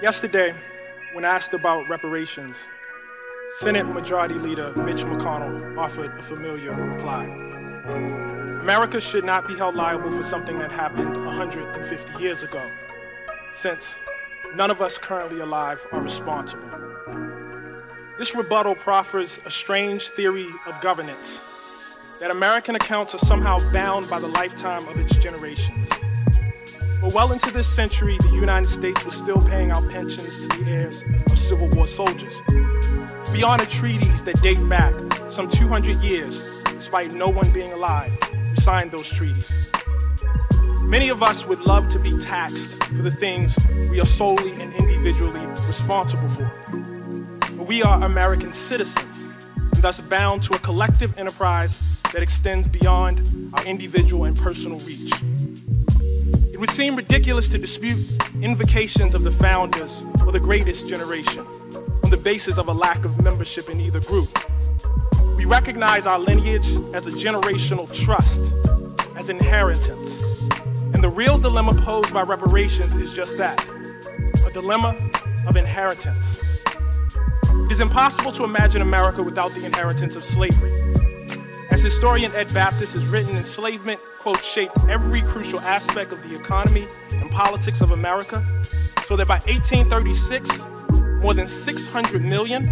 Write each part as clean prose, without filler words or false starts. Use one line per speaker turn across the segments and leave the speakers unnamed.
Yesterday, when asked about reparations, Senate Majority Leader Mitch McConnell offered a familiar reply. America should not be held liable for something that happened 150 years ago, since none of us currently alive are responsible. This rebuttal proffers a strange theory of governance, that American accounts are somehow bound by the lifetime of its generations. But well into this century, the United States was still paying out pensions to the heirs of Civil War soldiers. We honored treaties that date back some 200 years, despite no one being alive who signed those treaties. Many of us would love to be taxed for the things we are solely and individually responsible for. But we are American citizens, and thus bound to a collective enterprise that extends beyond our individual and personal reach. It would seem ridiculous to dispute invocations of the founders or the greatest generation on the basis of a lack of membership in either group. We recognize our lineage as a generational trust, as inheritance. And the real dilemma posed by reparations is just that, a dilemma of inheritance. It is impossible to imagine America without the inheritance of slavery. As historian Ed Baptist has written, enslavement, quote, shaped every crucial aspect of the economy and politics of America, so that by 1836, more than 600 million,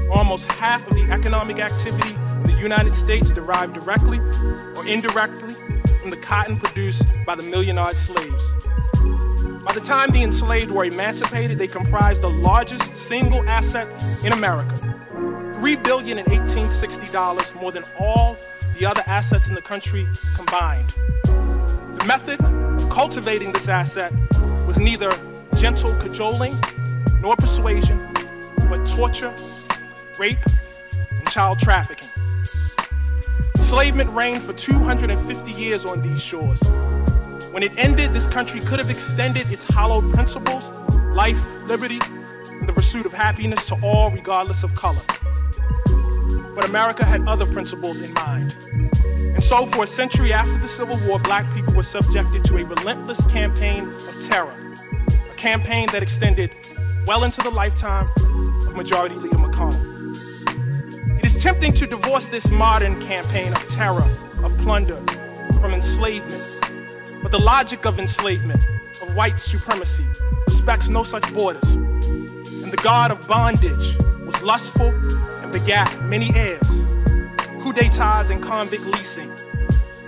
or almost half of the economic activity in the United States derived directly or indirectly from the cotton produced by the million-odd slaves. By the time the enslaved were emancipated, they comprised the largest single asset in America. $3 billion in 1860 dollars, more than all the other assets in the country combined. The method of cultivating this asset was neither gentle cajoling nor persuasion, but torture, rape, and child trafficking. Enslavement reigned for 250 years on these shores. When it ended, this country could have extended its hallowed principles, life, liberty, and the pursuit of happiness to all regardless of color. But America had other principles in mind. And so for a century after the Civil War, black people were subjected to a relentless campaign of terror, a campaign that extended well into the lifetime of Majority Leader McConnell. It is tempting to divorce this modern campaign of terror, of plunder, from enslavement. But the logic of enslavement, of white supremacy, respects no such borders. And the god of bondage was lustful and begat many heirs. Coup d'etats and convict leasing,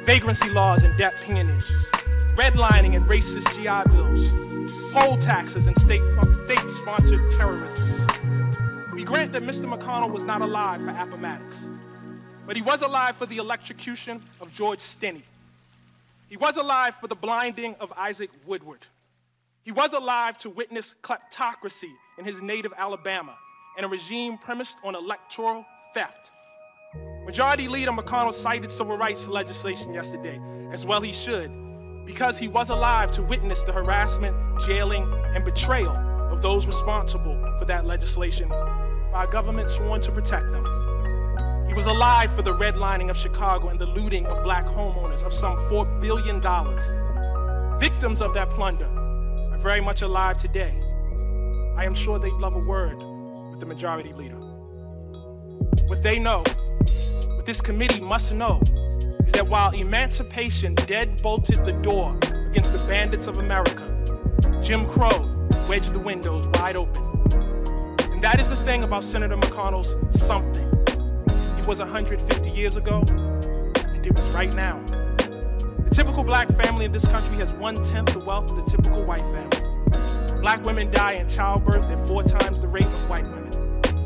vagrancy laws and debt peonage, redlining and racist GI bills, poll taxes and state-sponsored terrorism. We grant that Mr. McConnell was not alive for Appomattox, but he was alive for the electrocution of George Stinney. He was alive for the blinding of Isaac Woodward. He was alive to witness kleptocracy in his native Alabama and a regime premised on electoral theft. Majority Leader McConnell cited civil rights legislation yesterday, as well he should, because he was alive to witness the harassment, jailing, and betrayal of those responsible for that legislation by a government sworn to protect them. He was alive for the redlining of Chicago and the looting of black homeowners of some $4 billion. Victims of that plunder are very much alive today. I am sure they'd love a word with the Majority Leader. What they know, what this committee must know, is that while emancipation dead-bolted the door against the bandits of America, Jim Crow wedged the windows wide open. And that is the thing about Senator McConnell's something. It was 150 years ago, and it was right now. The typical black family in this country has 1/10 the wealth of the typical white family. Black women die in childbirth at 4 times the rate of white women.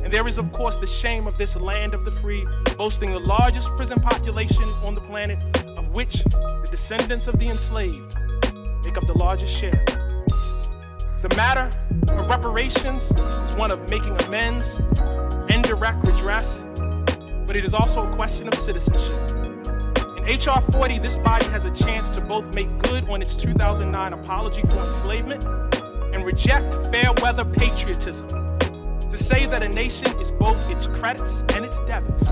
And there is, of course, the shame of this land of the free, boasting the largest prison population on the planet, of which the descendants of the enslaved make up the largest share. The matter of reparations is one of making amends, indirect redress, but it is also a question of citizenship. In H.R. 40, this body has a chance to both make good on its 2009 apology for enslavement and reject fair-weather patriotism, to say that a nation is both its credits and its debits.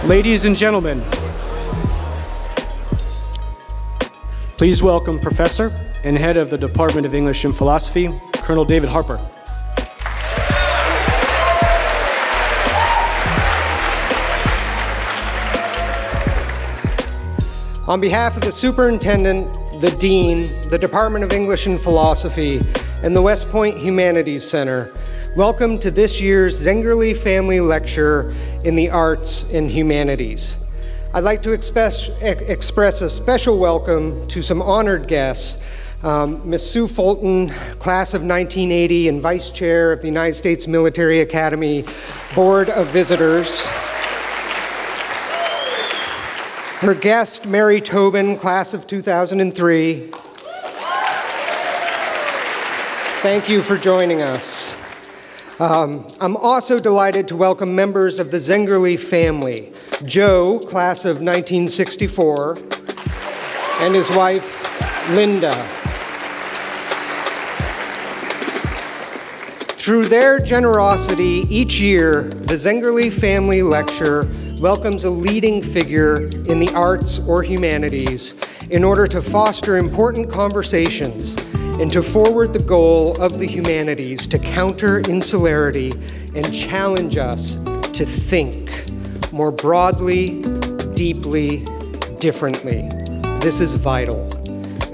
Ladies and gentlemen, please welcome Professor and Head of the Department of English and Philosophy, Colonel David Harper.
On behalf of the Superintendent, the Dean, the Department of English and Philosophy, and the West Point Humanities Center, welcome to this year's Zengerle Family Lecture in the Arts and Humanities. I'd like to express a special welcome to some honored guests, Ms. Sue Fulton, class of 1980 and Vice Chair of the United States Military Academy Board of Visitors. Her guest, Mary Tobin, class of 2003. Thank you for joining us. I'm also delighted to welcome members of the Zengerle family, Joe, class of 1964, and his wife, Linda. Through their generosity, each year, the Zengerle Family Lecture welcomes a leading figure in the arts or humanities in order to foster important conversations and to forward the goal of the humanities to counter insularity and challenge us to think more broadly, deeply, differently. This is vital.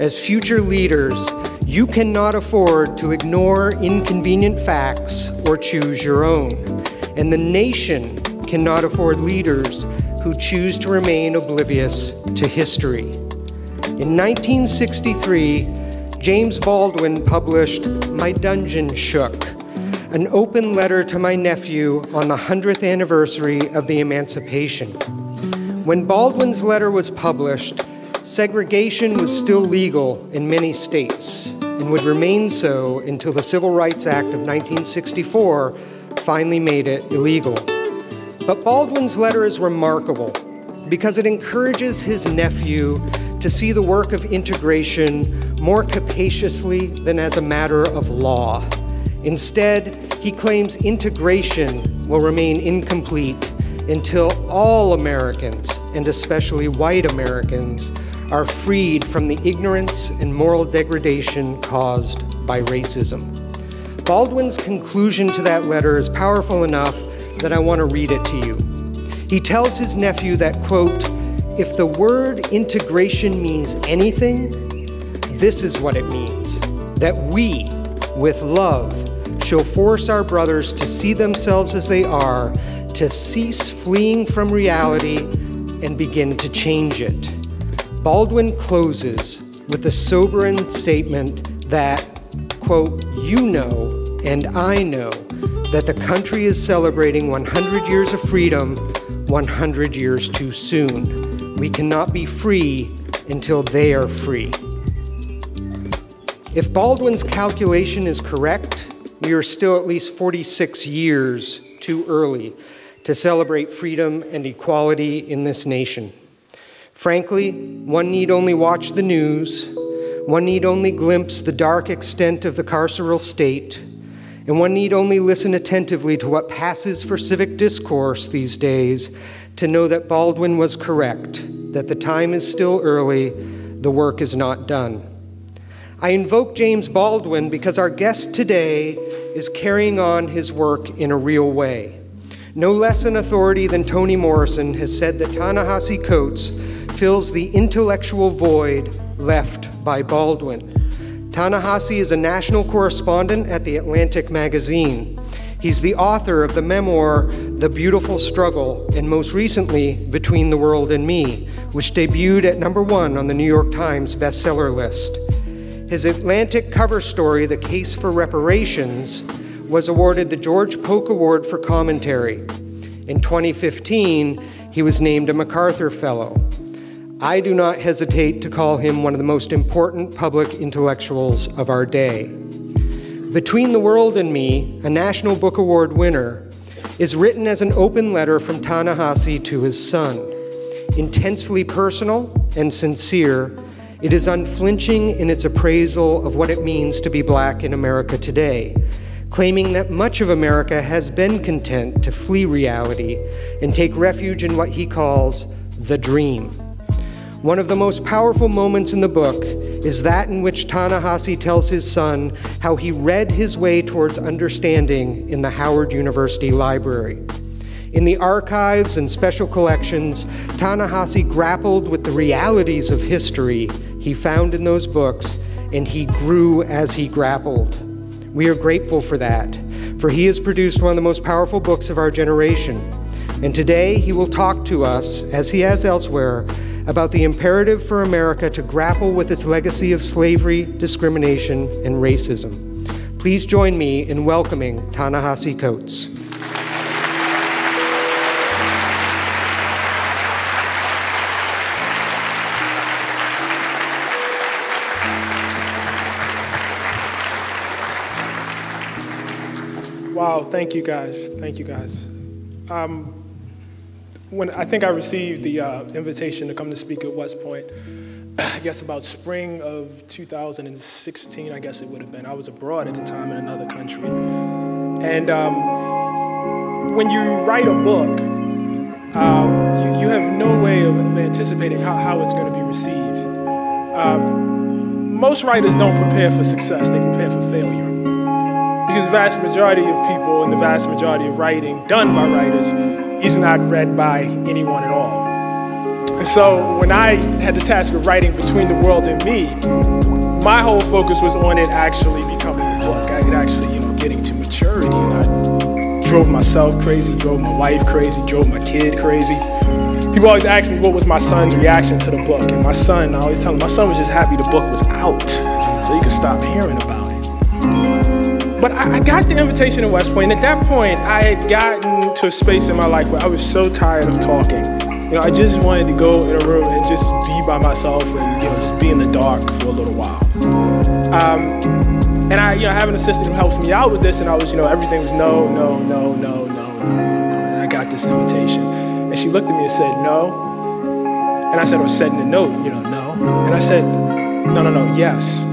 As future leaders, you cannot afford to ignore inconvenient facts or choose your own. And the nation cannot afford leaders who choose to remain oblivious to history. In 1963, James Baldwin published My Dungeon Shook, an open letter to my nephew on the 100th anniversary of the Emancipation. When Baldwin's letter was published, segregation was still legal in many states and would remain so until the Civil Rights Act of 1964 finally made it illegal. But Baldwin's letter is remarkable because it encourages his nephew to see the work of integration more capaciously than as a matter of law. Instead, he claims integration will remain incomplete until all Americans, and especially white Americans, are freed from the ignorance and moral degradation caused by racism. Baldwin's conclusion to that letter is powerful enough that I want to read it to you. He tells his nephew that, quote, "If the word integration means anything, this is what it means, that we, with love, shall force our brothers to see themselves as they are, to cease fleeing from reality and begin to change it." Baldwin closes with the sobering statement that, quote, "You know and I know that the country is celebrating 100 years of freedom 100 years too soon. We cannot be free until they are free." If Baldwin's calculation is correct, we are still at least 46 years too early to celebrate freedom and equality in this nation. Frankly, one need only watch the news, one need only glimpse the dark extent of the carceral state, and one need only listen attentively to what passes for civic discourse these days to know that Baldwin was correct, that the time is still early, the work is not done. I invoke James Baldwin because our guest today is carrying on his work in a real way. No less an authority than Toni Morrison has said that Ta-Nehisi Coates fills the intellectual void left by Baldwin. Ta-Nehisi is a national correspondent at The Atlantic magazine. He's the author of the memoir, The Beautiful Struggle, and most recently, Between the World and Me, which debuted at #1 on the New York Times bestseller list. His Atlantic cover story, The Case for Reparations, was awarded the George Polk Award for Commentary. In 2015, he was named a MacArthur Fellow. I do not hesitate to call him one of the most important public intellectuals of our day. Between the World and Me, a National Book Award winner, is written as an open letter from Ta-Nehisi to his son. Intensely personal and sincere, it is unflinching in its appraisal of what it means to be Black in America today, claiming that much of America has been content to flee reality and take refuge in what he calls the dream. One of the most powerful moments in the book is that in which Ta-Nehisi tells his son how he read his way towards understanding in the Howard University Library. In the archives and special collections, Ta-Nehisi grappled with the realities of history he found in those books, and he grew as he grappled. We are grateful for that, for he has produced one of the most powerful books of our generation. And today he will talk to us, as he has elsewhere, about the imperative for America to grapple with its legacy of slavery, discrimination, and racism. Please join me in welcoming Ta-Nehisi Coates.
Wow, thank you guys. Thank you guys. When I think I received the invitation to come to speak at West Point, I guess about spring of 2016, I guess it would have been. I was abroad at the time in another country. And when you write a book, you have no way of anticipating how it's going to be received. Most writers don't prepare for success, they prepare for failure. Because the vast majority of people and the vast majority of writing done by writers is not read by anyone at all. And so when I had the task of writing Between the World and Me, my whole focus was on it actually becoming a book. It actually, getting to maturity. And I drove myself crazy, drove my wife crazy, drove my kid crazy. People always ask me what was my son's reaction to the book. And my son, I always tell him, my son was just happy the book was out so he could stop hearing about it. But I got the invitation to West Point, and at that point, I had gotten to a space in my life where I was so tired of talking. I just wanted to go in a room and just be by myself and, just be in the dark for a little while. And I, have an assistant who helps me out with this, and I was, everything was no. And I got this invitation, and she looked at me and said, no. And I said, or said in the note, no. And I said, no, yes.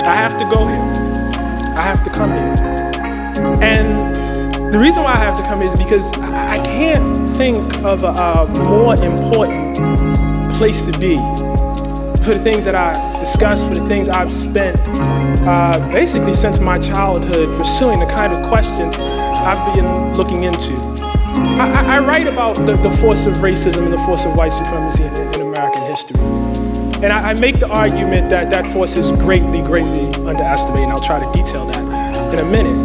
I have to go here. I have to come here. And the reason why I have to come here is because I can't think of a more important place to be for the things that I discuss, for the things I've spent basically since my childhood pursuing the kind of questions I've been looking into. I write about the force of racism and the force of white supremacy in American history. And I make the argument that that force is greatly underestimated, and I'll try to detail that in a minute.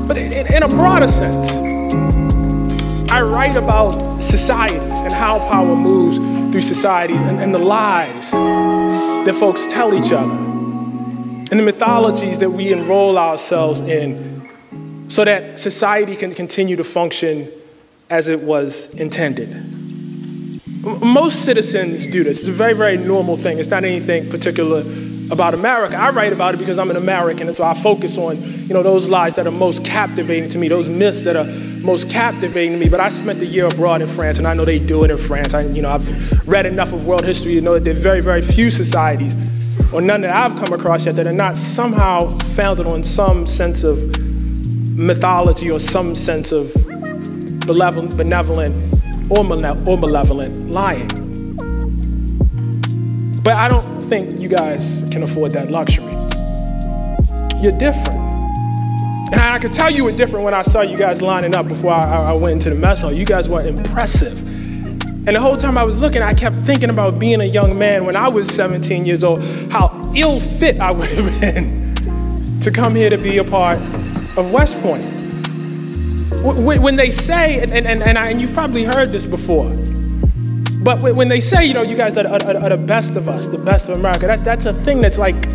But in a broader sense, I write about societies and how power moves through societies and the lies that folks tell each other and the mythologies that we enroll ourselves in so that society can continue to function as it was intended. Most citizens do this. It's a very, very normal thing. It's not anything particular about America. I write about it because I'm an American, and so I focus on, those lies that are most captivating to me, those myths that are most captivating to me. But I spent a year abroad in France, and I know they do it in France. I've read enough of world history to know that there are very, very few societies, or none that I've come across yet, that are not somehow founded on some sense of mythology or some sense of benevolent or malevolent lying. But I don't think you guys can afford that luxury. You're different. And I could tell you were different when I saw you guys lining up before I went into the mess hall. You guys were impressive. And the whole time I was looking, I kept thinking about being a young man when I was 17 years old, how ill fit I would have been to come here to be a part of West Point. When they say, and you've probably heard this before, but when they say, you guys are the best of us, the best of America, that's a thing that's like,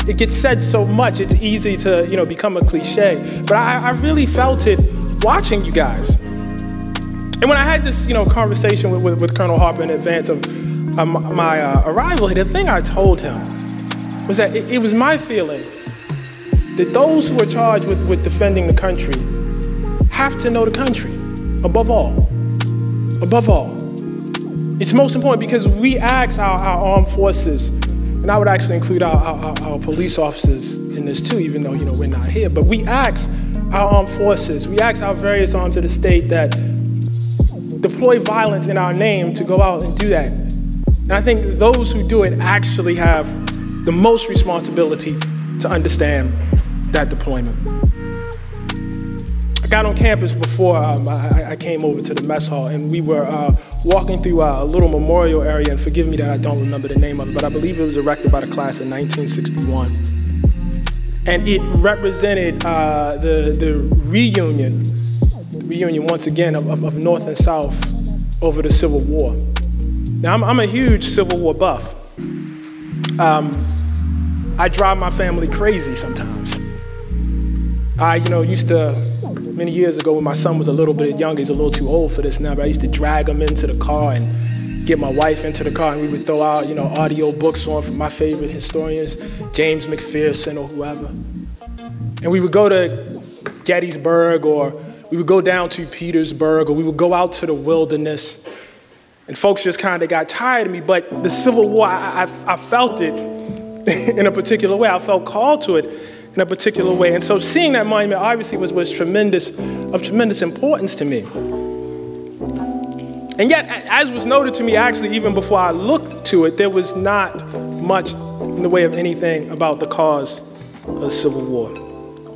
it gets said so much, it's easy to, become a cliche. But I really felt it watching you guys. And when I had this, conversation with Colonel Harper in advance of my arrival here, the thing I told him was that it was my feeling that those who are charged with defending the country have to know the country, above all. Above all. It's most important because we ask our armed forces and and I would actually include our police officers in this too, even though, we're not here, but we ask our armed forces, we ask our various arms of the state that deploy violence in our name to go out and do that. And I think those who do it actually have the most responsibility to understand that deployment. I got on campus before I came over to the mess hall, and we were walking through a little memorial area, and forgive me that I don't remember the name of it, but I believe it was erected by the class in 1961. And it represented the reunion once again of North and South over the Civil War. Now, I'm a huge Civil War buff. I drive my family crazy sometimes. I, used to, many years ago when my son was a little bit younger, he's a little too old for this now, but I used to drag him into the car and get my wife into the car, and we would throw out, audio books on from my favorite historians, James McPherson or whoever. And we would go to Gettysburg, or we would go down to Petersburg, or we would go out to the wilderness, and folks just kind of got tired of me. But the Civil War, I felt it in a particular way. I felt called to it in a particular way. And so seeing that monument obviously was of tremendous importance to me. And yet, as was noted to me actually even before I looked to it, there was not much in the way of anything about the cause of the Civil War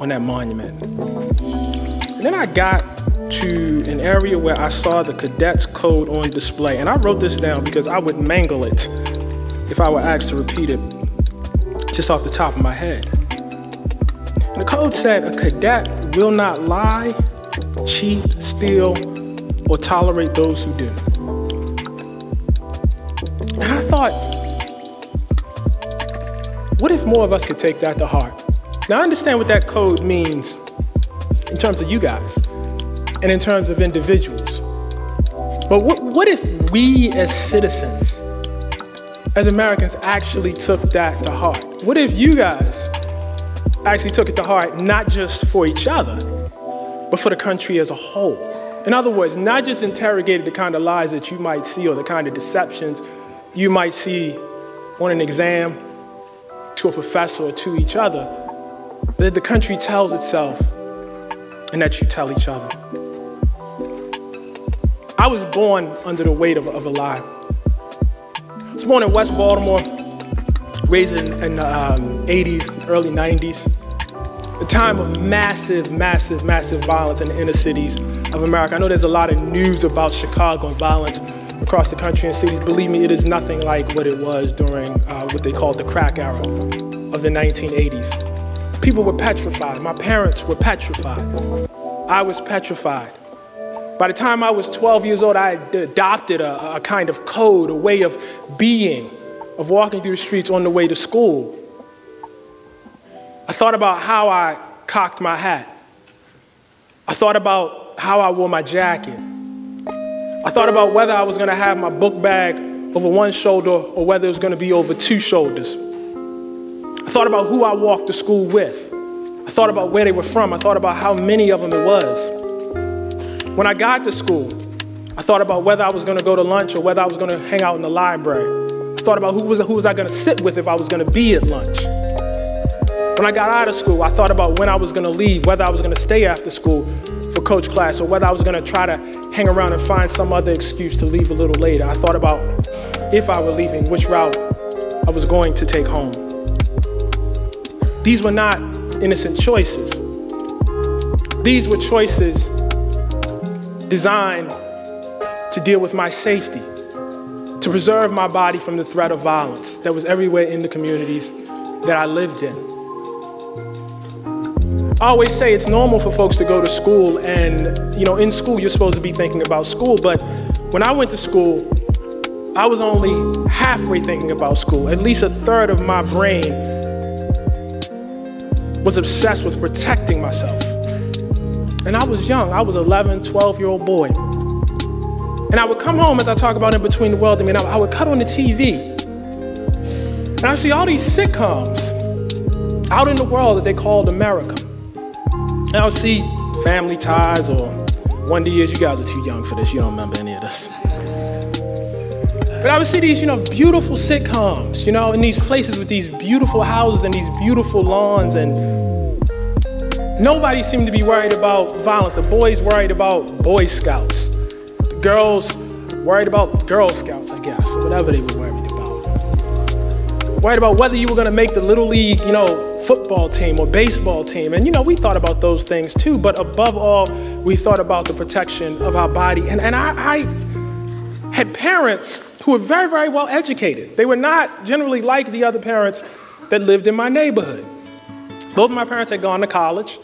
on that monument. And then I got to an area where I saw the cadets code on display. And I wrote this down because I would mangle it if I were asked to repeat it just off the top of my head. And the code said, a cadet will not lie, cheat, steal, or tolerate those who do. And I thought, what if more of us could take that to heart? Now, I understand what that code means in terms of you guys and in terms of individuals. But what if we as citizens, as Americans, actually took that to heart? What if you guys actually took it to heart, not just for each other, but for the country as a whole? In other words, not just interrogated the kind of lies that you might see or the kind of deceptions you might see on an exam to a professor or to each other, but that the country tells itself and that you tell each other. I was born under the weight of a lie. I was born in West Baltimore, raised in the 80s, early 90s, a time of massive violence in the inner cities of America. I know there's a lot of news about Chicago and violence across the country and cities. Believe me, it is nothing like what it was during what they called the crack era of the 1980s. People were petrified. My parents were petrified. I was petrified. By the time I was 12 years old, I had adopted a kind of code, a way of being, of walking through the streets on the way to school. I thought about how I cocked my hat. I thought about how I wore my jacket. I thought about whether I was going to have my book bag over one shoulder or whether it was going to be over two shoulders. I thought about who I walked to school with. I thought about where they were from. I thought about how many of them it was. When I got to school, I thought about whether I was going to go to lunch or whether I was going to hang out in the library. I thought about who was I going to sit with if I was going to be at lunch. When I got out of school, I thought about when I was going to leave, whether I was going to stay after school for coach class or whether I was going to try to hang around and find some other excuse to leave a little later. I thought about if I were leaving, which route I was going to take home. These were not innocent choices. These were choices designed to deal with my safety, to preserve my body from the threat of violence that was everywhere in the communities that I lived in. I always say it's normal for folks to go to school and, in school you're supposed to be thinking about school, but when I went to school, I was only halfway thinking about school. At least a third of my brain was obsessed with protecting myself. And I was young. I was 11, 12-year-old boy. And I would come home, as I talk about in Between the World and Me, and I would cut on the TV. And I would see all these sitcoms out in the world that they called America. And I would see Family Ties or Wonder Years. You guys are too young for this. You don't remember any of this. But I would see these, beautiful sitcoms, in these places with these beautiful houses and these beautiful lawns, and nobody seemed to be worried about violence. The boys worried about Boy Scouts. The girls worried about Girl Scouts, I guess, or whatever they were worried about. Worried about whether you were gonna make the Little League, football team or baseball team. And, we thought about those things too, but above all, we thought about the protection of our body. And I had parents who were very, very well educated. They were not generally like the other parents that lived in my neighborhood. Both of my parents had gone to college.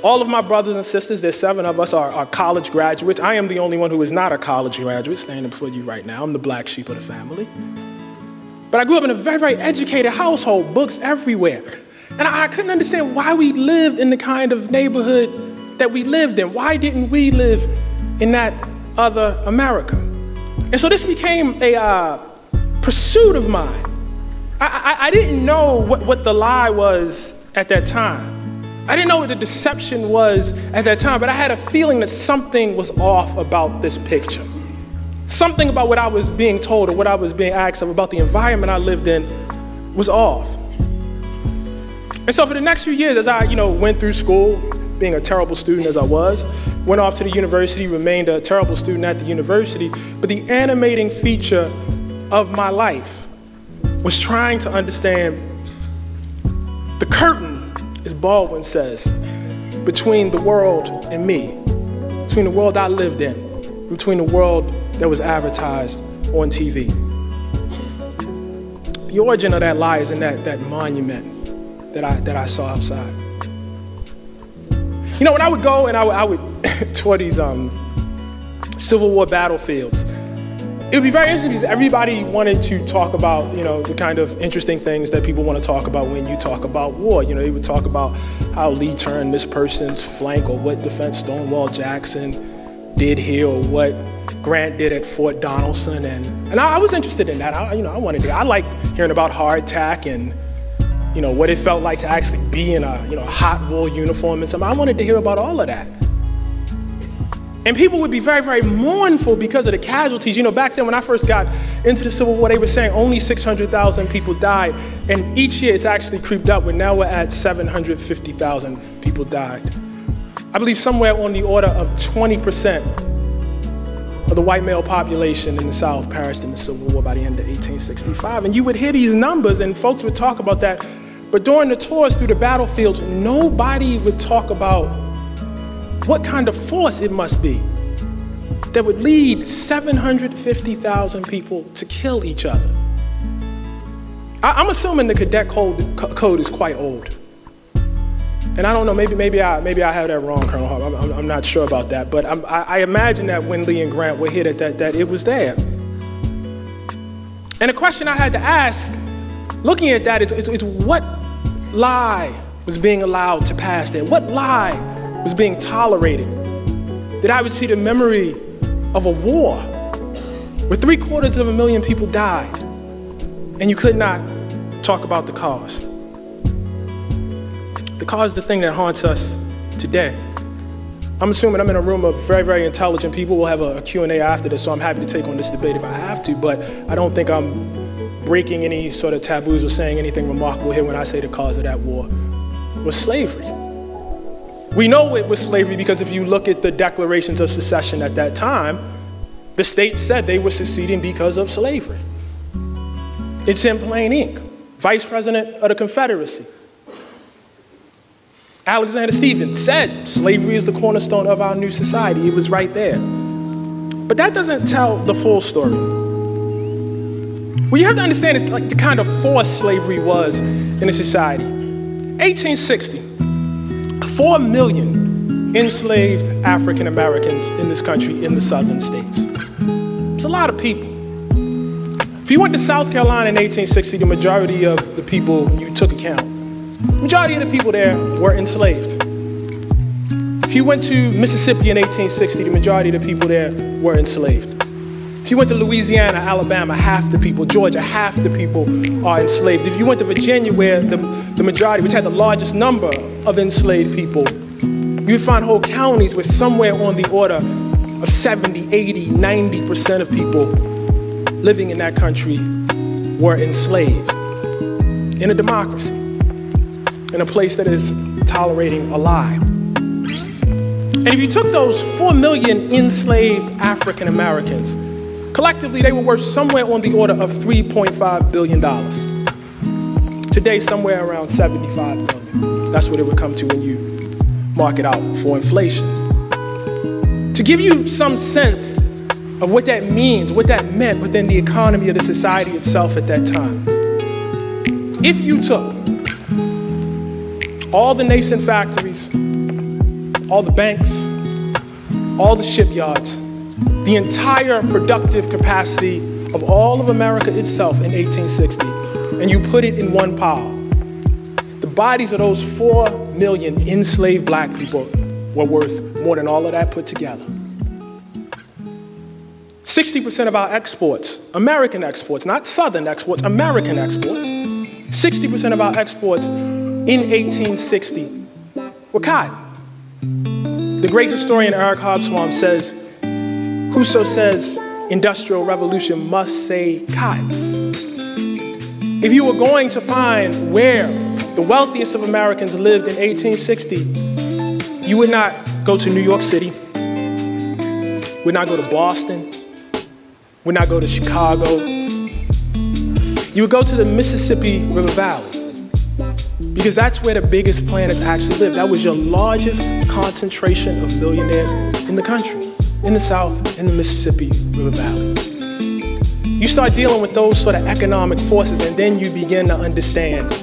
All of my brothers and sisters, there's 7 of us, are college graduates. I am the only one who is not a college graduate, standing before you right now. I'm the black sheep of the family. But I grew up in a very, very educated household, books everywhere. And I couldn't understand why we lived in the kind of neighborhood that we lived in. Why didn't we live in that other America? And so this became a pursuit of mine. I didn't know what the lie was at that time. I didn't know what the deception was at that time, but I had a feeling that something was off about this picture. Something about what I was being told or what I was being asked of about the environment I lived in was off. And so for the next few years, as I went through school, being a terrible student as I was, went off to the university, remained a terrible student at the university, but the animating feature of my life was trying to understand the curtain, as Baldwin says, between the world and me, between the world I lived in, between the world that was advertised on TV. The origin of that lie is in that monument that I saw outside. When I would go and I would tour these Civil War battlefields, it would be very interesting because everybody wanted to talk about, the kind of interesting things that people want to talk about when you talk about war. They would talk about how Lee turned this person's flank, or what defense Stonewall Jackson did here, or what Grant did at Fort Donelson. And I was interested in that. I liked hearing about hardtack and, what it felt like to actually be in a, hot wool uniform and something. I wanted to hear about all of that. And people would be very, very mournful because of the casualties. Back then when I first got into the Civil War, they were saying only 600,000 people died. And each year it's actually creeped up. Now we're at 750,000 people died. I believe somewhere on the order of 20% of the white male population in the South perished in the Civil War by the end of 1865. And you would hear these numbers and folks would talk about that. But during the tours through the battlefields, nobody would talk about what kind of force it must be that would lead 750,000 people to kill each other. I'm assuming the cadet code is quite old. And I don't know, maybe I have that wrong, Colonel Harp. I'm not sure about that. But I imagine that when Lee and Grant were hit, that it was there. And the question I had to ask, looking at that, is what lie was being allowed to pass there? What lie was being tolerated? That I would see the memory of a war where 750,000 people died, and you could not talk about the cause. The cause is the thing that haunts us today. I'm assuming I'm in a room of very, very intelligent people. We'll have a Q&A after this, so I'm happy to take on this debate if I have to, but I don't think I'm breaking any sort of taboos or saying anything remarkable here when I say the cause of that war was slavery. We know it was slavery because if you look at the declarations of secession at that time, the states said they were seceding because of slavery. It's in plain ink. Vice President of the Confederacy, Alexander Stephens, said slavery is the cornerstone of our new society. It was right there. But that doesn't tell the full story. What you have to understand is like the kind of force slavery was in a society. 1860, 4 million enslaved African Americans in this country in the southern states. It's a lot of people. If you went to South Carolina in 1860, the majority of the people, you took account, the majority of the people there were enslaved. If you went to Mississippi in 1860, the majority of the people there were enslaved. If you went to Louisiana, Alabama, half the people, Georgia, half the people are enslaved. If you went to Virginia, where the majority, which had the largest number of enslaved people, you'd find whole counties where somewhere on the order of 70, 80, 90% of people living in that country were enslaved in a democracy, in a place that is tolerating a lie. And if you took those 4 million enslaved African Americans, collectively they were worth somewhere on the order of $3.5 billion. Today, somewhere around 75 billion. That's what it would come to when you mark it out for inflation. To give you some sense of what that means, what that meant within the economy of the society itself at that time. If you took all the nascent factories, all the banks, all the shipyards, the entire productive capacity of all of America itself in 1860, and you put it in one pile, the bodies of those 4 million enslaved black people were worth more than all of that put together. 60% of our exports, American exports, not Southern exports, American exports, 60% of our exports in 1860 were cotton. The great historian Eric Hobsbawm says, whoso says industrial revolution must say cotton. If you were going to find where the wealthiest of Americans lived in 1860, you would not go to New York City, would not go to Boston, would not go to Chicago. You would go to the Mississippi River Valley, because that's where the biggest planters actually lived. That was your largest concentration of millionaires in the country, in the South, in the Mississippi River Valley. You start dealing with those sort of economic forces, and then you begin to understand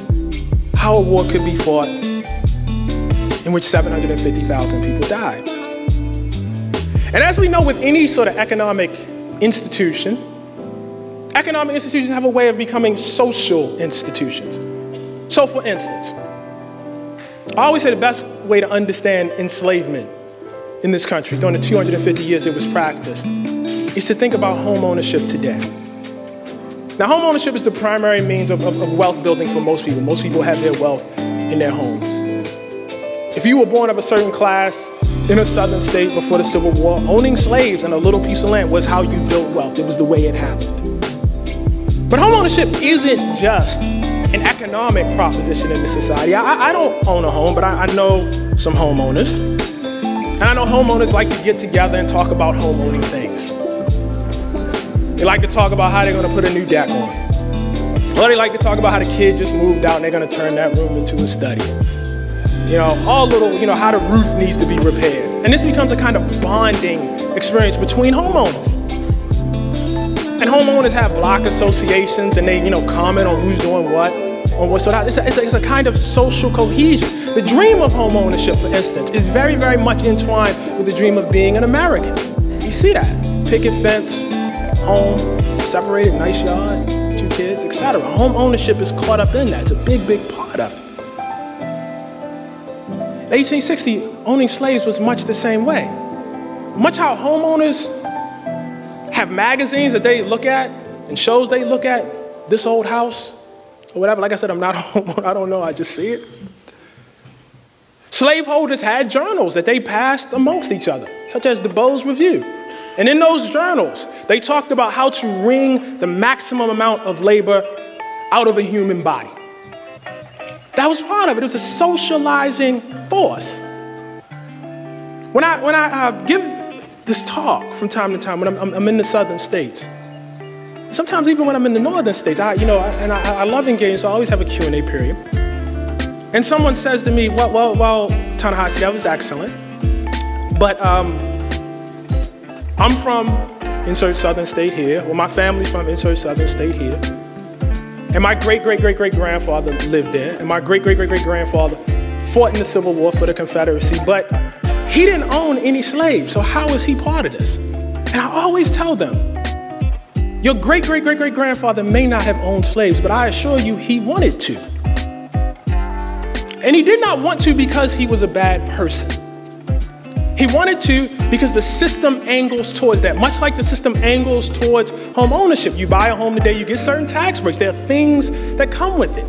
how a war could be fought in which 750,000 people died. And as we know with any sort of economic institutions have a way of becoming social institutions. So for instance, I always say the best way to understand enslavement in this country during the 250 years it was practiced is to think about home ownership today. Now, home ownership is the primary means of wealth building for most people. Most people have their wealth in their homes. If you were born of a certain class in a southern state before the Civil War, owning slaves and a little piece of land was how you built wealth. It was the way it happened. But home ownership isn't just an economic proposition in this society. I don't own a home, but I know some homeowners. And I know homeowners like to get together and talk about home owning things. They like to talk about how they're going to put a new deck on. Or they like to talk about how the kid just moved out and they're going to turn that room into a study. You know, all little, how the roof needs to be repaired. And this becomes a kind of bonding experience between homeowners. And homeowners have block associations and they, comment on who's doing what, on what. So it's a kind of social cohesion. The dream of home ownership, for instance, is very, very much entwined with the dream of being an American. You see that. Picket fence, home, separated, nice yard, 2 kids, etc. Home ownership is caught up in that. It's a big, big part of it. In 1860, owning slaves was much the same way. Much how homeowners have magazines that they look at and shows they look at, This Old House, or whatever. Like I said, I'm not a homeowner, I don't know, I just see it. Slaveholders had journals that they passed amongst each other, such as the Bowes Review. And in those journals, they talked about how to wring the maximum amount of labor out of a human body. That was part of it. It was a socializing force. When I give this talk from time to time, when I'm in the southern states, sometimes even when I'm in the northern states, I love engaging, so I always have a Q&A period. And someone says to me, well, Ta-Nehisi, that was excellent, but I'm from insert southern state here, or my family's from insert southern state here, and my great-great-great-great-grandfather lived there, and my great-great-great-great-grandfather fought in the Civil War for the Confederacy, but he didn't own any slaves, so how is he part of this? And I always tell them, your great-great-great-great-grandfather may not have owned slaves, but I assure you he wanted to. And he did not want to because he was a bad person. He wanted to because the system angles towards that, much like the system angles towards home ownership. You buy a home today, you get certain tax breaks. There are things that come with it.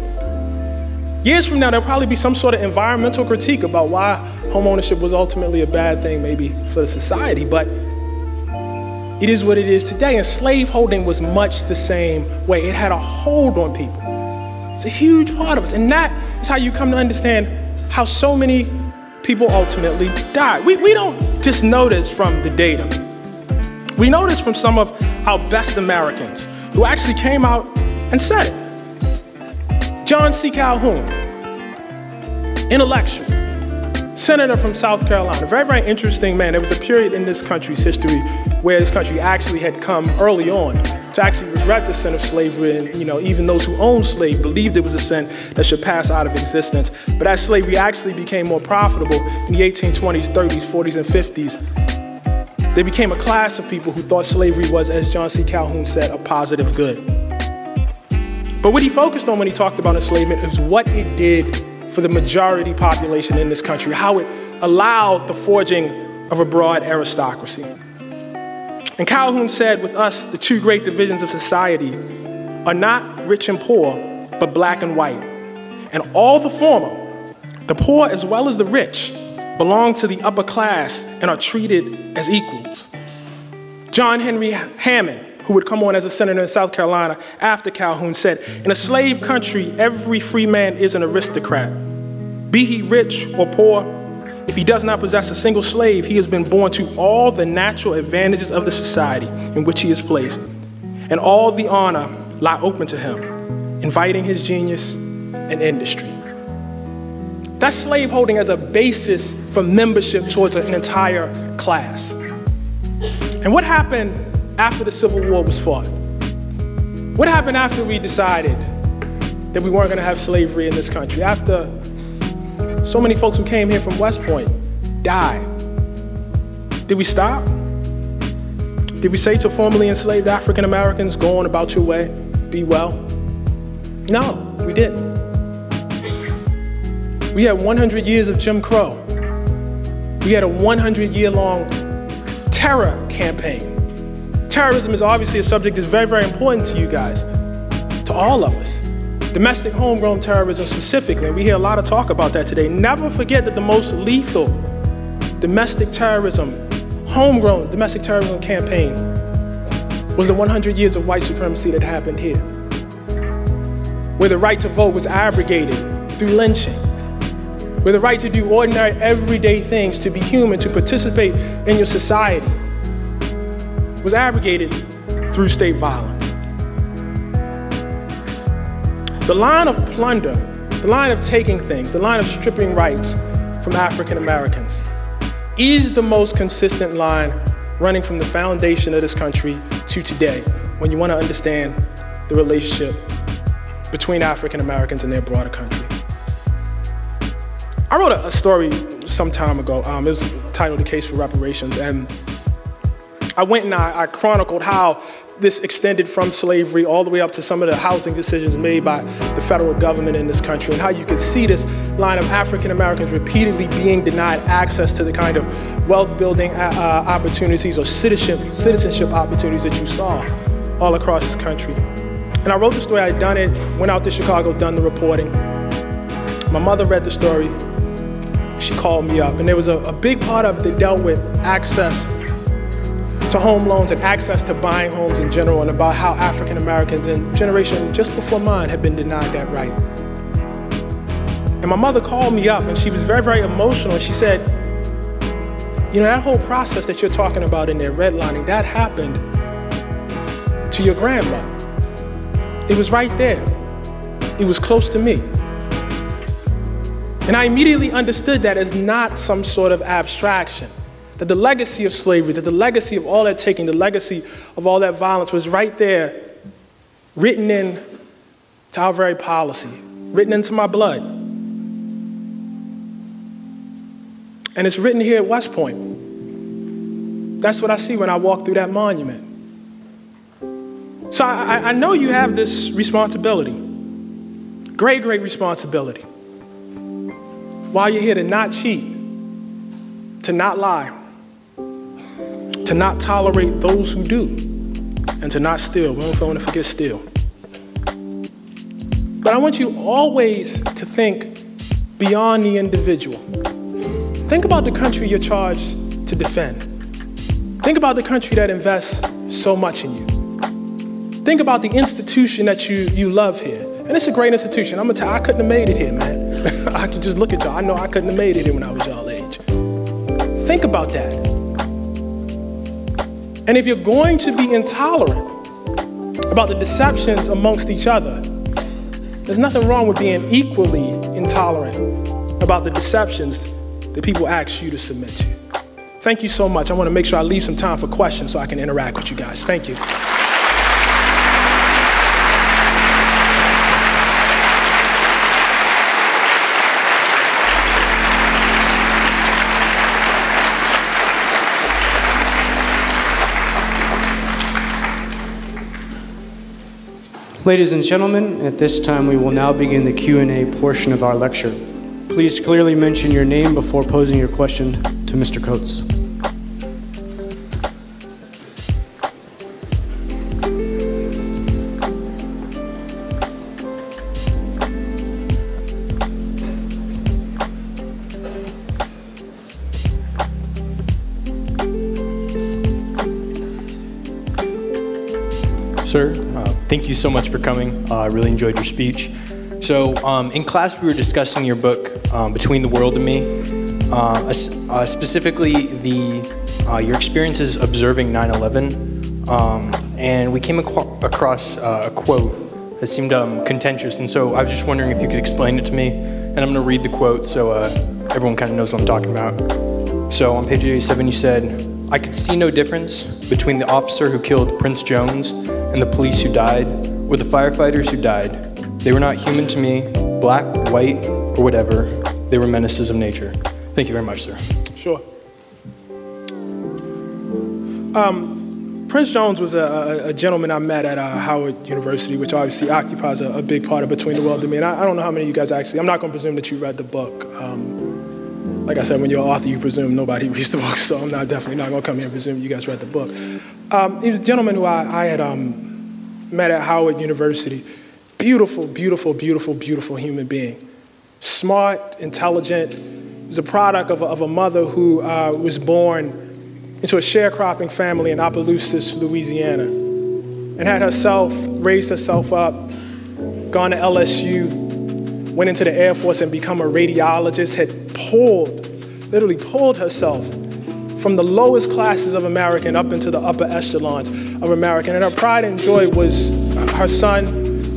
Years from now, there'll probably be some sort of environmental critique about why home ownership was ultimately a bad thing, maybe for society. But it is what it is today. And slaveholding was much the same way. It had a hold on people. It's a huge part of us. And that is how you come to understand how so many people ultimately died. We don't just know this from the data. We know this from some of our best Americans who actually came out and said it. John C. Calhoun, intellectual, senator from South Carolina, very, very interesting man. There was a period in this country's history where this country actually had come early on to actually regret the sin of slavery, and even those who owned slaves believed it was a sin that should pass out of existence. But as slavery actually became more profitable in the 1820s, 30s, 40s, and 50s, there became a class of people who thought slavery was, as John C. Calhoun said, a positive good. But what he focused on when he talked about enslavement is what it did for the majority population in this country, how it allowed the forging of a broad aristocracy. And Calhoun said, with us, the two great divisions of society are not rich and poor, but black and white. And all the former, the poor as well as the rich, belong to the upper class and are treated as equals. John Henry Hammond, who would come on as a senator in South Carolina after Calhoun, said, in a slave country, every free man is an aristocrat. Be he rich or poor, if he does not possess a single slave, he has been born to all the natural advantages of the society in which he is placed, and all the honor lie open to him, inviting his genius and industry. That's slaveholding as a basis for membership towards an entire class. And what happened after the Civil War was fought? What happened after we decided that we weren't going to have slavery in this country? After so many folks who came here from West Point died. Did we stop? Did we say to formerly enslaved African Americans, go on about your way, be well? No, we didn't. We had 100 years of Jim Crow. We had a 100-year-long terror campaign. Terrorism is obviously a subject that's very, very important to you guys, to all of us. Domestic homegrown terrorism specifically, and we hear a lot of talk about that today. Never forget that the most lethal domestic terrorism, homegrown domestic terrorism campaign was the 100 years of white supremacy that happened here, where the right to vote was abrogated through lynching, where the right to do ordinary, everyday things, to be human, to participate in your society, was abrogated through state violence. The line of plunder, the line of taking things, the line of stripping rights from African Americans is the most consistent line running from the foundation of this country to today, when you want to understand the relationship between African Americans and their broader country. I wrote a story some time ago. It was titled The Case for Reparations, and I went and I chronicled how this extended from slavery all the way up to some of the housing decisions made by the federal government in this country, and how you could see this line of African Americans repeatedly being denied access to the kind of wealth building opportunities or citizenship opportunities that you saw all across this country. And I wrote the story, I'd done it, went out to Chicago, done the reporting. My mother read the story, she called me up, and there was a big part of it that dealt with access to home loans and access to buying homes in general, and about how African Americans in generation just before mine had been denied that right. And my mother called me up and she was very, very emotional, and she said, that whole process that you're talking about in there, redlining, that happened to your grandmother. It was right there. It was close to me. And I immediately understood that as not some sort of abstraction. That the legacy of slavery, that the legacy of all that taking, the legacy of all that violence was right there, written in to our very policy, written into my blood. And it's written here at West Point. That's what I see when I walk through that monument. So I know you have this responsibility, great, great responsibility. While you're here, to not cheat, to not lie, to not tolerate those who do, and to not steal. We don't want to forget steal. But I want you always to think beyond the individual. Think about the country you're charged to defend. Think about the country that invests so much in you. Think about the institution that you love here. And it's a great institution. I'm gonna tell you, I couldn't have made it here, man. I could just look at y'all. I know I couldn't have made it here when I was y'all age. Think about that. And if you're going to be intolerant about the deceptions amongst each other, there's nothing wrong with being equally intolerant about the deceptions that people ask you to submit to. Thank you so much. I want to make sure I leave some time for questions so I can interact with you guys. Thank you.
Ladies and gentlemen, at this time we will now begin the Q&A portion of our lecture. Please clearly mention your name before posing your question to Mr. Coates.
Sir, thank you so much for coming. I really enjoyed your speech. So in class, we were discussing your book, Between the World and Me, specifically your experiences observing 9/11, and we came across a quote that seemed contentious, and so I was just wondering if you could explain it to me, and I'm gonna read the quote so everyone kind of knows what I'm talking about. So on page 87, you said, "I could see no difference between the officer who killed Prince Jones and the police who died, or the firefighters who died. They were not human to me, black, white, or whatever. They were menaces of nature." Thank you very much, sir.
Sure. Prince Jones was a gentleman I met at Howard University, which obviously occupies a big part of Between the World and Me. And I don't know how many of you guys actually, I'm not going to presume that you read the book. Like I said, when you're an author, you presume nobody reads the book, so I'm definitely not going to come here and presume you guys read the book. He was a gentleman who I had met at Howard University. Beautiful, beautiful, beautiful, beautiful human being. Smart, intelligent. He was a product of a mother who was born into a sharecropping family in Opelousas, Louisiana, and had raised herself up, gone to LSU, went into the Air Force and become a radiologist, had literally pulled herself from the lowest classes of America and up into the upper echelons of America. And her pride and joy was her son,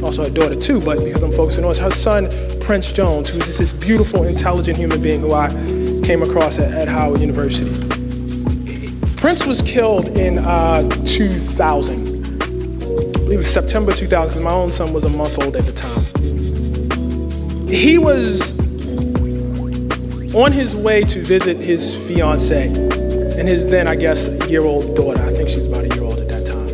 also her daughter too, but because I'm focusing on her son, Prince Jones, who was just this beautiful, intelligent human being who I came across at Howard University. Prince was killed in 2000. I believe it was September 2000, because my own son was a month old at the time. He was on his way to visit his fiancée and his then, I guess, year-old daughter. I think she was about a year old at that time.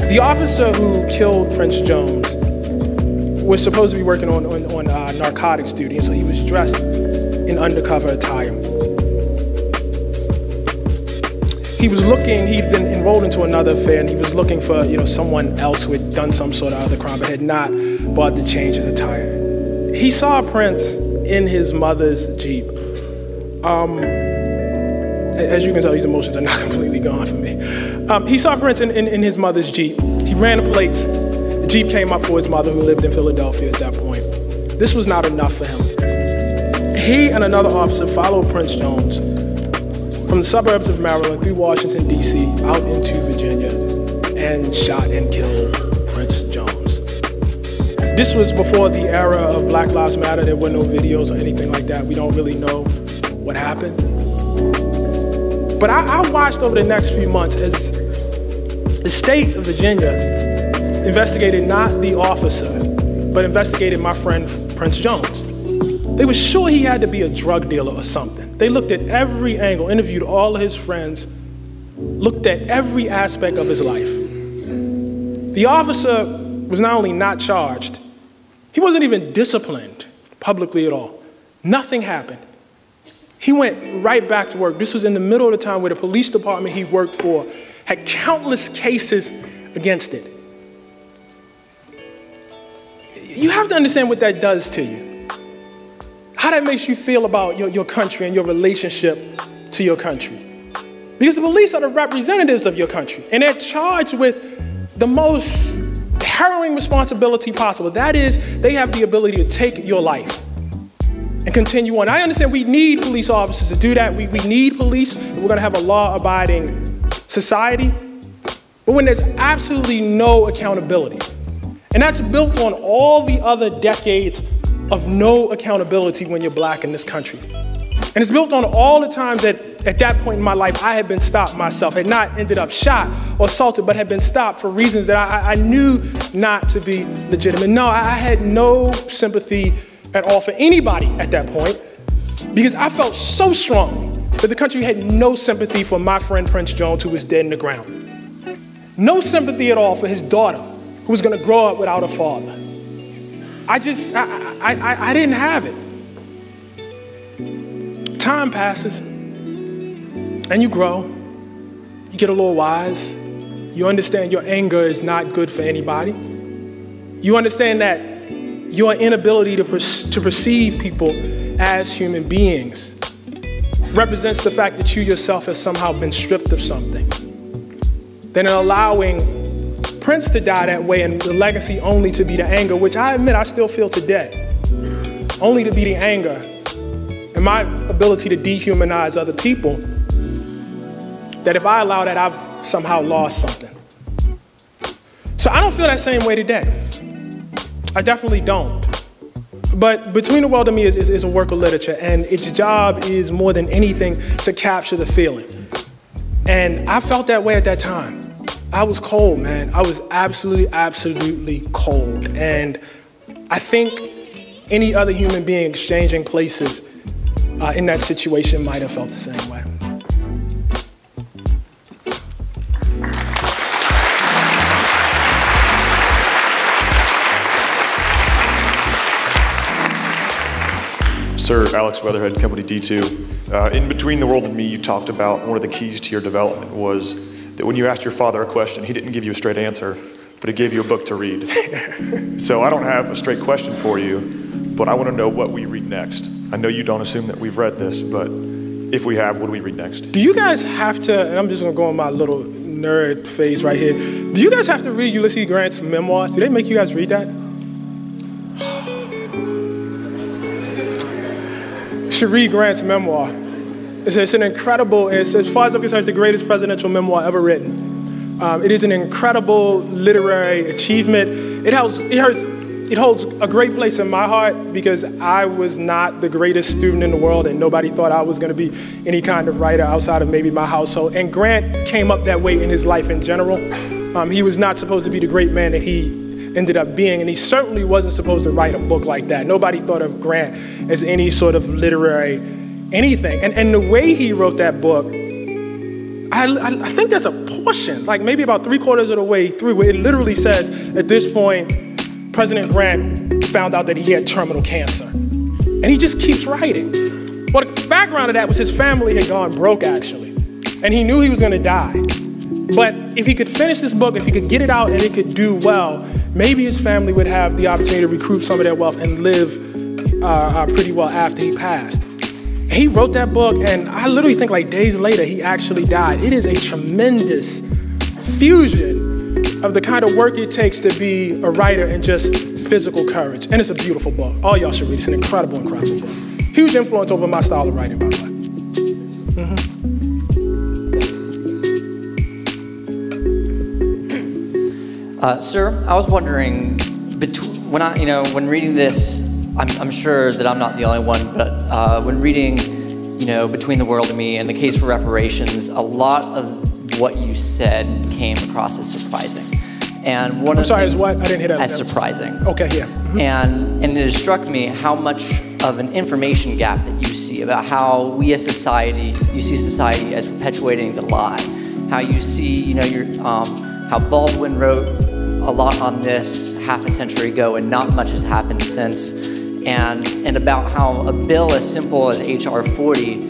The officer who killed Prince Jones was supposed to be working on narcotics duty, and so he was dressed in undercover attire. He was looking, he'd been enrolled into another affair, and he was looking for, someone else who had done some sort of other crime, but had not bothered to change his attire. He saw Prince in his mother's Jeep. As you can tell, these emotions are not completely gone for me. He saw Prince in his mother's Jeep. He ran the plates. The Jeep came up for his mother, who lived in Philadelphia at that point. This was not enough for him. He and another officer followed Prince Jones from the suburbs of Maryland through Washington, D.C., out into Virginia, and shot and killed Prince Jones. This was before the era of Black Lives Matter. There were no videos or anything like that. We don't really know what happened. But I watched over the next few months as the state of Virginia investigated not the officer, but investigated my friend Prince Jones. They were sure he had to be a drug dealer or something. They looked at every angle, interviewed all of his friends, looked at every aspect of his life. The officer was not only not charged, he wasn't even disciplined publicly at all. Nothing happened. He went right back to work. This was in the middle of the time where the police department he worked for had countless cases against it. You have to understand what that does to you. How that makes you feel about your country and your relationship to your country. Because the police are the representatives of your country, and they're charged with the most harrowing responsibility possible. That is, they have the ability to take your life and continue on. I understand we need police officers to do that. We need police, and we're gonna have a law-abiding society. But when there's absolutely no accountability, and that's built on all the other decades of no accountability when you're black in this country. And it's built on all the times that at that point in my life, I had been stopped myself, had not ended up shot or assaulted, but had been stopped for reasons that I knew not to be legitimate. No, I had no sympathy at all for anybody at that point, because I felt so strongly that the country had no sympathy for my friend Prince Jones, who was dead in the ground. No sympathy at all for his daughter, who was gonna grow up without a father. I didn't have it. Time passes, and you grow, you get a little wise, you understand your anger is not good for anybody. You understand that your inability to perceive people as human beings represents the fact that you yourself have somehow been stripped of something. Then allowing Prince to die that way and the legacy only to be the anger, which I admit I still feel today, only to be the anger and my ability to dehumanize other people, that if I allow that, I've somehow lost something. So I don't feel that same way today. I definitely don't. But Between the World and Me is a work of literature, and its job is more than anything to capture the feeling. And I felt that way at that time. I was cold, man. I was absolutely cold. And I think any other human being exchanging places in that situation might have felt the same way.
Sir, Alex Weatherhead, Company D2. In Between the World and Me, you talked about one of the keys to your development was that when you asked your father a question, he didn't give you a straight answer, but he gave you a book to read. So I don't have a straight question for you, but I want to know what we read next. I know you don't assume that we've read this, but if we have, what do we read next?
Do you guys have to, and I'm just gonna go on my little nerd phase right here, do you guys have to read Ulysses Grant's memoirs? Do they make you guys read that? You should read Grant's memoir. It's an incredible, as far as I'm concerned, it's the greatest presidential memoir ever written. It is an incredible literary achievement. It holds a great place in my heart because I was not the greatest student in the world, and nobody thought I was going to be any kind of writer outside of maybe my household. And Grant came up that way in his life in general. He was not supposed to be the great man that he ended up being, and he certainly wasn't supposed to write a book like that. Nobody thought of Grant as any sort of literary anything. And the way he wrote that book, I think there's a portion, like maybe about 3/4 of the way through, where it literally says, at this point, President Grant found out that he had terminal cancer. And he just keeps writing. Well, the background of that was his family had gone broke, actually. And he knew he was gonna die. But if he could finish this book, if he could get it out and it could do well, maybe his family would have the opportunity to recoup some of their wealth and live pretty well after he passed. He wrote that book, and I literally think like days later, he actually died. It is a tremendous fusion of the kind of work it takes to be a writer and just physical courage. And it's a beautiful book. All y'all should read it. It's an incredible, incredible book. Huge influence over my style of writing, by the way.
Sir, I was wondering, when reading this, I'm sure that I'm not the only one, but when reading, Between the World and Me and the case for reparations, a lot of what you said came across as surprising. And one
I'm sorry, as what? I didn't hear that.
As surprising.
Okay, yeah.
And it has struck me how much of an information gap that you see about how we as society, you see society as perpetuating the lie. How you see, how Baldwin wrote a lot on this half a century ago and not much has happened since. And about how a bill as simple as HR 40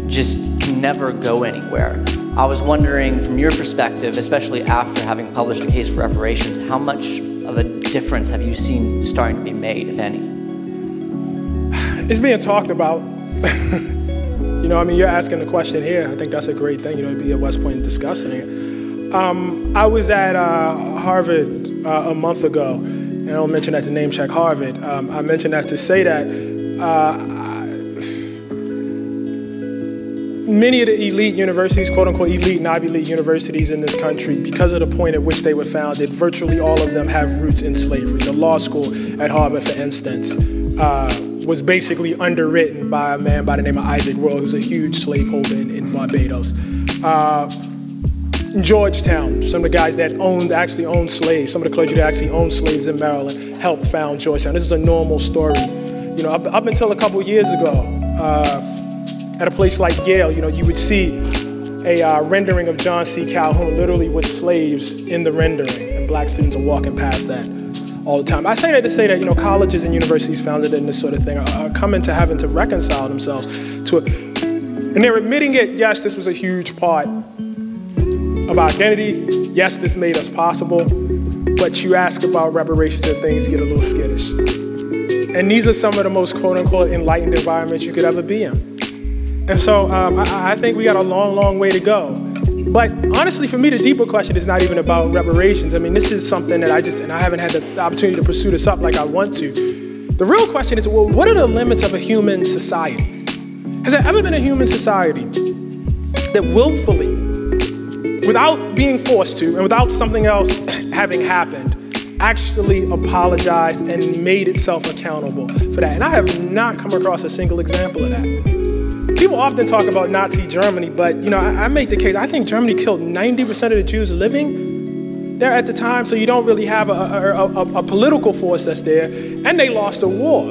just can never go anywhere. I was wondering, from your perspective, especially after having published A Case for Reparations, how much of a difference have you seen starting to be made, if any?
It's being talked about. You know, I mean, you're asking the question here. I think that's a great thing, you know, to be at West Point and discussing it. I was at Harvard a month ago, and I don't mention that to name check Harvard. I mentioned that to say that many of the elite universities, quote unquote elite and Ivy League universities in this country, because of the point at which they were founded, virtually all of them have roots in slavery. The law school at Harvard, for instance, was basically underwritten by a man by the name of Isaac Royal, who's a huge slaveholder in Barbados. In Georgetown, some of the guys that actually owned slaves, some of the clergy that actually owned slaves in Maryland helped found Georgetown. This is a normal story. You know, up until a couple years ago, at a place like Yale, you know, you would see a rendering of John C. Calhoun, literally with slaves in the rendering, and black students are walking past that all the time. I say that to say that, you know, colleges and universities founded in this sort of thing are coming to having to reconcile themselves to it. And they're admitting it, yes, this was a huge part of identity. Yes, this made us possible, but you ask about reparations and things get a little skittish. And these are some of the most quote-unquote enlightened environments you could ever be in. And so I think we got a long, long way to go. But honestly, for me, the deeper question is not even about reparations. I mean, this is something that I haven't had the opportunity to pursue this up like I want to. The real question is, well, what are the limits of a human society? Has there ever been a human society that willfully, without being forced to, and without something else having happened, actually apologized and made itself accountable for that? And I have not come across a single example of that. People often talk about Nazi Germany, but you know, I make the case, I think Germany killed 90% of the Jews living there at the time, so you don't really have a political force that's there, and they lost a war.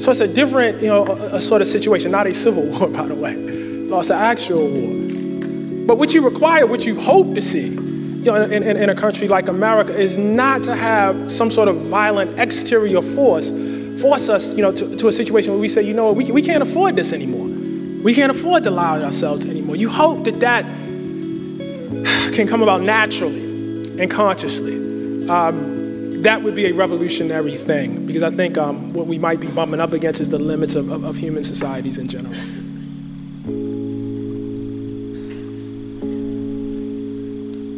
So it's a different, you know, a sort of situation, not a civil war, by the way, lost an actual war. But what you require, what you hope to see, you know, in a country like America, is not to have some sort of violent exterior force us, you know, to a situation where we say, you know, we can't afford this anymore. We can't afford to allow ourselves anymore. You hope that that can come about naturally and consciously. That would be a revolutionary thing, because I think what we might be bumping up against is the limits of human societies in general.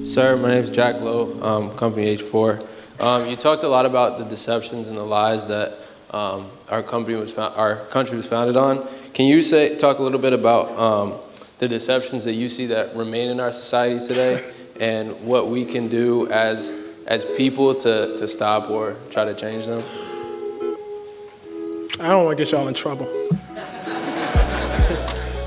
Sir, my name is Jack Lowe, company H4. You talked a lot about the deceptions and the lies that our country was founded on. Can you talk a little bit about the deceptions that you see that remain in our society today, and what we can do as people to stop or try to change them?
I don't want to get y'all in trouble.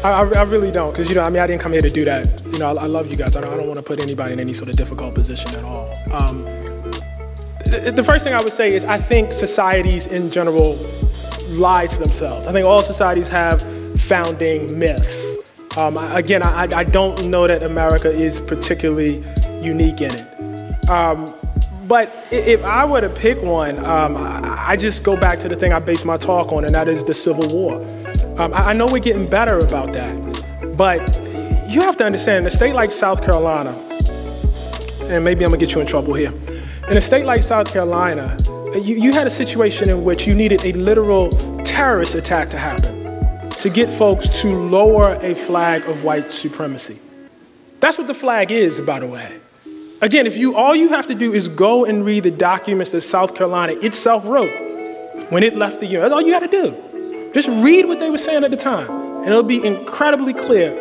I really don't, because, you know, I mean, I didn't come here to do that. You know, I love you guys. I don't want to put anybody in any sort of difficult position at all. The first thing I would say is I think societies in general lie to themselves. I think all societies have founding myths. Again, I don't know that America is particularly unique in it. But if I were to pick one, I just go back to the thing I based my talk on, and that is the Civil War. I know we're getting better about that, but you have to understand, in a state like South Carolina, and maybe I'm gonna get you in trouble here. In a state like South Carolina, you had a situation in which you needed a literal terrorist attack to happen to get folks to lower a flag of white supremacy. That's what the flag is, by the way. Again, all you have to do is go and read the documents that South Carolina itself wrote when it left the Union. That's all you got to do. Just read what they were saying at the time, and it'll be incredibly clear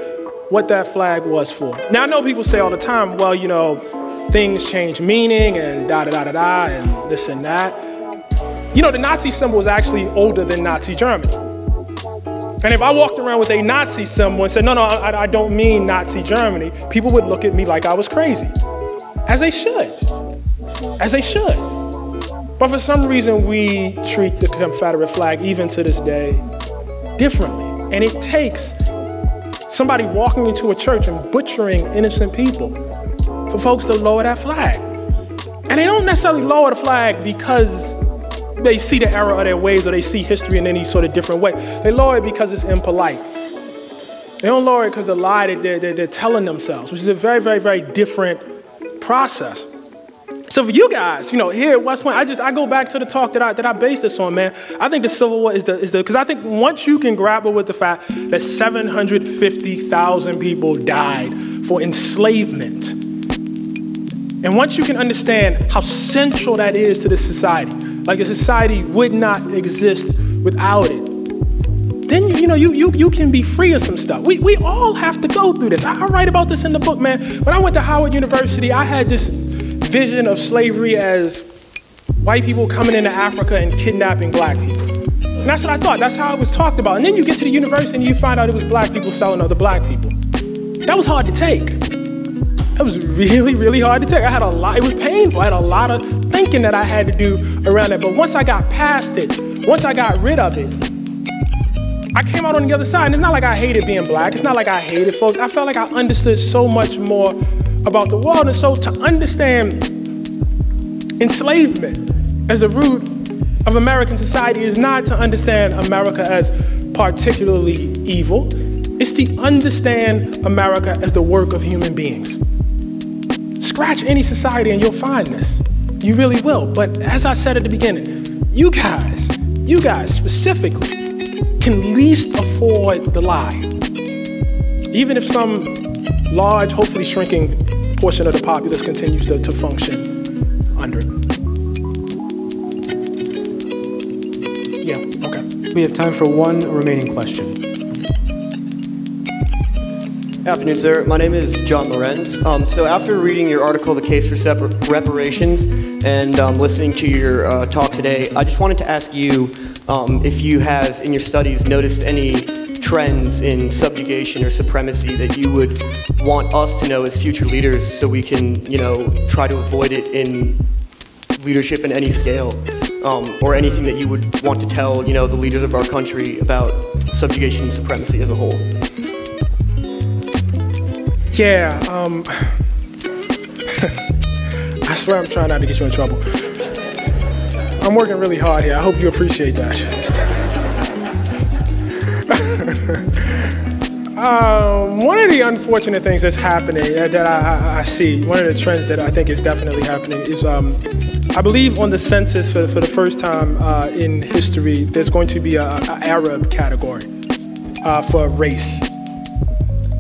what that flag was for. Now, I know people say all the time, well, you know, things change meaning and da-da-da-da-da and this and that. You know, the Nazi symbol is actually older than Nazi Germany. And if I walked around with a Nazi symbol and said, no, I don't mean Nazi Germany, people would look at me like I was crazy. As they should. As they should. But for some reason, we treat the Confederate flag, even to this day, differently. And it takes somebody walking into a church and butchering innocent people for folks to lower that flag. And they don't necessarily lower the flag because they see the error of their ways or they see history in any sort of different way. They lower it because it's impolite. They don't lower it because the lie that they're telling themselves, which is a very, very, very different process. So for you guys, you know, here at West Point, I go back to the talk that I based this on, man. I think the Civil War is because I think once you can grapple with the fact that 750,000 people died for enslavement, and once you can understand how central that is to this society, like a society would not exist without it, then you can be free of some stuff. We all have to go through this. I write about this in the book, man. When I went to Howard University, I had this vision of slavery as white people coming into Africa and kidnapping black people. And that's what I thought. That's how it was talked about. And then you get to the university and you find out it was black people selling other black people. That was hard to take. That was really, really hard to take. I had a lot, it was painful. I had a lot of thinking that I had to do around it. But once I got past it, once I got rid of it, I came out on the other side. And it's not like I hated being black. It's not like I hated folks. I felt like I understood so much more about the world. And so to understand enslavement as the root of American society is not to understand America as particularly evil. It's to understand America as the work of human beings. Scratch any society and you'll find this. You really will. But as I said at the beginning, you guys specifically can least afford the lie. Even if some large, hopefully shrinking portion of the populace continues to function under it. Yeah, okay.
We have time for one remaining question.
Afternoon, sir. My name is John Lorenz. So after reading your article, The Case for Reparations, and listening to your talk today, I just wanted to ask you if you have, in your studies, noticed any trends in subjugation or supremacy that you would want us to know as future leaders so we can, try to avoid it in leadership in any scale, or anything that you would want to tell, the leaders of our country about subjugation and supremacy as a whole.
Yeah, I swear I'm trying not to get you in trouble. I'm working really hard here. I hope you appreciate that. One of the unfortunate things that's happening that I see, one of the trends that I think is definitely happening is, I believe on the census for the first time in history, there's going to be an Arab category for race.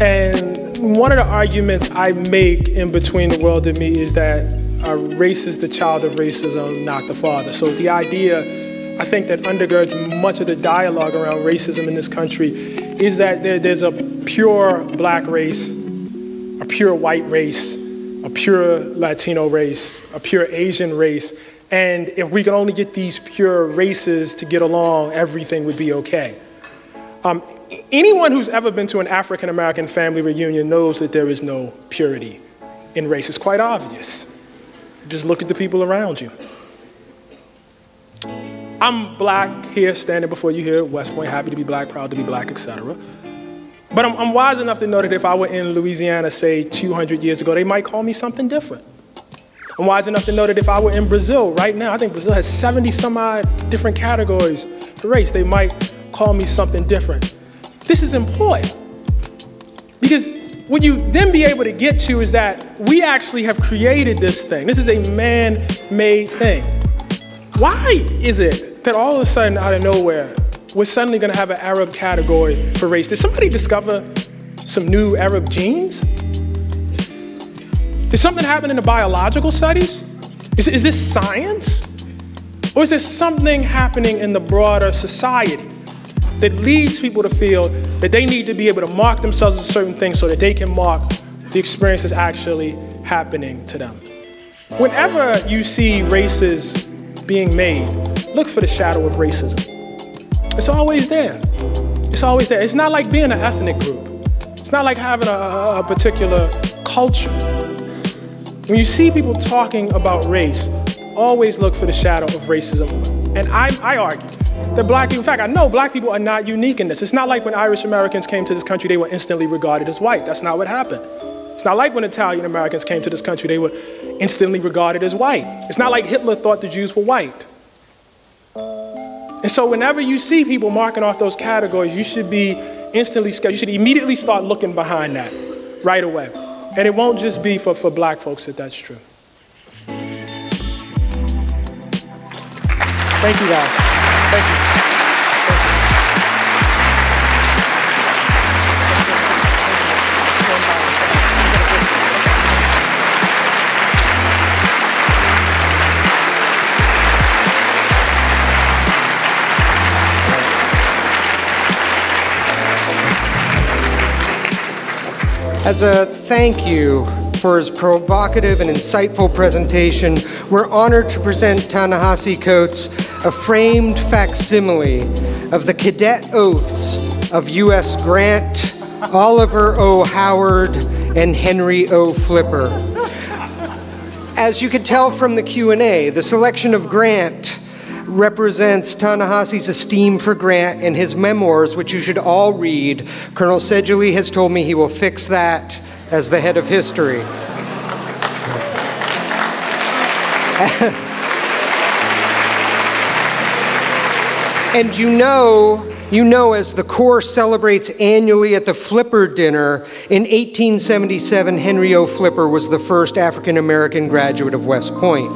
And one of the arguments I make in Between the World and Me is that race is the child of racism, not the father. So the idea, I think, that undergirds much of the dialogue around racism in this country is that there's a pure black race, a pure white race, a pure Latino race, a pure Asian race, and if we could only get these pure races to get along, everything would be okay. Anyone who's ever been to an African-American family reunion knows that there is no purity in race. It's quite obvious. Just look at the people around you. I'm black here, standing before you here at West Point, happy to be black, proud to be black, etc. But I'm wise enough to know that if I were in Louisiana, say 200 years ago, they might call me something different. I'm wise enough to know that if I were in Brazil right now, I think Brazil has 70 some odd different categories for race, they might call me something different. This is important because what you then be able to get to is that we actually have created this thing. This is a man-made thing. Why is it that all of a sudden, out of nowhere, we're suddenly going to have an Arab category for race? Did somebody discover some new Arab genes? Did something happen in the biological studies? Is this science? Or is there something happening in the broader society that leads people to feel that they need to be able to mark themselves as certain things so that they can mark the experience that's actually happening to them? Whenever you see races being made, look for the shadow of racism. It's always there. It's always there. It's not like being an ethnic group. It's not like having a particular culture. When you see people talking about race, always look for the shadow of racism. And I argue that black people, in fact, I know black people are not unique in this. It's not like when Irish Americans came to this country, they were instantly regarded as white. That's not what happened. It's not like when Italian Americans came to this country, they were instantly regarded as white. It's not like Hitler thought the Jews were white. And so whenever you see people marking off those categories, you should be instantly scared. You should immediately start looking behind that right away. And it won't just be for black folks that that's true.
Thank you, guys. Thank you.
As a thank you for his provocative and insightful presentation, we're honored to present Ta-Nehisi Coates a framed facsimile of the cadet oaths of U.S. Grant, Oliver O. Howard, and Henry O. Flipper. As you could tell from the Q&A, the selection of Grant represents Ta-Nehisi's esteem for Grant and his memoirs, which you should all read. Colonel Sedgley has told me he will fix that as the head of history. And you know, as the Corps celebrates annually at the Flipper Dinner, in 1877, Henry O. Flipper was the first African-American graduate of West Point.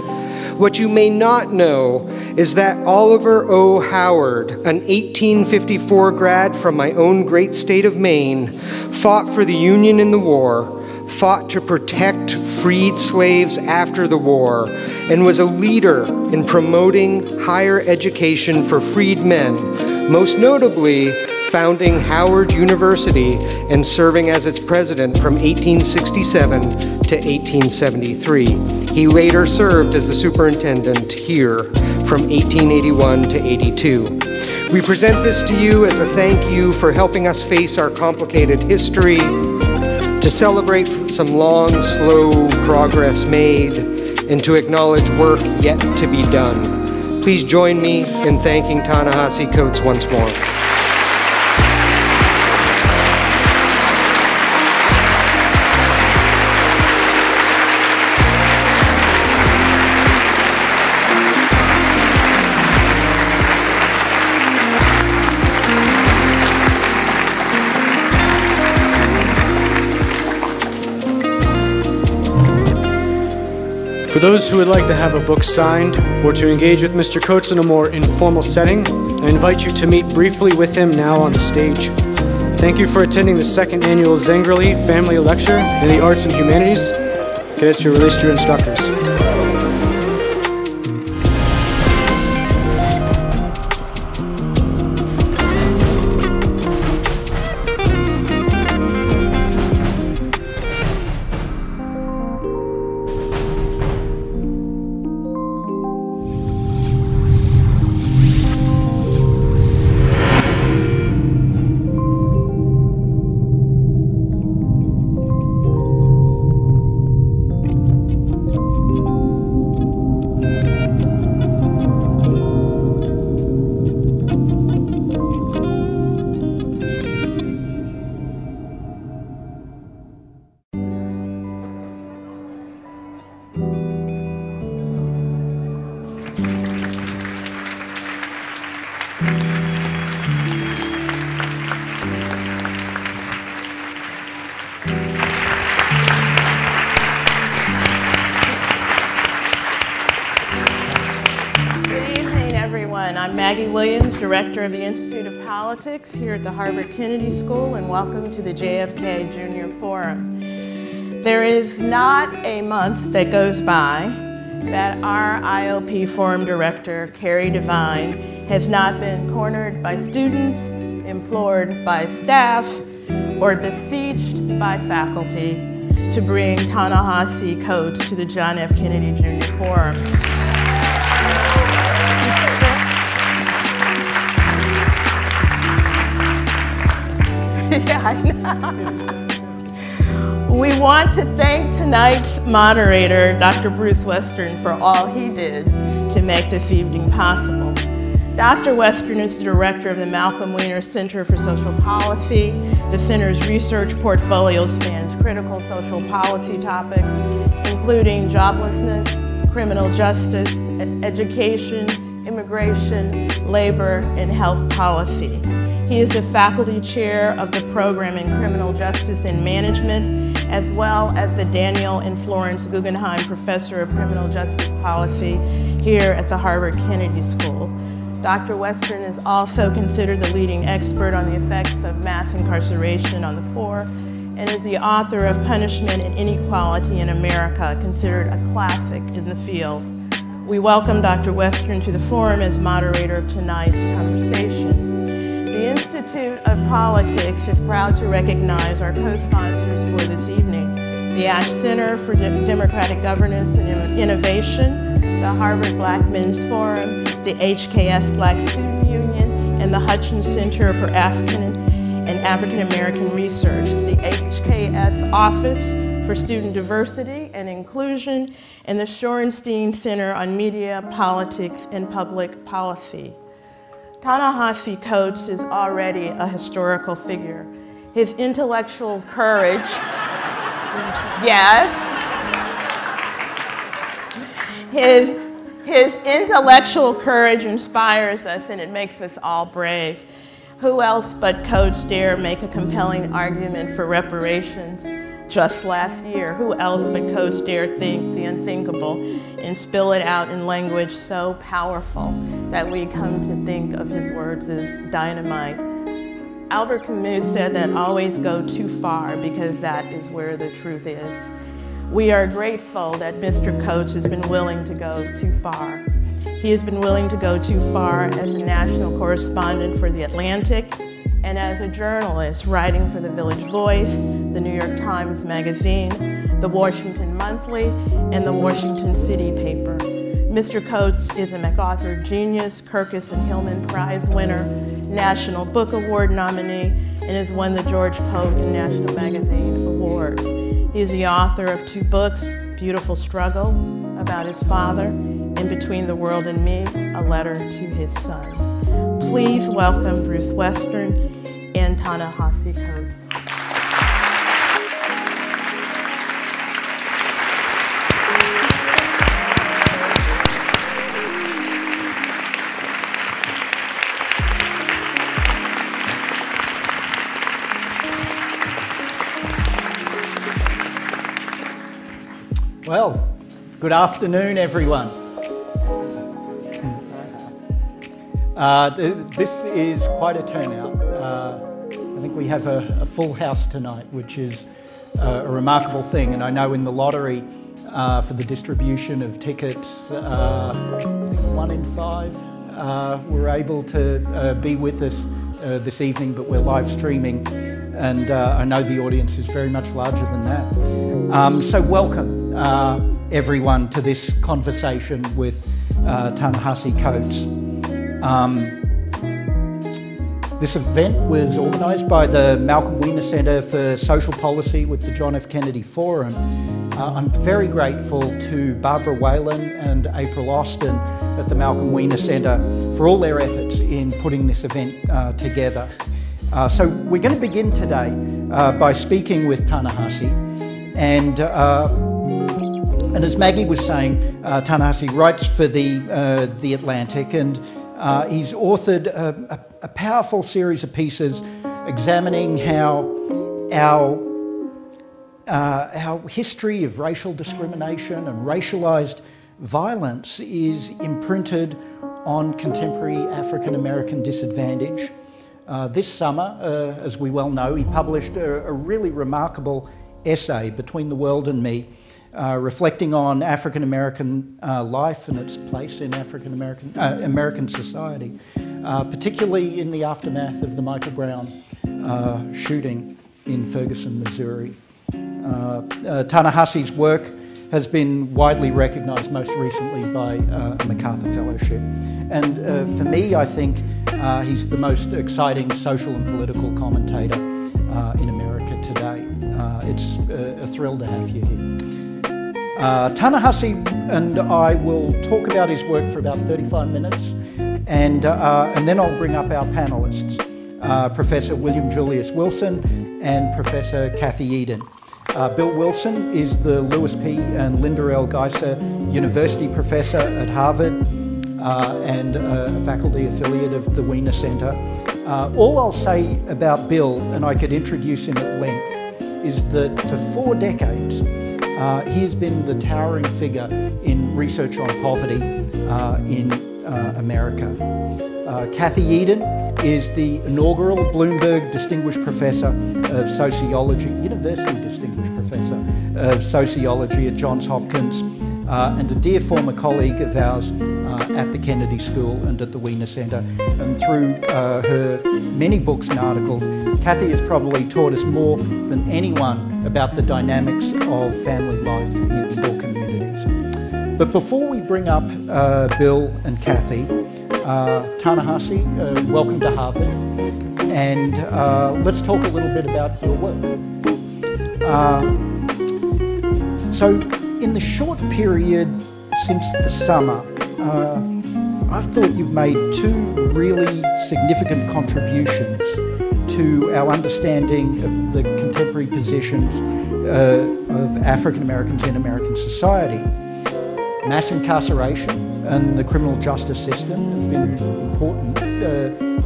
What you may not know is that Oliver O. Howard, an 1854 grad from my own great state of Maine, fought for the Union in the war, fought to protect freed slaves after the war, and was a leader in promoting higher education for freed men, most notably founding Howard University and serving as its president from 1867 to 1873. He later served as the superintendent here from 1881 to 82. We present this to you as a thank you for helping us face our complicated history, to celebrate some long, slow progress made, and to acknowledge work yet to be done. Please join me in thanking Ta-Nehisi Coates once more.
For those who would like to have a book signed or to engage with Mr. Coates in a more informal setting, I invite you to meet briefly with him now on the stage. Thank you for attending the second annual Zengerle Family Lecture in the Arts and Humanities. Cadets, you're released to your instructors.
I'm Maggie Williams, Director of the Institute of Politics here at the Harvard Kennedy School, and welcome to the JFK Junior Forum. There is not a month that goes by that our IOP Forum Director, Carrie Devine, has not been cornered by students, implored by staff, or besieged by faculty to bring Ta-Nehisi Coates to the John F. Kennedy Junior Forum. Yeah, I know. We want to thank tonight's moderator, Dr. Bruce Western, for all he did to make this evening possible. Dr. Western is the director of the Malcolm Weiner Center for Social Policy. The center's research portfolio spans critical social policy topics, including joblessness, criminal justice, education, immigration, labor, and health policy. He is the faculty chair of the program in Criminal Justice and Management, as well as the Daniel and Florence Guggenheim Professor of Criminal Justice Policy here at the Harvard Kennedy School. Dr. Western is also considered the leading expert on the effects of mass incarceration on the poor, and is the author of Punishment and Inequality in America, considered a classic in the field. We welcome Dr. Western to the forum as moderator of tonight's conversation. The Institute of Politics is proud to recognize our co-sponsors for this evening: the Ash Center for Democratic Governance and Innovation, the Harvard Black Men's Forum, the HKS Black Student Union, and the Hutchins Center for African American Research, the HKS Office for Student Diversity and Inclusion, and the Shorenstein Center on Media, Politics, and Public Policy. Ta-Nehisi Coates is already a historical figure. His intellectual courage, yes, his intellectual courage inspires us, and it makes us all brave. Who else but Coates dare make a compelling argument for reparations just last year? Who else but Coates dare think the unthinkable and spill it out in language so powerful that we come to think of his words as dynamite? Albert Camus said that always go too far, because that is where the truth is. We are grateful that Mr. Coates has been willing to go too far. He has been willing to go too far as a national correspondent for The Atlantic, and as a journalist writing for The Village Voice, The New York Times Magazine, The Washington Monthly, and The Washington City Paper. Mr. Coates is a MacArthur Genius, Kirkus and Hillman Prize winner, National Book Award nominee, and has won the George Polk and National Magazine Awards. He is the author of 2 books, Beautiful Struggle, about his father, and Between the World and Me, a letter to his son. Please welcome Bruce Western and Ta-Nehisi Coates.
Well, good afternoon, everyone. This is quite a turnout. I think we have a full house tonight, which is a remarkable thing. And I know in the lottery for the distribution of tickets, I think 1 in 5 were able to be with us this evening, but we're live streaming. And I know the audience is very much larger than that. So welcome everyone to this conversation with Ta-Nehisi Coates. This event was organised by the Malcolm Wiener Centre for Social Policy with the John F. Kennedy Forum. I'm very grateful to Barbara Whalen and April Austin at the Malcolm Wiener Centre for all their efforts in putting this event together. So we're going to begin today by speaking with Ta-Nehisi, and as Maggie was saying, Ta-Nehisi writes for the Atlantic, and he's authored a powerful series of pieces examining how our history of racial discrimination and racialized violence is imprinted on contemporary African American disadvantage. This summer, as we well know, he published a really remarkable essay, Between the World and Me, reflecting on African American life and its place in African American society, particularly in the aftermath of the Michael Brown shooting in Ferguson, Missouri. Ta-Nehisi's work has been widely recognised, most recently by a MacArthur Fellowship. And for me, I think he's the most exciting social and political commentator in America today. It's a thrill to have you here. Ta-Nehisi and I will talk about his work for about 35 minutes, and then I'll bring up our panellists, Professor William Julius Wilson and Professor Kathy Eden. Bill Wilson is the Lewis P. and Linda L. Geiser University Professor at Harvard. and a faculty affiliate of the Wiener Center. All I'll say about Bill, and I could introduce him at length, is that for 4 decades, he has been the towering figure in research on poverty in America. Kathy Eden is the inaugural Bloomberg Distinguished Professor of Sociology, University Distinguished Professor of Sociology at Johns Hopkins, and a dear former colleague of ours at the Kennedy School and at the Wiener Center. And through her many books and articles, Kathy has probably taught us more than anyone about the dynamics of family life in poor communities. But before we bring up Bill and Kathy, Ta-Nehisi, welcome to Harvard, and let's talk a little bit about your work. So in the short period since the summer, I've thought you've made 2 really significant contributions to our understanding of the contemporary positions of African Americans in American society. Mass incarceration and the criminal justice system have been important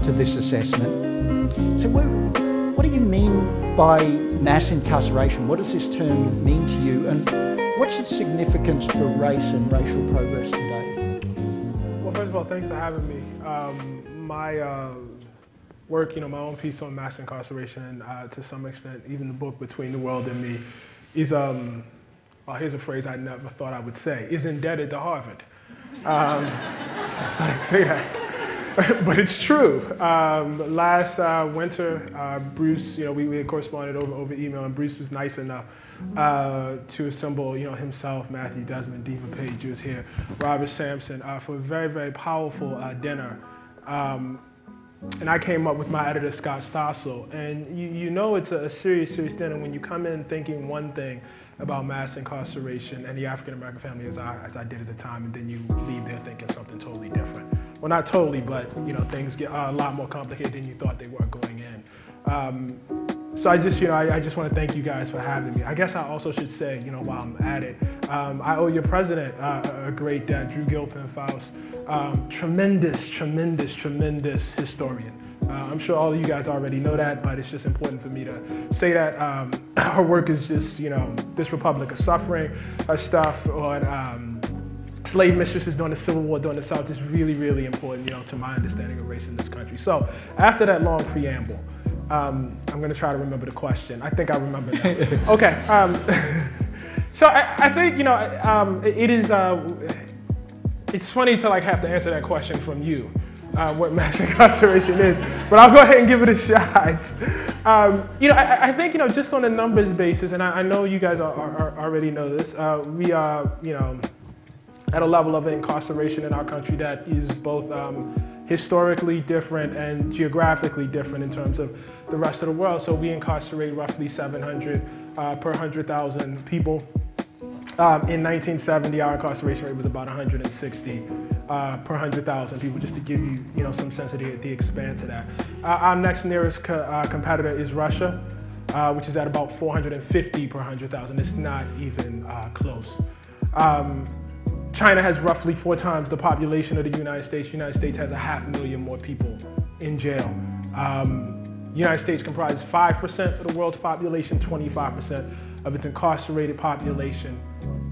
to this assessment. So what do you mean by mass incarceration? What does this term mean to you? And what's its significance for race and racial progress today?
Well, first of all, thanks for having me. My work, my own piece on mass incarceration, to some extent, even the book Between the World and Me, is, here's a phrase I never thought I would say, is indebted to Harvard. I thought I'd say that. But it's true. Last winter, Bruce, we had corresponded over email, and Bruce was nice enough to assemble, himself, Matthew Desmond, Diva Page, who's here, Robert Sampson, for a very, very powerful dinner. And I came up with my editor, Scott Stossel. And it's a serious, serious dinner when you come in thinking one thing about mass incarceration and the African-American family as I did at the time, and then you leave there thinking something totally different. Well, not totally, but things get a lot more complicated than you thought they were going in. So I just want to thank you guys for having me. I guess I also should say, while I'm at it, I owe your president a great debt, Drew Gilpin-Faust, tremendous, tremendous, tremendous historian. I'm sure all of you guys already know that, but it's just important for me to say that her work is just, This Republic of Suffering, her stuff on slave mistresses during the Civil War, during the South, is really, really important, to my understanding of race in this country. So after that long preamble, I'm going to try to remember the question. I think I remember now. Okay. So I think, it is, it's funny to have to answer that question from you. What mass incarceration is, but I'll go ahead and give it a shot. I think, just on a numbers basis, and I know you guys already know this, we are, at a level of incarceration in our country that is both historically different and geographically different in terms of the rest of the world. So we incarcerate roughly 700 per 100,000 people. In 1970, our incarceration rate was about 160 per 100,000 people, just to give you, some sense of the expanse of that. Our next nearest competitor is Russia, which is at about 450 per 100,000. It's not even close. China has roughly 4 times the population of the United States. The United States has 500,000 more people in jail. The United States comprises 5% of the world's population, 25% of its incarcerated population.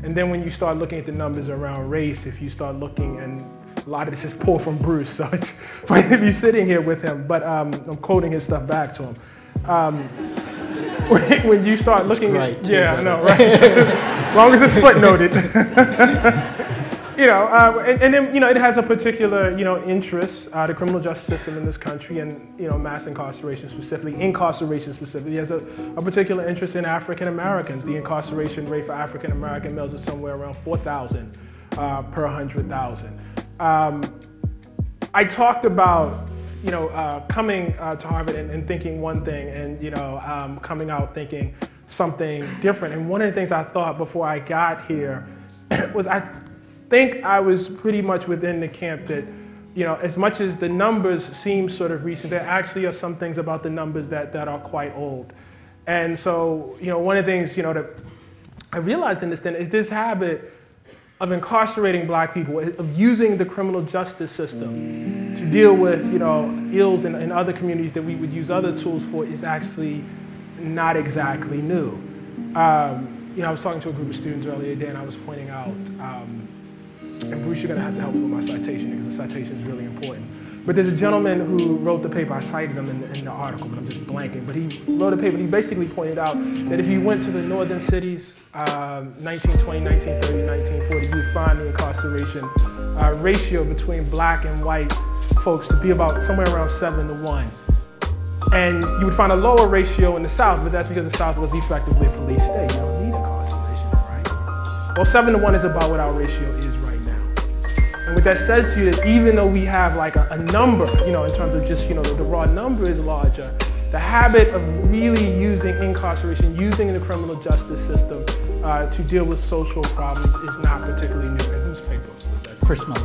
And then when you start looking at the numbers around race, if you start looking, and a lot of this is pulled from Bruce, so it's funny to be sitting here with him, but I'm quoting his stuff back to him. When you start looking at, yeah, I know, right? As long as it's footnoted. And then, it has a particular, interest, the criminal justice system in this country, and, mass incarceration specifically, It has a particular interest in African Americans. The incarceration rate for African American males is somewhere around 4,000 per 100,000. I talked about, coming to Harvard and thinking one thing, and, coming out thinking something different. And one of the things I thought before I got here was I think I was pretty much within the camp that, as much as the numbers seem sort of recent, there actually are some things about the numbers that are quite old. And so, one of the things, that I realized in this then is this habit of incarcerating black people, of using the criminal justice system to deal with, ills in other communities that we would use other tools for is actually not exactly new. I was talking to a group of students earlier today and I was pointing out, and Bruce, you're gonna have to help me with my citation because the citation is really important. But there's a gentleman who wrote the paper, I cited him in the article, but I'm just blanking. But he wrote a paper, he basically pointed out that if you went to the northern cities, 1920, 1930, 1940, you would find the incarceration ratio between black and white folks to be about somewhere around 7-to-1. And you would find a lower ratio in the South, but that's because the South was effectively a police state. You don't need incarceration, right? Well, 7-to-1 is about what our ratio is right now. And what that says to you is even though we have like a number, in terms of just, the raw number is larger, the habit of really using incarceration, using the criminal justice system to deal with social problems is not particularly new. And whose paper was that?
Chris Miller.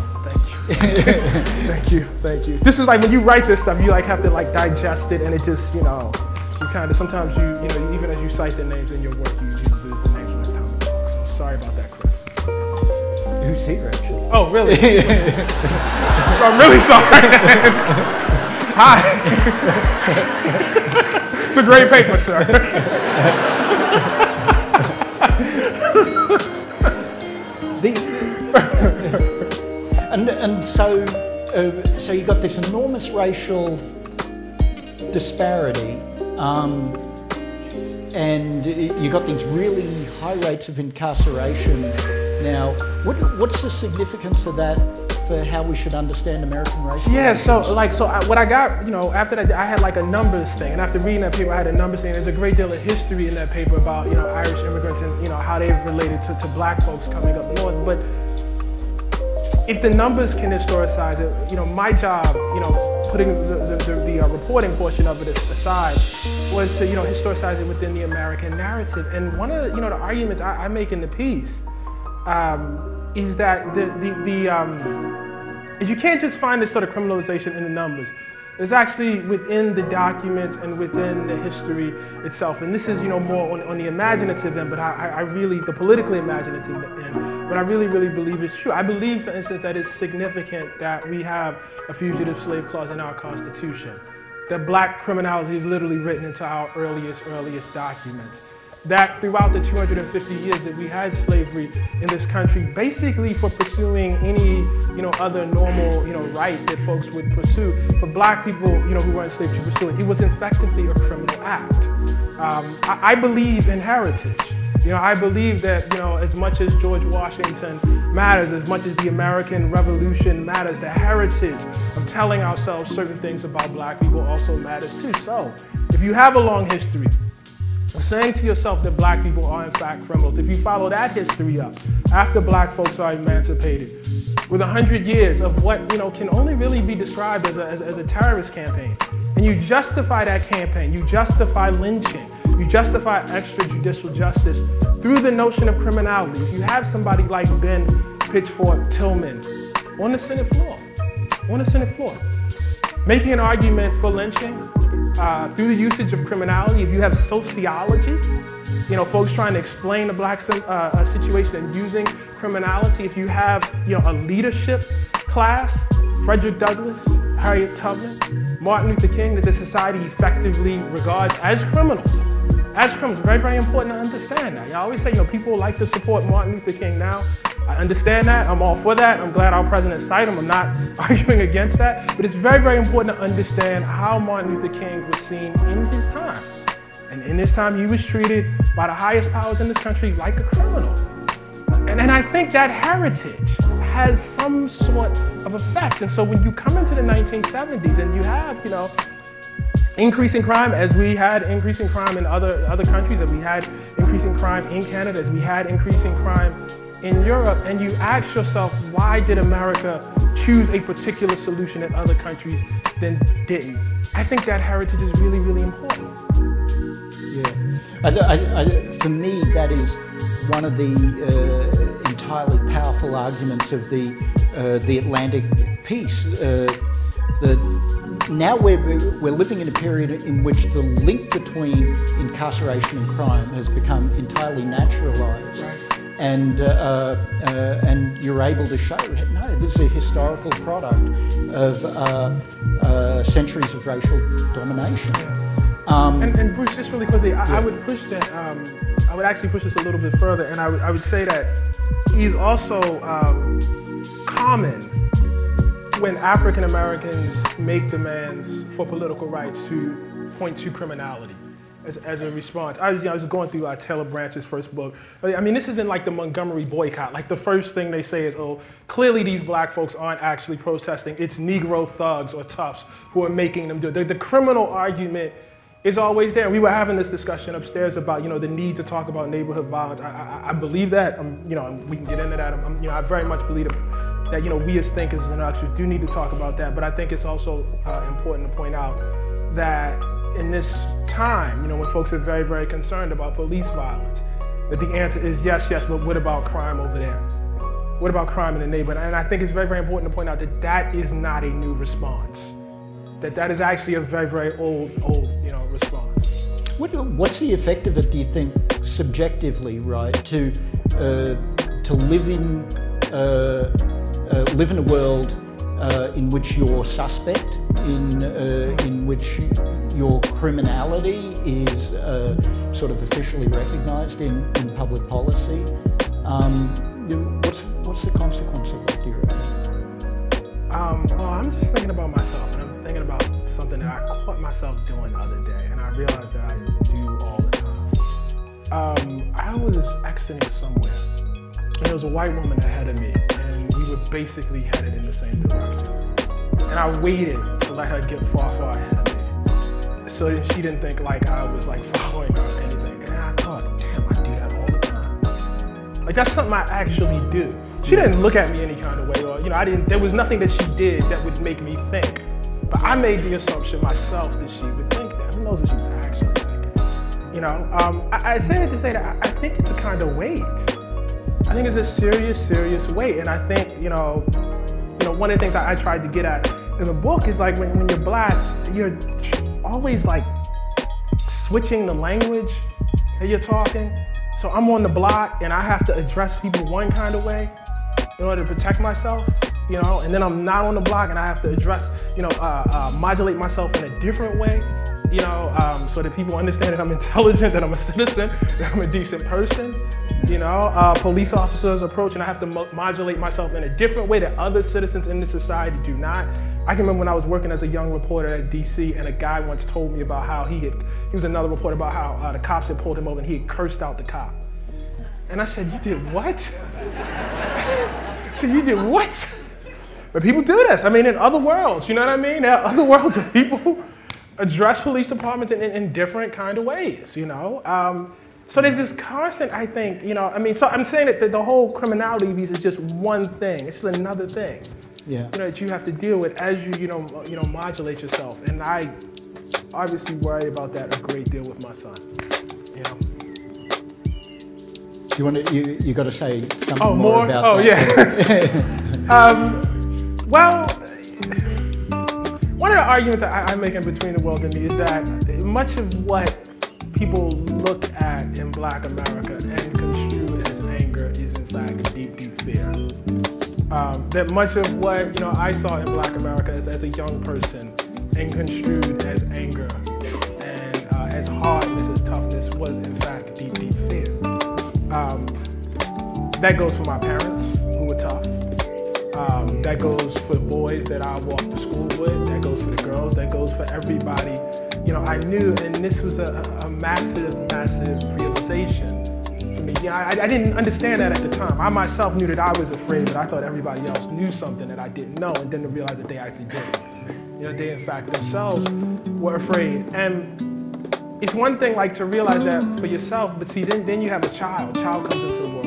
Thank you. Thank you. This is like when you write this stuff, you like have to like digest it, and it just, you kind of, sometimes you even as you cite the names in your work, you lose the names when it's time to talk. So sorry about that, Chris.
Who's here, actually?
Oh, really? I'm really sorry. Hi. It's a great paper, sir.
And so you got this enormous racial disparity, and you got these really high rates of incarceration. Now, what's the significance of that for how we should understand American race?
Yeah, what I got, after that, I had like a numbers thing, and after reading that paper, I had a numbers thing. There's a great deal of history in that paper about, Irish immigrants and, how they've related to black folks coming up north. But if the numbers can historicize it, my job, putting the reporting portion of it aside, was to, historicize it within the American narrative. And one of the arguments I make in the piece is that you can't just find this sort of criminalization in the numbers. It's actually within the documents and within the history itself. And this is, more on the imaginative end, but the politically imaginative end, but I really, really believe it's true. I believe, for instance, that it's significant that we have a fugitive slave clause in our Constitution, that black criminality is literally written into our earliest documents, that throughout the 250 years that we had slavery in this country, basically for pursuing any, other normal, right that folks would pursue, for black people, who were enslaved to pursue it was effectively a criminal act. I believe in heritage. I believe that, as much as George Washington matters, as much as the American Revolution matters, the heritage of telling ourselves certain things about black people also matters too. So, if you have a long history of saying to yourself that black people are in fact criminals, if you follow that history up, after black folks are emancipated, with 100 years of what can only really be described as a terrorist campaign, and you justify that campaign, you justify lynching, you justify extrajudicial justice through the notion of criminality. If you have somebody like Ben Pitchfork Tillman on the Senate floor, making an argument for lynching through the usage of criminality, if you have sociology, folks trying to explain the black situation and using criminality, if you have, a leadership class, Frederick Douglass, Harriet Tubman, Martin Luther King, that the society effectively regards as criminals. As criminals, very, very important to understand that. I always say, people like to support Martin Luther King now. I understand that, I'm all for that. I'm glad our president cited him, I'm not arguing against that. But it's very, very important to understand how Martin Luther King was seen in his time. And in this time, he was treated by the highest powers in this country like a criminal. And I think that heritage has some sort of effect. And so when you come into the 1970s and you have, increasing crime, as we had increasing crime in other countries, as we had increasing crime in Canada, as we had increasing crime in Europe, and you ask yourself, why did America choose a particular solution that other countries then didn't? I think that heritage is really, really important.
Yeah, for me, that is one of the entirely powerful arguments of the Atlantic piece. Now we're living in a period in which the link between incarceration and crime has become entirely naturalized. and you're able to show, no, this is a historical product of centuries of racial domination.
And Bruce, just really quickly, I would push that. I would actually push this a little bit further, and I would say that he's also common when African Americans make demands for political rights to point to criminality as a response. I was going through Taylor Branch's first book. I mean, this isn't like the Montgomery boycott. Like the first thing they say is, oh, clearly these black folks aren't actually protesting. It's Negro thugs or toughs who are making them do it. The criminal argument is always there. We were having this discussion upstairs about, you know, the need to talk about neighborhood violence. I believe that. You know, we can get into that. You know, I very much believe that, you know, we as thinkers and intellectuals do need to talk about that. But I think it's also important to point out that in this time, you know, when folks are very, very concerned about police violence, that the answer is yes, yes, but what about crime over there? What about crime in the neighborhood? And I think it's very, very important to point out that that is not a new response. That is actually a very, very old, you know, response.
What's the effect of it, do you think, subjectively, right? To live in a world in which you're suspect, in which your criminality is sort of officially recognised in public policy. What's the consequence of that, do you reckon?
Well, I'm just thinking about myself, and I'm thinking about something that I caught myself doing the other day, and I realized that I do all the time. I was exiting somewhere, and there was a white woman ahead of me, and we were basically headed in the same direction. And I waited to let her get far, far ahead of me, so she didn't think like I was like following her or anything. And I thought, damn, I do that all the time. Like that's something I actually do. She didn't look at me any kind of way, or you know, there was nothing that she did that would make me think. But I made the assumption myself that she would think that. Who knows what she was actually thinking? You know, I say it to say that I think it's a kind of weight. I think it's a serious, serious weight. And I think, you know, one of the things I tried to get at in the book is like when you're black, you're always like switching the language that you're talking. So I'm on the block and I have to address people one kind of way in order to protect myself, you know, and then I'm not on the block and I have to address, you know, modulate myself in a different way, you know, so that people understand that I'm intelligent, that I'm a citizen, that I'm a decent person. You know, police officers approach and I have to modulate myself in a different way that other citizens in this society do not. I can remember when I was working as a young reporter at DC and a guy once told me about how he was another reporter about how the cops had pulled him over and he had cursed out the cop. And I said, you did what? So you did what? But people do this. I mean, in other worlds, you know what I mean? There are other worlds where people address police departments in different kind of ways, you know? So there's this constant, I think, you know, I mean, so I'm saying that the whole criminality piece is just one thing. It's just another thing, you know, that you have to deal with as you modulate yourself. And I obviously worry about that a great deal with my son, you know.
You got to say something more about that.
Oh, yeah. Well, one of the arguments that I make in Between the World and Me is that much of what people look at in Black America and construe as anger is in fact deep, deep fear. That much of what, you know, I saw in Black America as a young person and construed as anger and as hardness, as toughness was in fact deep, deep fear. That goes for my parents who were tough. That goes for the boys that I walked to school with. That goes for the girls. That goes for everybody. You know, I knew, and this was a massive, massive realization for me. You know, I didn't understand that at the time. I myself knew that I was afraid, but I thought everybody else knew something that I didn't know, and then to realize that they actually didn't. You know, they in fact themselves were afraid. And it's one thing like to realize that for yourself, but see, then you have a child. Child comes into the world.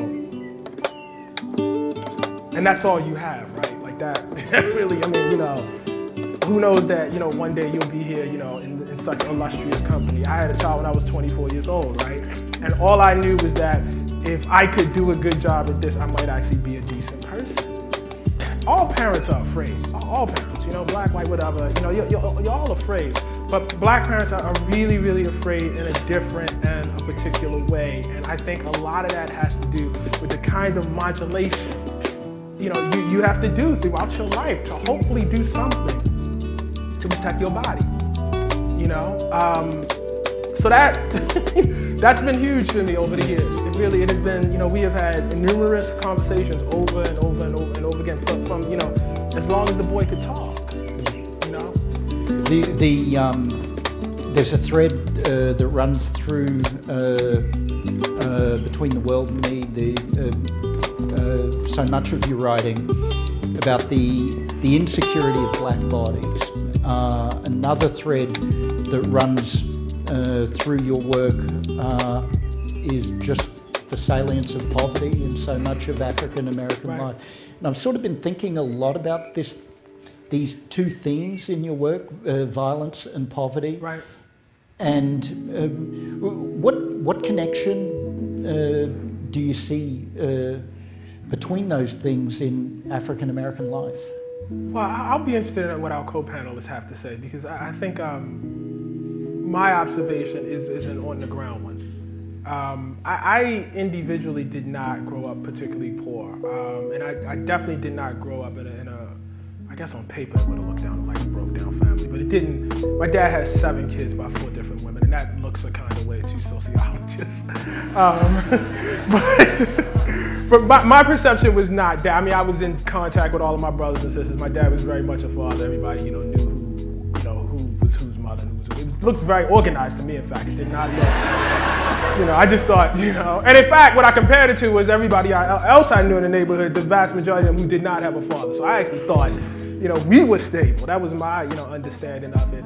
And that's all you have, right? Like that, really, I mean, you know, who knows that, you know, one day you'll be here, you know, in such illustrious company. I had a child when I was 24 years old, right? And all I knew was that if I could do a good job at this, I might actually be a decent person. All parents are afraid, all parents, you know, black, white, whatever, you know, you're all afraid. But black parents are really, really afraid in a different and a particular way. And I think a lot of that has to do with the kind of modulation, you know, you have to do throughout your life to hopefully do something to protect your body, you know? So that's been huge for me over the years. It has been, you know, we have had numerous conversations over and over and over and over again from you know, as long as the boy could talk, you know?
There's a thread that runs through between the world and me, so much of your writing about the insecurity of black bodies. Another thread that runs through your work is just the salience of poverty in so much of African American life. And I've sort of been thinking a lot about these two themes in your work, violence and poverty.
Right.
And what connection do you see between those things in African American life?
Well, I'll be interested in what our co-panelists have to say, because I think my observation is an on-the-ground one. I individually did not grow up particularly poor, and I definitely did not grow up in a I guess on paper it would have looked down like a broke-down family, but it didn't. My dad has 7 kids by 4 different women, and that looks a kind of way to sociologists. But my perception was not that. I mean, I was in contact with all of my brothers and sisters. My dad was very much a father. Everybody, you know, knew who was whose mother and who was who. It looked very organized to me, in fact. It did not look, you know, I just thought, you know. And in fact, what I compared it to was everybody else I knew in the neighborhood, the vast majority of them who did not have a father. So I actually thought, you know, we were stable. That was my, you know, understanding of it.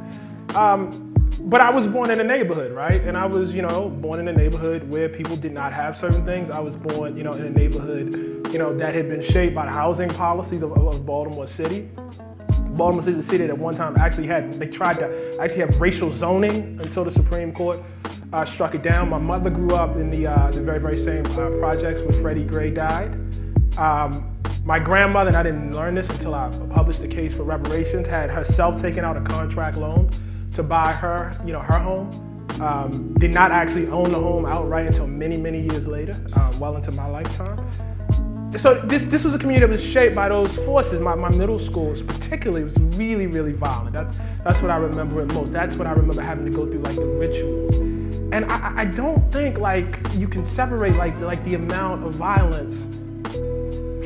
But I was born in a neighborhood, right? And I was, you know, born in a neighborhood where people did not have certain things. I was born, you know, in a neighborhood, you know, that had been shaped by the housing policies of Baltimore City. Baltimore City is a city that at one time actually they tried to actually have racial zoning until the Supreme Court struck it down. My mother grew up in the very, very same projects where Freddie Gray died. My grandmother, and I didn't learn this until I published the case for reparations, had herself taken out a contract loan to buy her, you know, her home. Did not actually own the home outright until many, many years later, well into my lifetime. So this was a community that was shaped by those forces. My middle schools particularly was really, really violent. That's what I remember it most. That's what I remember having to go through, like the rituals. And I don't think like you can separate like the amount of violence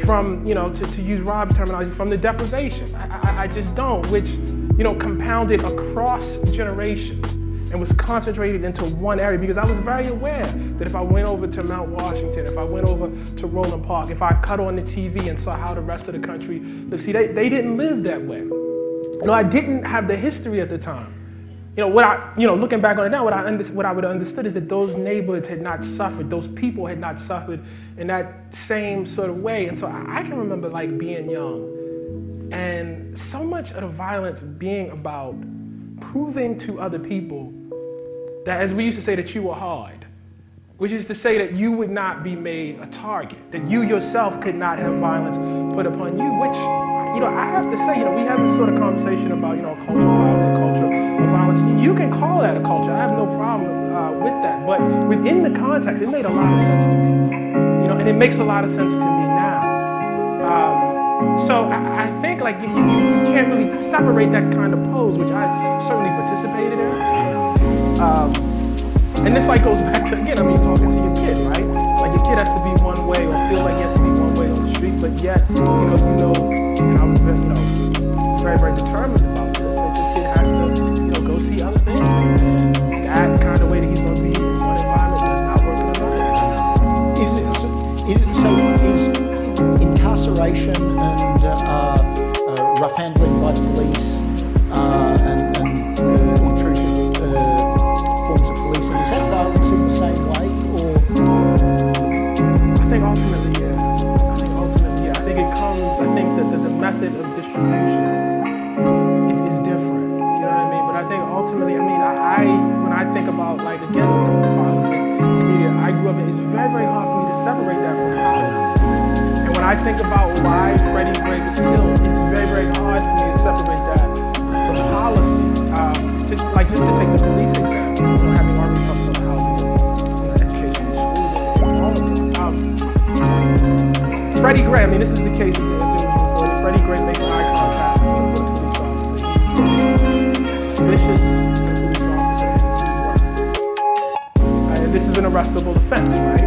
from, you know, to use Rob's terminology, from the deprivation. I just don't, which, you know, compounded across generations and was concentrated into one area, because I was very aware that if I went over to Mount Washington, if I went over to Roland Park, if I cut on the TV and saw how the rest of the country lived, see, they didn't live that way. You know, I didn't have the history at the time. You know, looking back on it now, what I would have understood is that those neighborhoods had not suffered, those people had not suffered in that same sort of way. And so I can remember like being young and so much of the violence being about proving to other people that, as we used to say, that you were hard, which is to say that you would not be made a target, that you yourself could not have violence put upon you, which, you know, I have to say, you know, we have this sort of conversation about, you know, culture of poverty, culture of violence. You can call that a culture. I have no problem with that. But within the context, it made a lot of sense to me, you know, and it makes a lot of sense to me now. So I think like you can't really separate that kind of pose, which I certainly participated in. And this like goes back to, again, I mean, talking to your kid, right? Like your kid has to be one way or feel like he has to be one way on the street, but yet, you know, and I was, you know, very, very determined about this, that your kid has to, you know, go see other things. And that kind of way that he's going to be in one environment that's not working another.
So is incarceration and rough handling by the police and intrusive forms of policing, is that violence in the same way, or?
I think ultimately, yeah. I think it comes, I think that the method of distribution is different, you know what I mean? But I think ultimately, I mean, when I think about, like, again, the violence in the community I grew up in, it's very, very hard for me to separate that from policy. And when I think about why Freddie Gray was killed, it's very, very hard for me to separate that from policy. just to take the police example, having already talked about housing, education, schools, all of it. Freddie Gray, I mean, this is the case as it was reported. Freddie Gray makes eye contact with a police officer. Suspicious to the police officer, and this is an arrestable offense, right?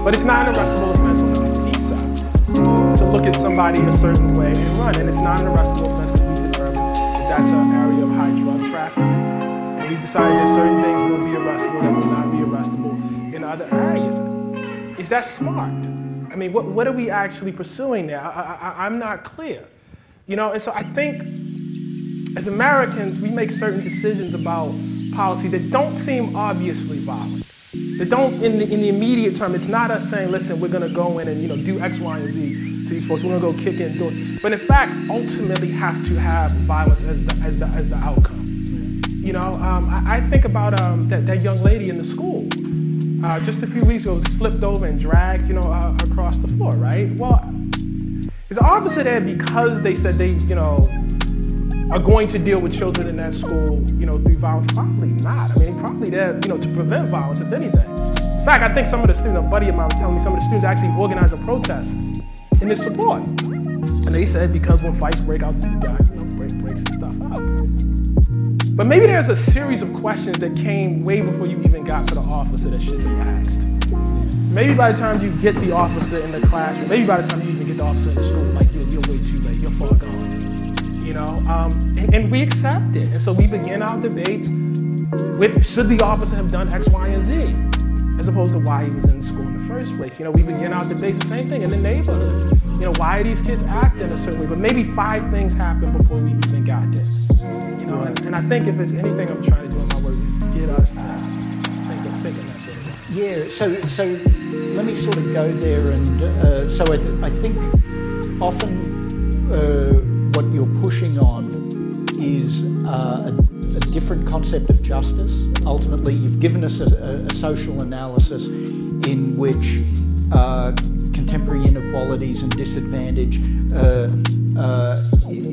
But it's not an arrestable offense on the east side to look at somebody a certain way and run, and it's not an arrestable offense because we determined that that's an area of high drug traffic, and we decided that certain things will be arrestable that will not be arrestable in other areas. Is that smart? I mean, what are we actually pursuing there? I'm not clear, and so I think as Americans, we make certain decisions about policy that don't seem obviously violent. That don't, in the immediate term, it's not us saying, listen, we're gonna go in and do X, Y, and Z to these folks. We're gonna go kick in doors. But in fact, ultimately have to have violence as the outcome. I think about that young lady in the school. Just a few weeks ago, was flipped over and dragged, across the floor, right? Well, is the officer there because they said they, are going to deal with children in that school, through violence? Probably not. I mean, probably there, to prevent violence, if anything. In fact, I think some of the students, a buddy of mine was telling me some of the students actually organized a protest in his support. And they said because when fights break out, the guy, breaks the stuff out. But maybe there's a series of questions that came way before you even got to the officer that should be asked. Maybe by the time you get the officer in the classroom, maybe by the time you even get the officer in the school, like you're way too late, you're far gone. And we accept it. And so we begin our debates with should the officer have done X, Y, and Z, as opposed to why he was in school in the first place. We begin our debates the same thing in the neighborhood. Why are these kids acting a certain way? But maybe 5 things happened before we even got there. And I think if it's anything I'm trying to do in my work is get us to think in that sort of way.
Yeah, so let me sort of go there, and so I think often what you're pushing on is a different concept of justice. Ultimately, you've given us a social analysis in which contemporary inequalities and disadvantage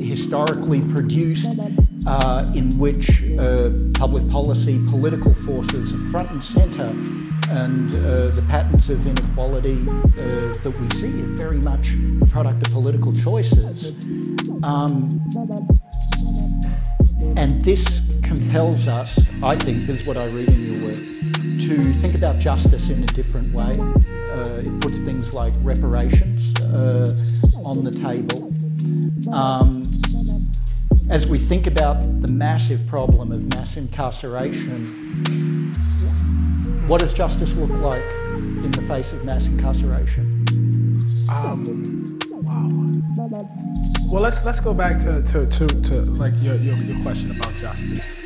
historically produced, in which public policy, political forces are front and centre, and the patterns of inequality that we see are very much the product of political choices. And this compels us, I think, this is what I read in your work, to think about justice in a different way. It puts things like reparations on the table. As we think about the massive problem of mass incarceration, what does justice look like in the face of mass incarceration?
Wow. Well, let's go back to like your question about justice.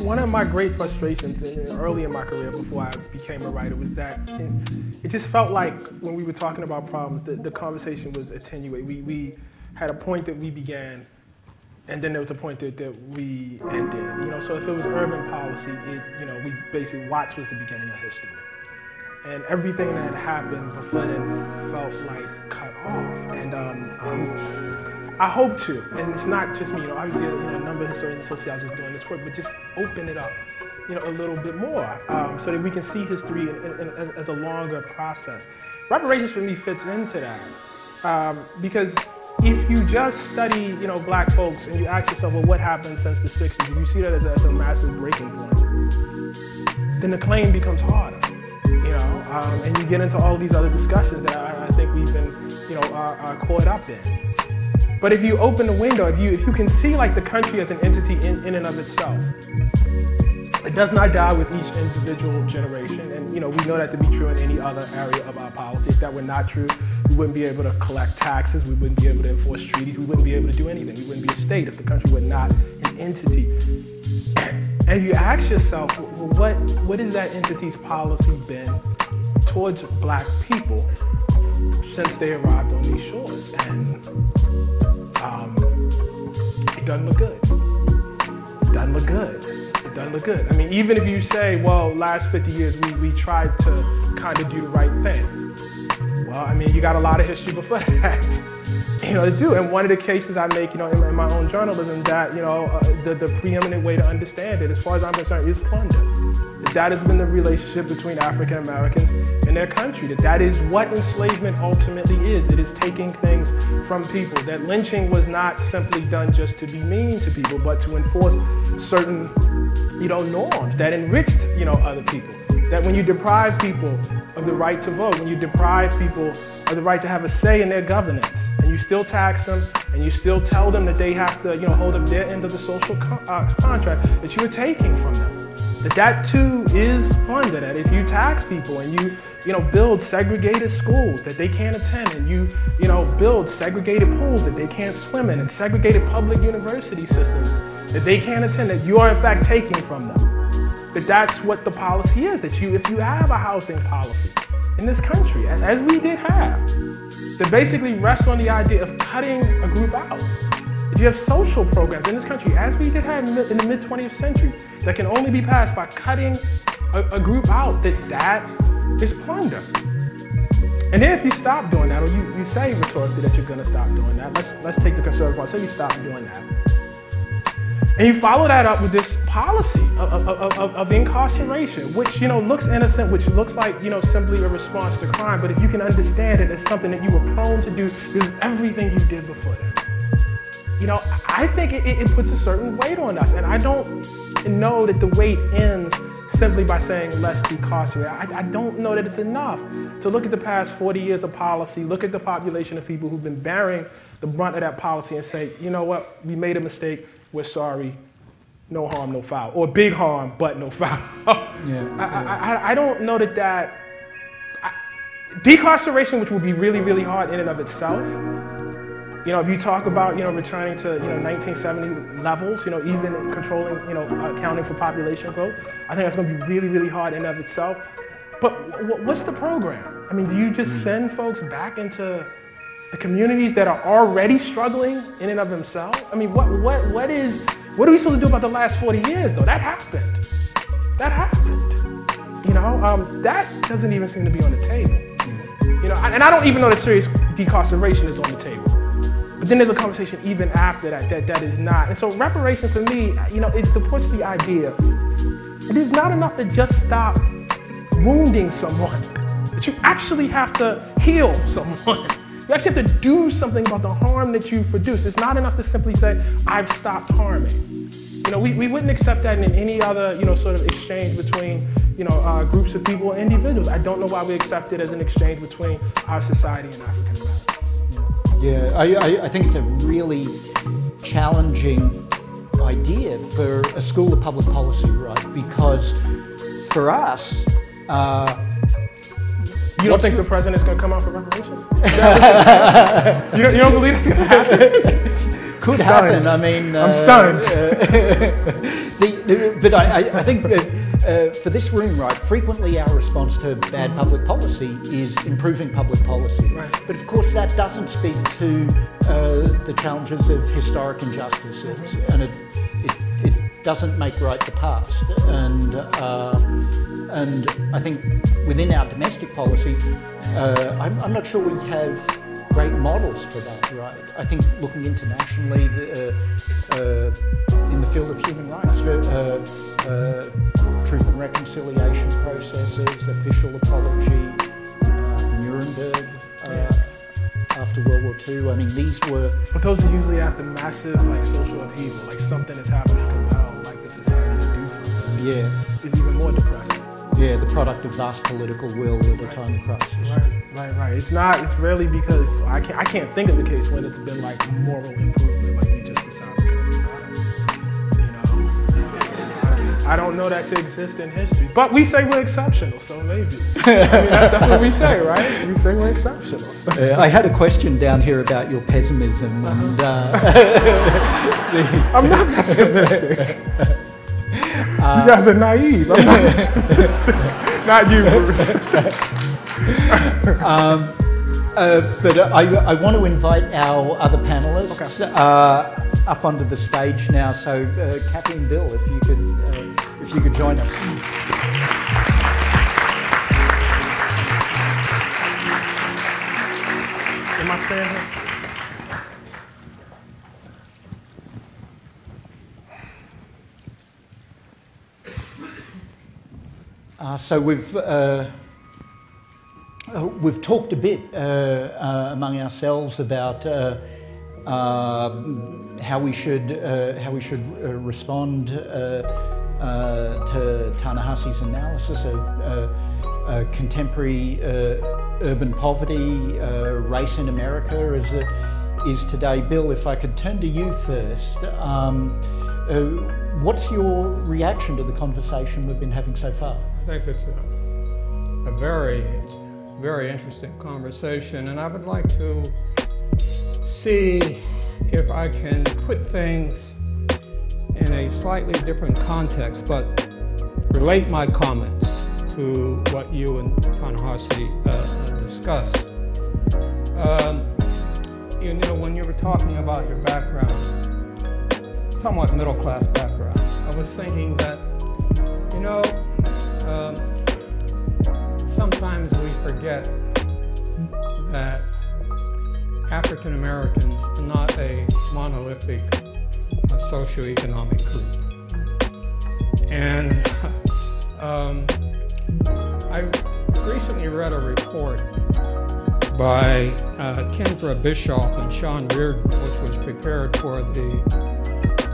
One of my great frustrations early in my career, before I became a writer, was that it just felt like when we were talking about problems, the conversation was attenuated. We had a point that we began, and then there was a point that we ended. So if it was urban policy, we basically Watts was the beginning of history. And everything that happened before then felt like cut off. And I hope to, and it's not just me, obviously a number of historians and sociologists doing this work, but just open it up, a little bit more, so that we can see history as a longer process. Reparations for me fits into that, because if you just study, black folks and you ask yourself, well, what happened since the 60s, and you see that as a massive breaking point, then the claim becomes harder. And you get into all these other discussions that I think we've been, caught up in. But if you open the window, if you can see like the country as an entity in and of itself, it does not die with each individual generation. And we know that to be true in any other area of our policy. If that were not true, we wouldn't be able to collect taxes, we wouldn't be able to enforce treaties, we wouldn't be able to do anything. We wouldn't be a state if the country were not an entity. And you ask yourself, well, what has that entity's policy been towards black people since they arrived on these shores? And it doesn't look good. It doesn't look good. It doesn't look good. I mean, even if you say, well, last 50 years we tried to kind of do the right thing. Well, I mean, you got a lot of history before that. to do. And one of the cases I make, in my own journalism, that, the preeminent way to understand it, as far as I'm concerned, is plunder. That has been the relationship between African Americans and their country. That is what enslavement ultimately is. It is taking things from people. That lynching was not simply done just to be mean to people, but to enforce certain, norms that enriched, other people. That when you deprive people of the right to vote, when you deprive people of the right to have a say in their governance, and you still tax them, and you still tell them that they have to, hold up their end of the social contract that you are taking from them. That too is plunder. That if you tax people and you build segregated schools that they can't attend, and you build segregated pools that they can't swim in, and segregated public university systems that they can't attend, that you are in fact taking from them. That's what the policy is. That if you have a housing policy in this country, as we did have, that basically rests on the idea of cutting a group out. If you have social programs in this country, as we did have in the mid-20th century, that can only be passed by cutting a group out, that is plunder. And then if you stop doing that, or you say rhetorically that you're going to stop doing that, let's take the conservative part, say you stop doing that. And you follow that up with this policy of incarceration, which looks innocent, which looks like simply a response to crime. But if you can understand it as something that you were prone to do because of everything you did before that, I think it puts a certain weight on us. And I don't know that the weight ends simply by saying let's decarcerate. I don't know that it's enough to look at the past 40 years of policy, look at the population of people who've been bearing the brunt of that policy and say, you know what, we made a mistake, we're sorry, no harm, no foul. Or big harm, but no foul. I don't know that decarceration, which would be really, really hard in and of itself. If you talk about, returning to, 1970 levels, even controlling, accounting for population growth, I think that's going to be really, really hard in and of itself. But what's the program? I mean, do you just send folks back into the communities that are already struggling in and of themselves? I mean, what are we supposed to do about the last 40 years, though? That happened. That doesn't even seem to be on the table. And I don't even know that serious decarceration is on the table. But then there's a conversation even after that is not. And so reparations for me, it's to push the idea. It is not enough to just stop wounding someone. That you actually have to heal someone. You actually have to do something about the harm that you produce. It's not enough to simply say, I've stopped harming. We wouldn't accept that in any other, sort of exchange between, groups of people or individuals. I don't know why we accept it as an exchange between our society and African Americans.
Yeah, I think it's a really challenging idea for a school of public policy, right? Because for us,
you don't think the president's going to come out for reparations? you don't believe it's going to happen?
Could happen. I mean,
I'm stunned.
But I think for this room, right, frequently our response to bad public policy is improving public policy.
Right.
But of course that doesn't speak to the challenges of historic injustices, and it doesn't make right the past. And I think within our domestic policy, I'm not sure we have great models for that, right? I think looking internationally in the field of human rights, truth and reconciliation processes, official apology, Nuremberg after World War II. I mean, these were...
But those are usually after massive social upheaval, like something has happened to compel the society to do something.
Yeah.
Is even more depressing.
Yeah, the product of vast political will at a time of crisis.
Right. It's rarely because I can't think of a case when it's been moral improvement, like we just decided to do that. I don't know that to exist in history, but we say we're exceptional, so maybe. That's what we say, right? We say we're exceptional.
I had a question down here about your pessimism, and
I'm not pessimistic. You guys are naive. I'm not pessimistic. Not you, Bruce.
But I want to invite our other panelists up onto the stage now. So, Kathy and Bill, if you could join us.
Am I saying that?
So we've talked a bit among ourselves about how we should respond to Ta-Nehisi's analysis of contemporary urban poverty, race in America as it is today. Bill, if I could turn to you first. What's your reaction to the conversation we've been having so far?
I think it's a very interesting conversation, and I would like to see if I can put things in a slightly different context, but relate my comments to what you and Ta-Nehisi discussed. You know, when you were talking about your background, somewhat middle-class background, I was thinking that, you know, sometimes we forget that African Americans are not a monolithic socioeconomic group. And I recently read a report by Kendra Bischoff and Sean Reardon, which was prepared for the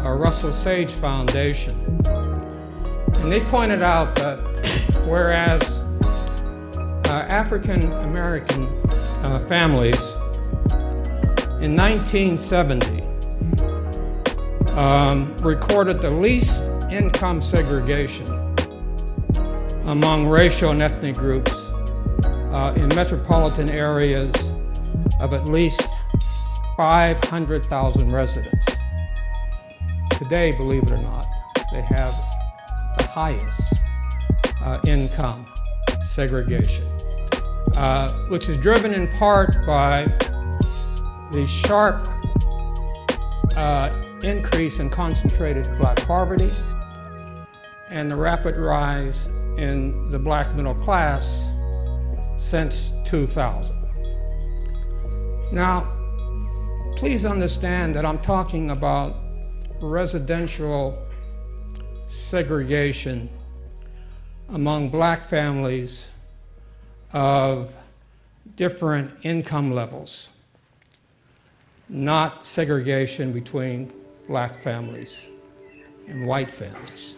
Russell Sage Foundation. And they pointed out that whereas African American families in 1970 recorded the least income segregation among racial and ethnic groups in metropolitan areas of at least 500,000 residents. Today, believe it or not, they have the highest income segregation, which is driven in part by the sharp increase in concentrated black poverty and the rapid rise in the black middle class since 2000. Now, please understand that I'm talking about residential segregation among black families of different income levels, not segregation between black families and white families.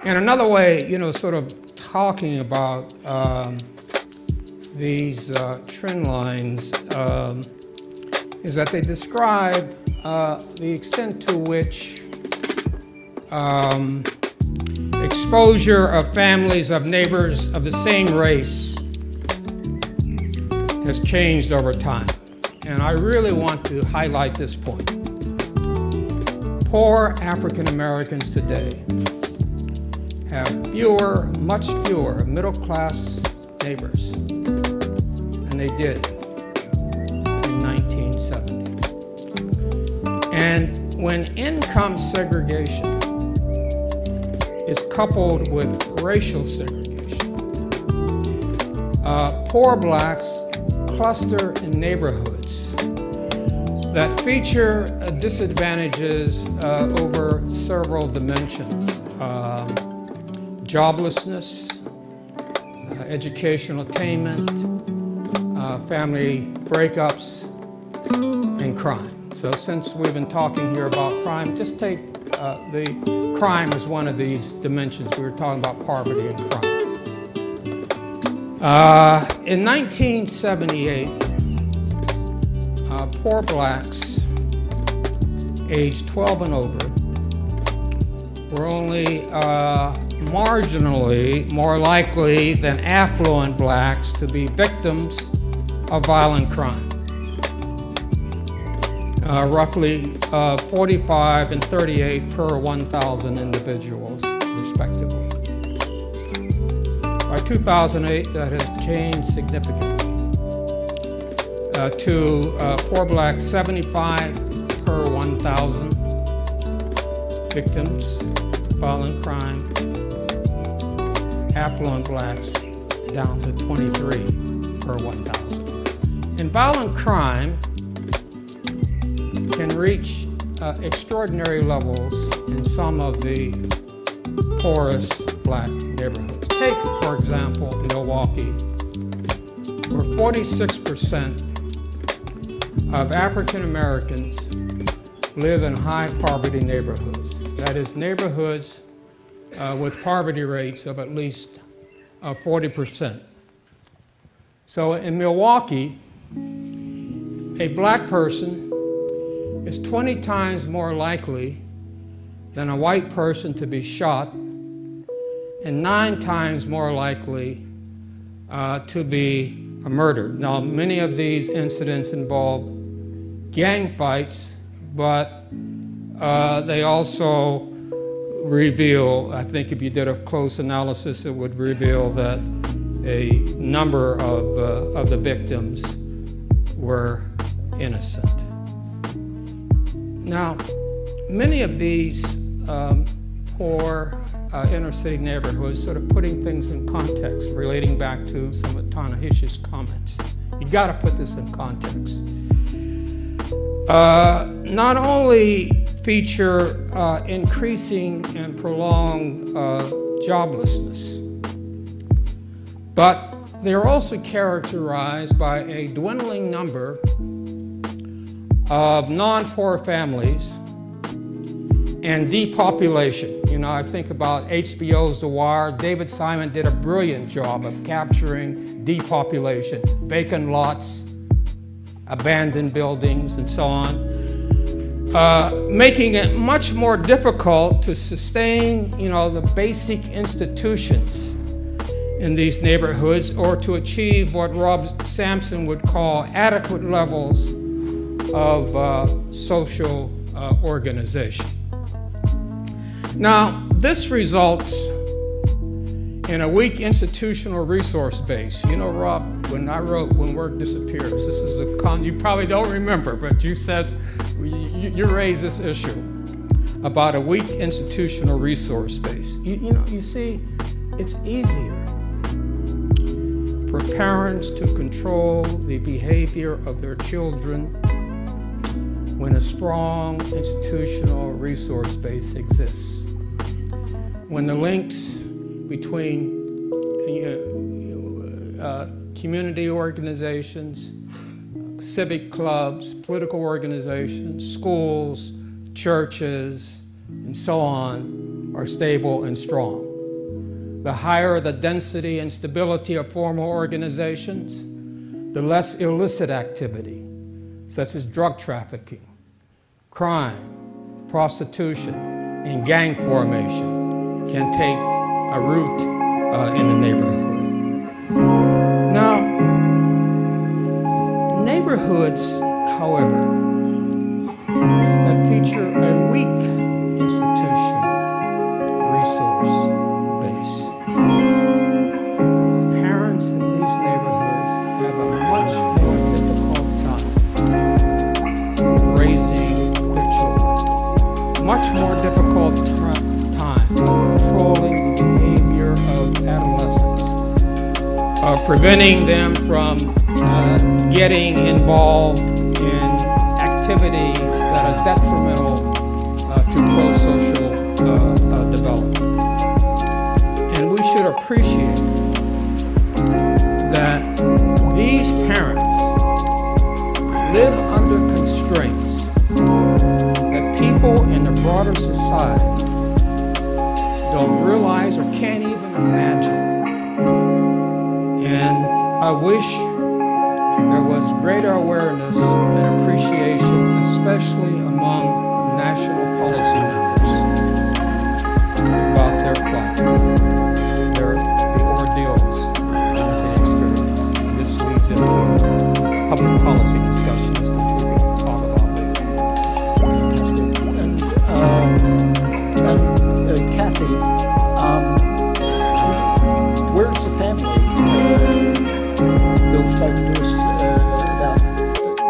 And another way, you know, sort of talking about these trend lines is that they describe the extent to which exposure of families of neighbors of the same race has changed over time. And I really want to highlight this point. Poor African Americans today have much fewer middle-class neighbors than they did in 1970. And when income segregation is coupled with racial segregation, poor blacks cluster in neighborhoods that feature disadvantages over several dimensions. Joblessness, educational attainment, family breakups, and crime. So since we've been talking here about crime, just take the crime as one of these dimensions. We were talking about poverty and crime. In 1978, poor blacks aged 12 and over were only marginally more likely than affluent blacks to be victims of violent crime. Roughly 45 and 38 per 1,000 individuals, respectively. By 2008, that has changed significantly to poor blacks 75 per 1,000 victims of violent crime, affluent blacks down to 23 per 1,000. And violent crime can reach extraordinary levels in some of the poorest black neighborhoods. Take, for example, Milwaukee, where 46% of African Americans live in high poverty neighborhoods. That is, neighborhoods with poverty rates of at least 40%. So in Milwaukee, a black person is 20 times more likely than a white person to be shot and 9 times more likely to be murdered. Now, many of these incidents involve gang fights, but they also reveal, I think if you did a close analysis, it would reveal that a number of the victims were innocent. Now, many of these poor inner city neighborhoods, sort of putting things in context, relating back to some of Ta-Nehishi's comments. You gotta put this in context. Not only feature increasing and prolonged joblessness, but they're also characterized by a dwindling number of non-poor families and depopulation. You know, I think about HBO's The Wire. David Simon did a brilliant job of capturing depopulation, vacant lots, abandoned buildings, and so on, making it much more difficult to sustain, you know, the basic institutions in these neighborhoods, or to achieve what Rob Sampson would call adequate levels of social organization. Now, this results in a weak institutional resource base. You know, Rob, when I wrote When Work Disappears, this is you probably don't remember, but you said, you raised this issue about a weak institutional resource base. You know, you see, it's easier for parents to control the behavior of their children when a strong institutional resource base exists. When the links between community organizations, civic clubs, political organizations, schools, churches, and so on are stable and strong. The higher the density and stability of formal organizations, the less illicit activity, such as drug trafficking, crime, prostitution, and gang formation can take a root in the neighborhood. Now, neighborhoods, however, that feature a weak institutional resource base, parents in these neighborhoods have a much more difficult time raising their children, much more difficult time controlling the behavior of adolescents, preventing them from getting involved in activities that are detrimental to pro-social development. And we should appreciate that these parents live under constraints that people in the broader society don't realize or can't even imagine. And I wish there was greater awareness and appreciation, especially among national policy members, about their plight, the ordeals that they experience. And this leads into public policy discussions, which we can talk about later.
Kathy, where's the family? Bill spoke to us about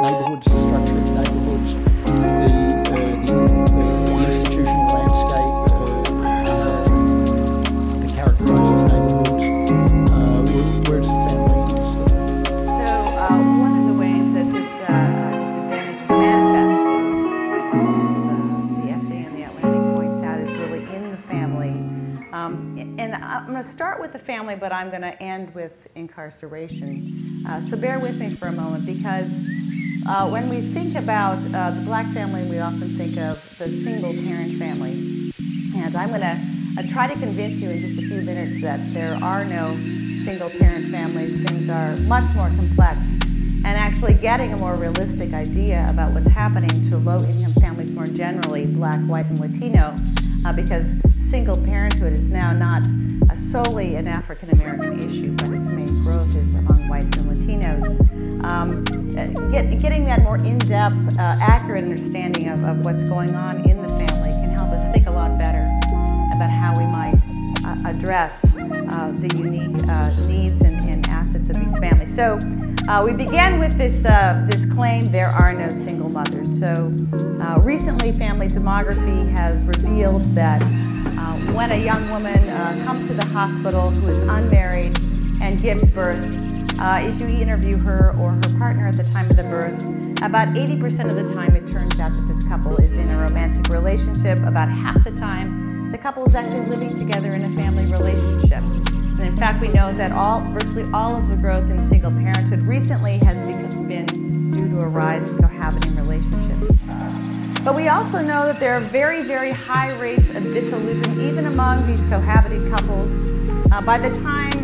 neighbourhoods, the structure of neighbourhoods, the institutional landscape that characterises neighbourhoods. Where's the family?
So one of the ways that this disadvantage is manifest is the essay in the Atlantic points out is really in the family. And I'm going to start with the family, but I'm going to end with incarceration. So bear with me for a moment, because when we think about the black family, we often think of the single-parent family. And I'm going to try to convince you in just a few minutes that there are no single-parent families. Things are much more complex. And actually getting a more realistic idea about what's happening to low-income families more generally, black, white, and Latino, because single parenthood is now not solely an African-American issue, but its main growth is among whites and Latinos. Getting that more in-depth, accurate understanding of what's going on in the family can help us think a lot better about how we might address the unique needs and assets of these families. So we began with this claim, there are no single mothers. So recently, family demography has revealed that when a young woman comes to the hospital who is unmarried and gives birth, if you interview her or her partner at the time of the birth, about 80% of the time it turns out that this couple is in a romantic relationship. About half the time, the couple is actually living together in a family relationship. And in fact, we know that virtually all of the growth in single parenthood recently has been due to a rise in cohabiting relationships. But we also know that there are very, very high rates of disillusion even among these cohabiting couples. By the time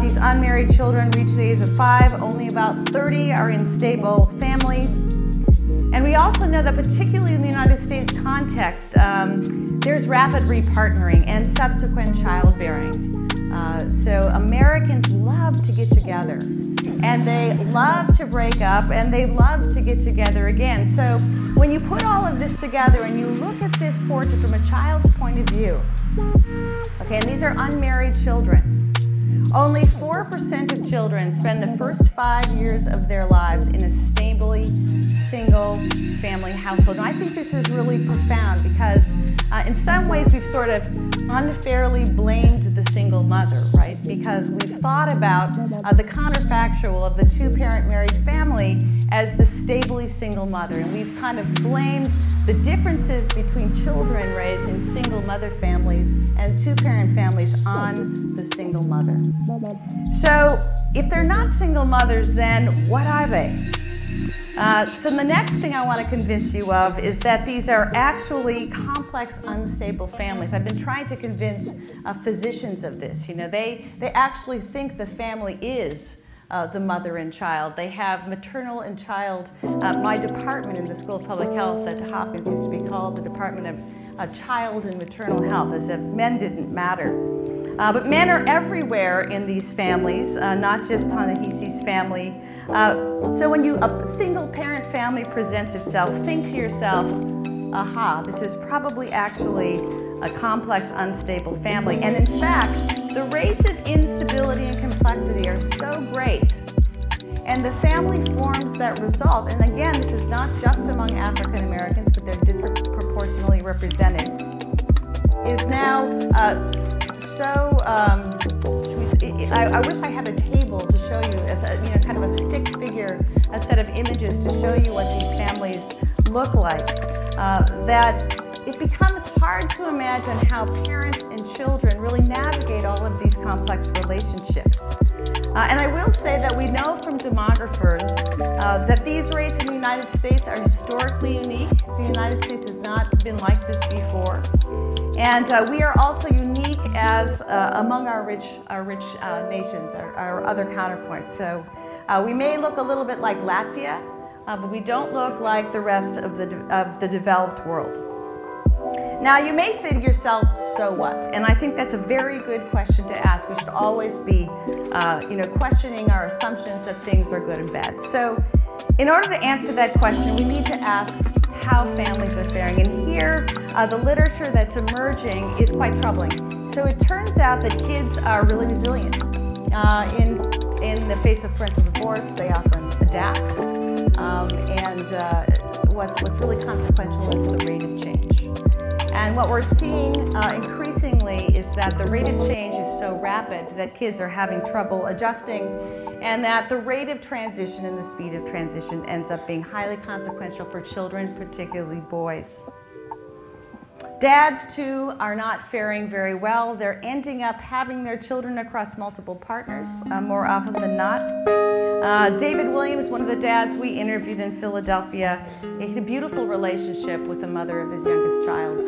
these unmarried children reach the age of 5, only about 30 are in stable families. And we also know that particularly in the United States context, there's rapid repartnering and subsequent childbearing. So Americans love to get together, and they love to break up, and they love to get together again. So when you put all of this together and you look at this portrait from a child's point of view, okay, and these are unmarried children, only 4% of children spend the first 5 years of their lives in a stably single family household. And I think this is really profound because in some ways we've sort of unfairly blamed the single mother, right? Because we've thought about the counterfactual of the two-parent married family as the stably single mother. And we've kind of blamed the differences between children raised in single mother families and two-parent families on the single mother. So if they're not single mothers, then what are they? So the next thing I want to convince you of is that these are actually complex, unstable families. I've been trying to convince physicians of this. You know, they actually think the family is the mother and child. They have maternal and child. My department in the School of Public Health at Hopkins used to be called the Department of Child and Maternal Health, as if men didn't matter. But men are everywhere in these families, not just Ta-Nehisi's family. So when a single parent family presents itself, think to yourself, aha, this is probably actually a complex, unstable family. And in fact, the rates of instability and complexity are so great. And the family forms that result, and again, this is not just among African Americans, but they're disproportionately represented, is now I wish I had a table to show you as a, kind of a stick figure, a set of images to show you what these families look like. That it becomes hard to imagine how parents and children really navigate all of these complex relationships. And I will say that we know from demographers that these rates in the United States are historically unique. The United States has not been like this before. And we are also unique as among our rich nations, our other counterparts. So we may look a little bit like Latvia, but we don't look like the rest of the developed world. Now, you may say to yourself, so what? And I think that's a very good question to ask. We should always be, questioning our assumptions that things are good and bad. So in order to answer that question, we need to ask how families are faring. And here, the literature that's emerging is quite troubling. So it turns out that kids are really resilient. In the face of parental divorce, they often adapt. What's really consequential is the rate of change. And what we're seeing increasingly is that the rate of change is so rapid that kids are having trouble adjusting, and that the rate of transition and the speed of transition ends up being highly consequential for children, particularly boys. Dads, too, are not faring very well. They're ending up having their children across multiple partners, more often than not. David Williams, one of the dads we interviewed in Philadelphia, he had a beautiful relationship with the mother of his youngest child.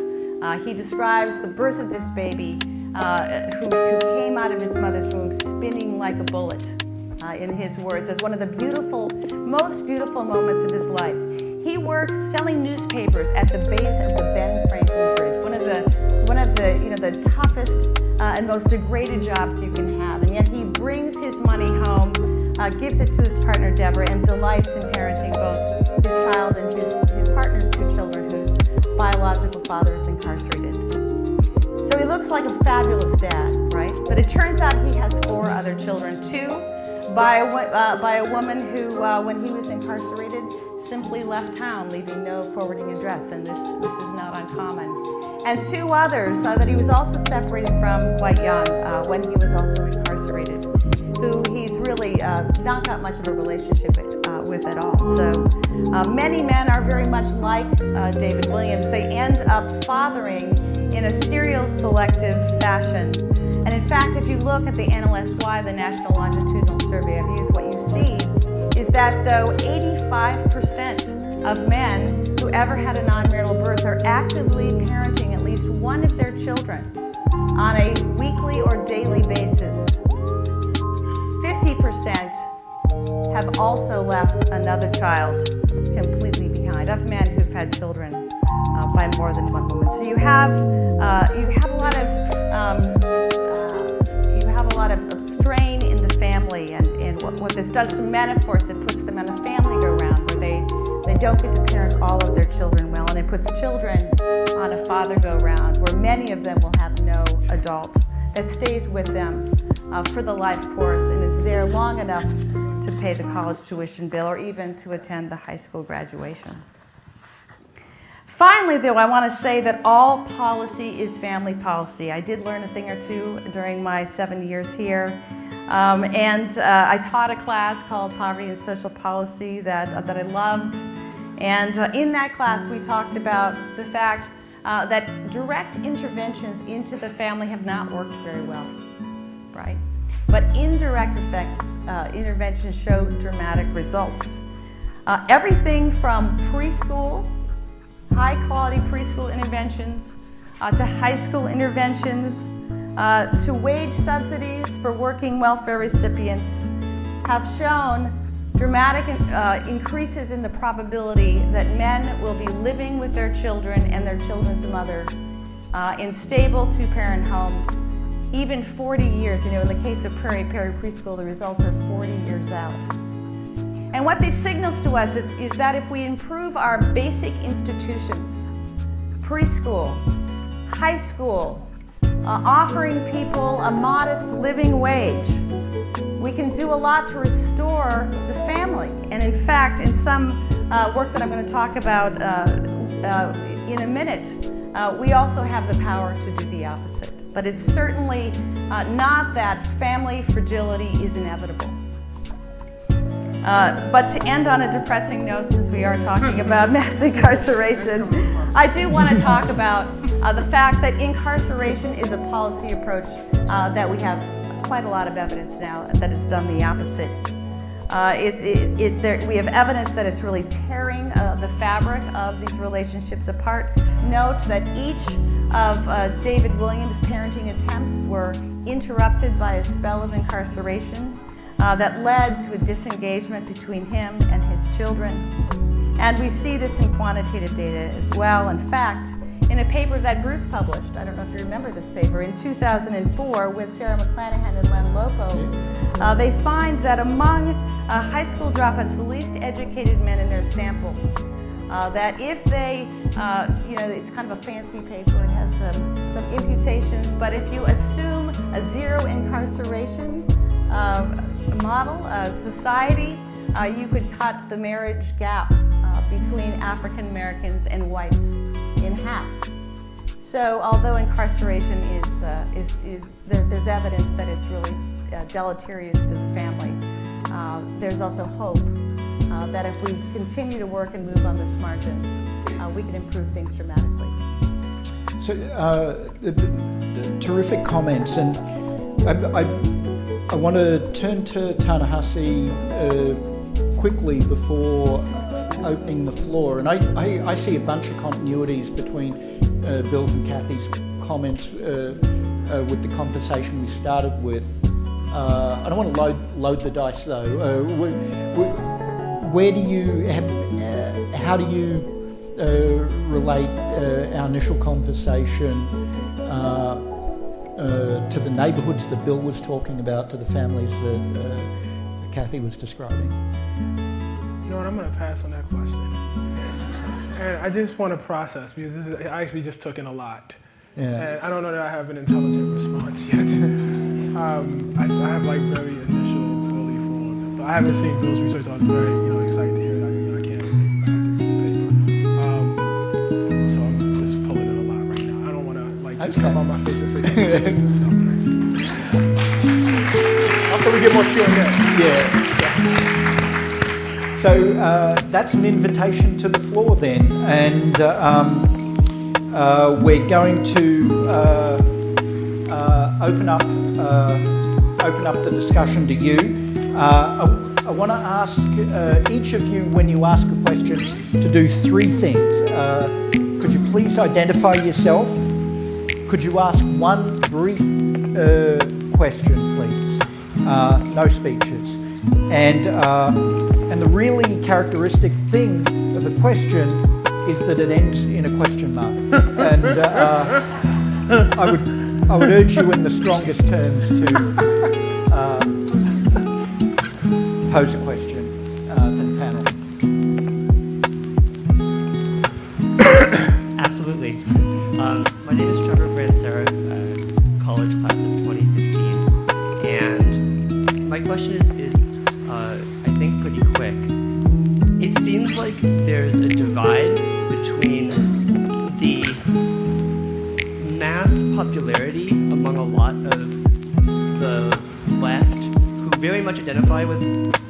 He describes the birth of this baby who came out of his mother's womb spinning like a bullet, in his words, as one of the most beautiful moments of his life. He works selling newspapers at the base of the Ben Franklin Bridge, one of the toughest and most degraded jobs you can have. And yet he brings his money home, gives it to his partner Deborah, and delights in parenting both his child and his partner's two children, whose biological father is incarcerated. So he looks like a fabulous dad, right? But it turns out he has 4 other children, 2 by a woman who, when he was incarcerated, simply left town, leaving no forwarding address, and this is not uncommon. And 2 others that he was also separated from quite young when he was also incarcerated, who he's really not got much of a relationship with at all. So many men are very much like David Williams. They end up fathering in a serial selective fashion. And in fact, if you look at the NLSY, the National Longitudinal Survey of Youth, what you see is that though 85% of men who ever had a non-marital birth are actively parenting at least one of their children on a weekly or daily basis, 50% have also left another child completely behind, of men who've had children by more than one woman. So you have a lot of strain in the family, and what this does to men, of course, it puts them in a family go-round where they don't get to parent all of their children well, and it puts children on a father go-round where many of them will have no adult that stays with them for the life course and is there long enough to pay the college tuition bill or even to attend the high school graduation. Finally, though, I want to say that all policy is family policy. I did learn a thing or two during my 7 years here. I taught a class called Poverty and Social Policy that I loved. And in that class, we talked about the fact that direct interventions into the family have not worked very well, right? But indirect interventions show dramatic results. Everything from preschool, high-quality preschool interventions, to high school interventions, to wage subsidies for working welfare recipients have shown dramatic increases in the probability that men will be living with their children and their children's mother in stable 2-parent homes, even 40 years. You know, in the case of Prairie Preschool, the results are 40 years out. And what this signals to us is that if we improve our basic institutions, preschool, high school, offering people a modest living wage, we can do a lot to restore the family. And in fact, in some work that I'm going to talk about in a minute, we also have the power to do the opposite. But it's certainly not that family fragility is inevitable. But to end on a depressing note, since we are talking about mass incarceration, I do want to talk about the fact that incarceration is a policy approach that we have quite a lot of evidence now that it's done the opposite. We have evidence that it's really tearing the fabric of these relationships apart. Note that each of David Williams' parenting attempts were interrupted by a spell of incarceration that led to a disengagement between him and his children. And we see this in quantitative data as well. In fact, in a paper that Bruce published, I don't know if you remember this paper, in 2004 with Sarah McClanahan and Len Lopo, they find that among high school dropouts, the least educated men in their sample, that if they, it's kind of a fancy paper, it has some imputations, but if you assume a zero incarceration model, society, you could cut the marriage gap between African Americans and whites in half. So although incarceration there's evidence that it's really deleterious to the family, there's also hope that if we continue to work and move on this margin, we can improve things dramatically.
So, terrific comments, and I want to turn to Ta-Nehisi quickly before opening the floor, and I see a bunch of continuities between Bill's and Kathy's comments with the conversation we started with. I don't want to load the dice though. Where do you, how do you relate our initial conversation to the neighbourhoods that Bill was talking about, to the families that Kathy was describing?
You know what, I'm going to pass on that question. And I just want to process, because I actually just took in a lot.
Yeah.
And I don't know that I have an intelligent response yet. I have like very initial belief on it, but I haven't seen Bill's research, so I was very excited to hear it. I can't read back the paper. So I'm just pulling in a lot right now. I don't want to just come on my face and say something stupid. Also, we get more Q&A.
Yeah. So that's an invitation to the floor then, and we're going to open up the discussion to you. I want to ask each of you, when you ask a question, to do three things. Could you please identify yourself? Could you ask one brief question, please? No speeches. And the really characteristic thing of a question is that it ends in a question mark. And I would urge you in the strongest terms to pose a question to the panel.
Absolutely. My name is Trevor Bransera, college class of 2015, and my question is I think pretty quick. It seems like there's a divide between the mass popularity among a lot of the left who very much identify with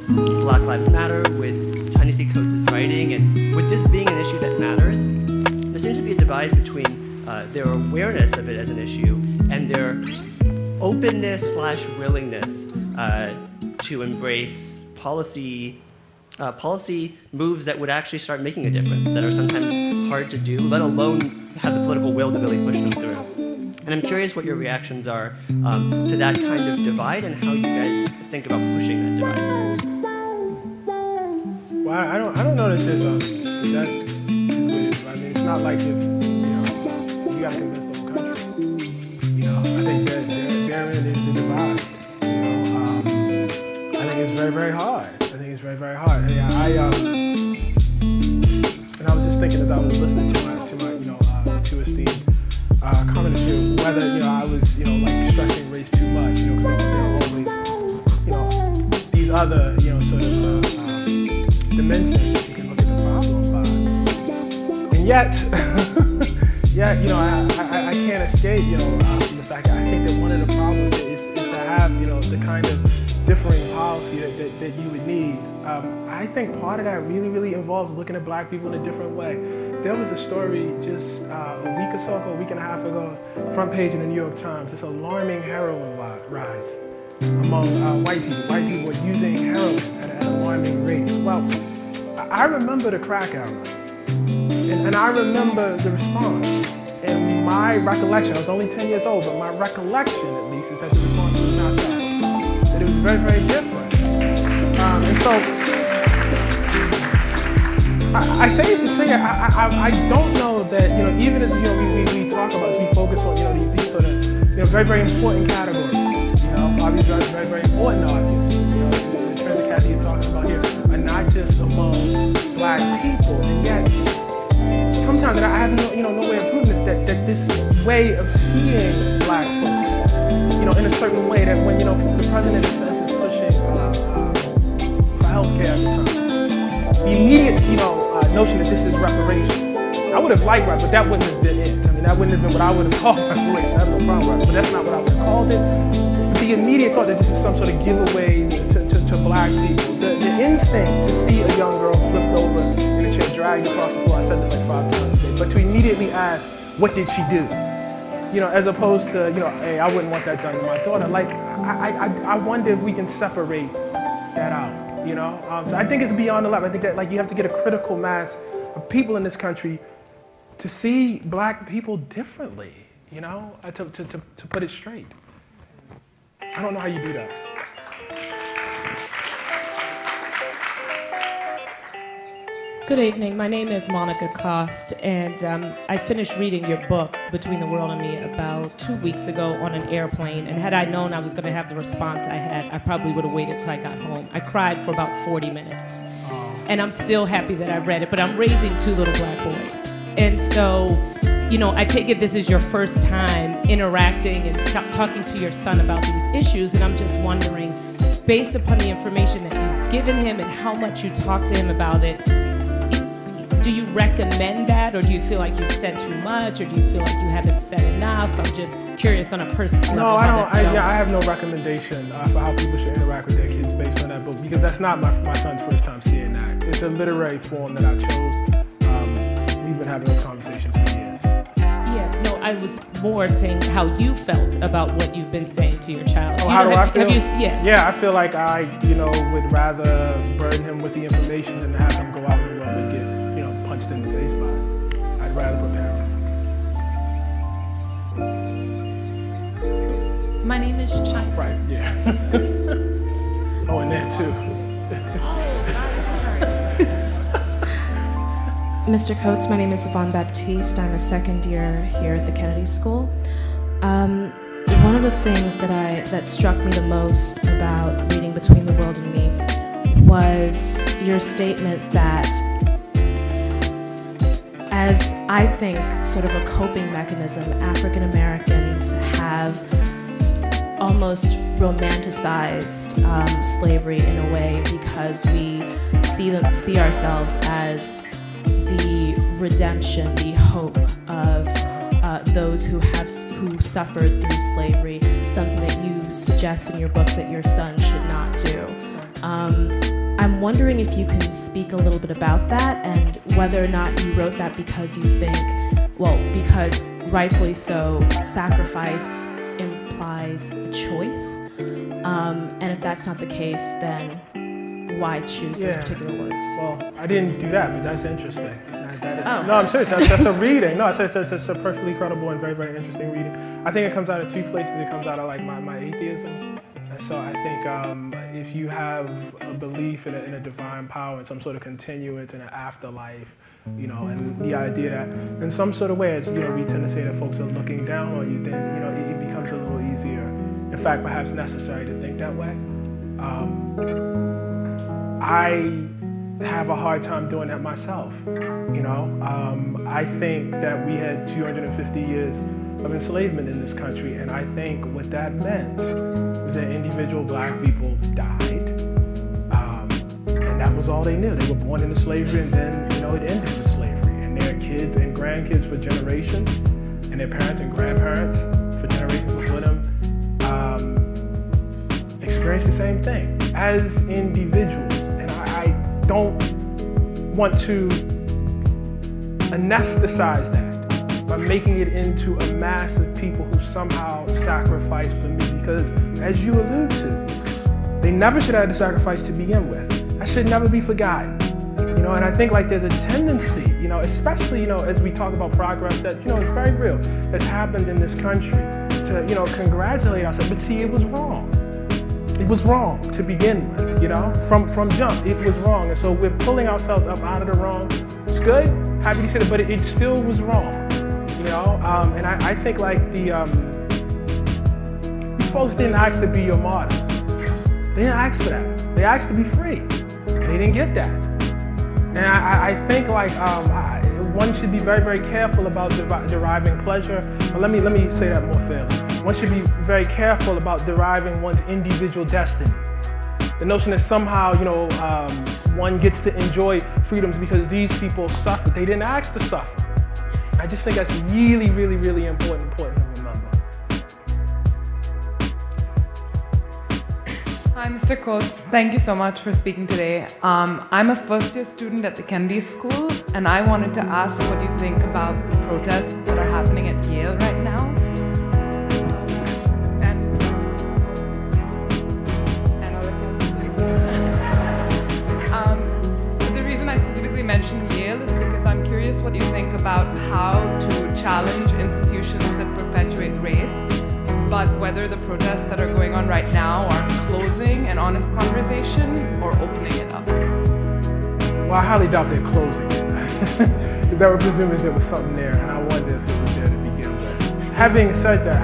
Black Lives Matter, with Ta-Nehisi Coates' writing, and with this being an issue that matters. There seems to be a divide between their awareness of it as an issue and their openness/willingness to embrace policy moves that would actually start making a difference, that are sometimes hard to do, let alone have the political will to really push them through. And I'm curious what your reactions are to that kind of divide, and how you guys think about pushing that divide.
Well, I don't know that there's that. I mean, it's not like if you got to convince the whole country. I think therein is the divide. I think it's very, very hard. It's very, very hard. And I was just thinking as I was listening to my two esteemed commenters here, whether I was stressing race too much, because there are always these other sort of dimensions that you can look at the problem by, and yet I can't escape from the fact that I think that one of the problems is to have the kind of differing policy that you would need. I think part of that really involves looking at black people in a different way. There was a story just a week or so ago, a week and a half ago, front page in the New York Times, this alarming heroin rise among white people. White people are using heroin at an alarming rate. Well, I remember the crack era, and I remember the response. And my recollection, I was only 10 years old, but my recollection at least is that the response was not that. That it was very, very different. And so, I say this to say, I don't know that, even as we talk about, as we focus on, these sort of, very, very important categories, obviously that's very, very important, obviously, the trends that Kathy is talking about here are not just among black people, and yet, sometimes I have no way of proving this, that this way of seeing black folks, in a certain way, that when, the president is pushing for healthcare at the time, the immediate, notion that this is reparations. I would have liked that, but that wouldn't have been it. I mean, that wouldn't have been what I would have called reparations. I have no problem with it, but that's not what I would have called it. But the immediate thought that this is some sort of giveaway to black people. The instinct to see a young girl flipped over in a chair, dragged across the floor, I said this like 5 times today, but to immediately ask, what did she do? You know, as opposed to, you know, hey, I wouldn't want that done to my daughter. Like, I wonder if we can separate that out, you know? So I think it's beyond the level. I think that, like, you have to get a critical mass of people in this country to see black people differently, you know, to put it straight. I don't know how you do that.
Good evening. My name is Monica Cost, and I finished reading your book, Between the World and Me, about 2 weeks ago on an airplane. And had I known I was going to have the response I had, I probably would have waited till I got home. I cried for about 40 minutes. And I'm still happy that I read it, but I'm raising 2 little black boys. And so, you know, I take it this is your first time interacting and talking to your son about these issues, and I'm just wondering, based upon the information that you've given him and how much you talk to him about it, do you recommend that, or do you feel like you've said too much, or do you feel like you haven't said enough? I'm just curious on a personal level.
No, I don't. I have no recommendation for how people should interact with their kids based on that book, because that's not my son's first time seeing that. It's a literary form that I chose. We've been having those conversations for years.
Yes, no, I was more saying how you felt about what you've been saying to your child.
Oh, how do I feel?
Yes.
Yeah, I feel like I, you know, would rather burden him with the information than have him go out in the world and get, you know, punched in the face by it. I'd rather prepare him.
My name is Shoutout.
Right, yeah. Oh, and there too.
Mr. Coates, my name is Yvonne Baptiste. I'm a second year here at the Kennedy School. One of the things that struck me the most about reading Between the World and Me was your statement that, as I think sort of a coping mechanism, African Americans have almost romanticized slavery in a way, because we see ourselves as the redemption, the hope of those who suffered through slavery, something that you suggest in your book that your son should not do. I'm wondering if you can speak a little bit about that, and whether or not you wrote that because you think, well, because rightfully so, sacrifice implies a choice, and if that's not the case, then why choose those particular words?
Well, I didn't do that, but that's interesting. No, I'm serious. That's a reading. No, it's a perfectly credible and very, very interesting reading. I think it comes out of 2 places. It comes out of like my atheism. And so I think if you have a belief in a divine power and some sort of continuance in an afterlife, you know, and the idea that in some sort of way, as you know, we tend to say that folks are looking down on you, then you know it becomes a little easier. In fact, perhaps necessary to think that way. I have a hard time doing that myself, you know. I think that we had 250 years of enslavement in this country, and I think what that meant was that individual black people died, and that was all they knew. They were born into slavery, and then, you know, it ended with slavery, and their kids and grandkids for generations, and their parents and grandparents for generations before them experienced the same thing as individuals. Don't want to anesthetize that by making it into a mass of people who somehow sacrificed for me, because as you allude to, they never should have had to sacrifice to begin with. That should never be forgotten. You know, and I think like there's a tendency, you know, especially, you know, as we talk about progress that, you know, it's very real, that's happened in this country, to, you know, congratulate ourselves, but see, it was wrong. It was wrong to begin with, you know, from jump, it was wrong. And so we're pulling ourselves up out of the wrong. It's good, happy to say that, but it still was wrong, you know? And I think like these folks didn't ask to be your martyrs. They didn't ask for that. They asked to be free. They didn't get that. And I think like one should be very, very careful about deriving pleasure. But let me say that more fairly. One should be very careful about deriving one's individual destiny. The notion that somehow, you know, one gets to enjoy freedoms because these people suffered. They didn't ask to suffer. I just think that's really, really, really important to remember.
Hi, Mr. Coates. Thank you so much for speaking today. I'm a first-year student at the Kennedy School, and I wanted to ask what you think about the protests that are happening at Yale right now. challenge institutions that perpetuate race, but whether the protests that are going on right now are closing an honest conversation or opening it up.
Well, I highly doubt they're closing it. Because that would presume that there was something there, and I wonder if it was there to begin with. Having said that,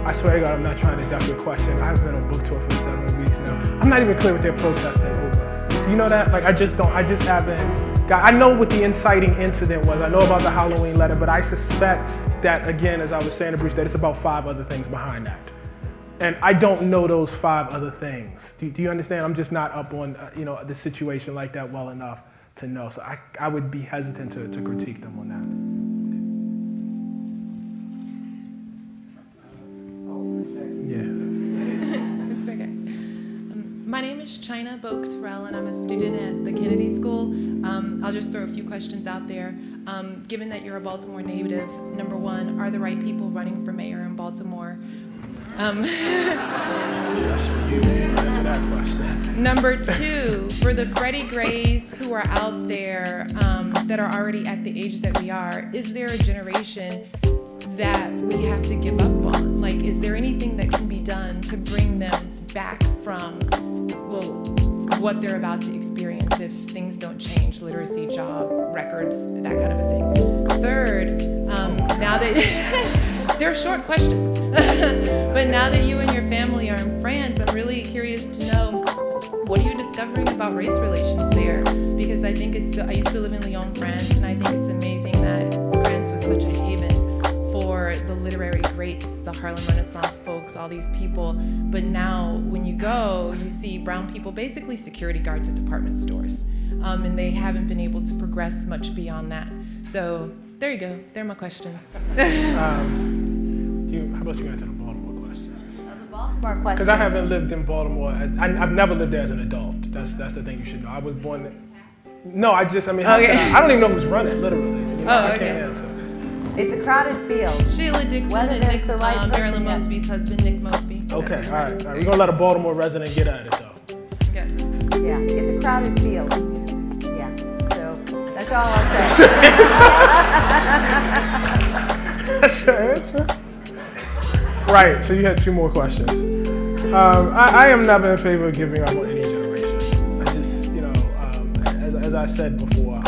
I swear to God, I'm not trying to duck your question. I've been on book tour for 7 weeks now. I'm not even clear what they're protesting over. Do you know that? Like, I just haven't got, I know what the inciting incident was. I know about the Halloween letter, but I suspect that, again, as I was saying to Bruce, that it's about 5 other things behind that. And I don't know those 5 other things. Do you understand? I'm just not up on the situation like that well enough to know. So I would be hesitant to critique them on that.
It's okay. My name is China Boak-Terrell, and I'm a student at the Kennedy School. I'll just throw a few questions out there. Given that you're a Baltimore native, number 1, are the right people running for mayor in Baltimore? Number 2, for the Freddie Grays who are out there that are already at the age that we are, is there a generation that we have to give up on? Like, is there anything that can be done to bring them back from, well, what they're about to experience if things don't change, literacy, job, records, that kind of a thing? Third, now that they're short questions, but now that you and your family are in France, I'm really curious to know, what are you discovering about race relations there? Because I think I used to live in Lyon, France, and I think it's amazing that France was such a haven for the literary greats, the Harlem Renaissance folks, all these people. But now when you go, you see brown people, basically security guards at department stores. And they haven't been able to progress much beyond that. So there you go, they're my questions.
How about you answer the Baltimore question?
The Baltimore question.
Because I haven't lived in Baltimore. I've never lived there as an adult. That's the thing you should know. I was born there. No, I don't even know who's running, literally. I can't answer.
It's a crowded field.
Sheila Dixon and Nick, Marilyn Mosby's husband, Nick Mosby.
Okay, all right. We're going to let a Baltimore resident get at it, though.
Yeah, it's a crowded field. Yeah, so that's all I'll say.
That's your answer? Right, so you had 2 more questions. I am never in favor of giving up on any generation. I just, as I said before,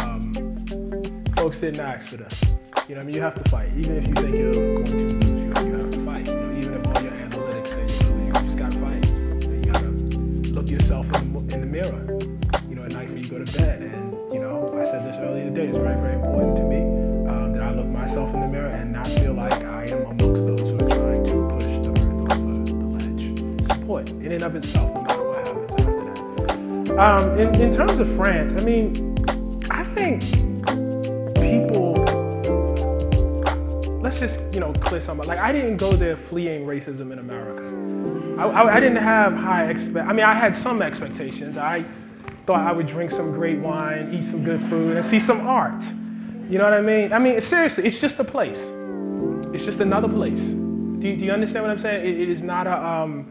folks didn't ask for this. You have to fight. Even if you think you're going to lose, you have to fight. Even if all your analytics say, you just got to fight. You got to look yourself in the mirror, at night when you go to bed. And, I said this earlier today, it's very, very important to me that I look myself in the mirror and not feel like I am amongst those who are trying to push the earth over the ledge. Support, in and of itself, no matter what happens after that. In terms of France, I think people, let's just, clear something. Like, I didn't go there fleeing racism in America. I didn't have I had some expectations. I thought I would drink some great wine, eat some good food, and see some art. You know what I mean? Seriously, it's just a place. It's just another place. Do you understand what I'm saying? It is not a,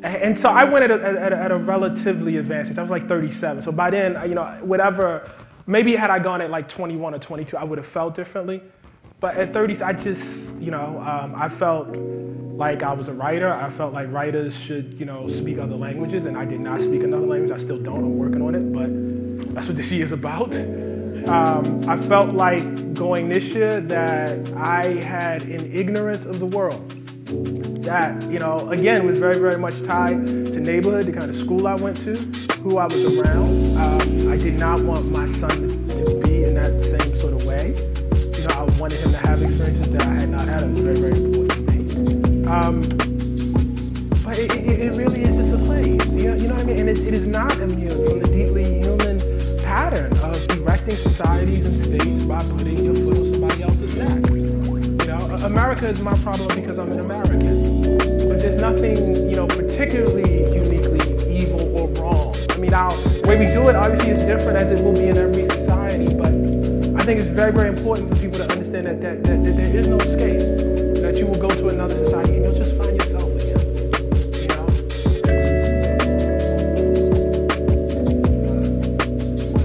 and so I went at a relatively advanced age. I was like 37. So by then, whatever, maybe had I gone at like 21 or 22, I would have felt differently. But at 30, I just, I felt like I was a writer. I felt like writers should, speak other languages, and I did not speak another language. I still don't. I'm working on it, but that's what this year is about. I felt like going this year that I had an ignorance of the world that, again, was very, very much tied to neighborhood, the kind of school I went to, who I was around. I did not want my son to be in that same sort of way. I wanted him to have experiences that I had not had. It was very, very important to me. But it really is just a place. You know what I mean? And it is not immune from the deeply human pattern of erecting societies and states by putting your foot on somebody else's neck. America is my problem because I'm an American. But there's nothing, particularly uniquely evil or wrong. The way we do it obviously is different, as it will be in every society, but I think it's very, very important for people to understand that there is no escape, that you will go to another society and you'll just find yourself again,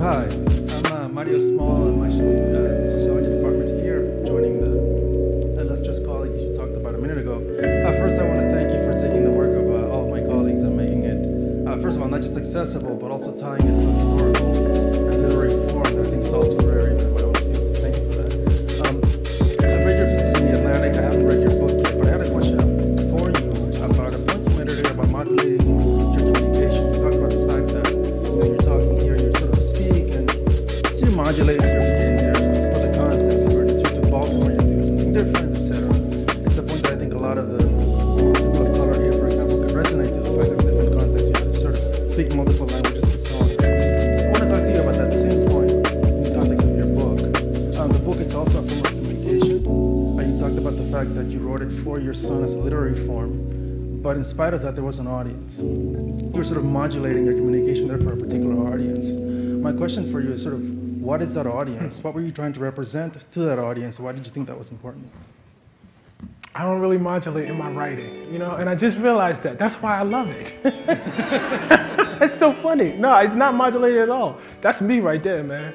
Hi, I'm Mario Small, and my student in Sociology Department not just accessible, but also tying it to historical and literary form that I think is all too rare even in my own field. So thank you for that. I've read your pieces in The Atlantic. I haven't read your book yet, but I had a question for you about a point you made earlier about modulating your communication. You talked about the fact that you're talking here, you sort of speak, and you modulate your behavior for the context. You were in the streets of Baltimore, you're doing something different, etc. It's a point that I think a lot of the people of color here, for example, could resonate to the fact that in different contexts you have to sort of speak multiple languages and so on. I want to talk to you about that same point in the context of your book. The book is also a form of communication. You talked about the fact that you wrote it for your son as a literary form, but in spite of that, there was an audience. You were sort of modulating your communication there for a particular audience. My question for you is sort of, what is that audience? What were you trying to represent to that audience? Why did you think that was important?
I don't really modulate in my writing, you know, and I just realized that. That's why I love it. It's so funny. No, it's not modulated at all. That's me right there, man.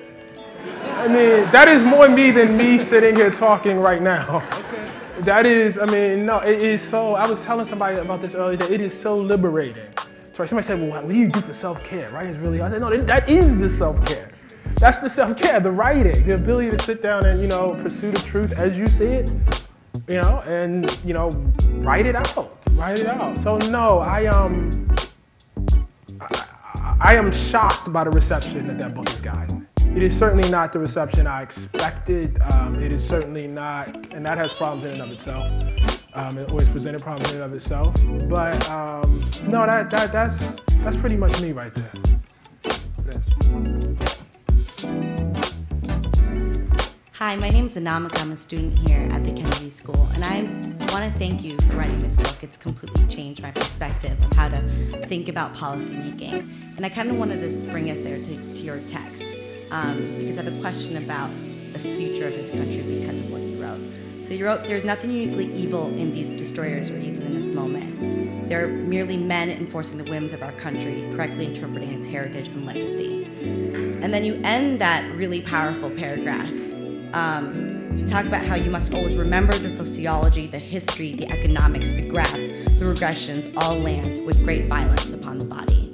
I mean, that is more me than me sitting here talking right now. Okay. That is, I mean, no, it is so, I was telling somebody about this earlier, that it is so liberating. So somebody said, well, what do you do for self-care? Writing is really, I said, no, that is the self-care. That's the self-care, the writing, the ability to sit down and, you know, pursue the truth as you see it, you know, and, you know, write it out. So no, I am shocked by the reception that book has gotten. It is certainly not the reception I expected. It is certainly not, and that has problems in and of itself. It always presented problems in and of itself. But no, that's pretty much me right there.
Hi, my name is Anamika. I'm a student here at the Kennedy School, and I want to thank you for writing this book. It's completely changed my perspective of how to think about policymaking. And I kind of wanted to bring us there to your text, because I have a question about the future of this country because of what you wrote. So you wrote, there's nothing uniquely evil in these destroyers or even in this moment. They're merely men enforcing the whims of our country, correctly interpreting its heritage and legacy. And then you end that really powerful paragraph to talk about how you must always remember the sociology, the history, the economics, the graphs, the regressions all land with great violence upon the body.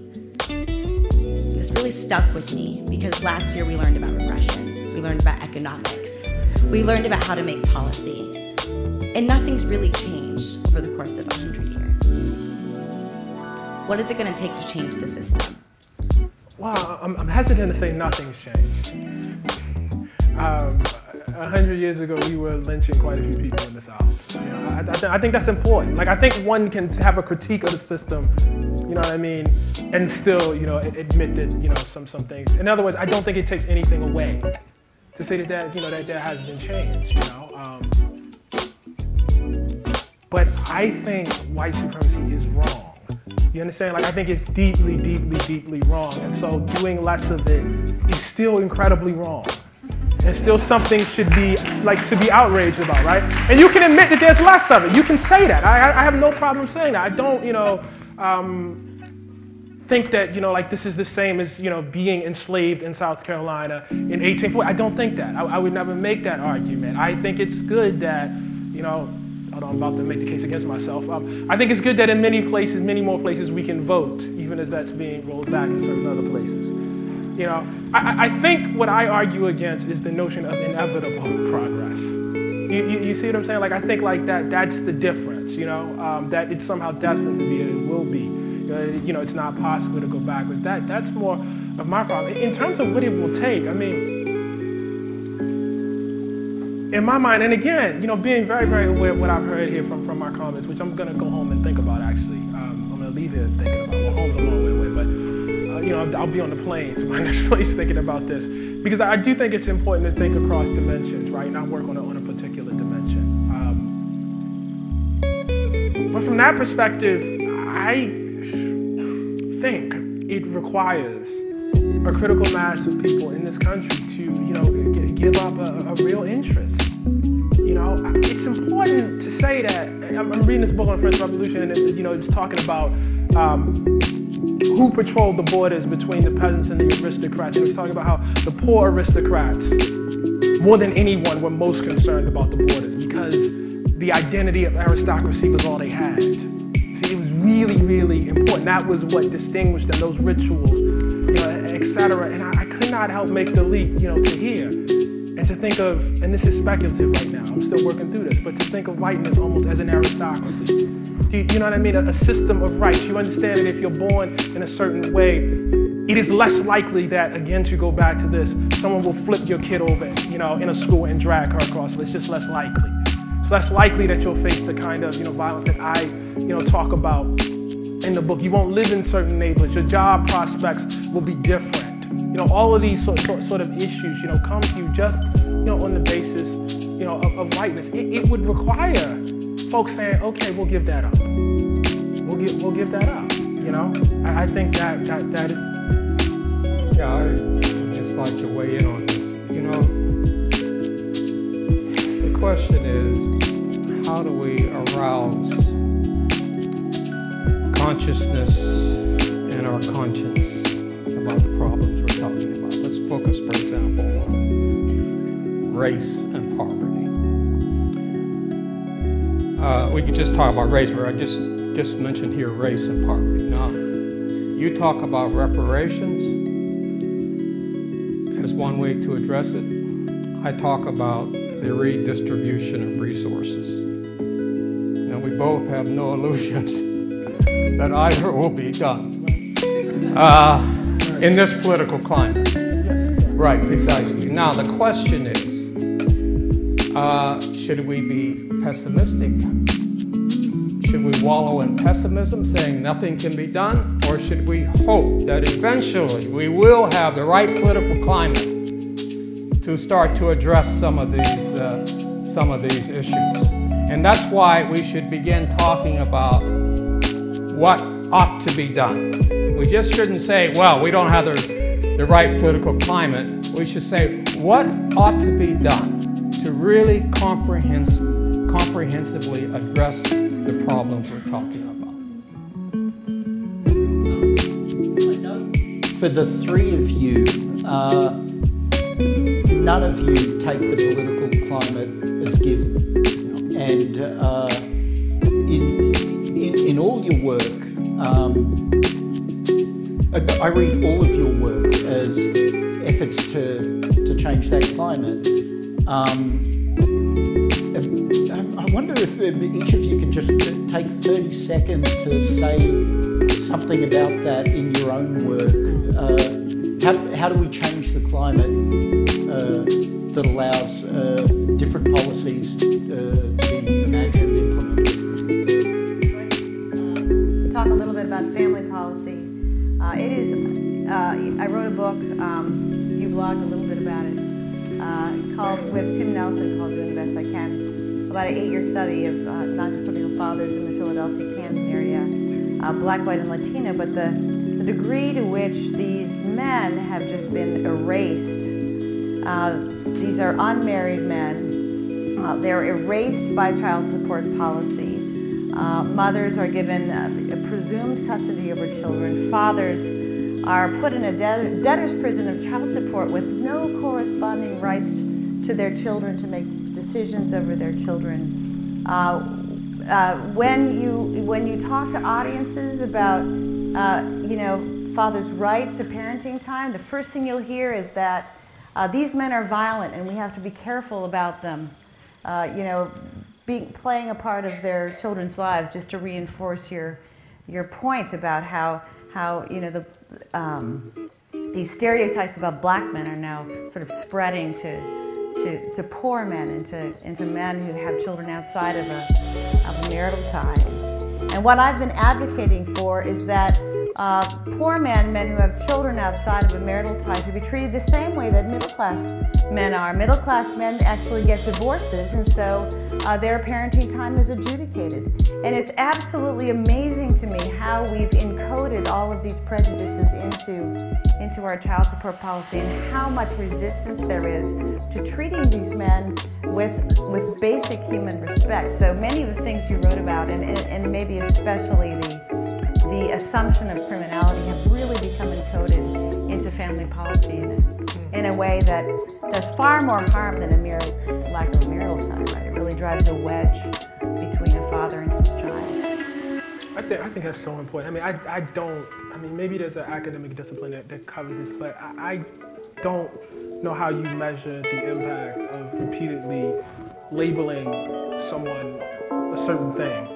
This really stuck with me because last year we learned about regressions, we learned about economics, we learned about how to make policy, and nothing's really changed over the course of 100 years. What is it going to take to change the system?
Well, I'm hesitant to say nothing's changed. 100 years ago, we were lynching quite a few people in the South. You know, I think that's important. Like, I think one can have a critique of the system, you know what I mean, and still, you know, admit that, you know, some things. In other words, I don't think it takes anything away to say that you know, that there has been change, you know. But I think white supremacy is wrong. You understand? Like, I think it's deeply, deeply, deeply wrong. And so doing less of it is still incredibly wrong. And still something should be, like, to be outraged about, right? And you can admit that there's less of it. You can say that. I have no problem saying that. I don't, you know, think that, you know, like, this is the same as, you know, being enslaved in South Carolina in 1840. I don't think that. I would never make that argument. I think it's good that, you know, although I'm about to make the case against myself, I think it's good that in many places, many more places, we can vote, even as that's being rolled back in certain other places. You know, I think what I argue against is the notion of inevitable progress. You see what I'm saying? Like, I think like that's the difference, you know, that it's somehow destined to be, it will be. You know, it's not possible to go backwards. That's more of my problem. In terms of what it will take, I mean, in my mind, and again, you know, being very, very aware of what I've heard here from my comments, which I'm gonna go home and think about, actually. I'm gonna leave here thinking about, well, home's a long way away, but you know, I'll be on the plane to my next place thinking about this, because I do think it's important to think across dimensions, right? Not work on a particular dimension. But from that perspective, I think it requires a critical mass of people in this country to, you know, give up a real interest. You know, it's important to say that. I'm reading this book on the French Revolution, and you know, it's talking about who patrolled the borders between the peasants and the aristocrats. And it was talking about how the poor aristocrats, more than anyone, were most concerned about the borders because the identity of aristocracy was all they had. See, it was really, really important. That was what distinguished them, those rituals, etc. And I could not help make the leap, to here. And to think of, and this is speculative right now, I'm still working through this, but to think of whiteness almost as an aristocracy. Do you know what I mean? A system of rights. You understand that if you're born in a certain way, it is less likely that, again, to go back to this, someone will flip your kid over, in a school and drag her across. It's just less likely. It's less likely that you'll face the kind of, violence that I, talk about in the book. You won't live in certain neighborhoods. Your job prospects will be different. All of these sort of issues, come to you just, on the basis, of whiteness. It would require folks saying, okay, we'll give that up. We'll give that up. I think that is.
Yeah, I just like to weigh in on this. The question is, how do we arouse consciousness in our conscience about the problems we're talking about? Let's focus, for example, on race and poverty. We could just talk about race, where I just mentioned here race and poverty. Now, you talk about reparations as one way to address it. I talk about the redistribution of resources. Now, we both have no illusions that either will be done in this political climate. Right, precisely. Now, the question is, should we be pessimistic? Should we wallow in pessimism, saying nothing can be done? Or should we hope that eventually we will have the right political climate to start to address some of these issues? And that's why we should begin talking about what ought to be done. We just shouldn't say, well, we don't have the right political climate. We should say, what ought to be done to really comprehensively address the problems we're talking about?
For the three of you, none of you take the political climate as given. And in all your work, I read all of your work as efforts to change that climate. I wonder if each of you could just take 30 seconds to say something about that in your own work. How do we change the climate that allows different policies to be imagined, implemented?
Talk a little bit about family policy. I wrote a book, you blogged a little bit about it, with Tim Nelson, called Doing the Best I Can, about an 8-year study of non-custodial fathers in the Philadelphia Camden area, black, white, and Latino, but the degree to which these men have just been erased. These are unmarried men. They're erased by child support policy. Mothers are given a presumed custody over children. Fathers are put in a debtor's prison of child support with no corresponding rights to their children to make decisions over their children. When you talk to audiences about father's right to parenting time, the first thing you'll hear is that these men are violent and we have to be careful about them. Playing a part of their children's lives, just to reinforce your point about how these stereotypes about black men are now sort of spreading to poor men, into men who have children outside of a marital tie. And what I've been advocating for is that poor men who have children outside of a marital tie should be treated the same way that middle-class men are. Middle-class men actually get divorces, and so their parenting time is adjudicated. And it's absolutely amazing to me how we've encoded all of these prejudices into our child support policy, and how much resistance there is to treating these men with basic human respect. So many of the things you wrote about, and maybe especially the assumption of criminality, have really become encoded into family policy in a way that does far more harm than a mere lack of a marital tie, right? It really drives a wedge between a father and his child.
I think that's so important. I mean, maybe there's an academic discipline that covers this, but I don't know how you measure the impact of repeatedly labeling someone a certain thing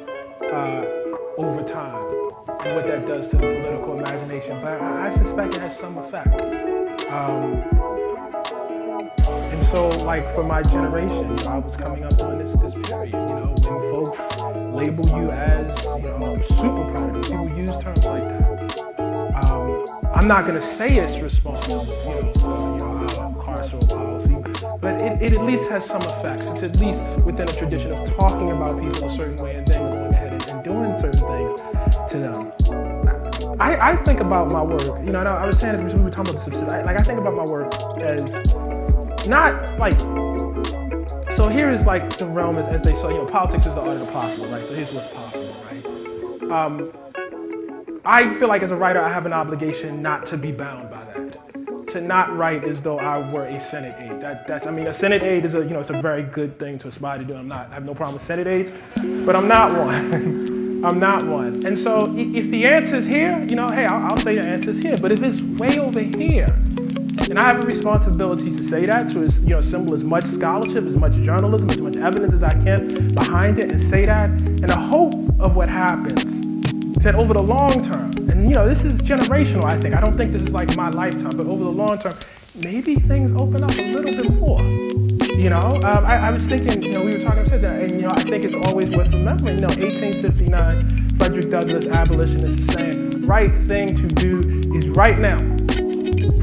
over time and what that does to the political imagination. But I suspect it has some effect. And so, like, for my generation, I was coming up on this period, when folks label you as, super predator, people use terms like that. I'm not going to say it's responsible, for our carceral policy, but it at least has some effects. It's at least within a tradition of talking about people a certain way and then going ahead and doing certain things to them. I think about my work, and I was saying this when we were talking about the subsidy, I think about my work as not like, so here is like the realm as they say, politics is the art of the possible, right? So here's what's possible, right? I feel like as a writer, I have an obligation not to be bound by that. To not write as though I were a Senate aide. A Senate aide is it's a very good thing to aspire to do. I have no problem with Senate aides, but I'm not one. I'm not one. And so if the answer is here, hey, I'll say the answer is here. But if it's way over here, and I have a responsibility to say that, to assemble as much scholarship, as much journalism, as much evidence as I can behind it and say that. And the hope of what happens is that over the long term, and this is generational, I think. I don't think this is like my lifetime, but over the long term, maybe things open up a little bit more. I was thinking, we were talking about that, and I think it's always worth remembering, 1859, Frederick Douglass, abolitionist, is saying, right thing to do is right now.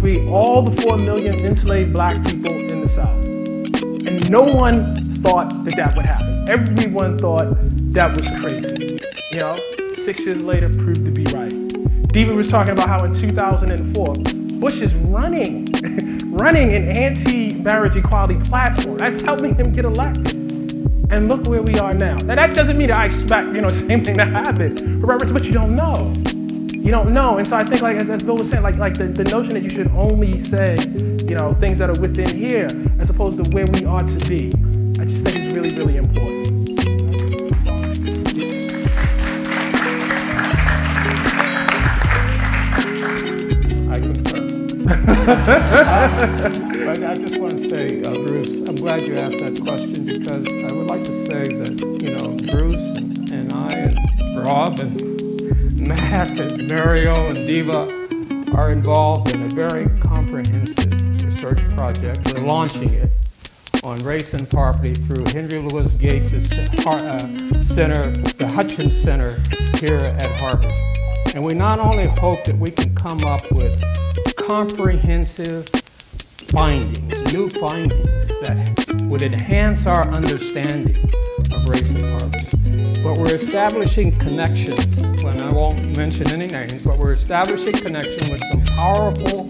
Free all the 4 million enslaved black people in the South. And no one thought that would happen. Everyone thought that was crazy. 6 years later proved to be right. Diva was talking about how in 2004, Bush is running an anti-marriage equality platform. That's helping him get elected. And look where we are now. Now that doesn't mean that I expect, same thing to happen. But you don't know. You don't know, and so I think, as Bill was saying, the notion that you should only say, things that are within here, as opposed to where we ought to be, I just think it's really, really important.
I concur. But I just want to say, Bruce, I'm glad you asked that question, because I would like to say that, Bruce and I and Rob and Matt and Mario and Diva are involved in a very comprehensive research project. We're launching it on race and poverty through Henry Louis Gates' center, the Hutchins Center here at Harvard. And we not only hope that we can come up with comprehensive findings, new findings that would enhance our understanding of race and poverty, but we're establishing connections, and I won't mention any names, but we're establishing connection with some powerful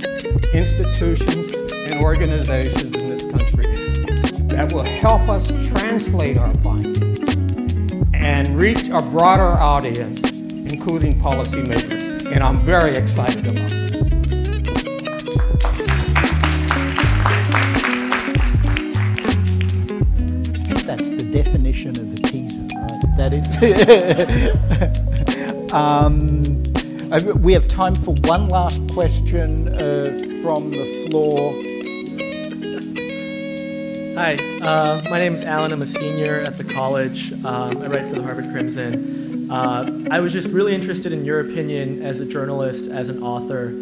institutions and organizations in this country that will help us translate our findings and reach a broader audience, including policymakers. And I'm very excited about it.
I think that's the definition of a teaser, right? That is. We have time for one last question from the floor.
Hi, my name is Alan. I'm a senior at the college. I write for the Harvard Crimson. I was just really interested in your opinion as a journalist, as an author.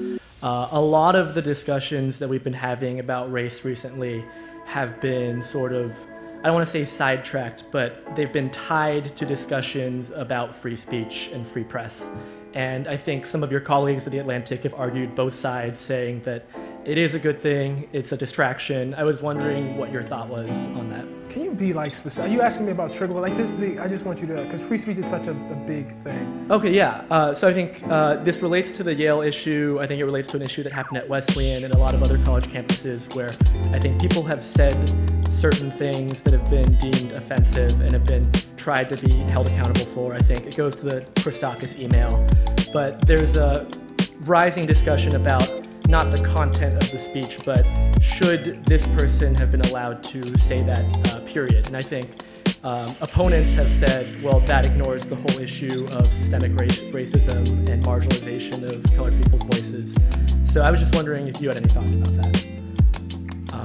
A lot of the discussions that we've been having about race recently have been sort of, I don't want to say sidetracked, but they've been tied to discussions about free speech and free press. And I think some of your colleagues at The Atlantic have argued both sides, saying that it is a good thing, it's a distraction. I was wondering what your thought was on that.
Can you be specific? Are you asking me about trigger? I just want you to, because free speech is such a big thing.
Okay, yeah. So I think this relates to the Yale issue. I think it relates to an issue that happened at Wesleyan and a lot of other college campuses where I think people have said certain things that have been deemed offensive and have been tried to be held accountable for. I think it goes to the Christakis email. But there's a rising discussion about not the content of the speech, but should this person have been allowed to say that, period. And I think Opponents have said, well, that ignores the whole issue of systemic racism and marginalization of colored people's voices. So I was just wondering if you had any thoughts about that,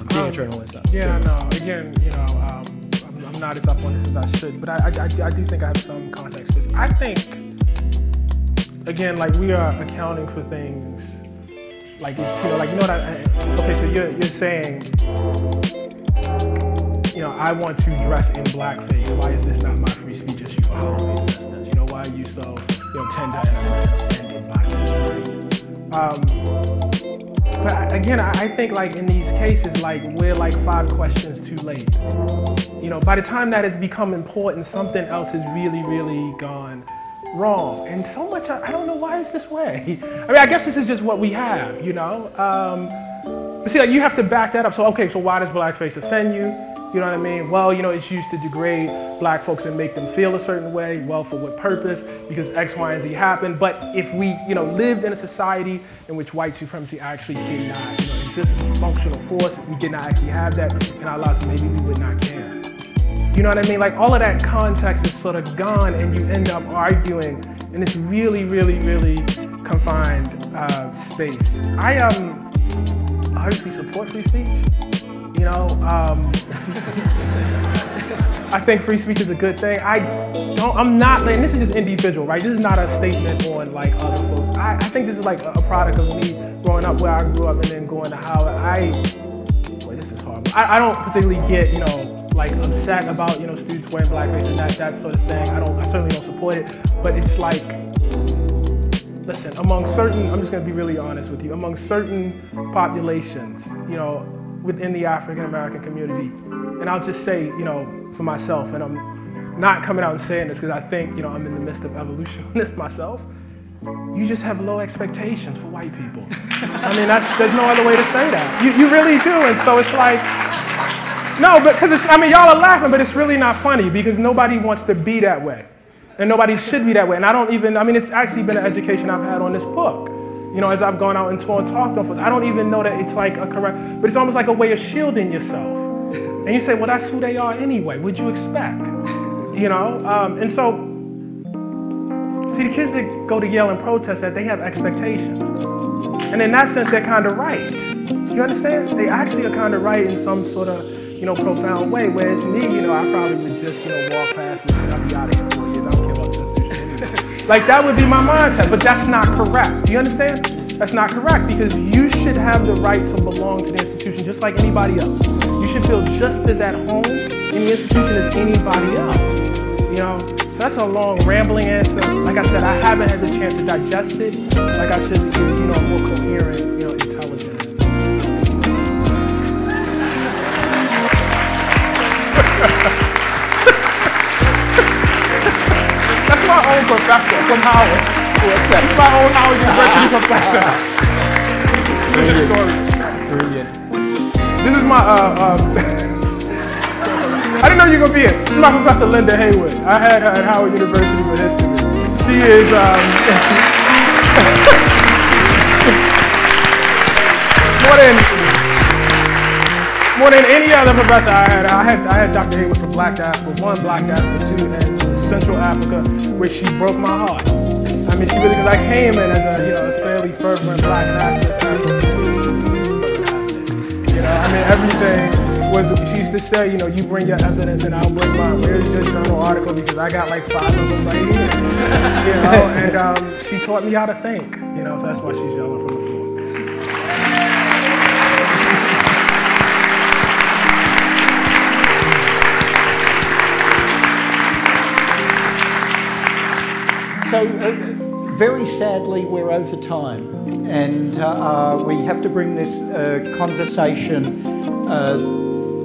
being a journalist.
Yeah, no, again, I'm not as up on this as I should, but I do think I have some context. I think, again, like we are accounting for things, like it's, okay, so you're saying, I want to dress in blackface. Why is this not my free speech issue for Halloween, for instance? Why are you so, tender and offended by this, right? But again, I think like in these cases, like we're like 5 questions too late. By the time that has become important, something else has really, really gone wrong. And so much, I don't know why it's this way. I mean, I guess this is just what we have, But see, like you have to back that up. So, okay, so why does blackface offend you? You know what I mean? Well, it's used to degrade black folks and make them feel a certain way. Well, for what purpose? Because X, Y, and Z happened. But if we, lived in a society in which white supremacy actually did not, exist as a functional force, if we did not actually have that in our lives, maybe we would not care. You know what I mean? Like all of that context is sort of gone, and you end up arguing in this really, really, really confined space. I obviously support free speech. I think free speech is a good thing. I'm not, and this is just individual, right? This is not a statement on like other folks. I think this is like a product of me growing up where I grew up and then going to Howard. Boy, this is horrible. I don't particularly get, like upset about, students wearing blackface and that sort of thing. I certainly don't support it, but it's like, listen, among certain, I'm just gonna be really honest with you, among certain populations, within the African American community, and I'll just say, for myself, and I'm not coming out and saying this because I think, I'm in the midst of evolution on this myself, you just have low expectations for white people. I mean, there's no other way to say that. You really do, and so it's like, no, because y'all are laughing, but it's really not funny because nobody wants to be that way, and nobody should be that way, and it's actually been an education I've had on this book. As I've gone out and talked on folks, I don't even know that it's like a correct, but it's almost like a way of shielding yourself. And you say, well, that's who they are anyway. What'd you expect? And so, see, the kids that go to Yale and protest that, they have expectations. And in that sense, they're kind of right. Do you understand? They actually are kind of right in some sort of, profound way. Whereas me, I probably would just, walk past and say, I'll be out of here in 4 years. I don't care about this institution anyway. Like that would be my mindset, but that's not correct. Do you understand? That's not correct because you should have the right to belong to the institution just like anybody else. You should feel just as at home in the institution as anybody else. So that's a long rambling answer. Like I said, I haven't had the chance to digest it like I should to give, a more coherent, intelligent answer. That's my own professor from Howard. That's my own Howard University professor. Here's a story.
Brilliant.
This is my, I didn't know you were going to be here. This is my professor, Linda Haywood. I had her at Howard University for history. She is, more than any other professor I had Dr. Haywood for Black Diaspora 1, Black Diaspora 2, and Central Africa, where she broke my heart. I mean, she really, because I came in as a fairly fervent Black nationalist Afrocentrist, and she just wasn't having it. Everything was, she used to say, you bring your evidence and I'll bring mine. Where's your journal article? Because I got like 5 of them right here. And she taught me how to think, so that's why she's yelling from the floor.
So, very sadly, we're over time, and we have to bring this conversation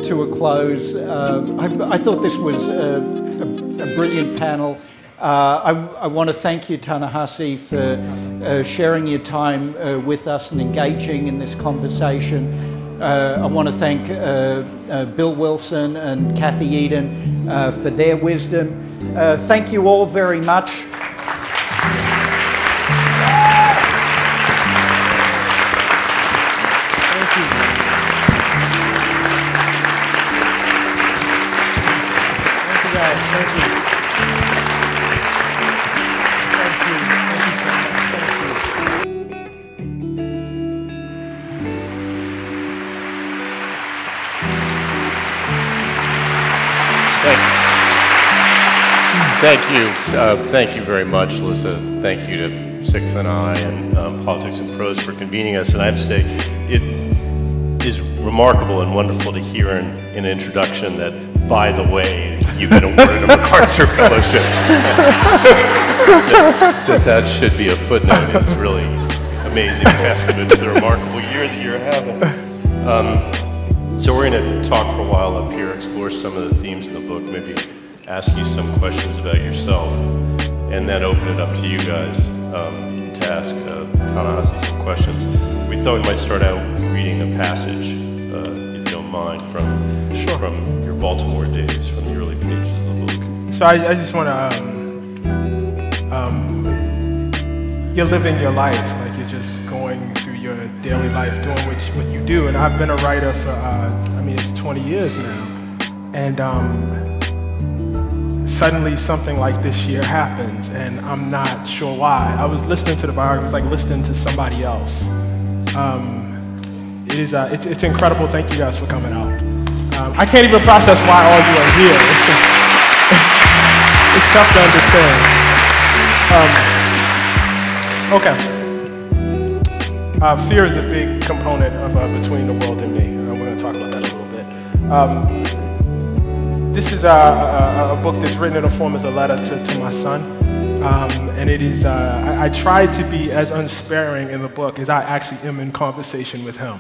to a close. I thought this was a brilliant panel. I want to thank you, Ta-Nehisi, for sharing your time with us and engaging in this conversation. I want to thank Bill Wilson and Kathy Eden for their wisdom. Thank you all very much.
Thank you very much, Alyssa. Thank you to Sixth and I and Politics and Prose for convening us. And I have to say, it is remarkable and wonderful to hear in an introduction that, by the way, you've been awarded a MacArthur Fellowship. that should be a footnote. It's really amazing testament to the remarkable year that you're having. So we're going to talk for a while up here, explore some of the themes of the book, maybe ask you some questions about yourself, and then open it up to you guys to ask Ta-Nehisi some questions. We thought we might start out reading a passage, if you don't mind, from your Baltimore days, from the early pages of the book.
So I just want to, you're living your life, like you're just going through your daily life, doing what you do. And I've been a writer for, it's 20 years now. And suddenly something like this year happens, and I'm not sure why. I was listening to the biography, it was like listening to somebody else. It's incredible. Thank you guys for coming out. I can't even process why all you are here. It's tough to understand. Okay. Fear is a big component of Between the World and Me. We're going to talk about that a little bit. This is a book that's written in the form as a letter to my son. And it is, I tried to be as unsparing in the book as I actually am in conversation with him.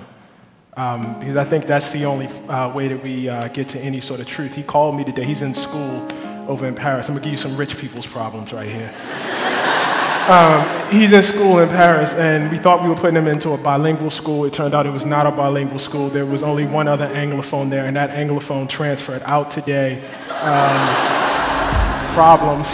Because I think that's the only way that we get to any sort of truth. He called me today. He's in school over in Paris. I'm going to give you some rich people's problems right here. He's in school in Paris, and we thought we were putting him into a bilingual school. It turned out it was not a bilingual school. There was only one other Anglophone there, and that Anglophone transferred out today. Problems.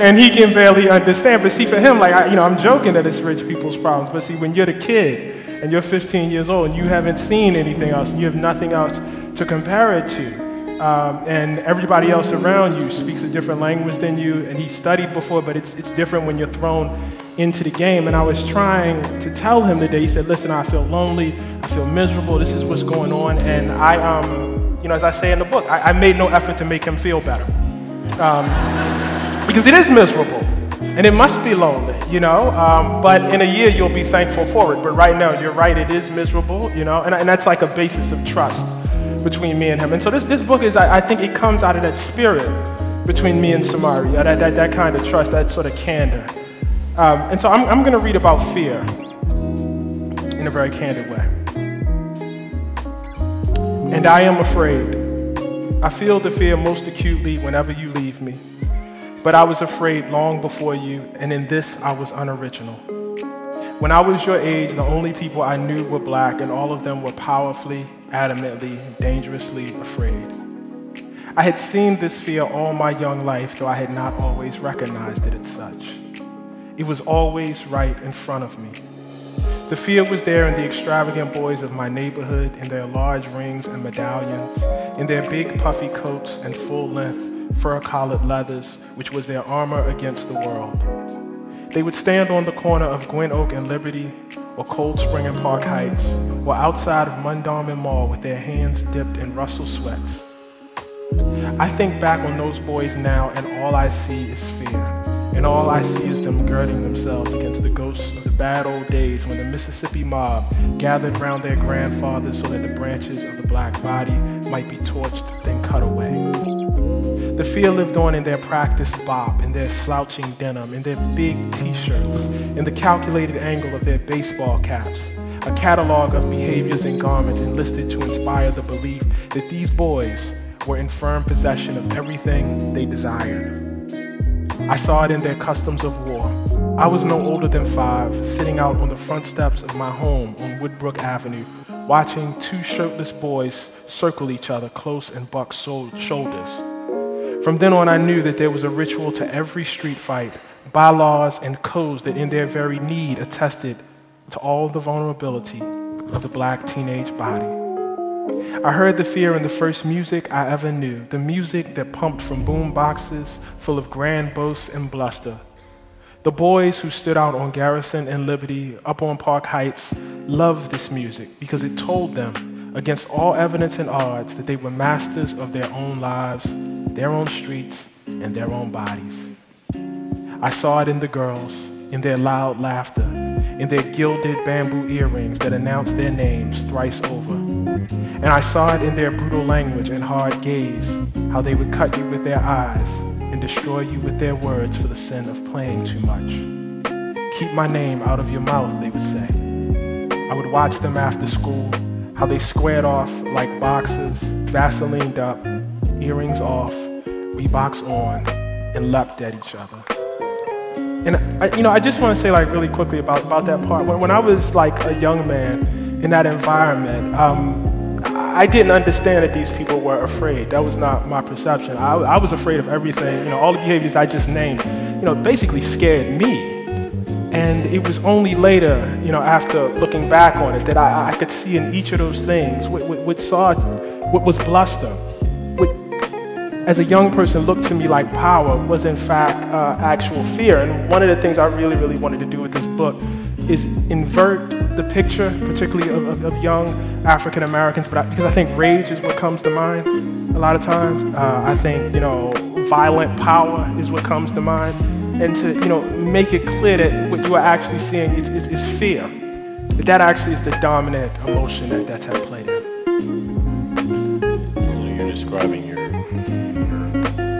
And he can barely understand. But see, for him, like, I'm joking that it's rich people's problems. But see, when you're the kid, and you're 15 years old, and you haven't seen anything else, and you have nothing else to compare it to, and everybody else around you speaks a different language than you, and he studied before, but it's different when you're thrown into the game. And I was trying to tell him today, he said, listen, I feel lonely, I feel miserable, this is what's going on, and I, as I say in the book, I made no effort to make him feel better. Because it is miserable, and it must be lonely, but in a year you'll be thankful for it. But right now, you're right, it is miserable, and that's like a basis of trust between me and him. And so this book is, I think it comes out of that spirit between me and Samari, that kind of trust, that sort of candor. And so I'm going to read about fear in a very candid way. And I am afraid. I feel the fear most acutely whenever you leave me. But I was afraid long before you, and in this I was unoriginal. When I was your age, the only people I knew were black, and all of them were powerfully, adamantly, dangerously afraid. I had seen this fear all my young life, though I had not always recognized it as such. It was always right in front of me. The fear was there in the extravagant boys of my neighborhood, in their large rings and medallions, in their big puffy coats and full-length fur-collared leathers, which was their armor against the world. They would stand on the corner of Gwen Oak and Liberty, or Cold Spring and Park Heights, or outside of Mondawmin Mall with their hands dipped in Russell sweats. I think back on those boys now, and all I see is fear. And all I see is them girding themselves against the ghosts of the bad old days when the Mississippi mob gathered round their grandfathers so that the branches of the black body might be torched, then cut away. The fear lived on in their practiced bop, in their slouching denim, in their big t-shirts, in the calculated angle of their baseball caps, a catalog of behaviors and garments enlisted to inspire the belief that these boys were in firm possession of everything they desired. I saw it in their customs of war. I was no older than 5, sitting out on the front steps of my home on Woodbrook Avenue, watching 2 shirtless boys circle each other close and buck shoulders. From then on, I knew that there was a ritual to every street fight, bylaws and codes that in their very need attested to all the vulnerability of the black teenage body. I heard the fear in the first music I ever knew, the music that pumped from boom boxes full of grand boasts and bluster. The boys who stood out on Garrison and Liberty up on Park Heights loved this music because it told them, against all evidence and odds, that they were masters of their own lives,
their own streets and their own bodies. I saw it in the girls, in their loud laughter, in their gilded bamboo earrings that announced their names thrice over. And I saw it in their brutal language and hard gaze, how they would cut you with their eyes and destroy you with their words for the sin of playing too much. Keep my name out of your mouth, they would say. I would watch them after school, how they squared off like boxers, Vaselined up, earrings off, Reeboks on, and leapt at each other. And I just want to say like really quickly about that part. When I was like a young man in that environment, I didn't understand that these people were afraid. That was not my perception. I was afraid of everything. All the behaviors I just named, basically scared me. And it was only later, after looking back on it, that I could see in each of those things what was bluster. What, as a young person, looked to me like power was in fact actual fear. And one of the things I really, really wanted to do with this book is invert the picture, particularly of young African Americans, because I think rage is what comes to mind a lot of times. I think, violent power is what comes to mind. And to, make it clear that what you are actually seeing is fear. That actually is the dominant emotion that's at play there.
You're describing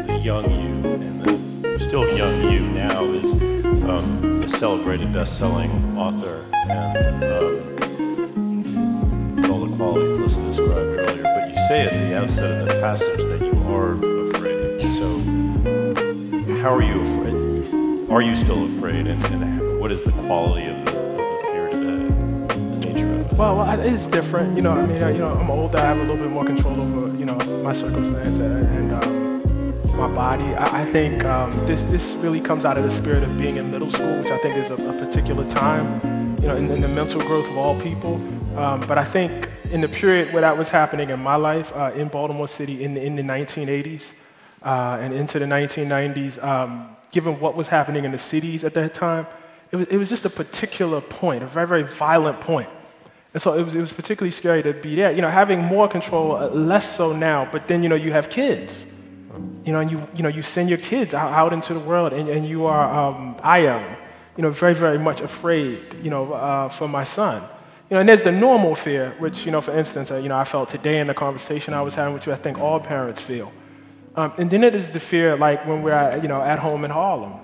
the young you, and the still young you now is a celebrated best-selling author, and all the qualities Lisa described earlier. But you say at the outset of the passage that you are afraid. So how are you afraid? Are you still afraid, and what is the quality of the fear today, the nature of it?
Well, it's different. I'm older. I have a little bit more control over, my circumstance and my body. I think this really comes out of the spirit of being in middle school, which I think is a particular time, in the mental growth of all people. But I think in the period where that was happening in my life, in Baltimore City in the 1980s and into the 1990s. Given what was happening in the cities at that time, it was just a particular point, a very, very violent point. And so it was particularly scary to be there. Having more control, less so now, but then, you have kids. And you send your kids out into the world, and you are, I am, very, very much afraid, for my son. And there's the normal fear, which, for instance, I felt today in the conversation I was having, which I think all parents feel. And then it is the fear, like when we're at home in Harlem,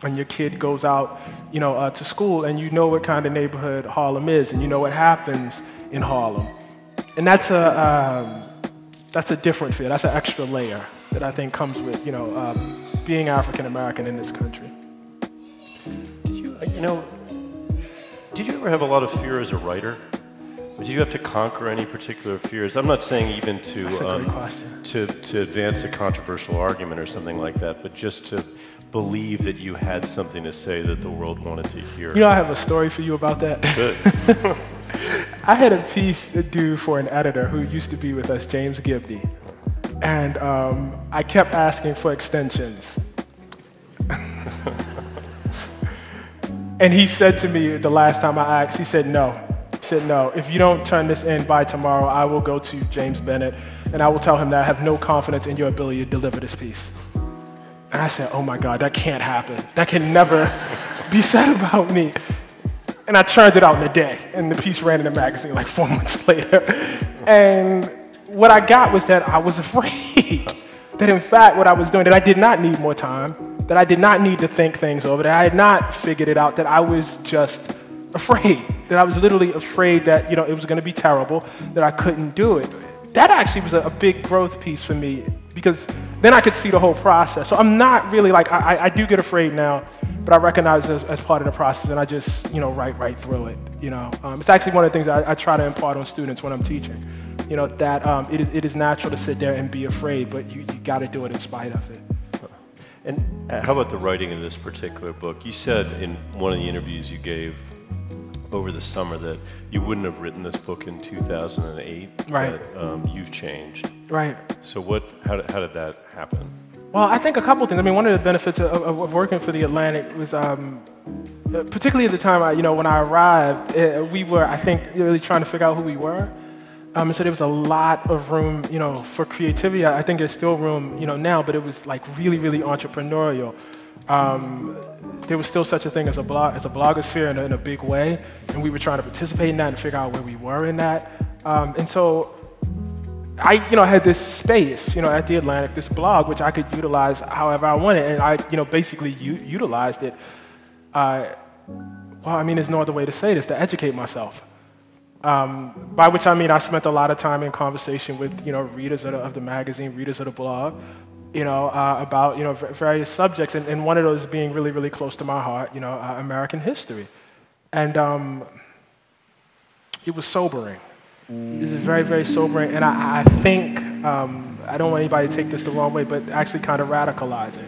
and your kid goes out, to school, and you know what kind of neighborhood Harlem is, and you know what happens in Harlem, and that's a different fear. That's an extra layer that I think comes with being African American in this country.
Did you ever have a lot of fear as a writer? Did you have to conquer any particular fears? I'm not saying even to advance a controversial argument or something like that, but just to believe that you had something to say that the world wanted to hear.
I have a story for you about that.
Good.
I had a piece to do for an editor who used to be with us, James Gibney, and I kept asking for extensions. And he said to me the last time I asked, he said no. He said, no, if you don't turn this in by tomorrow, I will go to James Bennett and I will tell him that I have no confidence in your ability to deliver this piece. And I said, oh my God, that can't happen. That can never be said about me. And I churned it out in a day, and the piece ran in the magazine like 4 months later. And what I got was that I was afraid that in fact what I was doing, that I did not need more time, that I did not need to think things over, that I had not figured it out, that I was just afraid, that I was literally afraid that it was going to be terrible, that I couldn't do it. That actually was a big growth piece for me, because then I could see the whole process. So I'm not really like, I do get afraid now, but I recognize it as part of the process, and I just write right through it. It's actually one of the things I try to impart on students when I'm teaching, that it is natural to sit there and be afraid, but you got to do it in spite of it.
And how about the writing of this particular book? You said in one of the interviews you gave over the summer that you wouldn't have written this book in 2008.
Right.
That you've changed.
Right.
So how did that happen?
Well, I think a couple things. I mean, one of the benefits of working for The Atlantic was, particularly at the time, when I arrived, we were, I think, really trying to figure out who we were. And so there was a lot of room, for creativity. I think there's still room, now, but it was like really, really entrepreneurial. There was still such a thing as a blogosphere in a big way, and we were trying to participate in that and figure out where we were in that. And so I, had this space, at The Atlantic, this blog, which I could utilize however I wanted, and I, basically utilized it. There's no other way to say this, to educate myself. By which I mean I spent a lot of time in conversation with, readers of the magazine, readers of the blog, about, various subjects, and one of those being really, really close to my heart, American history. And it was sobering. It was very, very sobering, and I think, I don't want anybody to take this the wrong way, but actually kind of radicalizing.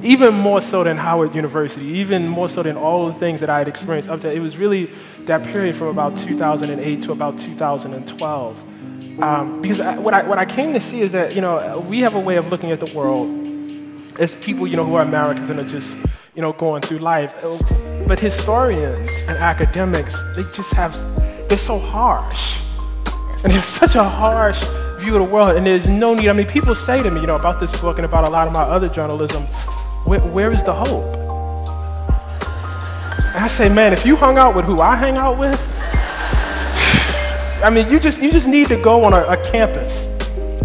Even more so than Howard University, even more so than all the things that I had experienced up to, it was really that period from about 2008 to about 2012. Because what I came to see is that, we have a way of looking at the world as people, who are Americans and are just, going through life. But historians and academics, they're so harsh. And there's such a harsh view of the world, and there's no need. People say to me, about this book and about a lot of my other journalism, where is the hope? And I say, man, if you hung out with who I hang out with, you just need to go on a campus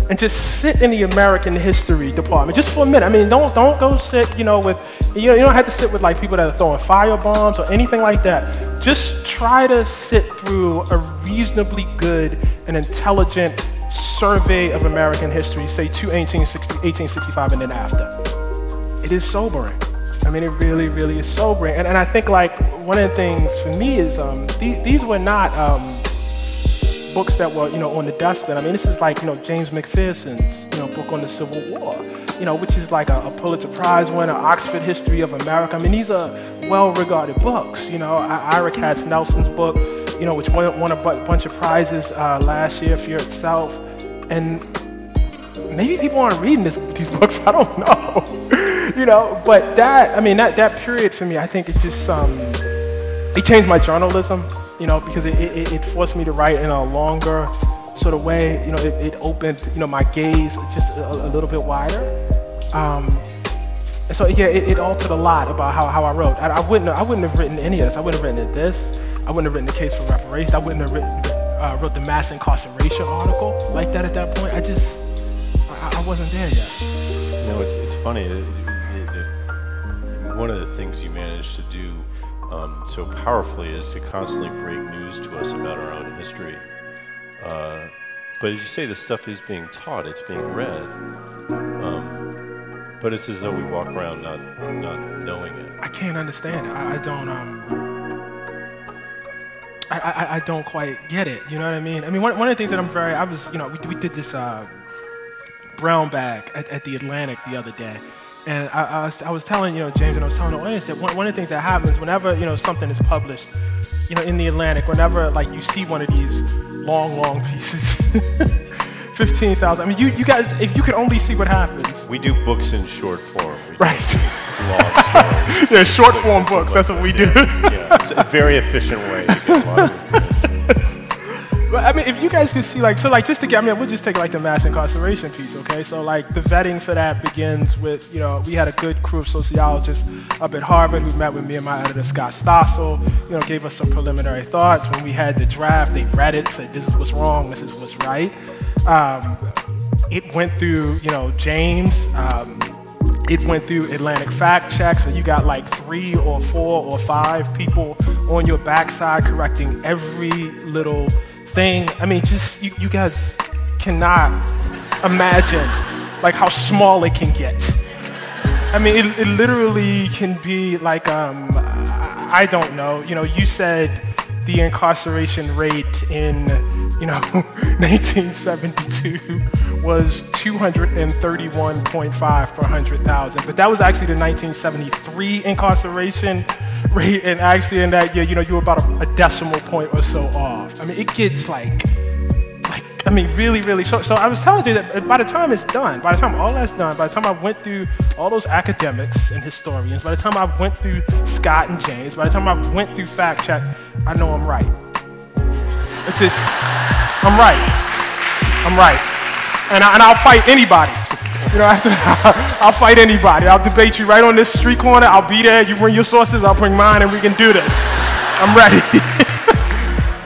and just sit in the American history department just for a minute. Don't go sit, with, you don't have to sit with like people that are throwing firebombs or anything like that. Just try to sit through a reasonably good and intelligent survey of American history, say to 1865 and then after. It is sobering. It really, really is sobering. And I think like one of the things for me is these were not books that were on the deathbed. This is like James McPherson's book on the Civil War, which is like a Pulitzer Prize winner, Oxford History of America. These are well-regarded books. Ira Katz Nelson's book, which won a bunch of prizes last year, Fear Itself. And maybe people aren't reading these books, I don't know. But that period for me, I think it just, it changed my journalism, because it forced me to write in a longer sort of way. It opened, my gaze just a little bit wider. And so, yeah, it altered a lot about how I wrote. I wouldn't have written any of this. I wouldn't have written this. I wouldn't have written the case for reparations. I wouldn't have wrote the mass incarceration article like that at that point. I wasn't there yet.
It's funny. One of the things you managed to do so powerfully is to constantly break news to us about our own history. But as you say, this stuff is being taught, it's being read. But it's as though we walk around not knowing it.
I can't understand it. I don't quite get it. You know what I mean? One of the things that we did this brown bag at the Atlantic the other day. And I was telling, James, and I was telling the audience that one of the things that happens whenever, something is published, in the Atlantic, whenever, like, you see one of these long pieces, 15,000, you guys, if you could only see what happens.
We do books in short form.
Right.
Long stories.
Yeah, short form books, that's what we do.
Yeah, it's a very efficient way to get a lot of information.
But if you guys could see, just to get, we'll just take like the mass incarceration piece, okay? So like the vetting for that begins with, we had a good crew of sociologists up at Harvard who met with me and my editor, Scott Stossel, gave us some preliminary thoughts. When we had the draft, they read it, said this is what's wrong, this is what's right. It went through, James, it went through Atlantic Fact Check, so you got like 3 or 4 or 5 people on your backside correcting every little thing. You guys cannot imagine like how small it can get. It literally can be like, I don't know, you said the incarceration rate in, 1972 was 231.5 per 100,000, but that was actually the 1973 incarceration rate, and actually in that year, you were about a decimal point or so off. It gets really, really. So I was telling you that by the time it's done, by the time all that's done, by the time I went through all those academics and historians, by the time I went through Scott and James, by the time I went through Fact Check, I know I'm right. It's just.
I'm right. I'm right. And I'll fight anybody. You know, I'll fight anybody. I'll debate you right on this street corner. I'll be there. You bring your sources, I'll bring mine, and we can do this. I'm ready.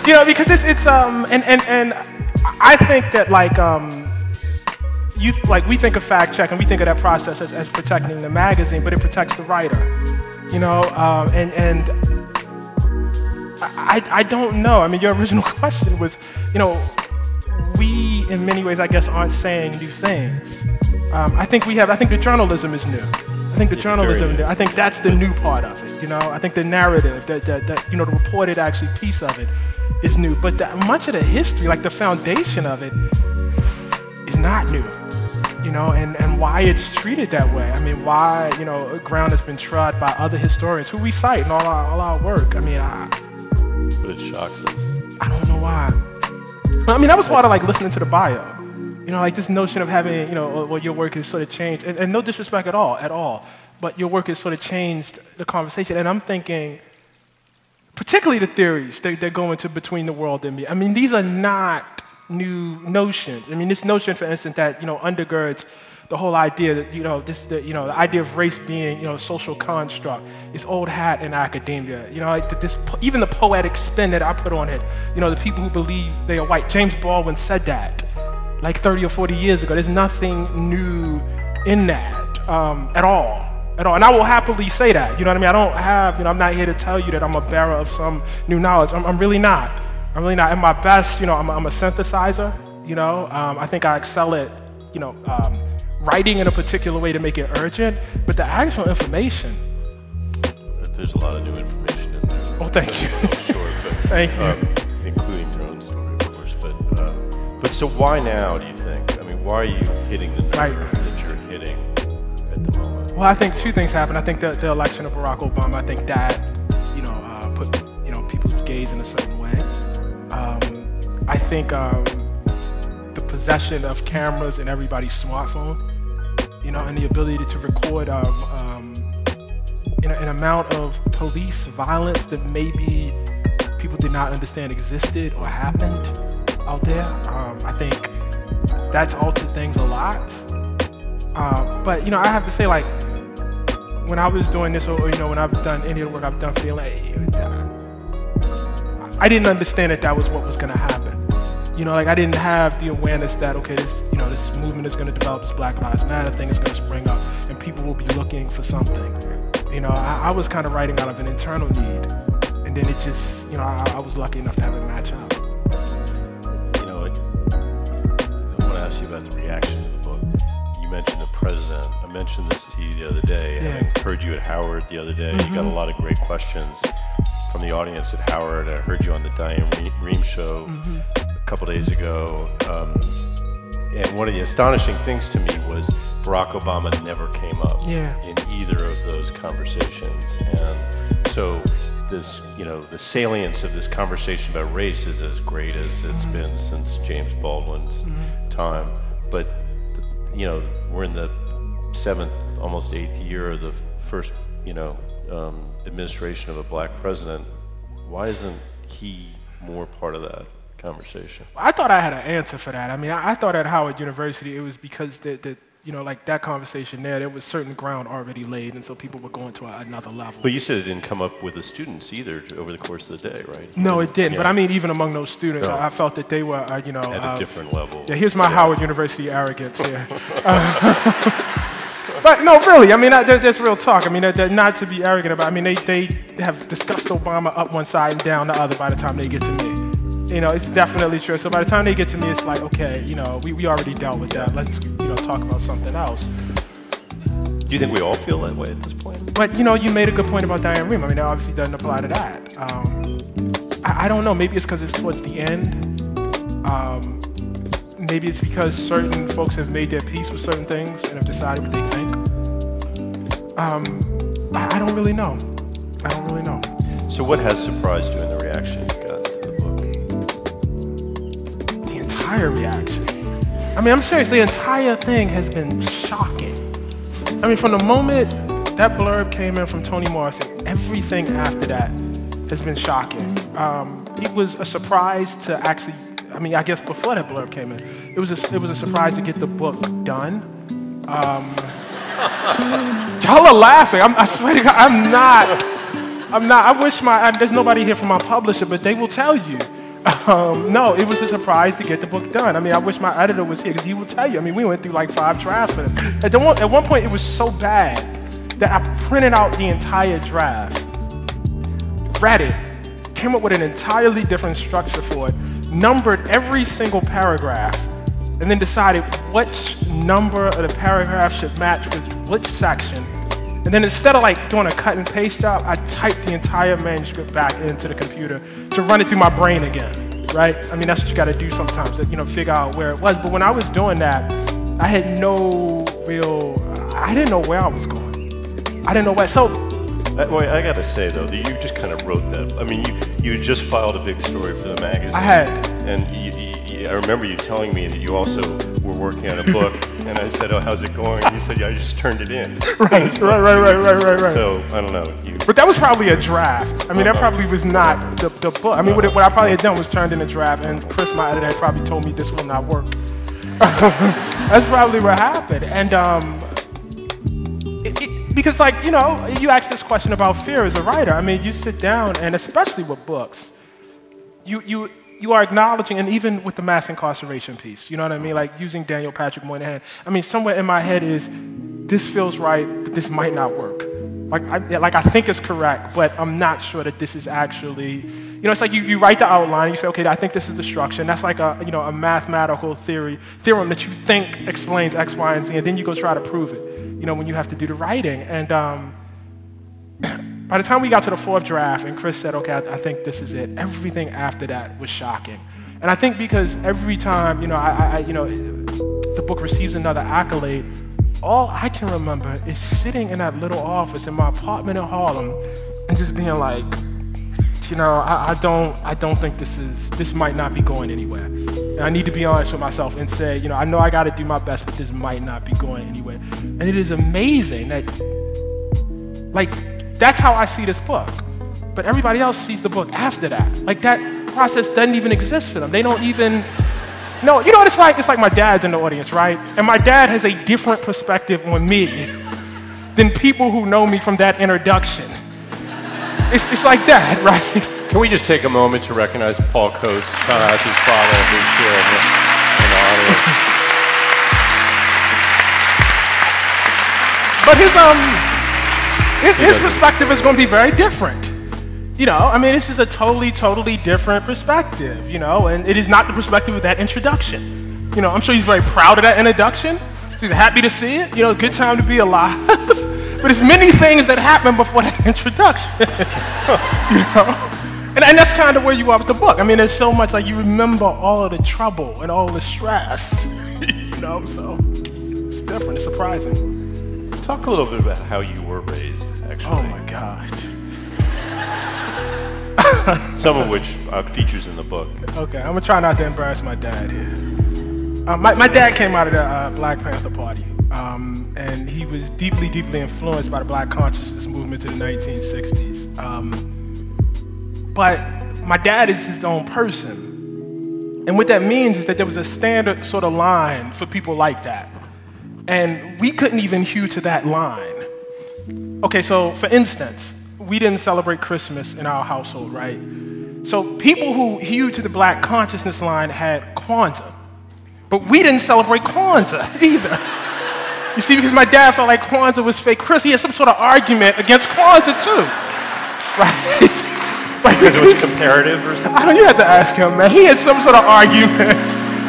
You know, because it's and I think that we think of fact check and we think of that process as protecting the magazine, but it protects the writer. You know, and I don't know. I mean, your original question was, you know, we in many ways, I guess, aren't saying new things. I think the journalism is new. I think the journalism is new. I think that's the new part of it. You know, I think the narrative, that you know, the reported actually piece of it is new. But much of the history, like the foundation of it, is not new. You know, and why it's treated that way. I mean, why, you know, ground has been trod by other historians who we cite in all our work. I mean,
but it shocks us.
I don't know why. I mean, that was part of like listening to the bio. You know, like this notion of having, you know, well, your work has sort of changed, and no disrespect at all, but your work has sort of changed the conversation. And I'm thinking, particularly the theories that go into between the world and me. I mean, these are not new notions. I mean, this notion, for instance, that, you know, undergirds the whole idea that, you know, the idea of race being, you know, a social construct is old hat in academia. You know, like even the poetic spin that I put on it, you know, the people who believe they are white. James Baldwin said that like 30 or 40 years ago. There's nothing new in that at all. And I will happily say that. You know what I mean? I don't have, you know, I'm not here to tell you that I'm a bearer of some new knowledge. I'm really not. I'm really not. At my best, you know, I'm a synthesizer. You know, I think I excel at, you know, writing in a particular way to make it urgent. But the actual information.
There's a lot of new information in there.
Oh, thank you.
So short, but,
thank you.
Including your own story, of course. But so why now, do you think? I mean, why are you hitting the nerve that you're hitting at the moment?
Well, I think two things happened. I think the election of Barack Obama, I think that, you know, put, you know, people's gaze in a certain way. I think the possession of cameras in everybody's smartphone, you know, and the ability to record an amount of police violence that maybe people did not understand existed or happened out there. I think that's altered things a lot. But, you know, I have to say, like, when I was doing this, or you know, when I've done any of the work I've done for I didn't understand that was what was going to happen. You know, like I didn't have the awareness that, okay, this, you know, this movement is going to develop, this Black Lives Matter thing is going to spring up, and people will be looking for something. You know, I was kind of writing out of an internal need, and then it just, you know, I was lucky enough to have it match up.
You know, I want to ask you about the reaction to the book. You mentioned the president. I mentioned this to you the other day, and I heard you at Howard the other day. You got a lot of great questions from the audience at Howard. I heard you on the Diane Rehm show a couple days ago. And one of the astonishing things to me was Barack Obama never came up in either of those conversations. And so this, you know, the salience of this conversation about race is as great as it's been since James Baldwin's time. But, you know, we're in the 7th, almost 8th year of the first, you know, administration of a black president. Why isn't he more part of that conversation?
I thought I had an answer for that. I mean, I thought at Howard University it was because you know, like that conversation there was certain ground already laid, and so people were going to another level.
But you said it didn't come up with the students either over the course of the day, right?
No, it didn't. Yeah. But I mean, even among those students, I felt that they were, you know,
at a different level.
Yeah, here's my Howard University arrogance here. But no, really, I mean, there's real talk. I mean, they're not to be arrogant about. I mean, they have discussed Obama up one side and down the other by the time they get to me. You know, it's definitely true. So by the time they get to me, it's like, okay, you know, we already dealt with that. Let's, you know, talk about something else.
Do you think we all feel that way at this point?
But, you know, you made a good point about Diane Rehm. I mean, that obviously doesn't apply to that. I don't know. Maybe it's because it's towards the end. Maybe it's because certain folks have made their peace with certain things and have decided what they think. I don't really know. I don't really know.
So what has surprised you in the reaction you got to the book?
The entire reaction. I mean, I'm serious. The entire thing has been shocking. I mean, from the moment that blurb came in from Toni Morrison, everything after that has been shocking. It was a surprise to actually
I mean, I guess before that blurb came in, it was a surprise to get the book done. Y'all are laughing. I swear to God, I'm not. I wish there's nobody here from my publisher, but they will tell you. No, it was a surprise to get the book done. I mean, I wish my editor was here because he will tell you. I mean, we went through like 5 drafts with him. At one point, it was so bad that I printed out the entire draft, read it, came up with an entirely different structure for it, numbered every single paragraph, and then decided which number of the paragraph should match with which section. And then instead of like doing a cut and paste job, I typed the entire manuscript back into the computer to run it through my brain again, right? I mean, that's what you gotta do sometimes, to, figure out where it was. But when I was doing that, I had I didn't know where I was going. I didn't know where, so.
Wait, I gotta say though, that you just kind of wrote that. I mean, you just filed a big story for the magazine.
I had.
And I remember you telling me that you also were working on a book, and I said, oh, how's it going? And you said, yeah, I just turned it in.
Right.
So, I don't know.
But that was probably a draft. I mean, that probably was not the book. I mean, what I probably had done was turned in a draft, and Chris, my editor, had probably told me this will not work. That's probably what happened. And because you asked this question about fear as a writer. I mean, you sit down, and especially with books, you are acknowledging, and even with the mass incarceration piece, you know what I mean? Like using Daniel Patrick Moynihan. I mean, somewhere in my head is, this feels right, but this might not work. I think it's correct, but I'm not sure that this is actually, it's like you write the outline, you say, okay, I think this is the structure, and that's like a mathematical theorem that you think explains X, Y, and Z, and then you go try to prove it, when you have to do the writing. And by the time we got to the 4th draft and Chris said, okay, I think this is it, everything after that was shocking. And I think because every time, the book receives another accolade, all I can remember is sitting in that little office in my apartment in Harlem and just being like, I don't think this might not be going anywhere. And I need to be honest with myself and say, I know I got to do my best, but this might not be going anywhere. And it is amazing that, that's how I see this book. But everybody else sees the book after that. That process doesn't even exist for them. They don't even, no, you know what it's like? It's like my dad's in the audience, right? And my dad has a different perspective on me than people who know me from that introduction. It's like that, right?
Can we just take a moment to recognize Paul Coates, Ta-Nehisi's father, who's here in the audience?
But his perspective is going to be very different. I mean, this is a totally different perspective, and it is not the perspective of that introduction. I'm sure he's very proud of that introduction. He's happy to see it. Good time to be alive. But there's many things that happen before that introduction. And that's kind of where you are with the book. I mean, there's so much, you remember all of the trouble and all the stress, so it's different, it's surprising.
Talk a little bit about how you were raised, actually.
Oh my God.
Some of which features in the book.
Okay, I'm gonna try not to embarrass my dad here. My dad came out of the Black Panther Party, and he was deeply influenced by the Black consciousness movement to the 1960s. But my dad is his own person. And what that means is that there was a standard sort of line for people like that. And we couldn't even hew to that line. Okay, so for instance, we didn't celebrate Christmas in our household, right? So people who hewed to the Black consciousness line had Kwanzaa. But we didn't celebrate Kwanzaa either. You see, because my dad felt like Kwanzaa was fake Christmas. He had some sort of argument against Kwanzaa too, right?
Because it was comparative or something?
You have to ask him, man. He had some sort of argument,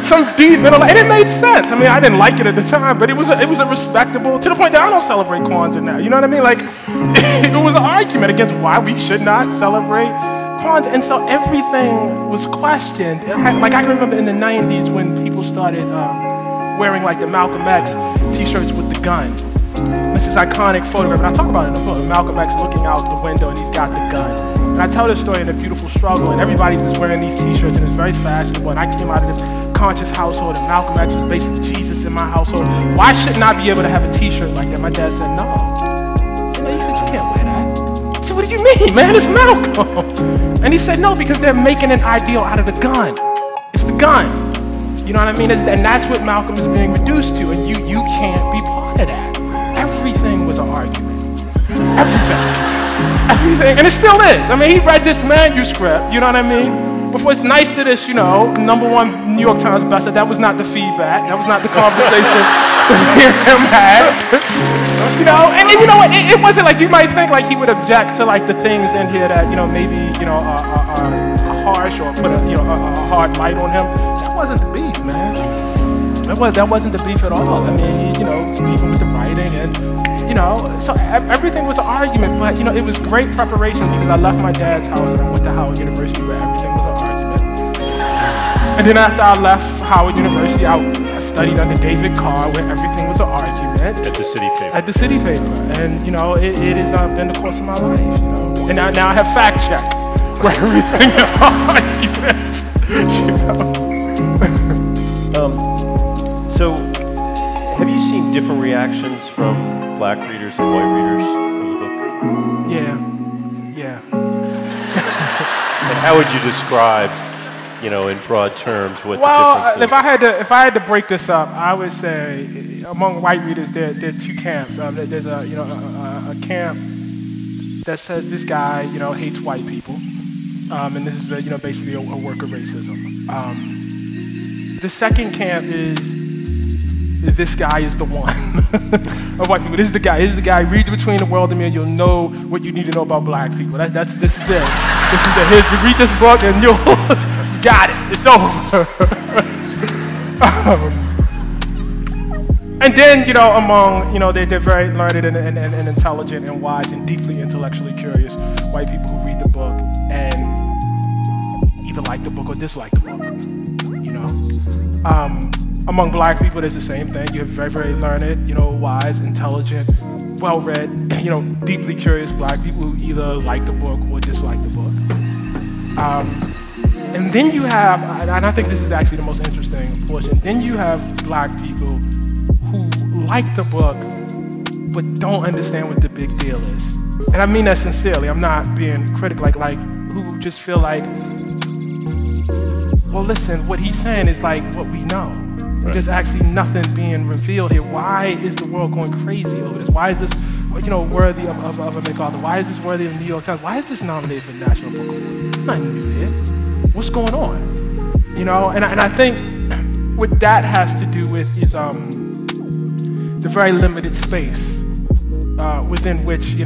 some deep middle, and it made sense. I mean, I didn't like it at the time, but it was a respectable, to the point that I don't celebrate Kwanzaa now. You know what I mean? It was an argument against why we should not celebrate Kwanzaa. And so everything was questioned. I can remember in the 90s when people started wearing the Malcolm X t-shirts with the gun. This is iconic photograph, and I talk about it in the book. Malcolm X looking out the window and he's got the gun. And I tell this story in A Beautiful Struggle, and everybody was wearing these t-shirts, and it was very fashionable, and I came out of this conscious household, and Malcolm X was basically Jesus in my household. Why shouldn't I be able to have a t-shirt like that? My dad said, no. He said, you can't wear that. I said, what do you mean, man? It's Malcolm. And he said, no, because they're making an ideal out of the gun. It's the gun. You know what I mean? And that's what Malcolm is being reduced to, and you can't be part of that. Everything was an argument. Everything, and it still is. I mean, he read this manuscript, you know what I mean? Before it's nice to this, #1 New York Times bestseller, that was not the feedback, that was not the conversation that him had. You know, and you know what, it wasn't like you might think like he would object to like the things in here that, maybe, are harsh or put a hard light on him. That wasn't the beef, man. That wasn't the beef at all. I mean, he's beefing with the writing and, so everything was an argument, but, it was great preparation because I left my dad's house and I went to Howard University where everything was an argument. And then after I left Howard University, I studied under David Carr where everything was an argument.
At the City Paper.
At the City Paper. And, it has been the course of my life, And now I have fact check where everything is an argument,
So, have you seen different reactions from black readers and white readers of the book?
Yeah.
And how would you describe, in broad terms, what the difference is?
If I had to break this up, I would say among white readers there are two camps. There's a camp that says this guy, hates white people, and this is basically a work of racism. The second camp is this guy is the one of white people. This is the guy. Read Between the World and Me, and you'll know what you need to know about black people. This is it. This is it. Read this book, and you'll got it. It's over. And then among they're very learned and intelligent and wise and deeply intellectually curious white people who read the book and either like the book or dislike the book. Among black people, there's the same thing. You have very, very learned, wise, intelligent, well-read, deeply curious black people who either like the book or dislike the book. And then you have, and I think this is actually the most interesting portion, then you have black people who like the book but don't understand what the big deal is. And I mean that sincerely. I'm not being critical, like who just feel like, well, listen, what he's saying is like what we know. Right. There's actually nothing being revealed here. Why is the world going crazy over this? Why is this, worthy of a MacArthur? Why is this worthy of the New York Times? Why is this nominated for the National Book Award? It's nothing new here. What's going on? And I think what that has to do with is the very limited space within which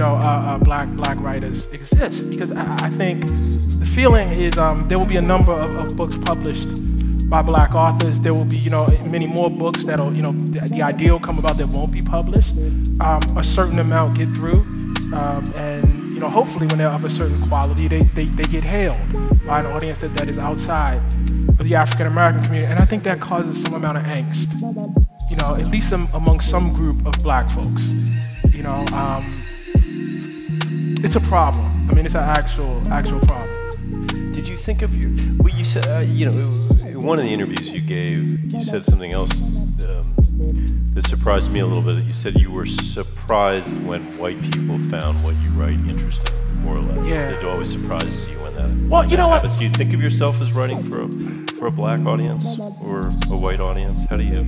black writers exist. Because I think the feeling is there will be a number of books published by black authors. There will be many more books that'll the idea will come about that won't be published. A certain amount get through, and hopefully when they're of a certain quality, they get hailed by an audience that is outside of the African American community. And I think that causes some amount of angst. At least among some group of black folks. It's a problem. I mean, it's an actual problem.
Did you think of what you said? In one of the interviews you gave, you said something else that surprised me a little bit. You said you were surprised when white people found what you write interesting, more or less.
Yeah.
It always surprises you when that.
Well, you know what?
Happens. Do you think of yourself as writing for a black audience or a white audience? How do you?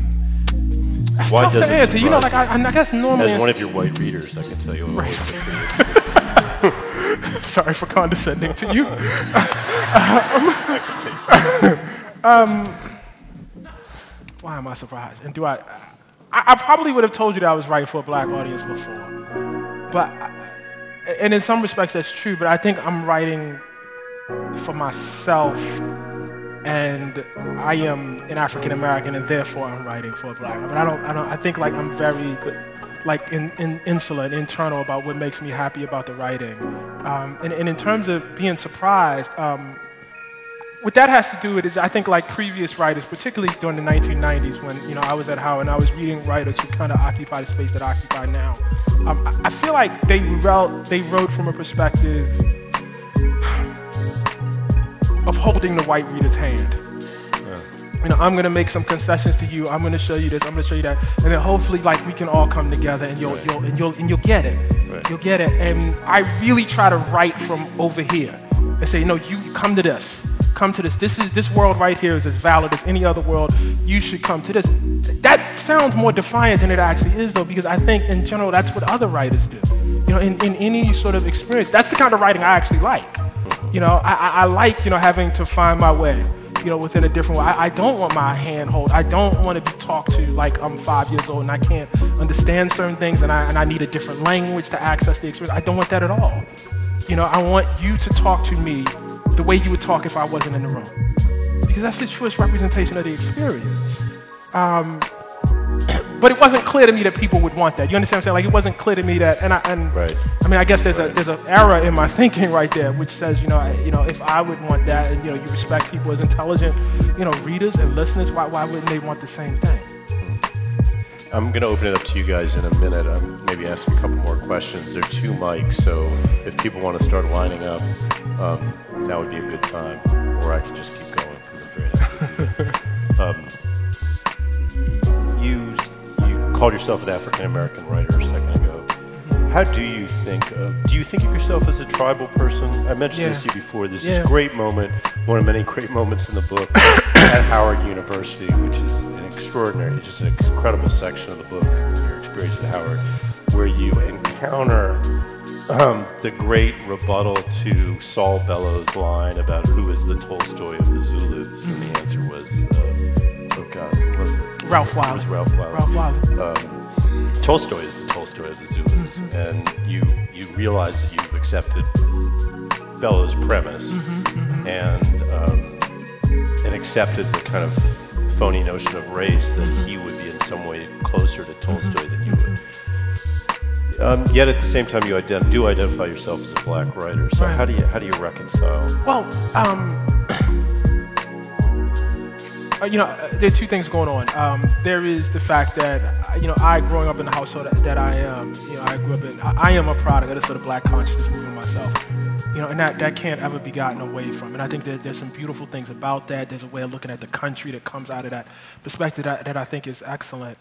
That's
Why
tough
does
to
it
answer.
surprise
I guess normally.
As one of your white readers, I can tell you.
Right. Sorry for condescending to you. Why am I surprised? And I probably would have told you that I was writing for a black audience before. But, and in some respects that's true, but I think I'm writing for myself, and I am an African American, and therefore I'm writing for a black. But I think like I'm very insular and internal about what makes me happy about the writing. And in terms of being surprised, what that has to do with is I think like previous writers, particularly during the 1990s when I was at Howard and I was reading writers who kind of occupy the space that I occupy now. I feel like they wrote from a perspective of holding the white reader's hand. I'm gonna make some concessions to you. I'm gonna show you this. I'm gonna show you that, and then hopefully, like, we can all come together, and you'll get it. Right. You'll get it. And I really try to write from over here and say, you come to this. come to this. This world right here is as valid as any other world. You should come to this. That sounds more defiant than it actually is, though, because I think in general that's what other writers do. You know, in any sort of experience, that's the kind of writing I actually like. You know, I like, you know, having to find my way, you know, within a different way. I don't want my hand held. I don't want to be talked to like I'm 5 years old and I can't understand certain things and I need a different language to access the experience. I don't want that at all. You know, I want you to talk to me the way you would talk if I wasn't in the room. Because that's the truest representation of the experience. But it wasn't clear to me that people would want that. You understand what I'm saying? Like, it wasn't clear to me that,
right.
I mean, I guess there's an error in my thinking right there, which says, you know, if I would want that, and, you know, you respect people as intelligent, you know, readers and listeners, why wouldn't they want the same thing?
I'm going to open it up to you guys in a minute. Maybe ask a couple more questions. There are 2 mics, so if people want to start lining up, now would be a good time. Or I can just keep going because I'm very nice with you. You called yourself an African-American writer a second ago. How do you think of yourself as a tribal person? I mentioned this to you before. There's this great moment, one of many great moments in the book, at Howard University, which is an extraordinary, just an incredible section of the book, your experience at Howard, where you encounter the great rebuttal to Saul Bellows' line about who is the Tolstoy of the Zulus, and the answer was,
Ralph Wilder.
It was Ralph Wilder.
Ralph Wilder.
Tolstoy is the Tolstoy of the Zulus, and you realize that you've accepted Bellows' premise and accepted the kind of phony notion of race that he would be in some way closer to Tolstoy than you would. Yet at the same time, you do identify yourself as a black writer. So how do you reconcile?
Well, you know, there are 2 things going on. There is the fact that, you know, I growing up in the household that I am, you know, I grew up in, I am a product of this sort of black consciousness movement myself. You know, and that can't ever be gotten away from. And I think that there's some beautiful things about that. There's a way of looking at the country that comes out of that perspective that I think is excellent.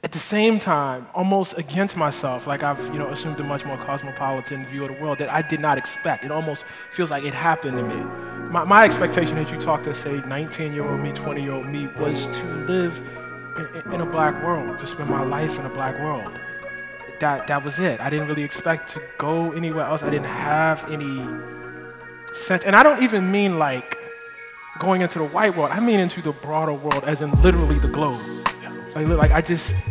At the same time, almost against myself, like I've, you know, assumed a much more cosmopolitan view of the world that I did not expect. It almost feels like it happened to me. My expectation as you talk to, say, 19-year-old me, 20-year-old me, was to live in a black world, to spend my life in a black world. That was it. I didn't really expect to go anywhere else. I didn't have any sense. And I don't even mean like going into the white world. I mean into the broader world, as in literally the globe. Like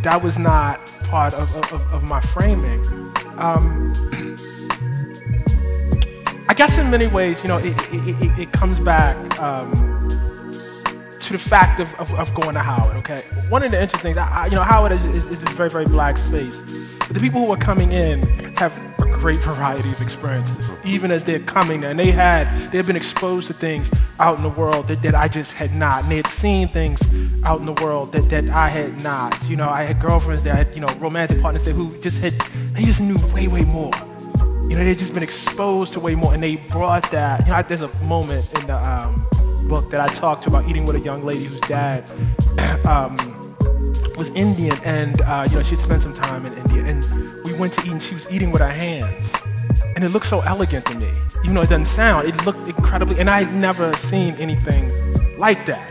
that was not part of my framing. I guess in many ways, you know, it comes back to the fact of going to Howard, okay? One of the interesting things, you know, Howard is this very, very black space. But the people who are coming in have a great variety of experiences, even as they're coming there. And they had been exposed to things out in the world that I just had not. And they had seen things out in the world that I had not. You know, I had girlfriends that had, you know, romantic partners that who just knew way, way more. You know, they'd just been exposed to way more, and they brought that. You know, there's a moment in the book that I talked about eating with a young lady whose dad was Indian, and you know, she'd spent some time in India, and we went to eat, and she was eating with her hands, and it looked so elegant to me. Even though it doesn't sound, it looked incredibly, and I had never seen anything like that.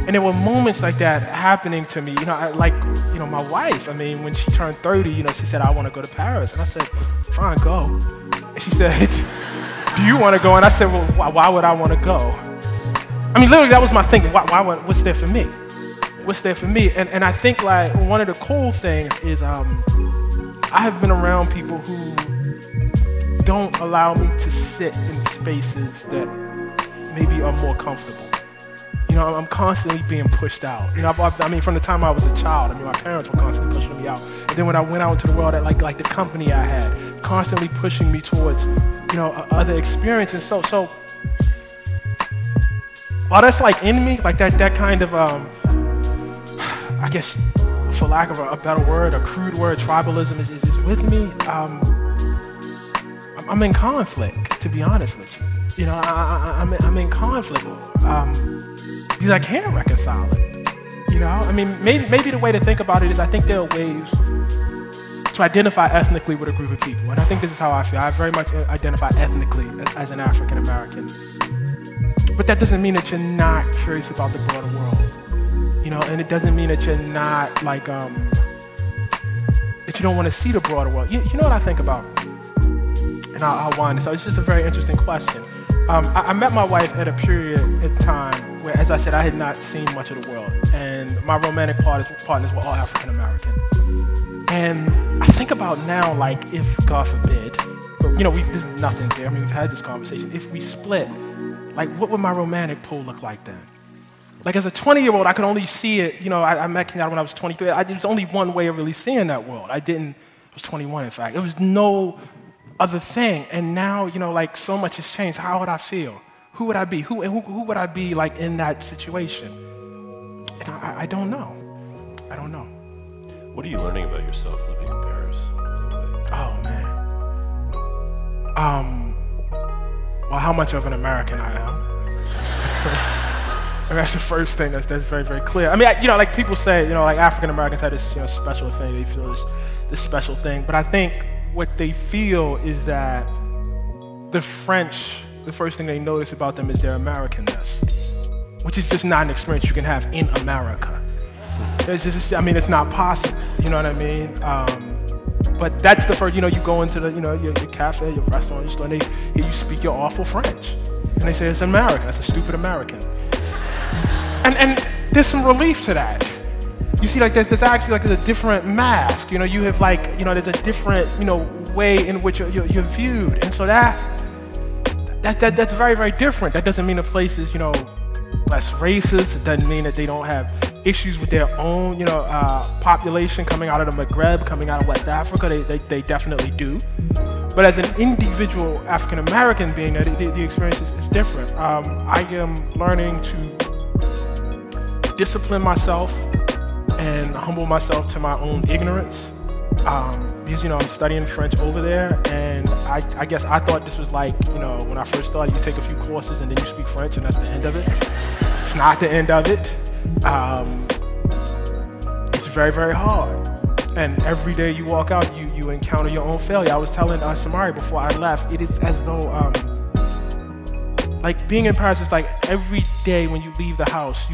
And there were moments like that happening to me. You know, like, you know, my wife, I mean, when she turned 30, you know, she said, I want to go to Paris. And I said, fine, go. And she said, do you want to go? And I said, well, why would I want to go? I mean, literally, that was my thinking. What's there for me? What's there for me? And I think, like, one of the cool things is I have been around people who don't allow me to sit in spaces that maybe are more comfortable. You know, I'm constantly being pushed out. You know, I mean, from the time I was a child, I mean, my parents were constantly pushing me out. And then when I went out into the world, like the company I had, constantly pushing me towards, you know, other experiences. So while that's like in me, like that kind of, I guess, for lack of a better word, a crude word, tribalism is with me. I'm in conflict, to be honest with you. You know, I'm in conflict. Because I can't reconcile it, you know? I mean, maybe the way to think about it is I think there are ways to identify ethnically with a group of people. And I think this is how I feel. I very much identify ethnically as an African American. But that doesn't mean that you're not curious about the broader world. You know, and it doesn't mean that you're not like, that you don't want to see the broader world. You know what I think about? And I'll wind this up. It's just a very interesting question. I met my wife at a period in time where, as I said, I had not seen much of the world. And my romantic partners were all African American. And I think about now, like, if, God forbid, but, you know, there's nothing there. I mean, we've had this conversation. If we split, like, what would my romantic pool look like then? Like, as a 20-year-old, I could only see it, you know, I met Kenyatta when I was 23. There was only one way of really seeing that world. I was 21, in fact. It was no other thing. And now, you know, like, so much has changed. How would I feel? Who would I be? Who would I be, like, in that situation? And I don't know. I don't know.
What are you learning about yourself living in Paris, by the way?
Oh, man. Well, how much of an American I am. And that's the first thing that's very, very clear. I mean, you know, like people say, you know, like African Americans have this, you know, special affinity. They feel this special thing. But I think what they feel is that the French, the first thing they notice about them is their Americanness, which is just not an experience you can have in America. It's just, I mean, it's not possible. You know what I mean? But that's the first, you know, you go into the, you know, your cafe, your restaurant, your store, and they hear you speak your awful French. And they say, it's American, that's a stupid American. And there's some relief to that. You see, like, there's actually, like, there's a different mask. You know, you have, like, you know, there's a different, you know, way in which you're viewed. And so that's very, very different. That doesn't mean a place is, you know, less racist. It doesn't mean that they don't have issues with their own, you know, population coming out of the Maghreb, coming out of West Africa. They definitely do. But as an individual African American being, the experience is different. I am learning to discipline myself and humble myself to my own ignorance. Because, you know, I'm studying French over there, and I guess I thought this was like, you know, when I first started, you take a few courses and then you speak French and that's the end of it. It's not the end of it. It's very, very hard. And every day you walk out, you encounter your own failure. I was telling Samari before I left, it is as though, like, being in Paris is like every day when you leave the house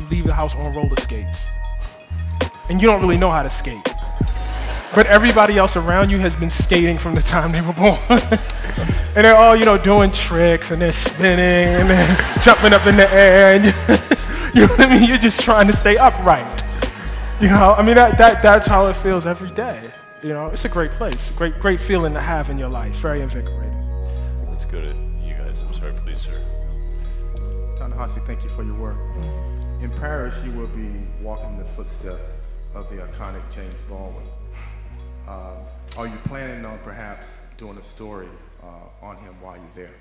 on roller skates. And you don't really know how to skate. But everybody else around you has been skating from the time they were born. And they're all, you know, doing tricks, and they're spinning, and they're jumping up in the air, and you know what I mean? You're just trying to stay upright. You know, I mean, that's how it feels every day. You know, it's a great place, great feeling to have in your life, very invigorating.
Let's go to you guys. I'm sorry, please, sir.
Ta-Nehisi, thank you for your work. In Paris, you will be walking in the footsteps of the iconic James Baldwin. Are you planning on perhaps doing a story on him while you're there?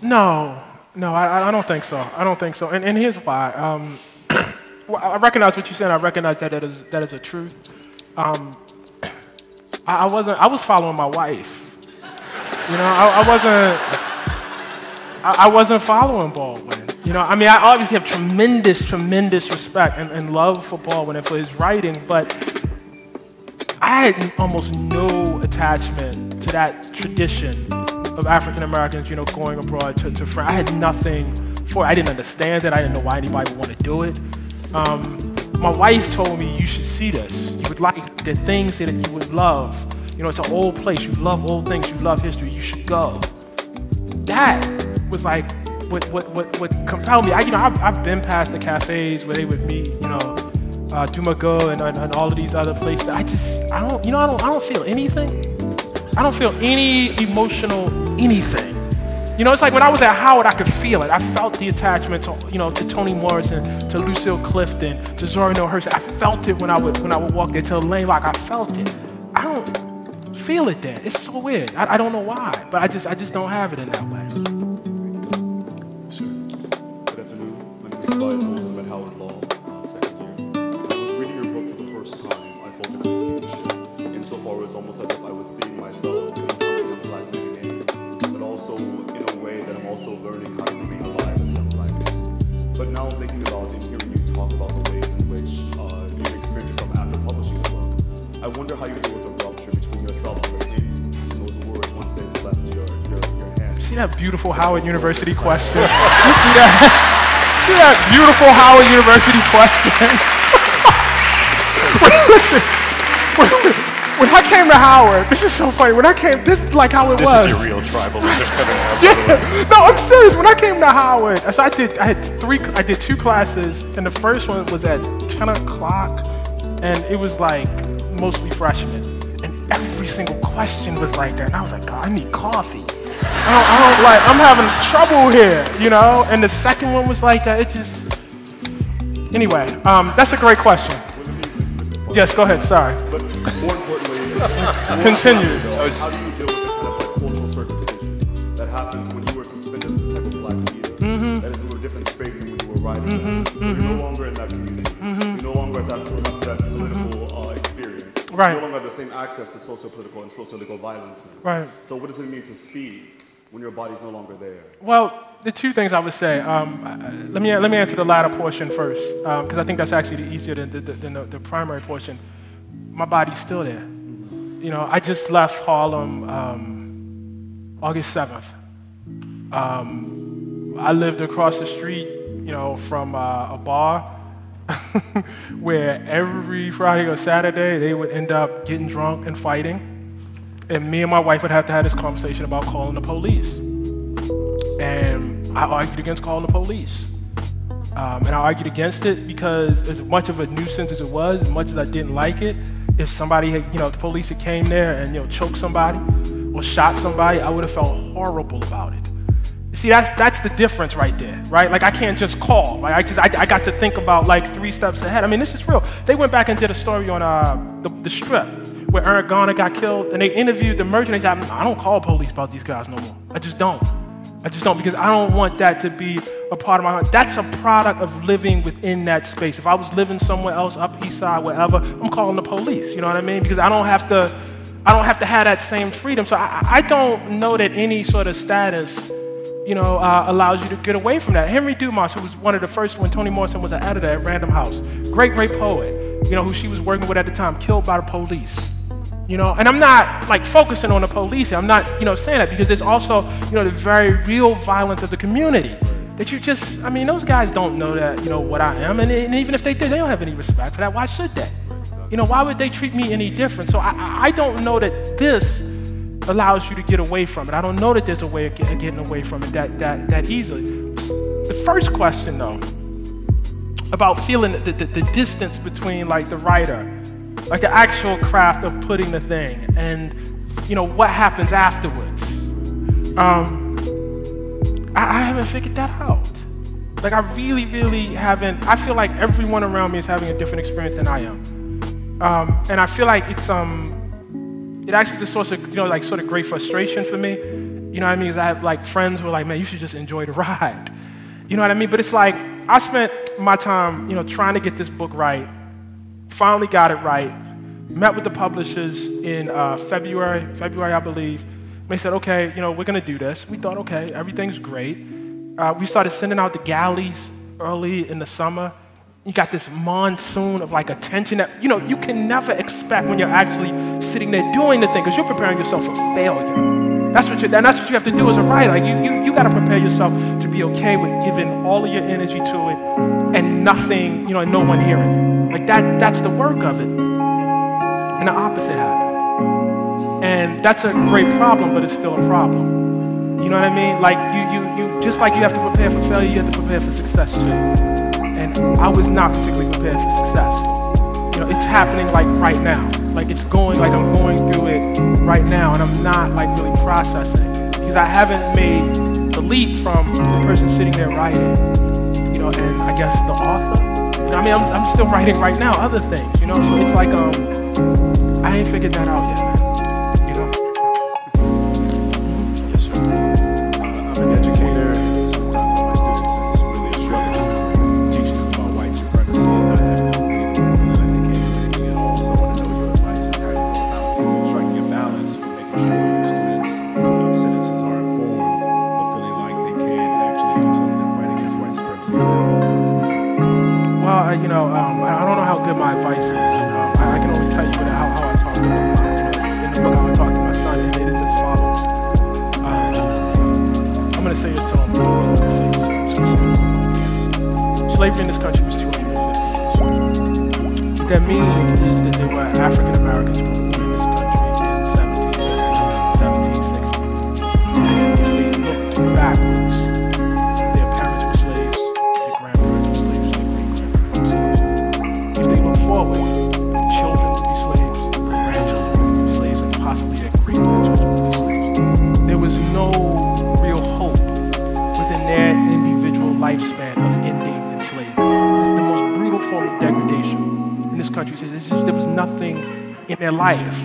No, I don't think so. I don't think so. And here's why. Well, I recognize what you said. I recognize that is a truth. I was following my wife. You know, I wasn't following Baldwin. You know, I mean, I obviously have tremendous respect and love for Baldwin and for his writing, but I had almost no attachment to that tradition of African Americans, you know, going abroad to France. I had nothing for it. I didn't understand it. I didn't know why anybody would want to do it. My wife told me, you should see this. You would like the things that you would love. You know, it's an old place. You love old things. You love history. You should go. That was like what compelled me. I've been past the cafes where they would meet, you know, Dumago and all of these other places. I don't feel anything. I don't feel any emotional anything. You know, it's like when I was at Howard, I could feel it. I felt the attachment to, you know, to Toni Morrison, to Lucille Clifton, to Zora Neale Hurston. I felt it when I would walk there, to Elaine Locke. I felt it. I don't feel it there. It's so weird. I don't know why, but I just don't have it in that way.
Good afternoon. My name is Tobias Olson at Howard Law, second year. I was reading your book for the first time. I felt a confusion. Insofar as almost as if I was seeing myself in becoming a black man again, but also in a way that I'm also learning how to remain alive as a young black man. But now I'm thinking about and hearing you talk about the ways in which you experienced yourself after publishing the book. I wonder how you deal with the
see that beautiful Howard University question? You see that? See that beautiful Howard University question? Listen, when I came to Howard, this is so funny. When I came, this is like how it was.
This is your real tribalism coming out.
Yeah. No, I'm serious. When I came to Howard, so I did 2 classes, and the first one was at 10 o'clock, and it was like mostly freshmen. And every single question was like that. And I was like, God, I need coffee. I'm having trouble here, you know? And the second one was like that. It just, anyway, that's a great question. Yes, go ahead, sorry.
But more importantly,
continue.
How do you deal with the kind of like cultural circumcision that happens when you were suspended as a type of black leader? That is in a different space than when you were writing. So you're no longer in that community. You're no longer at that political experience.
Right.
You no longer have the same access to socio-political and socio-legal violences.
Right.
So what does it mean to speak when your body's no longer there?
Well, the 2 things I would say, let me answer the latter portion first, because I think that's actually easier than the primary portion. My body's still there. You know, I just left Harlem August 7th. I lived across the street, you know, from a bar where every Friday or Saturday they would end up getting drunk and fighting. And me and my wife would have to have this conversation about calling the police. And I argued against calling the police. And I argued against it because as much of a nuisance as it was, as much as I didn't like it, if somebody had, you know, if the police had came there and, you know, choked somebody or shot somebody, I would have felt horrible about it. You see, that's the difference right there, right? Like, I can't just call. Like, I got to think about like 3 steps ahead. I mean, this is real. They went back and did a story on the Strip where Eric Garner got killed, and they interviewed the merchant. They said, I don't call police about these guys no more. I just don't, because I don't want that to be a part of my life. That's a product of living within that space. If I was living somewhere else, up east side, wherever, I'm calling the police, you know what I mean? Because I don't have to have that same freedom. So I don't know that any sort of status, you know, allows you to get away from that. Henry Dumas, who was one of the first when Toni Morrison was an editor at Random House, great poet, you know, who she was working with at the time, killed by the police. You know, and I'm not like focusing on the police. I'm not, you know, saying that because there's also, you know, the very real violence of the community that you just, I mean, those guys don't know that, you know, what I am. And even if they did, they don't have any respect for that. Why should they? You know, why would they treat me any different? So I don't know that this allows you to get away from it. I don't know that there's a way of getting away from it that easily. The first question, though, about feeling the distance between like the writer, like the actual craft of putting the thing, and you know what happens afterwards. I haven't figured that out. Like I really haven't. I feel like everyone around me is having a different experience than I am, and I feel like it's it actually is a source of, you know, like sort of great frustration for me. You know what I mean? Because I have like friends who are like, man, you should just enjoy the ride. You know what I mean? But it's like I spent my time, you know, trying to get this book right. Finally got it right, met with the publishers in February, I believe. They said, okay, you know, we're gonna do this. We thought, okay, everything's great. We started sending out the galleys early in the summer. You got this monsoon of like attention that, you know, you can never expect when you're actually sitting there doing the thing, because you're preparing yourself for failure. That's what you have to do as a writer. Like you gotta prepare yourself to be okay with giving all of your energy to it and nothing, you know, and no one hearing it. Like that's the work of it. And the opposite happened. And that's a great problem, but it's still a problem. You know what I mean? Like you just like you have to prepare for failure, you have to prepare for success too. And I was not particularly prepared for success. You know, it's happening like right now. Like it's going, like I'm going through it right now, and I'm not like really processing because I haven't made the leap from the person sitting there writing, you know, and I guess the author. You know, I mean, I'm still writing right now other things, you know, so it's like I ain't figured that out yet, man. You know.
Yes, sir. I'm an educator, and sometimes with my students it's really a struggle teaching them about white supremacy and not having them be the one feeling like they can't do anything at all. So I want to know your advice and how you go about striking a balance with making sure your students' sentences are informed, but feeling like they can actually do something to fight against white supremacy and their own for the future.
Well, you know, I don't know how good my advice is. I can only tell you how I talk to them. going to say this till I'm blue in the face. I'm just going to say it again. Slavery in this country was 250 years. What that means is that there were African Americans born in this country in 1760. And if they looked backwards, their parents were slaves, their grandparents were slaves, their great-grandparents were slaves. If they looked forward, their children would be slaves, their grandchildren would be slaves, and possibly their great-grandchildren would be slaves. There was no real hope within their individual lifespan of ending enslavement. The most brutal form of degradation in this country says there was nothing in their life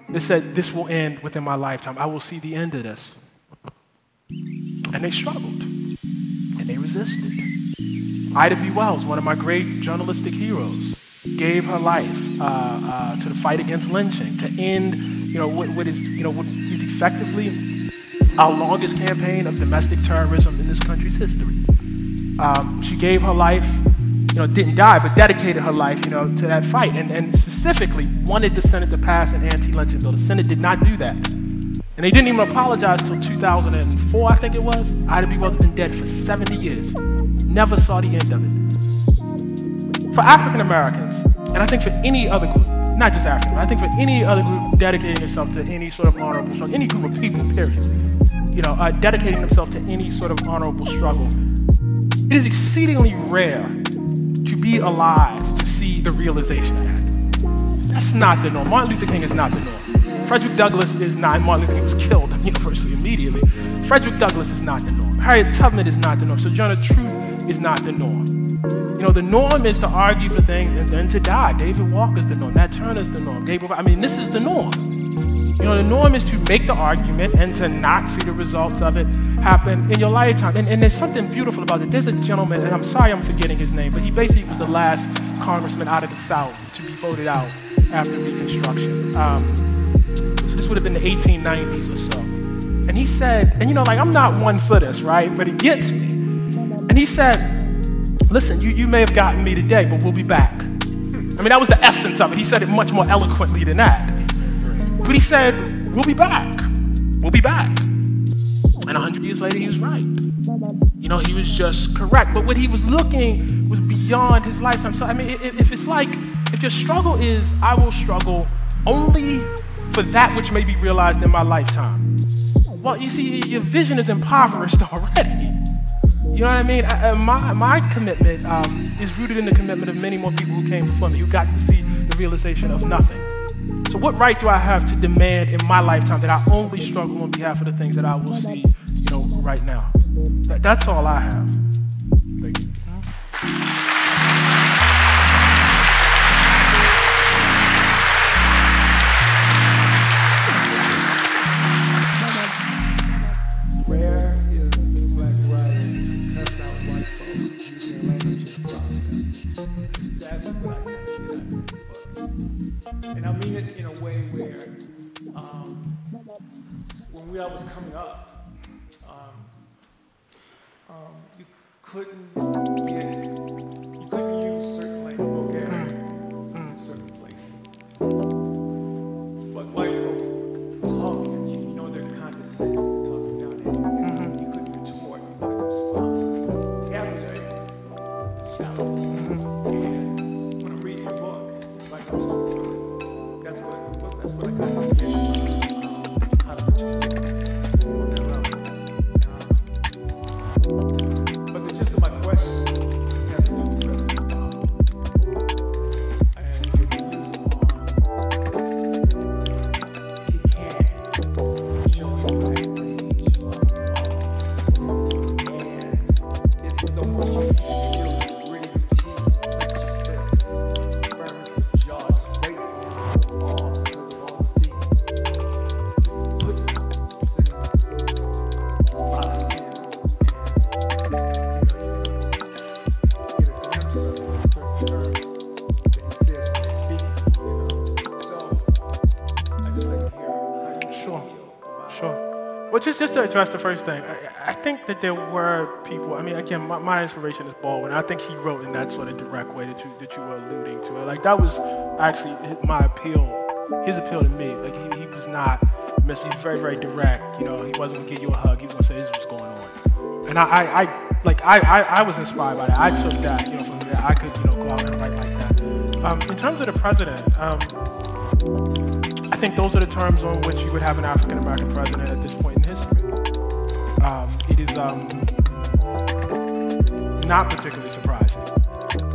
that said this will end within my lifetime. I will see the end of this. And they struggled. And they resisted. Ida B. Wells, one of my great journalistic heroes, gave her life to the fight against lynching, to end what is effectively our longest campaign of domestic terrorism in this country's history. She gave her life, didn't die, but dedicated her life, to that fight, and specifically wanted the Senate to pass an anti-lynching bill. The Senate did not do that. And they didn't even apologize until 2004, I think it was. Ida B. Wells had been dead for 70 years. Never saw the end of it. For African Americans, and I think for any other group, not just African, I think for any other group dedicating itself to any sort of honorable struggle, any group of people, period, dedicating themselves to any sort of honorable struggle, it is exceedingly rare to be alive to see the realization of that. That's not the norm. Martin Luther King is not the norm. Frederick Douglass is not. Martin Luther King was killed universally immediately. Frederick Douglass is not the norm. Harriet Tubman is not the norm. Sojourner Truth is not the norm. The norm is to argue for things and then to die. David Walker's the norm. Nat Turner's the norm. This is the norm. The norm is to make the argument and to not see the results of it happen in your lifetime. And there's something beautiful about it. There's a gentleman, and I'm sorry I'm forgetting his name, but he basically was the last congressman out of the South to be voted out after Reconstruction. So this would have been the 1890s or so. And he said, and I'm not one for this, right? But it gets me. And he said, listen, you may have gotten me today, but we'll be back. That was the essence of it. He said it much more eloquently than that. But he said, we'll be back. We'll be back. And 100 years later, he was right. He was just correct. But what he was looking was beyond his lifetime. So, if your struggle is, I will struggle only for that which may be realized in my lifetime. Well, you see, your vision is impoverished already. You know what I mean? My commitment is rooted in the commitment of many more people who came before me, who got to see the realization of nothing. So what right do I have to demand in my lifetime that I only struggle on behalf of the things that I will see, right now? That's all I have. Thank you.
Rare is the black writer who cuss out white folks using their language in the process. That's what I kind of get out of this book. And I mean it in a way where when I was coming up, you couldn't use certain language vocabulary in certain places. But white folks would talk at you, they're condescending. You couldn't retort, you couldn't respond. Vocabulary was shallow. And when I'm reading your book, like I'm so good, that's what I kind of get how to put you on that level. But the gist of my question has to do with President Obama. And he can't show his black rage while he's in office. And it's almost you feel his gritting his teeth, this firmness of jaw, just waiting for him to fall because of all the things put sitting in his box stand. Get a glimpse of certain terms that he says when he's speaking, So I just like to hear how you feel about
Sure. Well, just to address the first thing, I think that there were people, again, my inspiration is Baldwin. I think he wrote in that sort of direct way that you were alluding to. That was actually my appeal, his appeal to me. He was not He's very, very direct. You know, he wasn't gonna give you a hug. He was gonna say, "This is what's going on." And I was inspired by that. I took that, you know, from there. I could, you know, go out and write like that. In terms of the president, I think those are the terms on which you would have an African American president at this point in history. It is not particularly surprising.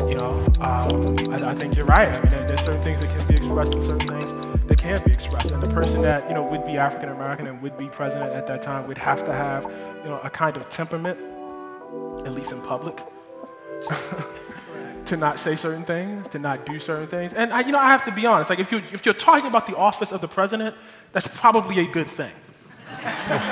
You know, I think you're right. I mean, there's certain things that can be expressed and certain things that can't be expressed. And the person that, you know, would be African American and would be president at that time would have to have, you know, a kind of temperament, at least in public, to not say certain things, to not do certain things. And I have to be honest. Like, if you're talking about the office of the president, that's probably a good thing.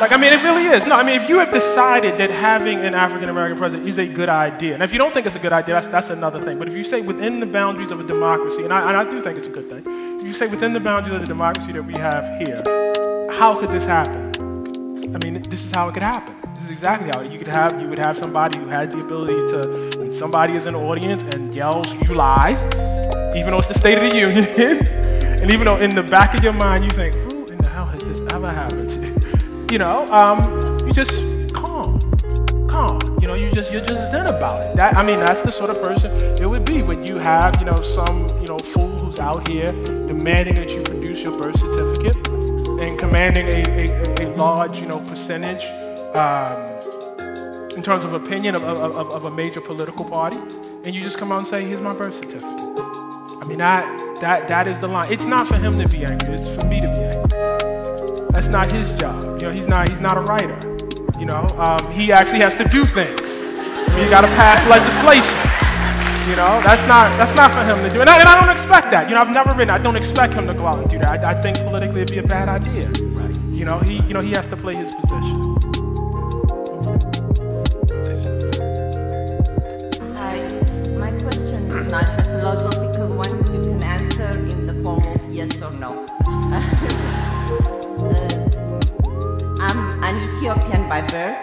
Like, I mean, it really is. No, I mean, if you have decided that having an African-American president is a good idea, and if you don't think it's a good idea, that's another thing. But if you say within the boundaries of a democracy, and I do think it's a good thing, if you say within the boundaries of the democracy that we have here, how could this happen? I mean, this is how it could happen. This is exactly how you would have somebody who had the ability to, when somebody is in the audience and yells, "You lied," even though it's the State of the Union, and even though in the back of your mind you think, "Who in the hell has this ever happened to?" You know, you just calm. You know, you're just zen about it. That's the sort of person it would be when you have, you know, some, you know, fool who's out here demanding that you produce your birth certificate and commanding a large, you know, percentage in terms of opinion of a major political party, and you just come out and say, "Here's my birth certificate." I mean, that is the line. It's not for him to be angry. It's for me to be angry. That's not his job. You know, he's not a writer. You know, he actually has to do things. You got to pass legislation. You know, that's not for him to do. And I don't expect that. You know, I've never written. I don't expect him to go out and do that. I think politically it'd be a bad idea. Right. You know, he has to play his position.
Hi, my question is not a philosophical one. You can answer in the form of yes or no. I'm an Ethiopian by birth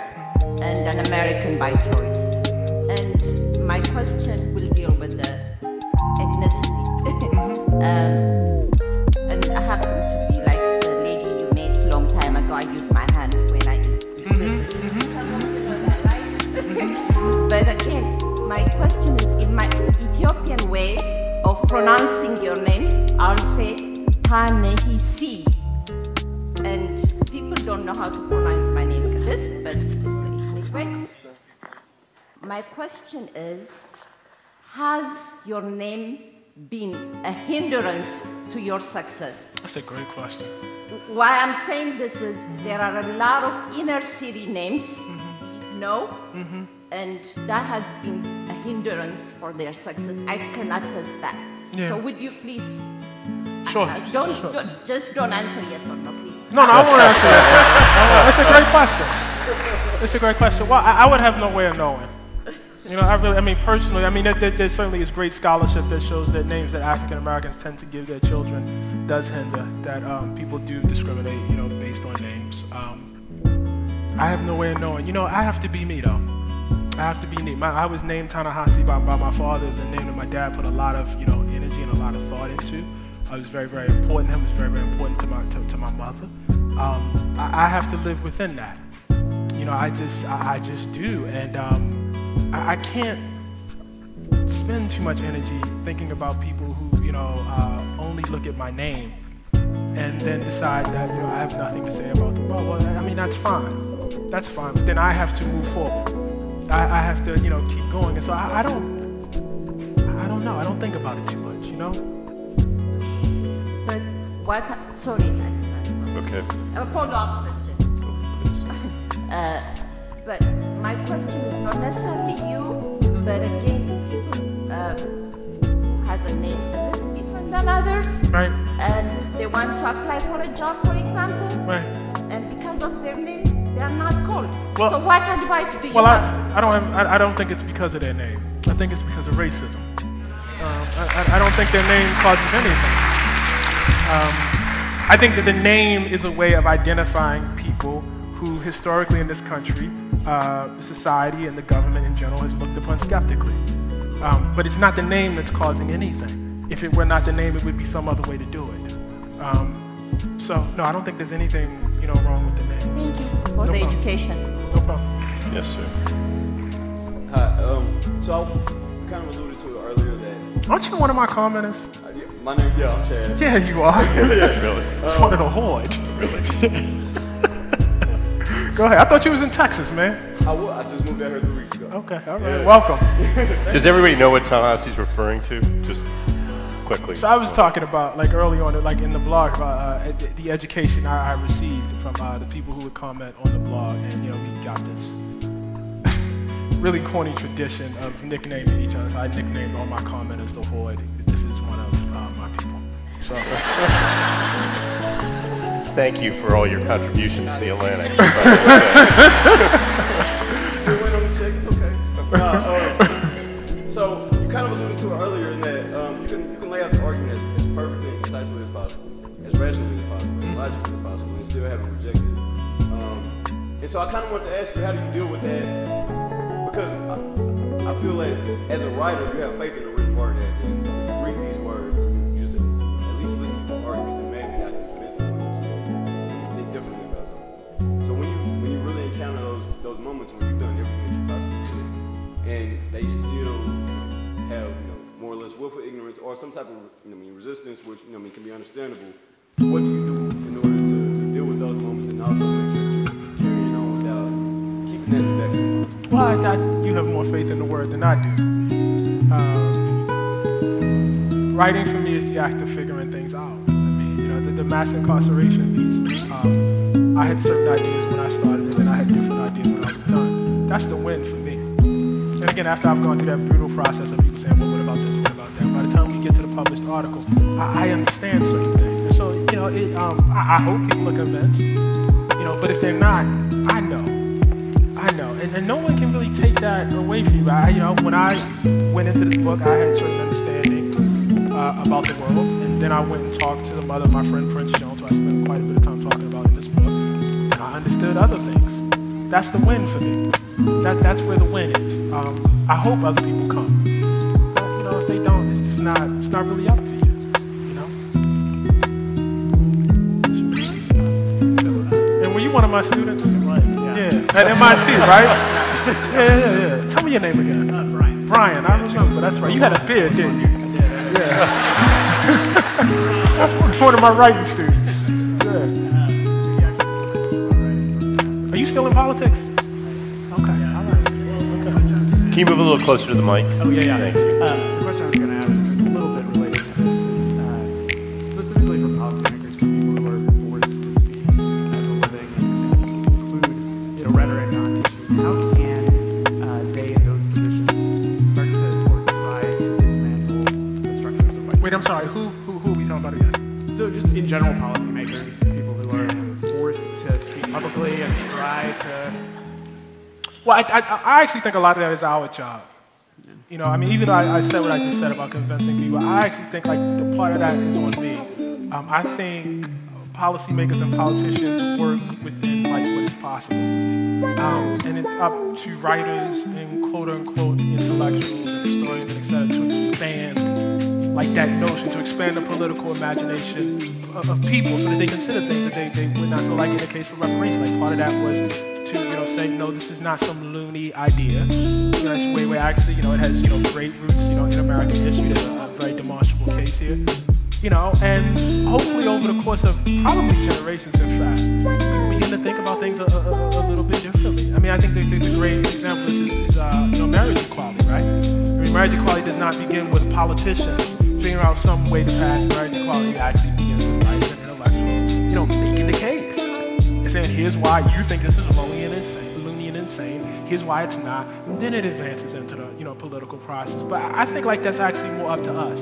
and an American by choice. And my question will deal with the ethnicity. And I happen to be like the lady you met a long time ago. I use my hand when I eat. But again, my question is, in my Ethiopian way of pronouncing your name, I'll say Ta-Nehisi. And people don't know how to pronounce my name, but it's the ethnic way. My question is, has your name been a hindrance to your success?
That's a great question.
Why I'm saying this is there are a lot of inner city names we know, and that has been a hindrance for their success. I can attest that.
Yeah.
So would you please,
Sure.
Just don't answer yes or no, please.
No, I won't answer that. It's a great question. It's a great question. Well, I would have no way of knowing. You know, personally, there certainly is great scholarship that shows that names that African Americans tend to give their children does hinder, that people do discriminate, you know, based on names. I have no way of knowing. You know, I have to be me, though. I have to be me. I was named Ta-Nehisi by my father, the name that my dad put a lot of, you know, energy and a lot of thought into. It was very, very important to him. It was very, very important to my mother. I have to live within that. You know, I just do, and I can't spend too much energy thinking about people who, you know, only look at my name and then decide that, you know, I have nothing to say about the world. Well, I mean, that's fine. That's fine. But then I have to move forward. I have to, you know, keep going. And so I don't know. I don't think about it too much, you know?
But sorry.
Okay.
A follow-up question. But my question is not necessarily you, but again, people who has a name a little different than others,
right? And
they want to apply for a job, for example,
right?
And because of their name, they are not called.
Well,
so what advice do you
have?
Well,
I don't think it's because of their name. I think it's because of racism. I don't think their name causes anything. I think that the name is a way of identifying people who historically in this country, society and the government in general has looked upon skeptically. But it's not the name that's causing anything. If it were not the name, it would be some other way to do it.
So, no, I don't think there's anything, wrong with the name.
Thank you for the education.
No problem.
Yes, sir.
Hi. So I kind of alluded to it earlier that.
Aren't you one of my commenters?
My name, I'm Chad.
Yeah, you are.
Yeah.
Really?
Just wanted to hoard.
Really?
Go ahead. I thought you was in Texas, man.
I just moved out here 3 weeks ago.
Okay, all right. Welcome.
Does everybody know what Ta-Nehisi's referring to? Just quickly.
So I was talking about, like early on, like in the blog, about the education I received from the people who would comment on the blog, and we got this really corny tradition of nicknaming each other. So I nicknamed all my commenters the Horde. This is one of my people. So
thank you for all your contributions to the Atlantic.
Still went on the check. It's okay. So you kind of alluded to it earlier in that you can lay out the argument as perfectly and concisely as possible, as rationally as possible, as logically as possible, and still have it rejected. And so I kind of want to ask you, how do you deal with that? Because I feel like as a writer, you have faith in the written word, as in if you read these words, you just at least listen to the argument, and maybe I can convince someone to think differently about something. So when you really encounter those moments when you've done everything that you possibly did, and they still have more or less willful ignorance or some type of resistance, which can be understandable. What do you do in order to deal with those moments and also make sure you're carrying on without keeping that in the back of your mind?
Well, you have more faith in the word than I do. Writing for me is the act of figuring things out. I mean, the mass incarceration piece. I had certain ideas when I started, and then I had different ideas when I was done. That's the win for me. And again, after I've gone through that brutal process of people saying, well, what about this, what about that? By the time we get to the published article, I understand certain things. And so, I hope people are convinced. But if they're not, I know. And no one can really take that away from you. When I went into this book, I had certain understanding about the world. And then I went and talked to the mother of my friend, Prince Jones, who I spent quite a bit of time talking about in this book. And I understood other things. That's the win for me. That's where the win is. I hope other people come. But, if they don't, it's not really up to you. And were you one of my students?
It was, yeah.
At MIT, right? Yeah. Tell me your name again.
Brian.
Brian, I remember. That's right. You had a beard, didn't you? Yeah. That's one of my writing students. Yeah. Are you still in politics?
Can you move a little closer to the mic?
Oh, yeah.
Thank you.
So the question I was going to ask, which is a little bit related to this, is specifically for policymakers, for people who are forced to speak as a living and include rhetoric on issues, how can they in those positions start to or try to dismantle the structures of white
Wait, I'm sorry. Who are we talking about again?
So just in general, policymakers, people who are forced to speak publicly and try to...
Well, I actually think a lot of that is our job. Even though I said what I just said about convincing people, I actually think the part of that is on me. I think policymakers and politicians work within what is possible. And it's up to writers and quote-unquote intellectuals and historians and et cetera to expand that notion, to expand the political imagination of people so that they consider things that they would not. So in the case for reparations, part of that was to say, no, this is not some loony idea. It's way actually, it has great roots, in American history. There's a very demonstrable case here. And hopefully over the course of probably generations, in fact, we begin to think about things a little bit differently. I think the great example is marriage equality, right? Marriage equality does not begin with politicians figuring out some way to pass marriage equality. It actually begins with writers and intellectuals, making the case. And saying, here's why you think this is loony and insane. Here's why it's not. And then it advances into the, political process. But I think that's actually more up to us,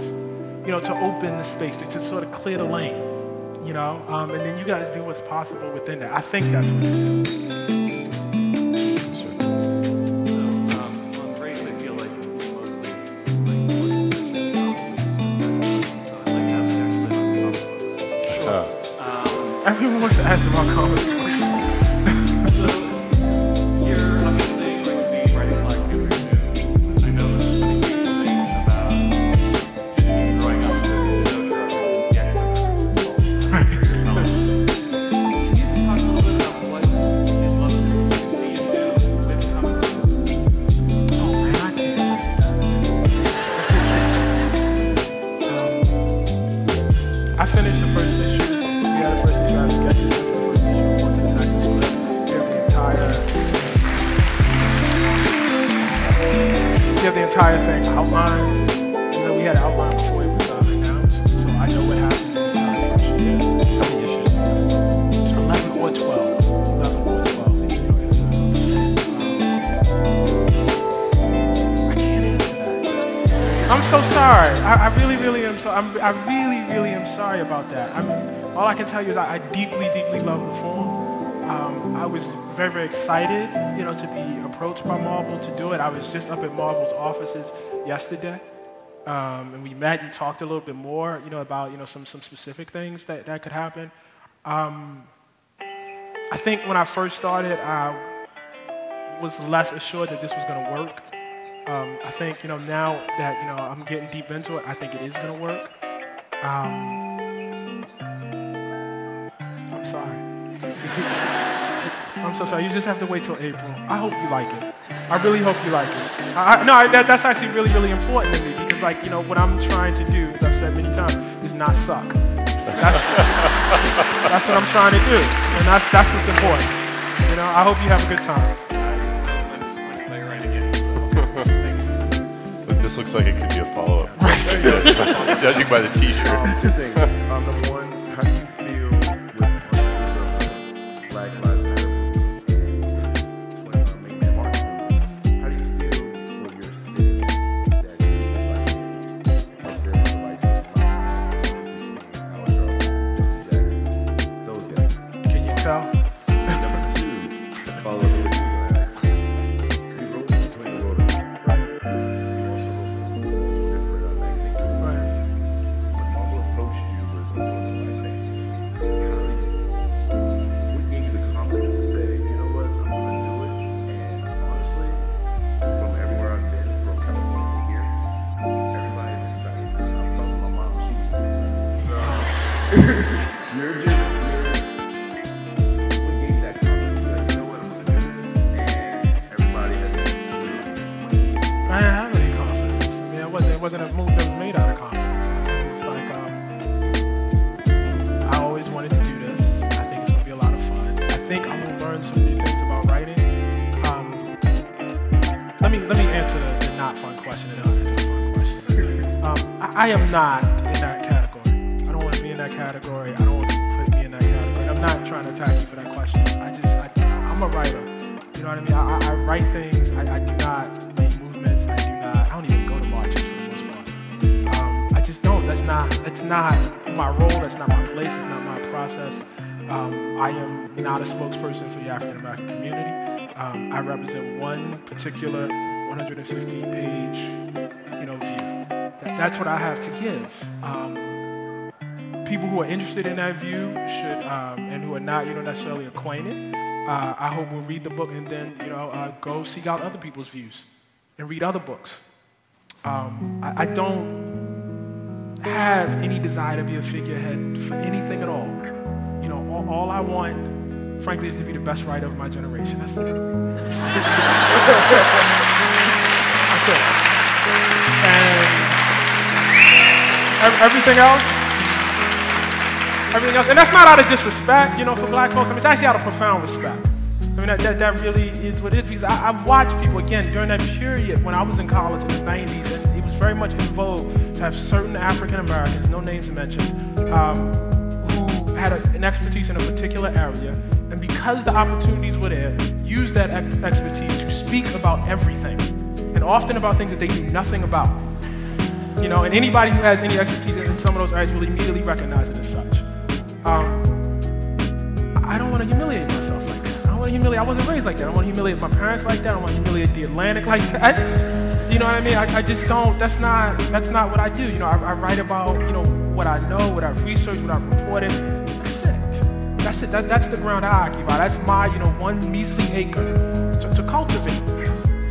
to open the space, to sort of clear the lane, and then you guys do what's possible within that. I think that's what it is. Everyone wants to ask about comics.
So, you're obviously going to be writing Black Panther soon. I know this is a huge thing about growing up with the notion of the X-Men.
entire thing outlined. We had an outline before it was announced, so I know what happened in the entire first year. How many issues? 11 or 12. 11 or 12 issues. I can't answer that. I'm so sorry. I really, really am. I really, really am sorry about that. All I can tell you is I deeply, deeply love the form. I was very, very excited, to be approached by Marvel to do it. I was just up at Marvel's offices yesterday, and we met and talked a little bit more, about some specific things that could happen. I think when I first started, I was less assured that this was going to work. I think now that I'm getting deep into it, I think it is going to work. I'm sorry. I'm so sorry. You just have to wait till April. I hope you like it. I really hope you like it. That's actually really, really important to me because, what I'm trying to do, as I've said many times, is not suck. That's what I'm trying to do, and that's what's important. I hope you have a good time.
This looks like it could be a follow-up. Judging by the T-shirt.
Two things. Number one, how do you feel with the Black Lives Matter and Make Man March movement? How do you feel when you're sitting in the statue up there with the likes of Malcolm X, Al Sharpton, Jesse Jackson, those guys?
Can you tell?
Number two, follow up with what you asked. You wrote between the road. You also wrote for multiple different magazines.
Right.
When Marvel approached you with doing the Black Panther, what gave you the confidence to say, you know what, I'm going to do it? And honestly, from everywhere I've been, from California to here, everybody's excited. I was talking to my mom, she was really excited. So, what gave you that confidence to be like, you know what, I'm going to do this? And everybody has been waiting.
I didn't have any confidence. It wasn't a move that was made out of confidence. I always wanted to do this. I think it's going to be a lot of fun. I think I'm going to learn some new things about writing. Let me answer the not fun question and then I'll answer the fun question. I am not in that category. I don't want to be in that category. I don't want to put me in that category. I'm not trying to attack you for that question. I'm a writer. You know what I mean? I write things. I do not make movements. I don't even go to marches for the most part. I just don't. That's not my role. That's not my place. It's not my process. I am not a spokesperson for the African American community. I represent one particular 150-page, view. That's what I have to give. People who are interested in that view should, and who are not, necessarily acquainted, I hope will read the book and then, go seek out other people's views and read other books. I don't have any desire to be a figurehead for anything at all. All I want, frankly, is to be the best writer of my generation. That's it. That's it. And everything else, and that's not out of disrespect, for black folks. It's actually out of profound respect. That really is what it is, because I've watched people, again, during that period when I was in college in the 90s, and it was very much in vogue to have certain African Americans, no names mentioned, who had an expertise in a particular area, and because the opportunities were there, use that expertise to speak about everything, and often about things that they knew nothing about. And anybody who has any expertise in some of those areas will immediately recognize it as such. I don't want to humiliate myself like that. I wasn't raised like that. I don't want to humiliate my parents like that. I don't want to humiliate the Atlantic like that. You know what I mean? I just don't. That's not what I do. I write about what I know, what I've researched, what I've reported. That's it. That's the ground I occupy. That's my one measly acre to cultivate.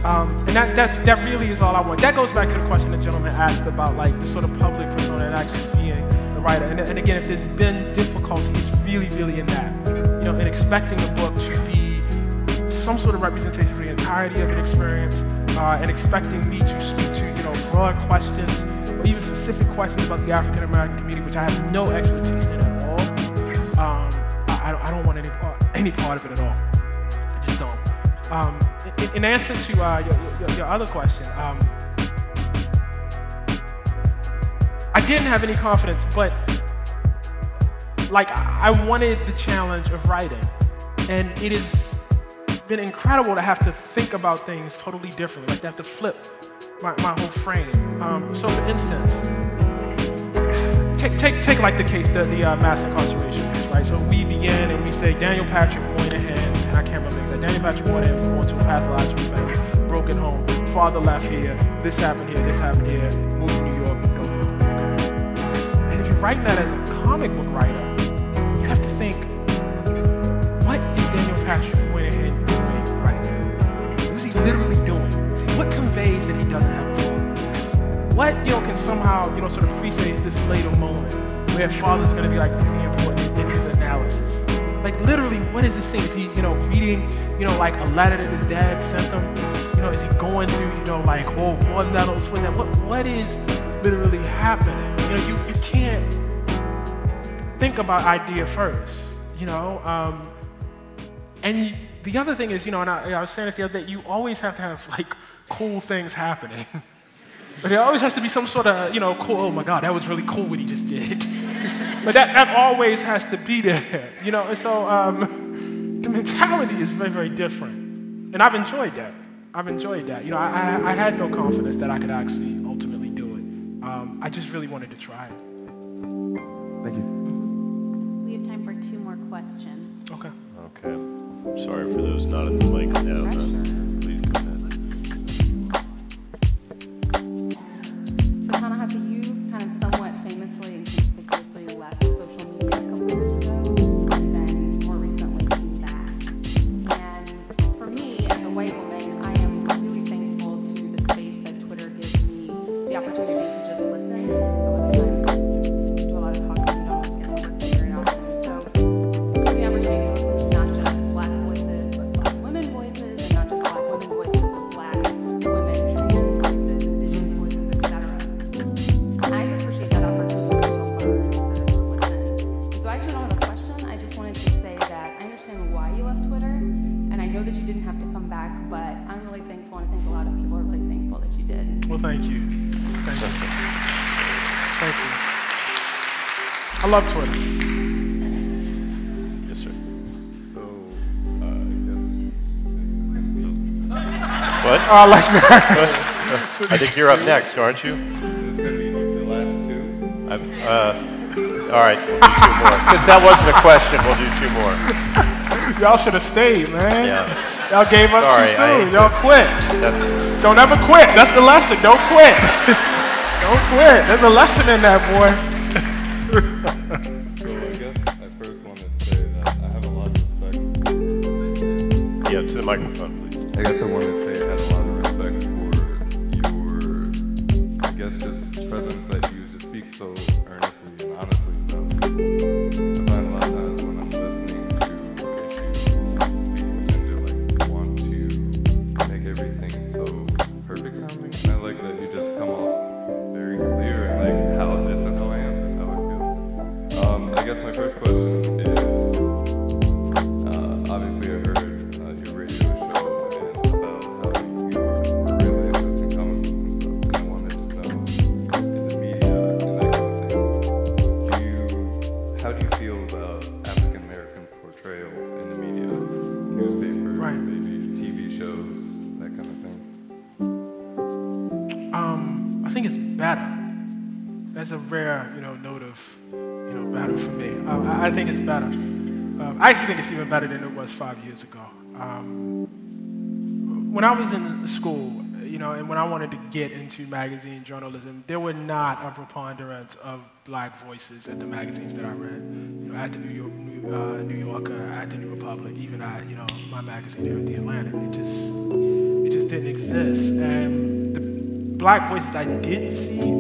And that really is all I want. That goes back to the question the gentleman asked about the sort of public persona and actually being the writer. And again, if there's been difficulty, it's really, really in that. In expecting the book to be some sort of representation for the entirety of an experience, and expecting me to speak to broad questions or even specific questions about the African American community, which I have no expertise in at all. I don't want any part of it at all. I just don't. In answer to your other question, I didn't have any confidence, but like I wanted the challenge of writing. And it has been incredible to have to think about things totally differently, like to have to flip my whole frame. So for instance, take like the case, the mass incarceration case, right? So we begin and we say Daniel Patrick Moynihan, and I can't remember exactly. Daniel Patrick Moynihan was born to a pathological family, broken home, father left here, this happened here, moved to New York, built it. And if you're writing that as a comic book writer, you have to think, what is Daniel Patrick Moynihan doing right now? What is he literally doing? What conveys that he doesn't have a father? What, can somehow, sort of presage this later moment where fathers are going to be like really important in his analysis? Like literally, what is this scene? Is he, reading, like a letter that his dad sent him? Is he going through, like all war medals for them? What is literally happening? You can't think about idea first, and the other thing is, and I was saying this the other day, you always have to have like cool things happening. But there always has to be some sort of, cool, oh my God, that was really cool what he just did. But that always has to be there, and so the mentality is very, very different. And I've enjoyed that. I had no confidence that I could actually ultimately do it. I just really wanted to try it.
Thank you.
We have time for 2 more questions.
Okay.
Okay. Sorry for those not at the mic now. Please go ahead.
So Ta-Nehisi, you kind of somewhat famously and conspicuously left social media a couple years ago, and then more recently came back. And for me, as a white woman, I am really thankful to the space that Twitter gives me the opportunity to just listen. A lot of times, do a lot of talking, you don't always get to listen very often. So it gives me the opportunity to listen to not just Black voices, but Black women voices, and not just Black women voices, but Black women, trans voices, Indigenous voices, etc. And I just appreciate that opportunity to learn, to listen. And so I actually don't have a question. I just wanted to say that I understand why you left Twitter, and I know that you didn't have to come back, but I'm really thankful, and I think a lot of people are really thankful that you did.
Well, thank you. Thank you. Thank you. I love Twitter.
Yes, sir.
So, I guess this is going to be...
What?
Oh, I like that.
I think you're up next, aren't you?
This is going to be the last 2.
All right, we'll do 2 more. Since that wasn't a question, we'll do 2 more.
Y'all should have stayed, man.
Yeah.
Y'all gave up
Sorry,
too soon. Y'all quit.
Don't
ever quit. That's the lesson. Don't quit. Don't quit. There's a lesson in that, boy.
So I guess I first wanted to say that I have a lot of respect.
Yeah, to the microphone, please.
I guess I wanted to say I had a lot of respect for your, I guess, just presence that you use to speak so earnestly and honestly about things. I find a lot of times when I'm listening to issues, people tend to want to make everything so perfect sounding. And I like that you just come off very clear and how this and how I am is how I feel. I guess my first question is, obviously I heard your radio show and about how you were really interested in comic books and stuff, and I wanted to know in the media and that kind of thing, how do you feel about African American portrayal in the media, newspapers, maybe TV shows, that kind of thing?
I think it's better. That's a rare, note of, better for me. I think it's better. I actually think it's even better than it was 5 years ago. When I was in school, and when I wanted to get into magazine journalism, there were not a preponderance of Black voices at the magazines that I read. At the New Yorker, at the New Republic, even at my magazine here at the Atlantic. It just didn't exist. And the Black voices I did see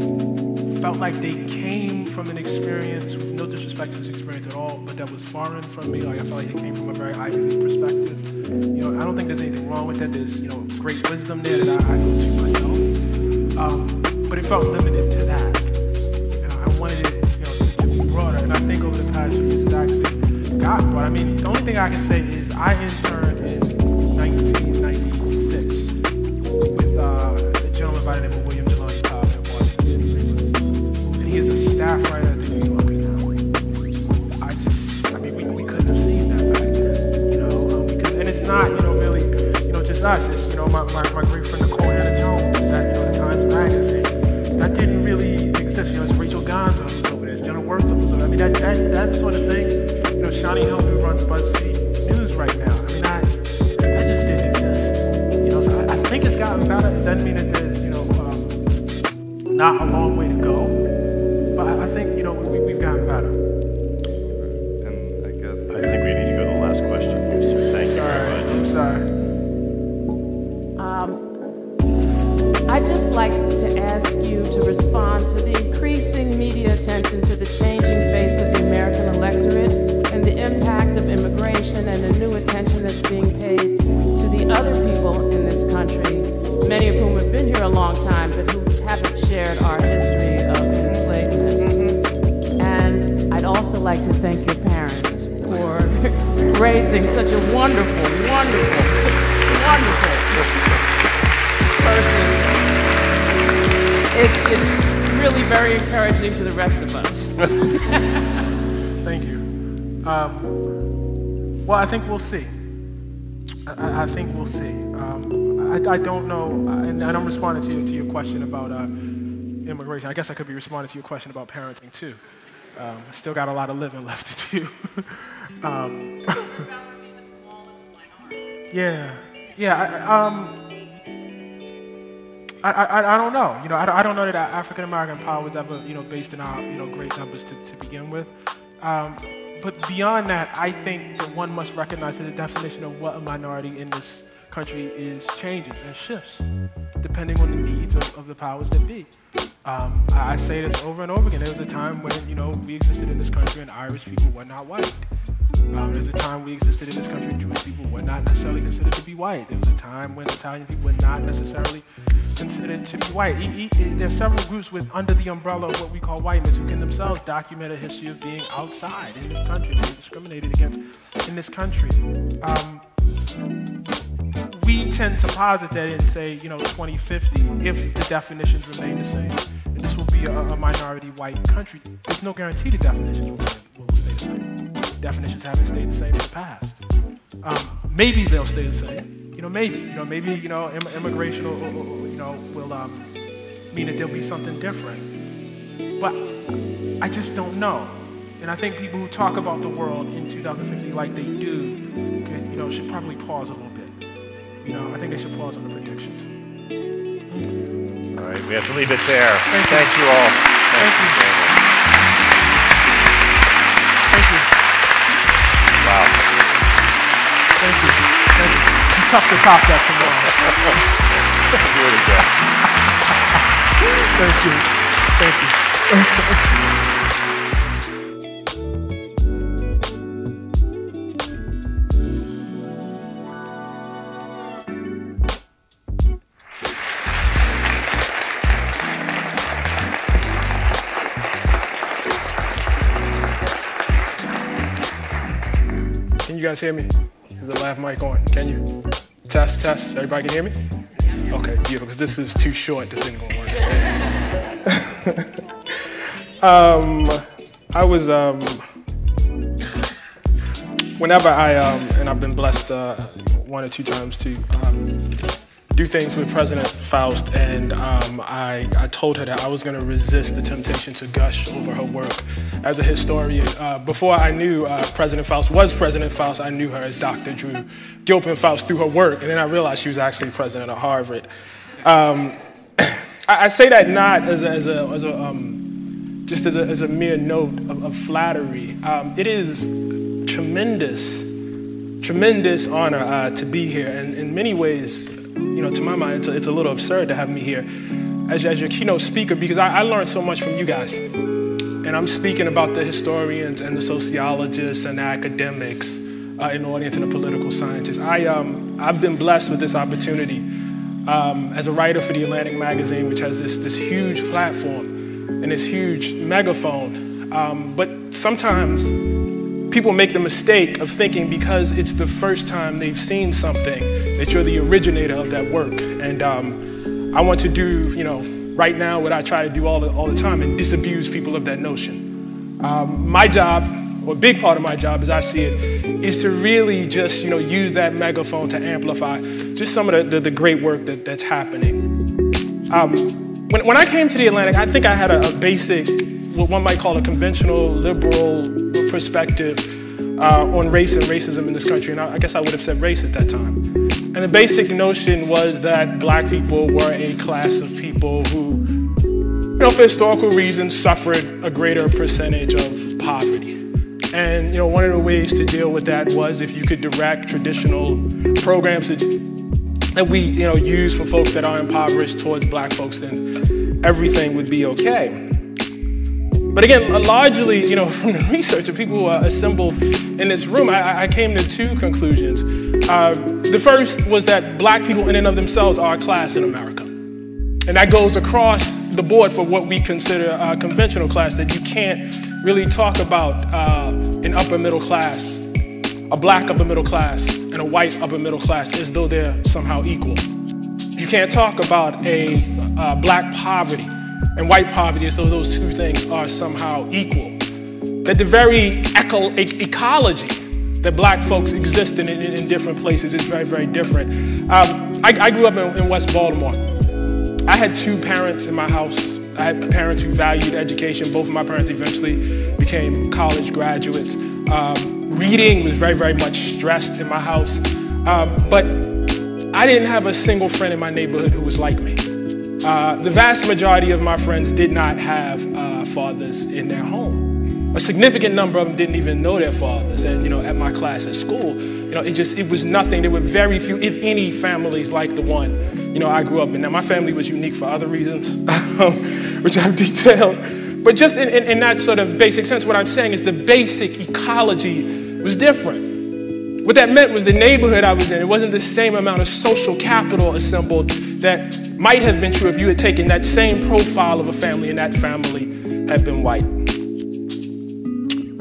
felt like they came from an experience, with no disrespect to this experience at all, but that was foreign from me. I felt like it came from a very Ivy League perspective. I don't think there's anything wrong with that. There's great wisdom there that I know to myself. But it felt limited to that. I wanted it to be broader, and I think over the past few years it's actually gotten broader. I mean, the only thing I can say is I interned in 1996 with a gentleman by the name of William Deloney Cobb in Washington. And he is a honest, you know, my great friend Nicole Anna Jones was at, you know, the Times Magazine. That didn't really exist. You know, it's Rachel Gonzo over there, Jenna Wortham. I mean, that sort of thing. You know, Shani Hill, who runs BuzzFeed News right now. I mean, that just didn't exist. You know, so I think it's gotten better. It doesn't mean that there's, you know, not a long way to go. But I think, you know, we've gotten better.
And I guess
I think we need to go to the last question here, sir. Thank you very much.
I'm sorry.
I'd just like to ask you to respond to the increasing media attention to the changing face of the American electorate and the impact of immigration and the new attention that's being paid to the other people in this country, many of whom have been here a long time but who haven't shared our history of enslavement. And I'd also like to thank your parents for raising such a wonderful, wonderful, wonderful person. It's really very encouraging to the rest of us.
Thank you. Well, I think we'll see. I think we'll see. I don't know, and I'm responding to your question about immigration. I guess I could be responding to your question about parenting too. I still got a lot of living left to do. Yeah. I don't know. You know, I don't know that African American power was ever, you know, based in our, you know, great numbers to begin with. But beyond that, I think that one must recognize that the definition of what a minority in this country is changes and shifts depending on the needs of the powers that be. I say this over and over again. There was a time when, you know, we existed in this country and Irish people were not white. There's a time we existed in this country and Jewish people were not necessarily considered to be white. There was a time when Italian people were not necessarily considered to be white. There's several groups under the umbrella of what we call whiteness who can themselves document a history of being outside in this country, being discriminated against in this country. We tend to posit that in, say, you know, 2050, if the definitions remain the same, that this will be a minority white country. There's no guarantee the definitions will stay the same. Definitions haven't stayed the same in the past. Maybe they'll stay the same. Maybe immigration will mean that there'll be something different. But I just don't know. And I think people who talk about the world in 2050 like they do, should probably pause a little bit. I think they should pause on the predictions.
All right, we have to leave it there. Thank you all.
Thank you. Thank you.
Wow.
Thank you. It's tough to top that tomorrow.
Do it again.
Thank you. Thank you. Can you guys hear me? Is the lav mic on? Can you? Test. Everybody can hear me? Okay, beautiful, because this is too short. This ain't gonna work. I was, whenever and I've been blessed one or two times to do things with President Faust, and I told her that I was going to resist the temptation to gush over her work as a historian. Before I knew President Faust was President Faust, I knew her as Dr. Drew Gilpin Faust through her work, and then I realized she was actually president of Harvard. I say that not as a mere note of flattery. It is tremendous honor to be here, and in many ways, to my mind, it's a little absurd to have me here as your keynote speaker, because I learned so much from you guys. And I'm speaking about the historians and the sociologists and the academics in the audience and the political scientists. I've been blessed with this opportunity as a writer for the Atlantic magazine, which has this huge platform and this huge megaphone. But sometimes people make the mistake of thinking because it's the first time they've seen something that you're the originator of that work. And I want to do, right now what I try to do all the time and disabuse people of that notion. My job
or a big part of my job as I see it, is to really just, use that megaphone to amplify just some of the great work that's happening. When I came to the Atlantic, I think I had a basic, what one might call a conventional liberal perspective on race and racism in this country, and I guess I would have said race at that time. And the basic notion was that black people were a class of people who, for historical reasons, suffered a greater percentage of poverty. And one of the ways to deal with that was if you could direct traditional programs that we use for folks that are impoverished towards black folks, then everything would be okay. But again, largely, from the research of people who are assembled in this room, I came to two conclusions. The first was that black people in and of themselves are a class in America. And that goes across the board for what we consider a conventional class, that you can't really talk about an upper middle class, a black upper middle class, and a white upper middle class as though they're somehow equal. You can't talk about a black poverty and white poverty as though those two things are somehow equal. That the very ecology that black folks exist in different places is very, very different. I grew up in West Baltimore. I had two parents in my house. I had parents who valued education. Both of my parents eventually became college graduates. Reading was very, very much stressed in my house. But I didn't have a single friend in my neighborhood who was like me. The vast majority of my friends did not have fathers in their home. A significant number of them didn't even know their fathers. And at my class at school, it was nothing. There were very few, if any, families like the one I grew up in. Now, my family was unique for other reasons, which I've detailed. But just in that sort of basic sense, what I'm saying is the basic ecology was different. What that meant was the neighborhood I was in, it wasn't the same amount of social capital assembled that might have been true if you had taken that same profile of a family and that family had been white.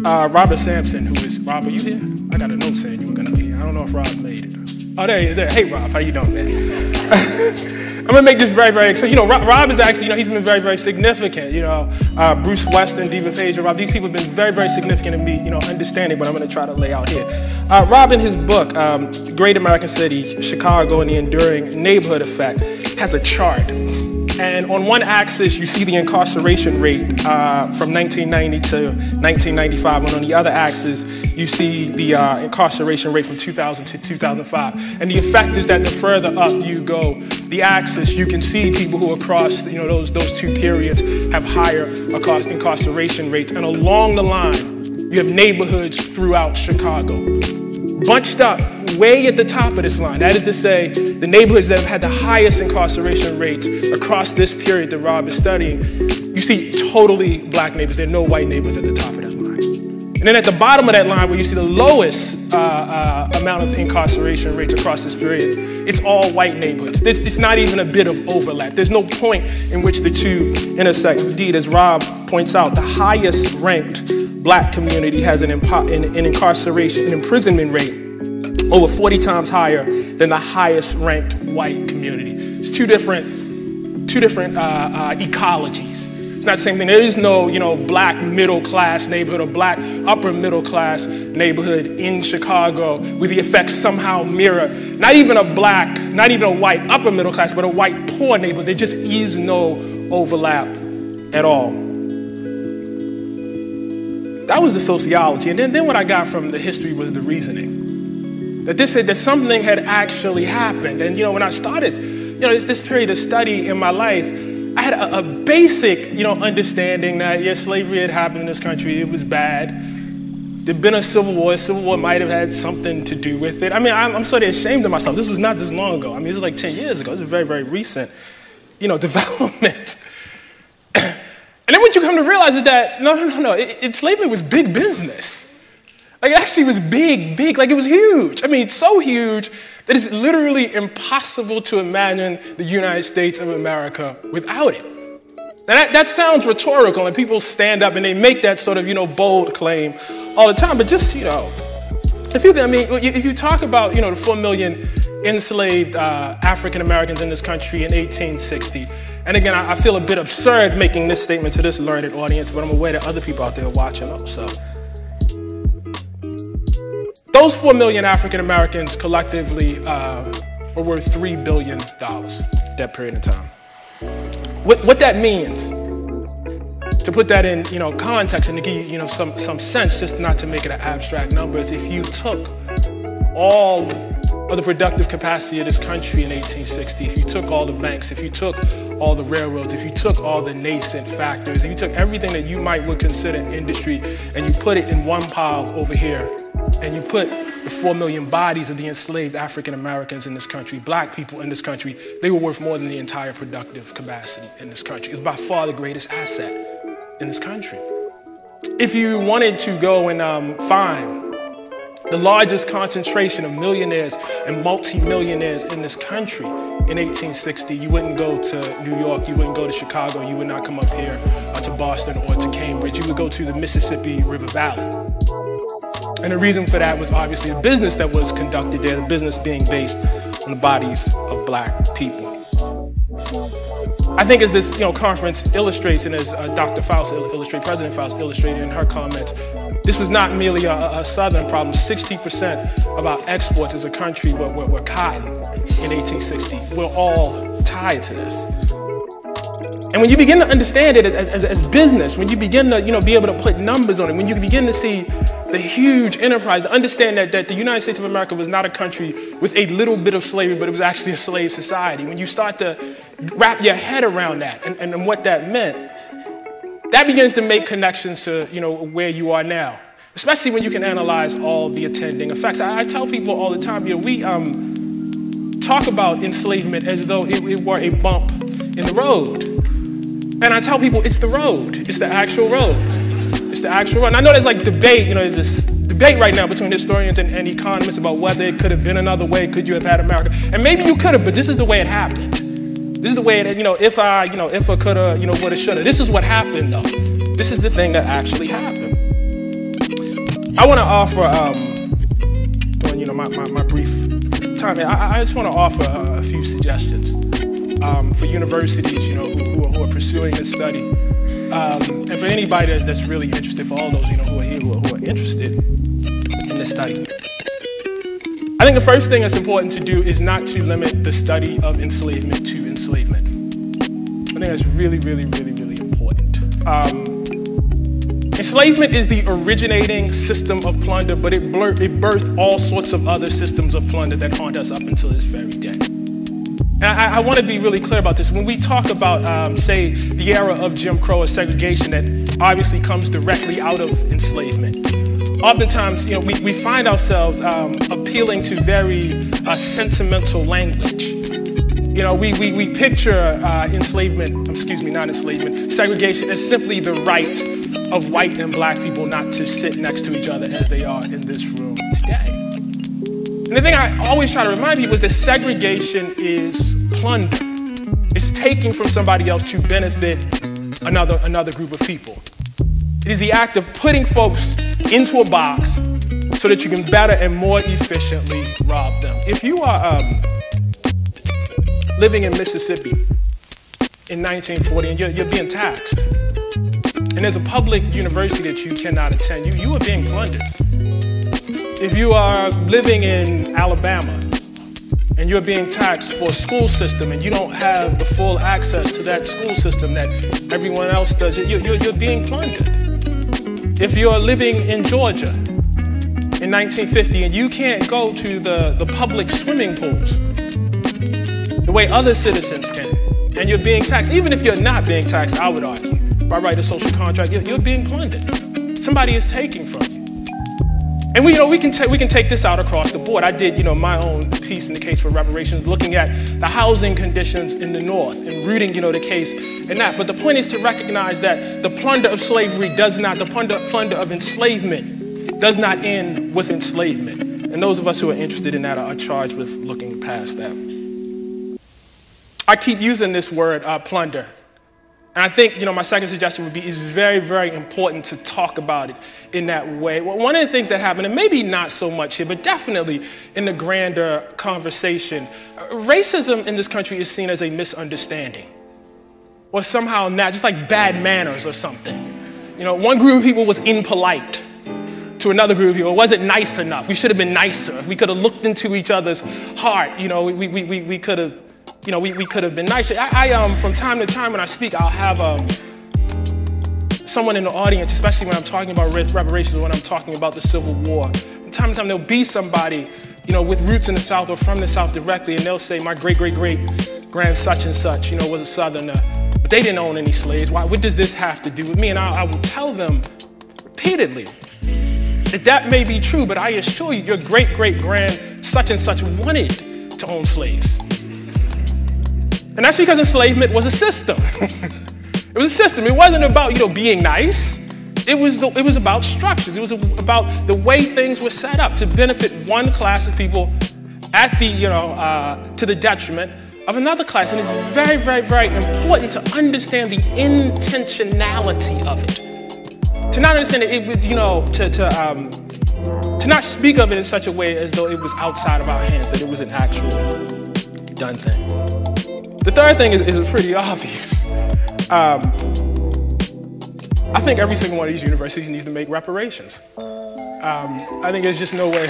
Robert Sampson, who is, Rob, are you here? I got a note saying you were gonna be here. I don't know if Rob made it. Oh, there he is. Hey, Rob, how you doing, man? I'm gonna make this very, very, so, Rob is actually, he's been very, very significant. Bruce Weston, Diva Page, and Rob, these people have been very, very significant in me, understanding what I'm gonna try to lay out here. Rob, in his book, Great American City, Chicago and the Enduring Neighborhood Effect, has a chart. And on one axis, you see the incarceration rate from 1990 to 1995. And on the other axis, you see the incarceration rate from 2000 to 2005. And the effect is that the further up you go, the axis, you can see people who across those two periods have higher incarceration rates. And along the line, you have neighborhoods throughout Chicago, bunched up way at the top of this line. That is to say, the neighborhoods that have had the highest incarceration rates across this period that Rob is studying, you see totally black neighborhoods. There are no white neighborhoods at the top of that line. And then at the bottom of that line, where you see the lowest amount of incarceration rates across this period, it's all white neighborhoods. It's not even a bit of overlap. There's no point in which the two intersect. Indeed, as Rob points out, the highest ranked black community has an incarceration, an imprisonment rate over 40 times higher than the highest ranked white community. It's two different ecologies. It's not the same thing. There is no, black middle class neighborhood or black upper middle class neighborhood in Chicago where the effects somehow mirror not even a black, not even a white upper middle class, but a white poor neighborhood. There just is no overlap at all. That was the sociology. And then what I got from the history was the reasoning. That something had actually happened. And when I started, this period of study in my life, I had a basic, understanding that, slavery had happened in this country. It was bad. There'd been a civil war. Civil war might have had something to do with it. I mean, I'm sort of ashamed of myself. This was not this long ago. I mean, this was like 10 years ago. This is a very, very recent, development. And then what you come to realize is that, no, slavery was big business. Like, it actually was big, like it was huge. I mean, it's so huge that it's literally impossible to imagine the United States of America without it. Now, that sounds rhetorical, and people stand up and they make that sort of, bold claim all the time. But just, if you talk about, the 4 million enslaved African Americans in this country in 1860, and again, I feel a bit absurd making this statement to this learned audience, but I'm aware that other people out there are watching also. Those 4 million African Americans collectively were worth $3 billion that period of time. What that means, to put that in context and to give you some sense, just not to make it an abstract number, is if you took all of the productive capacity of this country in 1860, if you took all the banks, if you took all the railroads, if you took all the nascent factors, if you took everything that you would consider industry and you put it in one pile over here, and you put the 4 million bodies of the enslaved African Americans in this country, black people in this country, they were worth more than the entire productive capacity in this country. It's by far the greatest asset in this country. If you wanted to go and find the largest concentration of millionaires and multi-millionaires in this country in 1860, you wouldn't go to New York, you wouldn't go to Chicago, you would not come up here to Boston or to Cambridge. You would go to the Mississippi River Valley. And the reason for that was obviously the business that was conducted there, the business being based on the bodies of black people. I think as this conference illustrates, and as Dr. Faust illustrated, President Faust illustrated in her comments, this was not merely a Southern problem. 60% of our exports as a country were cotton in 1860. We're all tied to this. And when you begin to understand it as business, when you begin to be able to put numbers on it, when you begin to see the huge enterprise, to understand that the United States of America was not a country with a little bit of slavery, but it was actually a slave society. When you start to wrap your head around that and what that meant, that begins to make connections to where you are now, especially when you can analyze all the attending effects. I tell people all the time, we talk about enslavement as though it were a bump in the road. And I tell people it's the road. It's the actual road. It's the actual road. And I know there's debate, there's this debate right now between historians and economists about whether it could have been another way. Could you have had America? And maybe you could have, but this is the way it happened. This is the way it, if I coulda, woulda, shoulda. This is what happened though. This is the thing that actually happened. I want to offer, during my brief time here, I just want to offer a few suggestions for universities, who are pursuing this study, and for anybody that's really interested, for all those who are here who are interested in this study. I think the first thing that's important to do is not to limit the study of enslavement to enslavement. I think that's really, really, really, really important. Enslavement is the originating system of plunder, but it birthed all sorts of other systems of plunder that haunt us up until this very day. And I want to be really clear about this. When we talk about, say, the era of Jim Crow or segregation that obviously comes directly out of enslavement, oftentimes, we find ourselves appealing to very sentimental language. We picture segregation as simply the right of white and black people not to sit next to each other as they are in this room today. And the thing I always try to remind people is that segregation is plunder. It's taking from somebody else to benefit another group of people. It is the act of putting folks into a box so that you can better and more efficiently rob them. If you are living in Mississippi in 1940 and you're being taxed, and there's a public university that you cannot attend, you are being plundered. If you are living in Alabama and you're being taxed for a school system and you don't have the full access to that school system that everyone else does, you're being plundered. If you're living in Georgia in 1950 and you can't go to the public swimming pools the way other citizens can, and you're being taxed, even if you're not being taxed, I would argue, by right of social contract, you're being plundered. Somebody is taking from you. And we can take this out across the board. I did my own piece in the case for reparations, looking at the housing conditions in the North and rooting the case in that. But the point is to recognize that the plunder of slavery the plunder of enslavement does not end with enslavement. And those of us who are interested in that are charged with looking past that. I keep using this word plunder. And I think, my second suggestion would be it's very, very important to talk about it in that way. Well, one of the things that happened, and maybe not so much here, but definitely in the grander conversation, racism in this country is seen as a misunderstanding. Or somehow not, just like bad manners or something. One group of people was impolite to another group of people, it wasn't nice enough. We should have been nicer. If we could have looked into each other's heart, we could have, we could have been nicer. From time to time when I speak, I'll have someone in the audience, especially when I'm talking about reparations, when I'm talking about the Civil War. From time to time, there'll be somebody, with roots in the South or from the South directly, and they'll say, my great-great-great-grand such and such, was a Southerner, but they didn't own any slaves. What does this have to do with me? And I will tell them repeatedly that may be true, but I assure you, your great-great-grand such and such wanted to own slaves. And that's because enslavement was a system. It was a system. It wasn't about, being nice. It was about structures. It was about the way things were set up to benefit one class of people at the, to the detriment of another class. And it's very, very, very important to understand the intentionality of it. To not understand it, to not speak of it in such a way as though it was outside of our hands, that it was an actual done thing. The third thing is pretty obvious. I think every single one of these universities needs to make reparations. I think there's just no way.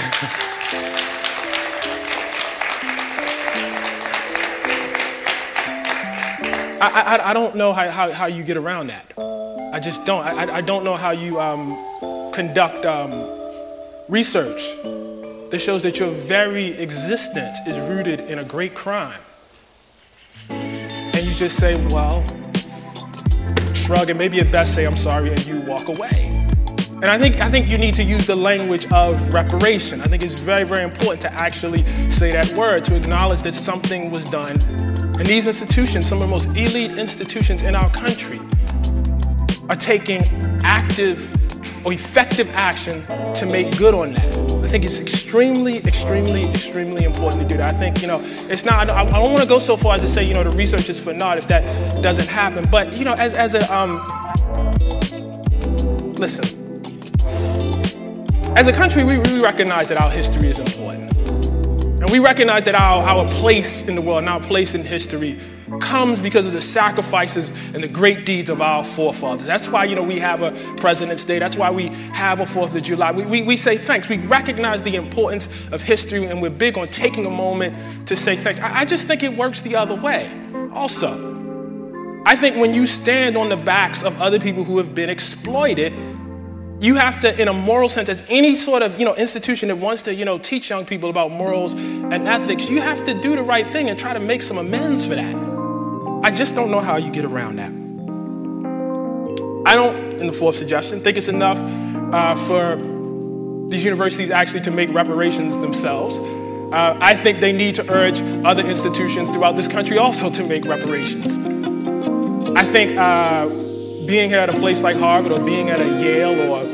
I don't know how you get around that. I just don't. I don't know how you conduct research that shows that your very existence is rooted in a great crime. And you just say, well, shrug, and maybe at best say, I'm sorry, and you walk away. And I think you need to use the language of reparation. I think it's very, very important to actually say that word, to acknowledge that something was done. And these institutions, some of the most elite institutions in our country, are taking active or effective action to make good on that. I think it's extremely, extremely, extremely important to do that. I think, it's not, I don't want to go so far as to say, the research is for naught if that doesn't happen. But, listen, as a country, we recognize that our history is important. And we recognize that our place in the world and our place in history comes because of the sacrifices and the great deeds of our forefathers. That's why, we have a President's Day. That's why we have a 4th of July. We say thanks. We recognize the importance of history, and we're big on taking a moment to say thanks. I just think it works the other way. Also, I think when you stand on the backs of other people who have been exploited, you have to, in a moral sense, as any sort of, institution that wants to, teach young people about morals and ethics, you have to do the right thing and try to make some amends for that. I just don't know how you get around that. I don't, in the fourth suggestion, think it's enough for these universities actually to make reparations themselves. I think they need to urge other institutions throughout this country also to make reparations. I think being here at a place like Harvard, or being at a Yale, or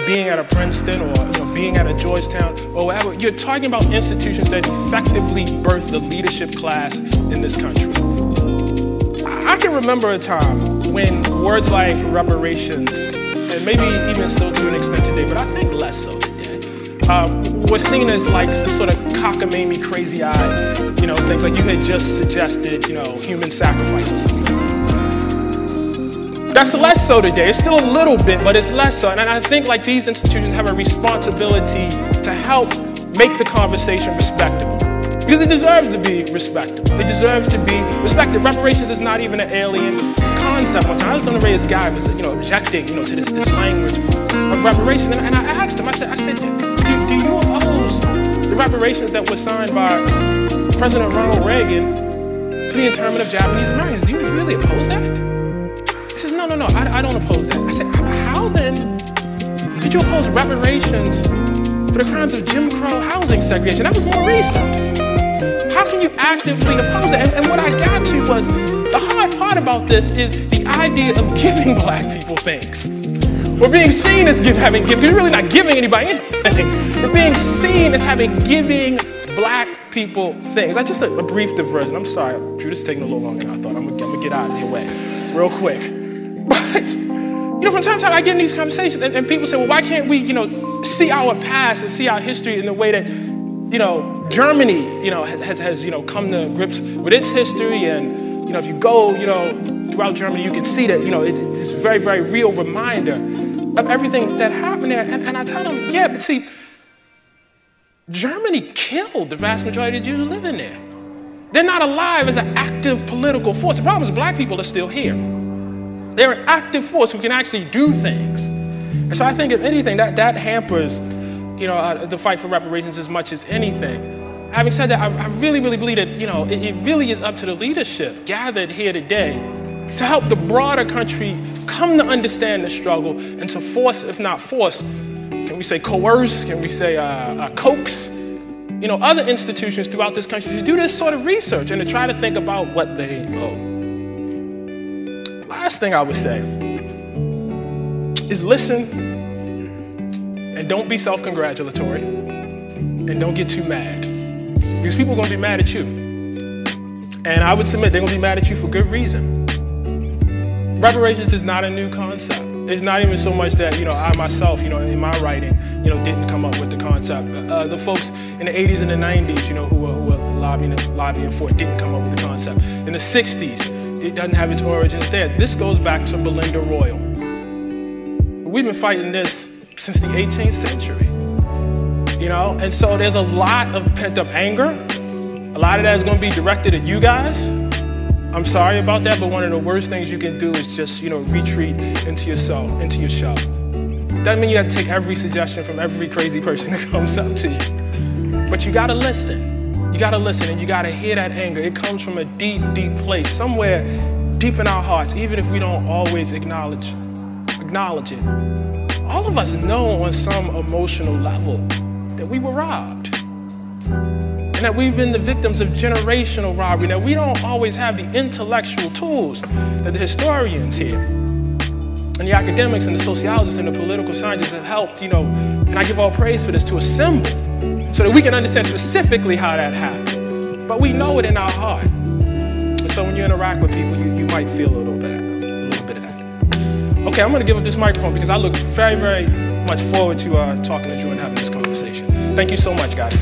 being at a Princeton, or being at a Georgetown, or whatever, you're talking about institutions that effectively birthed the leadership class in this country. I can remember a time when words like reparations, and maybe even still to an extent today, but I think less so today, were seen as like sort of cockamamie, crazy-eyed, things like you had just suggested, human sacrifice or something. That's less so today. It's still a little bit, but it's less so. And I think like these institutions have a responsibility to help make the conversation respectable. Because it deserves to be respectable. It deserves to be respected. Reparations is not even an alien concept. One time I was on the radio, this guy was, objecting, to this language of reparations. And I asked him, I said, do you oppose the reparations that were signed by President Ronald Reagan for the internment of Japanese Americans? Do you really oppose that? He says, no, I don't oppose that. I said, how then could you oppose reparations for the crimes of Jim Crow housing segregation? That was more recent. How can you actively oppose it? And what I got to was, the hard part about this is the idea of giving black people things. We're being seen as having given, because we're really not giving anybody anything. We're being seen as giving black people things. I just a brief diversion. I'm sorry, Drew, this is taking a little longer than I thought. I'm gonna get out of your way real quick. But, from time to time I get in these conversations and people say, well, why can't we, see our past and see our history in the way that, Germany, has come to grips with its history. And, if you go, throughout Germany, you can see that, it's a very, very real reminder of everything that happened there. And I tell them, yeah, but see, Germany killed the vast majority of Jews living there. They're not alive as an active political force. The problem is black people are still here. They're an active force who can actually do things. And so I think, if anything, that hampers, the fight for reparations as much as anything. Having said that, I really, really believe that, it really is up to the leadership gathered here today to help the broader country come to understand the struggle and to force, if not force, can we say coerce, can we say coax, other institutions throughout this country to do this sort of research and to try to think about what they owe. Last thing I would say is listen and don't be self-congratulatory and don't get too mad, because people are going to be mad at you. And I would submit they're going to be mad at you for good reason. Reparations is not a new concept. It's not even so much that, I myself, in my writing, didn't come up with the concept. The folks in the 80s and the 90s, who were lobbying for it didn't come up with the concept. In the 60s, it doesn't have its origins there. This goes back to Belinda Royal. We've been fighting this since the 18th century, And so there's a lot of pent-up anger. A lot of that is going to be directed at you guys. I'm sorry about that, but one of the worst things you can do is just, retreat into yourself, into your shell. Doesn't mean you have to take every suggestion from every crazy person that comes up to you. But you gotta listen. You gotta listen and you gotta hear that anger. It comes from a deep, deep place, somewhere deep in our hearts, even if we don't always acknowledge it. All of us know on some emotional level that we were robbed. And that we've been the victims of generational robbery, that we don't always have the intellectual tools that the historians here and the academics and the sociologists and the political scientists have helped, and I give all praise for this, to assemble so that we can understand specifically how that happened. But we know it in our heart. And so when you interact with people, you might feel a little bit of that. Okay, I'm gonna give up this microphone because I look very, very much forward to talking to Drew and having this conversation. Thank you so much, guys.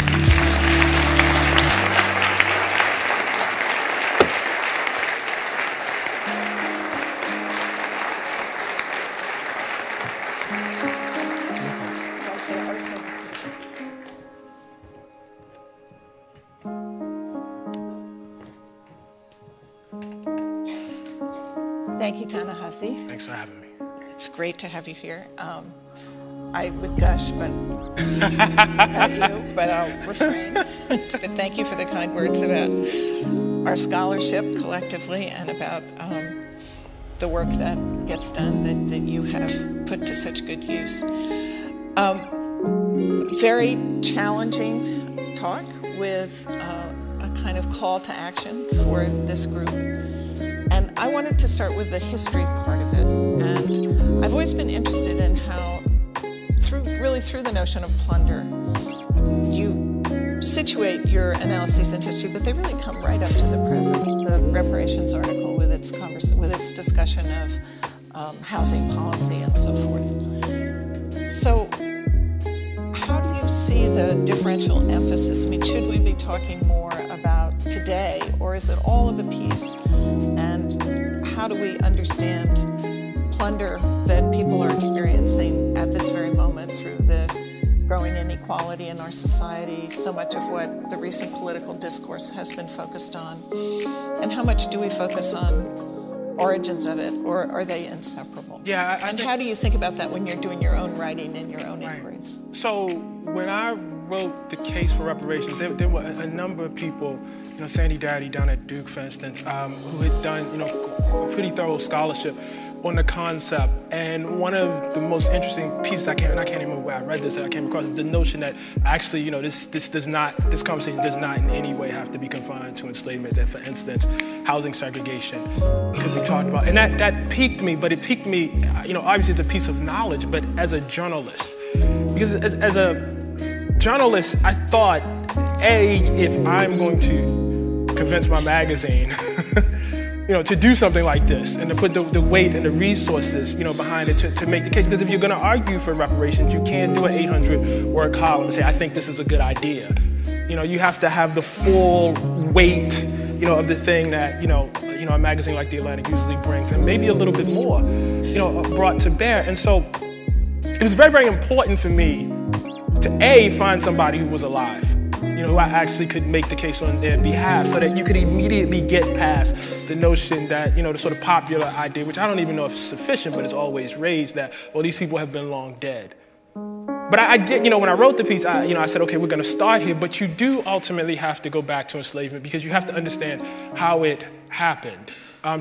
Thank you, Ta-Nehisi.
Thanks for having me.
It's great to have you here. I would gush, but at you, but I'll refrain. But thank you for the kind words about our scholarship collectively and about the work that gets done that you have put to such good use. Very challenging talk with a kind of call to action for this group. And I wanted to start with the history part of it. And I've always been interested in how, through the notion of plunder, you situate your analyses in history, but they really come right up to the present. The reparations article with its discussion of housing policy and so forth. So how do you see the differential emphasis? I mean, should we be talking more about today, or is it all of a piece? And how do we understand plunder that people are experiencing at this very moment through the growing inequality in our society, so much of what the recent political discourse has been focused on? And how much do we focus on origins of it, or are they inseparable?
Yeah,
and how do you think about that when you're doing your own writing and your own inquiries?
So when I wrote the case for reparations, there were a number of people, Sandy Daddy down at Duke, for instance, who had done, a pretty thorough scholarship on the concept. And one of the most interesting pieces I can't remember where I read this, that I came across, the notion that actually, this conversation does not in any way have to be confined to enslavement. That, for instance, housing segregation could be talked about. And that piqued me, but it piqued me, obviously it's a piece of knowledge, but as a journalist. Because as a journalist, I thought, if I'm going to convince my magazine to do something like this and to put the weight and the resources, behind it to make the case. Because if you're going to argue for reparations, you can't do an 800-word column and say, I think this is a good idea. You have to have the full weight, of the thing that, a magazine like The Atlantic usually brings, and maybe a little bit more, brought to bear. And so it was very, very important for me to A, find somebody who was alive, who I actually could make the case on their behalf, so that you could immediately get past the notion that, the sort of popular idea, which I don't even know if it's sufficient, but it's always raised, that, well, these people have been long dead. But I did, when I wrote the piece, I said, okay, we're going to start here, but you do ultimately have to go back to enslavement because you have to understand how it happened.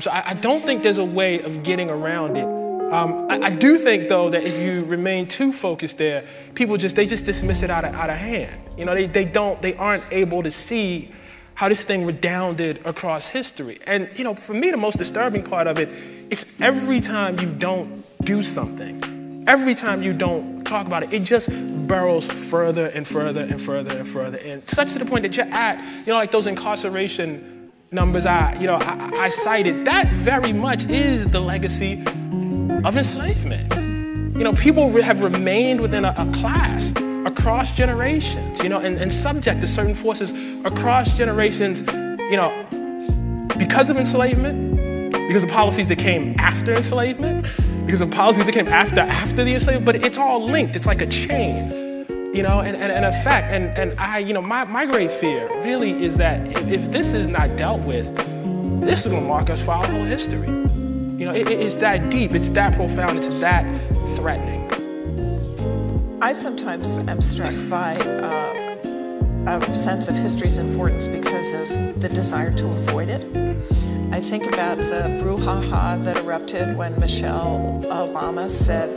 So I don't think there's a way of getting around it. I do think, though, that if you remain too focused there, people just dismiss it out of hand. They aren't able to see how this thing redounded across history. And, for me, the most disturbing part of it, it's every time you don't do something, every time you don't talk about it, it just burrows further and further and further and further in, such to the point that you're at, like those incarceration numbers I cited, that very much is the legacy of enslavement. People have remained within a class across generations, and subject to certain forces across generations, because of enslavement, because of policies that came after enslavement, because of policies that came after the enslavement, but it's all linked. It's like a chain, and a fact. And I, my great fear really is that if this is not dealt with, this is going to mark us for our whole history. It's that deep, it's that profound, it's that threatening.
I sometimes am struck by a sense of history's importance because of the desire to avoid it. I think about the brouhaha that erupted when Michelle Obama said,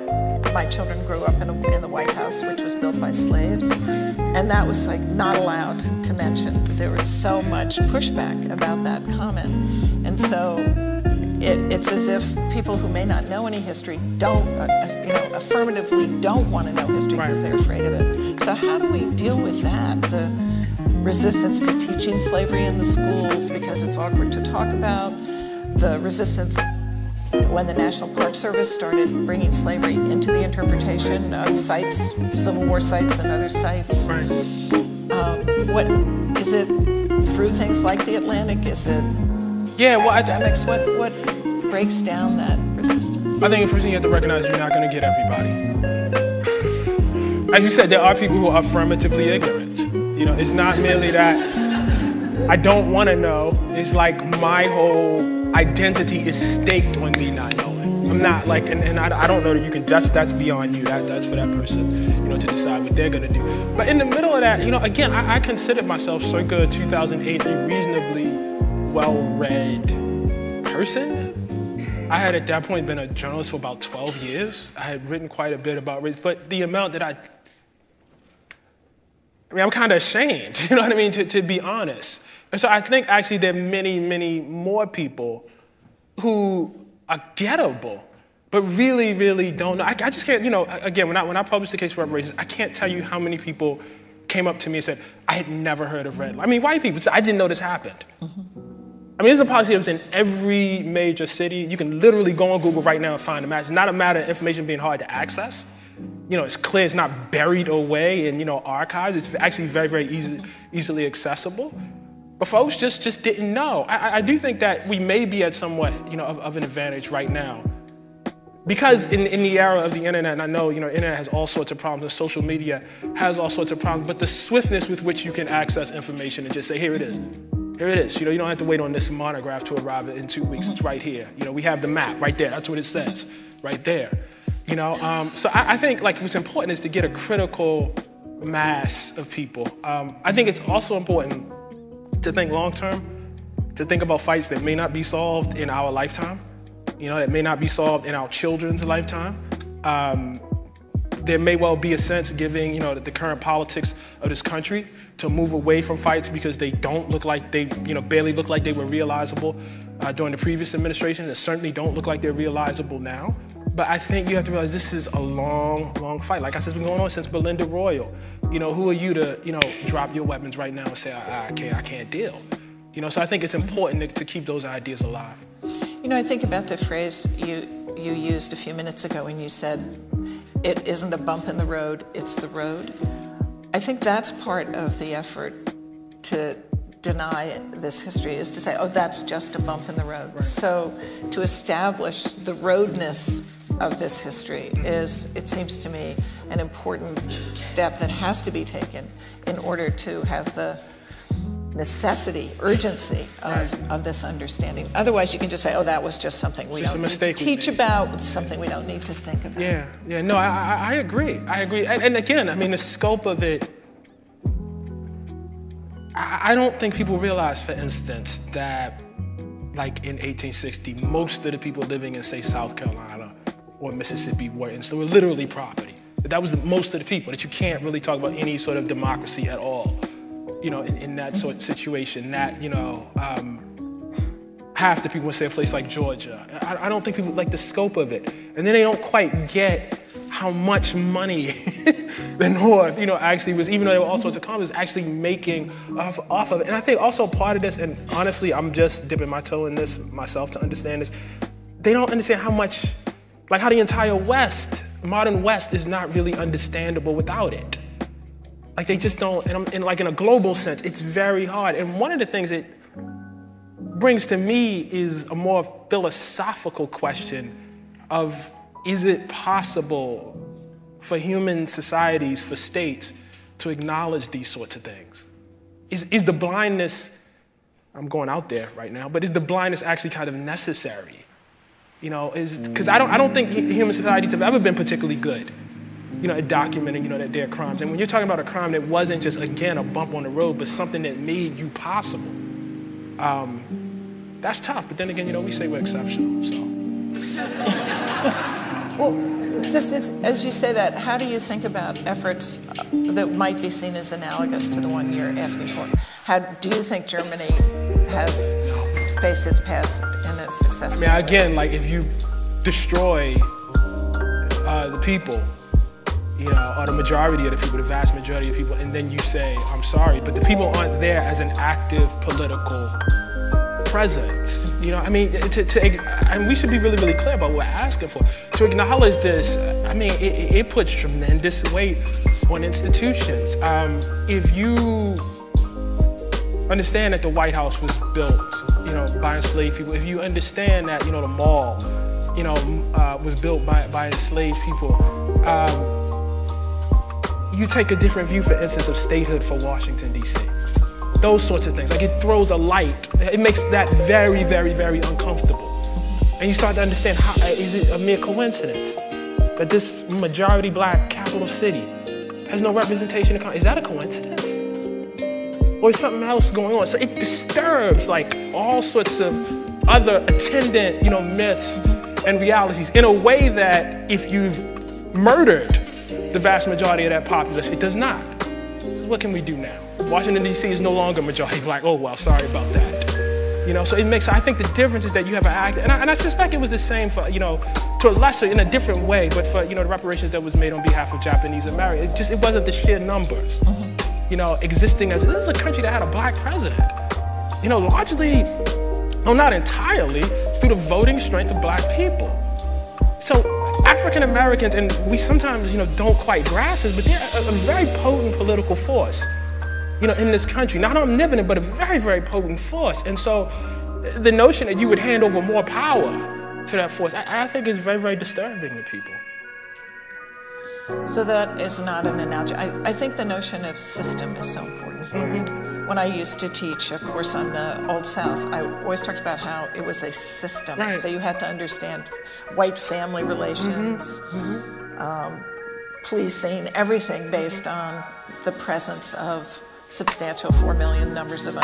"My children grew up in the White House, which was built by slaves," and that was like not allowed to mention. There was so much pushback about that comment, and so it's as if people who may not know any history don't, affirmatively don't want to know history because they're afraid of it. So how do we deal with that? The resistance to teaching slavery in the schools because it's awkward to talk about. The resistance when the National Park Service started bringing slavery into the interpretation of sites, Civil War sites and other sites. What is it through things like the Atlantic? Is it academics? What breaks down that resistance?
I think the first thing you have to recognize, you're not going to get everybody. As you said, there are people who are affirmatively ignorant. It's not merely that I don't want to know. It's like my whole identity is staked on me not knowing. I'm not like, and I don't know that you can that's beyond you. That's for that person, to decide what they're going to do. But in the middle of that, again, I considered myself circa 2008 a reasonably well-read person. I had at that point been a journalist for about 12 years. I had written quite a bit about race, but the amount that I'm kind of ashamed, to be honest. And so I think actually there are many, many more people who are gettable, but really, really don't know. I just can't, again, when I published the case for reparations, I can't tell you how many people came up to me and said, I had never heard of red line. White people, I didn't know this happened. There's a policy that's in every major city. You can literally go on Google right now and find them. It's not a matter of information being hard to access. It's clear it's not buried away in, archives. It's actually very, very easily accessible. But folks just didn't know. I do think that we may be at somewhat, of an advantage right now. Because in the era of the internet, and I know, internet has all sorts of problems, and social media has all sorts of problems, but the swiftness with which you can access information and just say, here it is. Here it is. You don't have to wait on this monograph to arrive in 2 weeks. It's right here. We have the map right there. That's what it says right there. So I think what's important is to get a critical mass of people. I think it's also important to think long term, to think about fights that may not be solved in our lifetime, that may not be solved in our children's lifetime. There may well be a sense giving, the current politics of this country to move away from fights because they don't look like they, barely look like they were realizable during the previous administration, and certainly don't look like they're realizable now. But I think you have to realize this is a long, long fight. Like I said, it's been going on since Belinda Royal. Who are you to, drop your weapons right now and say, I can't deal. So I think it's important to keep those ideas alive.
I think about the phrase you used a few minutes ago when you said, it isn't a bump in the road, it's the road. I think that's part of the effort to deny this history, is to say, oh, that's just a bump in the road. Right. So to establish the roadness of this history is, it seems to me, an important step that has to be taken in order to have the necessity, urgency of this understanding. Otherwise, you can just say, oh, that was just something we don't need to teach about, it's something we don't need to think about.
Yeah, no, I agree. And again, I mean, the scope of it, I don't think people realize, for instance, that like in 1860, most of the people living in, say, South Carolina or Mississippi were literally property. That was most of the people, that you can't really talk about any sort of democracy at all, you know, in that sort of situation. That, you know, half the people would say a place like Georgia. I don't think people like the scope of it. And then they don't quite get how much money the North, you know, actually was, even though there were all sorts of colonies, actually making off of it. And I think also part of this, and honestly, I'm just dipping my toe in this myself to understand this, they don't understand how much, like how the entire West, modern West, is not really understandable without it. Like they just don't, and like in a global sense, it's very hard. And one of the things it brings to me is a more philosophical question of, is it possible for human societies, for states, to acknowledge these sorts of things? Is the blindness, I'm going out there right now, but is the blindness actually kind of necessary? You know, because I don't think human societies have ever been particularly good, you know, at documenting, you know, their crimes. And when you're talking about a crime that wasn't just, again, a bump on the road, but something that made you possible, that's tough. But then again, you know, we say we're exceptional, so.
Well, just as you say that, how do you think about efforts that might be seen as analogous to the one you're asking for? How do you think Germany has faced its past in a successful way?
I mean, again, like if you destroy the people, you know, or the majority of the people, the vast majority of people, and then you say, I'm sorry, but the people aren't there as an active political presence. You know, I mean, and we should be really, really clear about what we're asking for. To acknowledge this, I mean, it puts tremendous weight on institutions. If you understand that the White House was built, you know, by enslaved people, if you understand that, you know, the mall, you know, was built by enslaved people, you take a different view, for instance, of statehood for Washington, D.C. Those sorts of things. Like it throws a light. It makes that very, very, very uncomfortable. And you start to understand, how is it a mere coincidence that this majority black capital city has no representation? Is that a coincidence? Or is something else going on? So it disturbs like all sorts of other attendant, you know, myths and realities in a way that if you've murdered the vast majority of that populace, it does not. So what can we do now? Washington, D.C. is no longer majority black. Oh, well, sorry about that. You know, so it makes, I think the difference is that you have an act, and I suspect it was the same for, you know, to a lesser, in a different way, but for, you know, the reparations that was made on behalf of Japanese Americans, it wasn't the sheer numbers, you know, existing as, this is a country that had a black president, you know, largely, no, not entirely, through the voting strength of black people. So African Americans, and we sometimes, you know, don't quite grasp this, but they're a very potent political force, you know, in this country. Not omnipotent, but a very, very potent force. And so the notion that you would hand over more power to that force, I think is very, very disturbing to people.
So that is not an analogy. I think the notion of system is so important here. When I used to teach a course on the Old South, I always talked about how it was a system. Right. So you had to understand white family relations, policing, everything based on the presence of substantial 4 million numbers of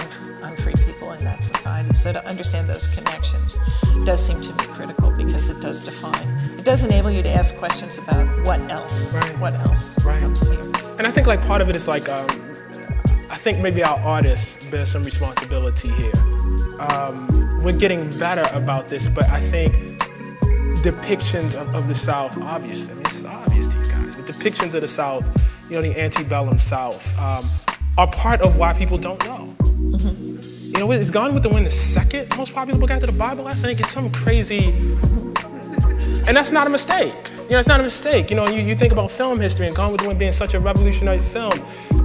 unfree people in that society. So to understand those connections does seem to be critical because it does define. It does enable you to ask questions about what else, what else comes here.
And I think like part of it is like, I think maybe our artists bear some responsibility here. We're getting better about this, but I think depictions of the South, obviously, I mean, this is obvious to you guys, but depictions of the South, you know, the antebellum South, are part of why people don't know. You know, is Gone with the Wind the second most popular book after the Bible? I think it's some crazy, and that's not a mistake. You know, it's not a mistake. You know, you think about film history and Gone with the Wind being such a revolutionary film,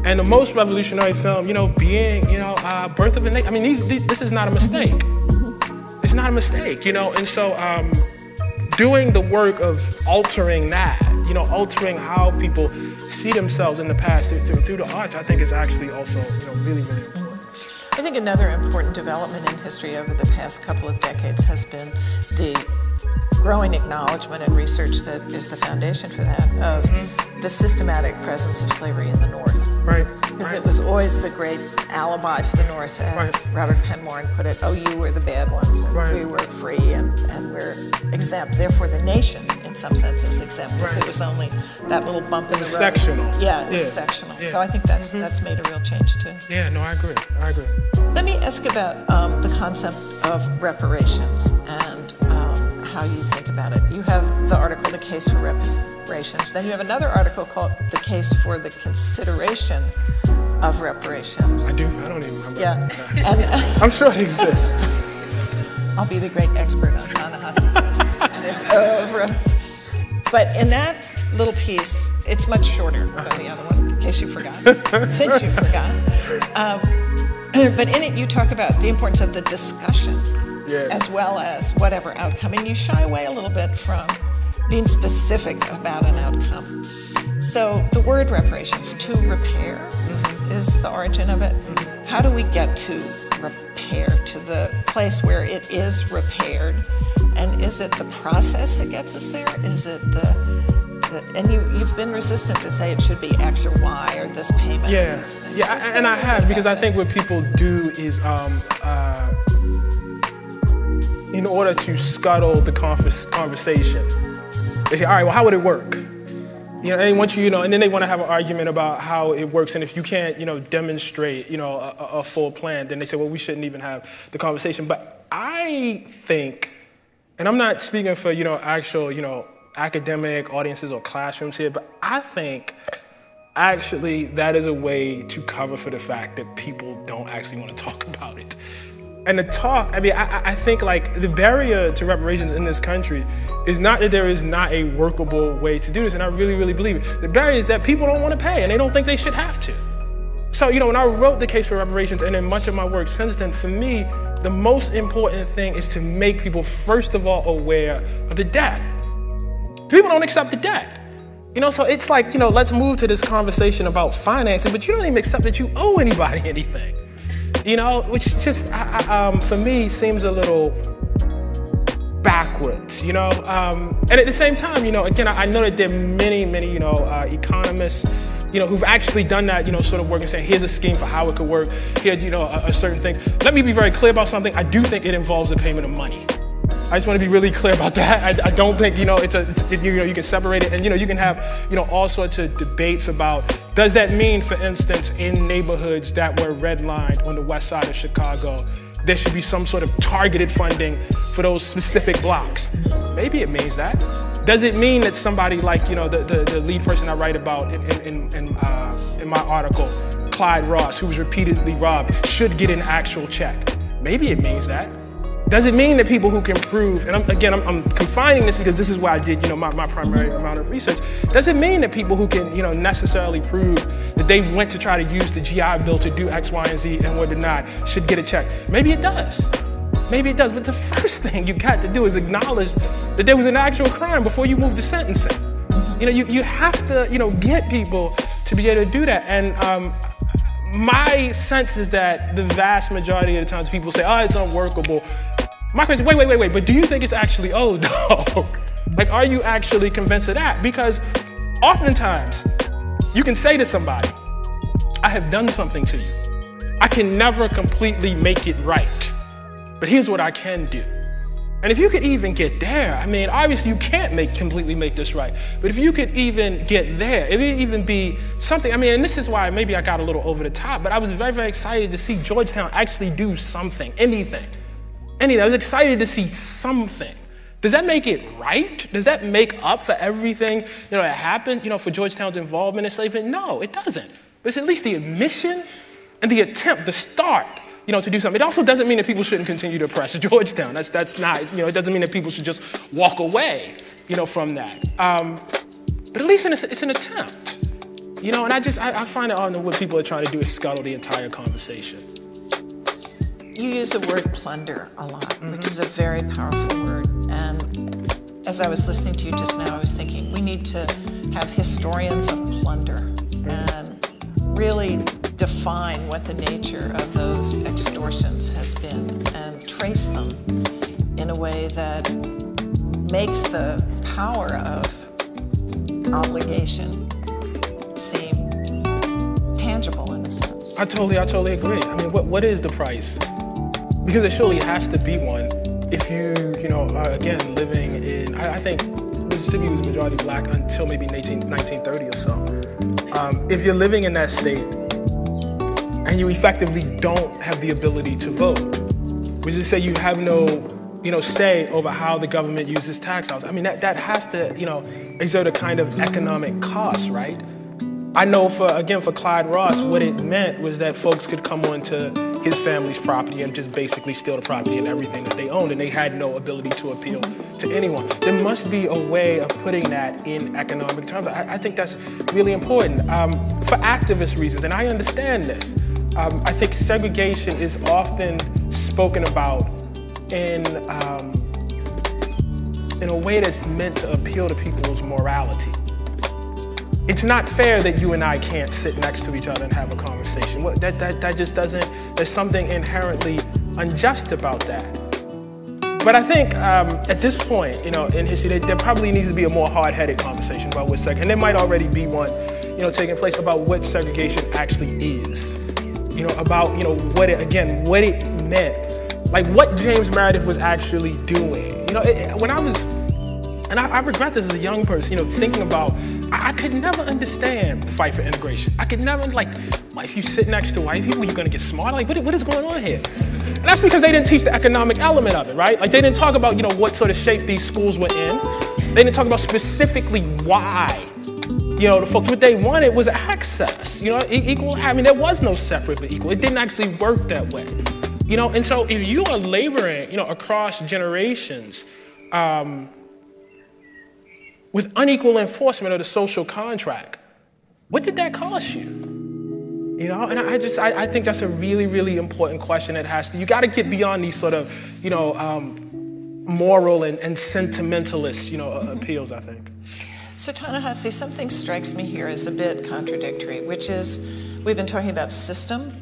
and the most revolutionary film, you know, being, you know, Birth of a Nation. I mean, this is not a mistake. It's not a mistake, you know, and so doing the work of altering that, altering how people see themselves in the past through the arts, I think is actually also, really, really important.
I think another important development in history over the past couple of decades has been the growing acknowledgement and research that is the foundation for that of the systematic presence of slavery in the North.
Right.
Because it was always the great alibi for the North, as Robert Penmorn put it, oh, you were the bad ones, and we were free, and we're exempt. Therefore, the nation, in some sense, is exempt, because it was only that little bump in the road.
Sectional.
Yeah, it was sectional. Yeah. So I think that's made a real change, too.
Yeah, no, I agree.
Let me ask about the concept of reparations and how you think about it. You have the article, The Case for Reparations. Then you have another article called The Case for the Consideration of Reparations.
I don't even remember.
Yeah.
I'm sure it exists.
I'll be the great expert on Ta-Nehisi and his oeuvre. But in that little piece, it's much shorter than the other one, in case you forgot, since you forgot. But in it, you talk about the importance of the discussion as well as whatever outcome. And you shy away a little bit from being specific about an outcome. So the word reparations, to repair, is the origin of it. How do we get to repair, to the place where it is repaired? And is it the process that gets us there? Is it and you've been resistant to say it should be X or Y or this payment.
Yeah, and I have, because I think what people do is, in order to scuttle the conversation, they say, all right, well, how would it work? And they want you, and then they want to have an argument about how it works. And if you can't, demonstrate, a full plan, then they say, well, we shouldn't even have the conversation. But I think, and I'm not speaking for, actual, academic audiences or classrooms here, but I think actually that is a way to cover for the fact that people don't actually want to talk about it. And the talk, I think like the barrier to reparations in this country is not that there is not a workable way to do this, and I really, really believe it. The barrier is that people don't want to pay and they don't think they should have to. So, when I wrote The Case for Reparations, and in much of my work since then, for me, the most important thing is to make people, first of all, aware of the debt. People don't accept the debt. So it's like, let's move to this conversation about financing, but you don't even accept that you owe anybody anything. Which just, for me, seems a little backwards, And at the same time, again, I know that there are many, many, economists, who've actually done that, sort of work and saying, here's a scheme for how it could work. Here, certain things. Let me be very clear about something. I do think it involves the payment of money. I just want to be really clear about that. I don't think, you can separate it, and, you can have, all sorts of debates about, does that mean, for instance, in neighborhoods that were redlined on the west side of Chicago, there should be some sort of targeted funding for those specific blocks? Maybe it means that. Does it mean that somebody like, the lead person I write about in my article, Clyde Ross, who was repeatedly robbed, should get an actual check? Maybe it means that. Does it mean that people who can prove, and I'm confining this because this is where I did, my primary amount of research. Does it mean that people who can, necessarily prove that they went to try to use the GI Bill to do X, Y, and Z and were denied should get a check? Maybe it does. Maybe it does. But the first thing you got to do is acknowledge that there was an actual crime before you move to sentencing. You have to, get people to be able to do that. And my sense is that the vast majority of the times people say, oh, it's unworkable. My question is, wait, but do you think it's actually owed, though? Like, are you actually convinced of that? Because oftentimes, you can say to somebody, I have done something to you. I can never completely make it right, but here's what I can do. And if you could even get there, obviously you can't completely make this right, but if you could even get there, it would even be something, and this is why maybe I got a little over the top, but I was very, very excited to see Georgetown actually do something, anything. I was excited to see something. Does that make it right? Does that make up for everything that happened, for Georgetown's involvement in slavery? No, it doesn't. But it's at least the admission and the attempt, the start, to do something. It also doesn't mean that people shouldn't continue to oppress Georgetown. That's not, it doesn't mean that people should just walk away, from that. But at least it's an attempt, and I find it on what people are trying to do is scuttle the entire conversation.
You use the word plunder a lot, which is a very powerful word. And as I was listening to you just now, I was thinking we need to have historians of plunder and really define what the nature of those extortions has been and trace them in a way that makes the power of obligation seem tangible in a sense.
I totally agree. I mean, what is the price? Because it surely has to be one if you know, are, again, living in, I think Mississippi was majority black until maybe 1930 or so. If you're living in that state and you effectively don't have the ability to vote, which is to say you have no, you know, say over how the government uses tax dollars. I mean, that has to, you know, exert a kind of economic cost, right? I know for Clyde Ross, what it meant was that folks could come onto his family's property and just basically steal the property and everything that they owned, and they had no ability to appeal to anyone. There must be a way of putting that in economic terms. I think that's really important. For activist reasons, and I understand this, I think segregation is often spoken about in a way that's meant to appeal to people's morality. It's not fair that you and I can't sit next to each other and have a conversation. That just doesn't, there's something inherently unjust about that. But I think at this point, you know, in history, there probably needs to be a more hard-headed conversation about what segregation, and there might already be one, you know, taking place about what segregation actually is. You know, about, you know, what it meant. Like what James Meredith was actually doing. You know, when I was, and I regret this as a young person, you know, thinking about, I could never understand the fight for integration. I could never, like, if you sit next to white people, you're gonna get smart? Like, what is going on here? And that's because they didn't teach the economic element of it, right? Like, they didn't talk about, you know, what sort of shape these schools were in. They didn't talk about specifically why. You know, the folks, what they wanted was access, you know, equal, I mean, there was no separate but equal. It didn't actually work that way. You know, and so if you are laboring, you know, across generations, with unequal enforcement of the social contract, what did that cost you? You know, and I think that's a really, really important question that has to, you gotta get beyond these sort of, you know, moral and sentimentalist, you know, appeals, I think.
So Ta-Nehisi, something strikes me here as a bit contradictory, which is, we've been talking about system,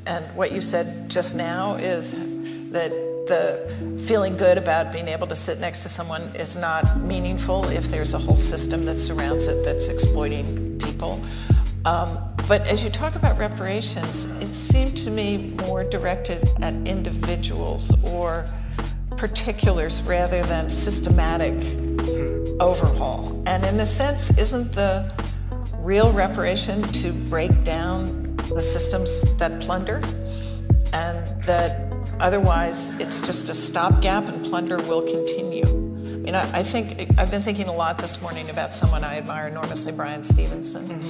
and what you said just now is that the feeling good about being able to sit next to someone is not meaningful if there's a whole system that surrounds it that's exploiting people. But as you talk about reparations, it seemed to me more directed at individuals or particulars rather than systematic overhaul. And in a sense, isn't the real reparation to break down the systems that plunder, and that otherwise it's just a stopgap and plunder will continue? I mean, I've been thinking a lot this morning about someone I admire enormously, Brian Stevenson,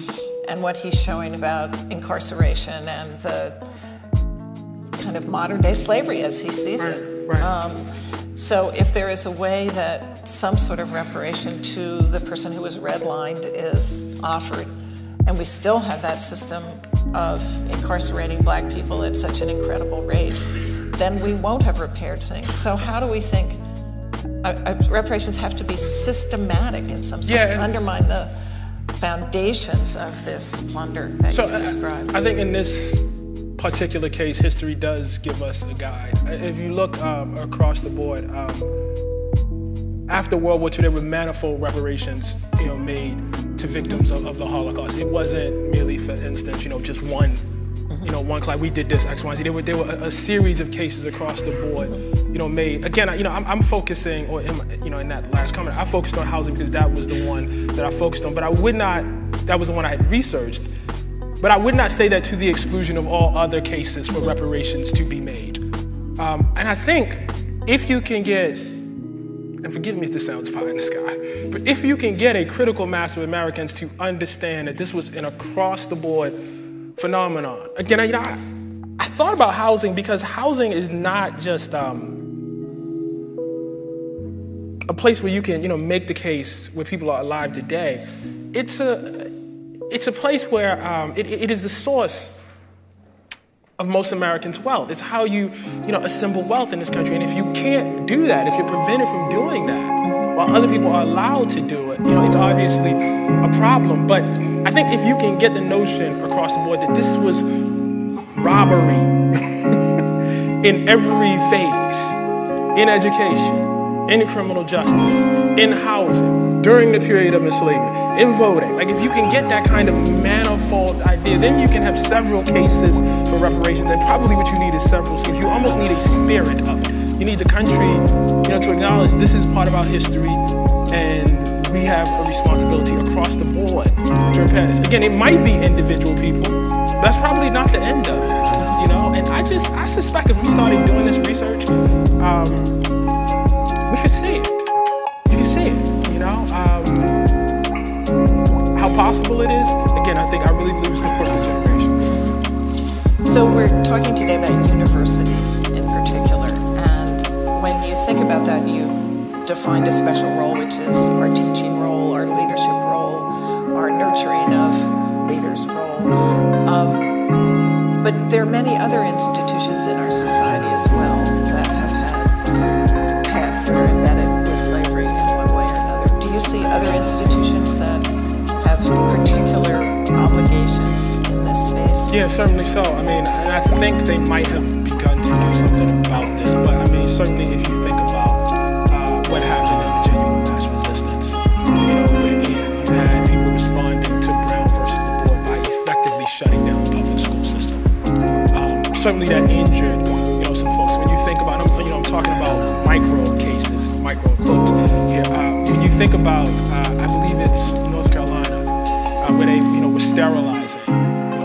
and what he's showing about incarceration and the kind of modern day slavery as he sees it. So if there is a way that some sort of reparation to the person who was redlined is offered, and we still have that system of incarcerating black people at such an incredible rate, then we won't have repaired things. So how do we think reparations have to be systematic in some sense, undermine the foundations of this plunder that you described?
I think in this particular case, history does give us a guide. If you look across the board, after World War II, there were manifold reparations, you know, made to victims of the Holocaust. It wasn't merely, for instance, you know, just one, you know, one class. We did this X, Y, and Z. There were a series of cases across the board, you know, made. Again, you know, I'm focusing, or you know, in that last comment, I focused on housing because that was the one that I focused on. But I would not. That was the one I had researched. But I would not say that to the exclusion of all other cases for reparations to be made. And I think if you can get, and forgive me if this sounds pie in the sky, but if you can get a critical mass of Americans to understand that this was an across-the-board phenomenon. Again, you know, I thought about housing because housing is not just a place where you can, you know, make the case where people are alive today. It's a place where it is the source of most Americans' wealth. It's how you know, assemble wealth in this country. And if you can't do that, if you're prevented from doing that, while other people are allowed to do it, it's obviously a problem. But I think if you can get the notion across the board that this was robbery in every phase, in education, in criminal justice, in housing, during the period of enslavement, in voting. Like if you can get that kind of manifold idea, then you can have several cases for reparations, and probably what you need is several schemes. You almost need a spirit of it. You need the country, to acknowledge this is part of our history, and we have a responsibility across the board to repair this. Again, it might be individual people. That's probably not the end of it, And I suspect if we started doing this research, we could see it. You can see it, How possible it is, again, I really believe it's the work of generations.
So we're talking today about universities in particular, and when you think about that, you defined a special role, which is our teaching role, our leadership role, our nurturing of leaders' role. But there are many other institutions in our society as well that have had pasts that are embedded with slavery in one way or another. Do you see other institutions that have particular obligations in this space?
Yeah, certainly so. And I think they might have begun to do something about this, but certainly if you think about what happened in the genuine mass resistance, you had people responding to Brown versus the board by effectively shutting down the public school system. Certainly that injured, some folks. When you think about, I'm talking about micro cases, micro quotes here. When you think about, I believe it's North Carolina, where they, were sterilizing,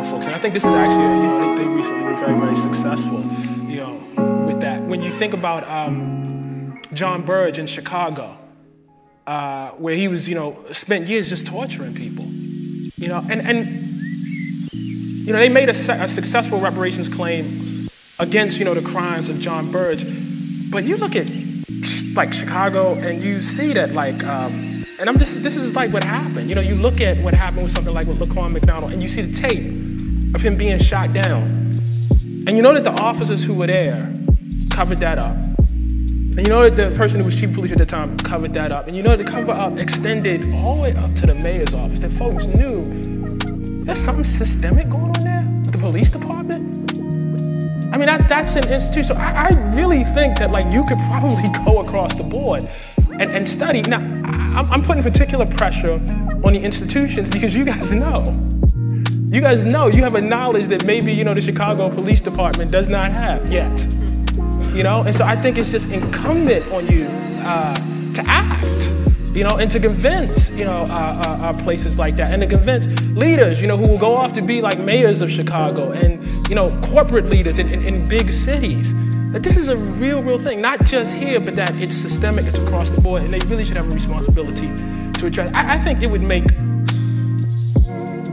folks. And I think this is actually, they recently were very, very successful, with that. When you think about John Burge in Chicago, where he was, spent years just torturing people, they made a successful reparations claim against, the crimes of John Burge. But you look at, Chicago, and you see that, and this is what happened. You look at what happened with something like with Laquan McDonald, and you see the tape of him being shot down. And you know that the officers who were there covered that up. And you know that the person who was chief of police at the time covered that up. And you know that the cover-up extended all the way up to the mayor's office. That folks knew, is there something systemic going on there with the police department? That's an institution. So I really think that you could probably go across the board and study. Now, I'm putting particular pressure on the institutions because you guys know. You guys know, you have a knowledge that maybe, the Chicago Police Department does not have yet. And so I think it's just incumbent on you to act, and to convince, places like that, and to convince leaders, who will go off to be like mayors of Chicago and, corporate leaders in big cities, that this is a real thing, not just here, but that it's systemic, it's across the board, and they really should have a responsibility to address. I think it would make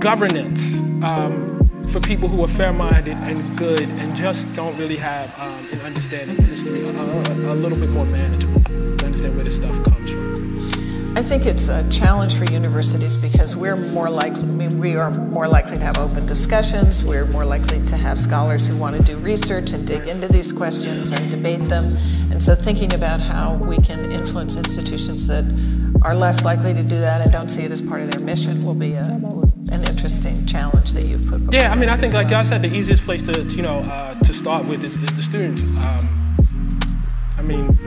governance for people who are fair-minded and good and just don't really have an understanding of history a little bit more manageable to understand where this stuff comes from.
I think it's a challenge for universities because we are more likely to have open discussions, we're more likely to have scholars who want to do research and dig into these questions and debate them. And so thinking about how we can influence institutions that are less likely to do that and don't see it as part of their mission will be an interesting challenge that you've put before.
Yeah, I think like y'all said, the easiest place to start with is the students.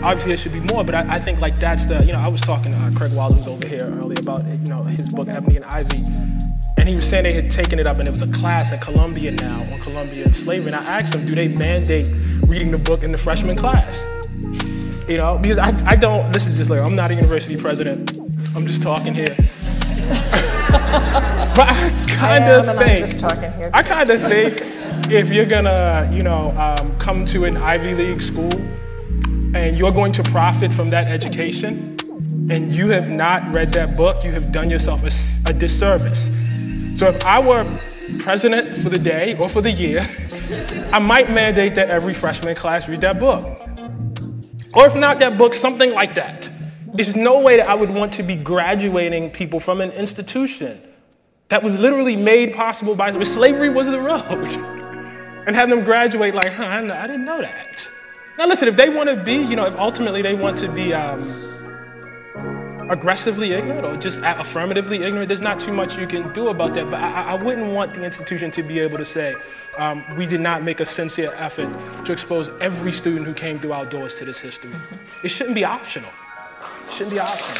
Obviously there should be more, but I think that's the, I was talking to Craig Wilder, who's over here earlier, about, his book, Ebony and Ivy, and he was saying they had taken it up and it was a class at Columbia now on Columbia and slavery, and I asked him, do they mandate reading the book in the freshman class? Because I don't, this is just I'm not a university president, I'm just talking here. But I kind of think if you're gonna, come to an Ivy League school and you're going to profit from that education, and you have not read that book, you have done yourself a disservice. So if I were president for the day or for the year, I might mandate that every freshman class read that book. Or if not that book, something like that. There's no way that I would want to be graduating people from an institution that was literally made possible by slavery was the road. And have them graduate like, I didn't know that. Now listen, if they want to be, if ultimately they want to be aggressively ignorant or just affirmatively ignorant, there's not too much you can do about that. But I wouldn't want the institution to be able to say, we did not make a sincere effort to expose every student who came through our doors to this history. It shouldn't be optional. It shouldn't be optional.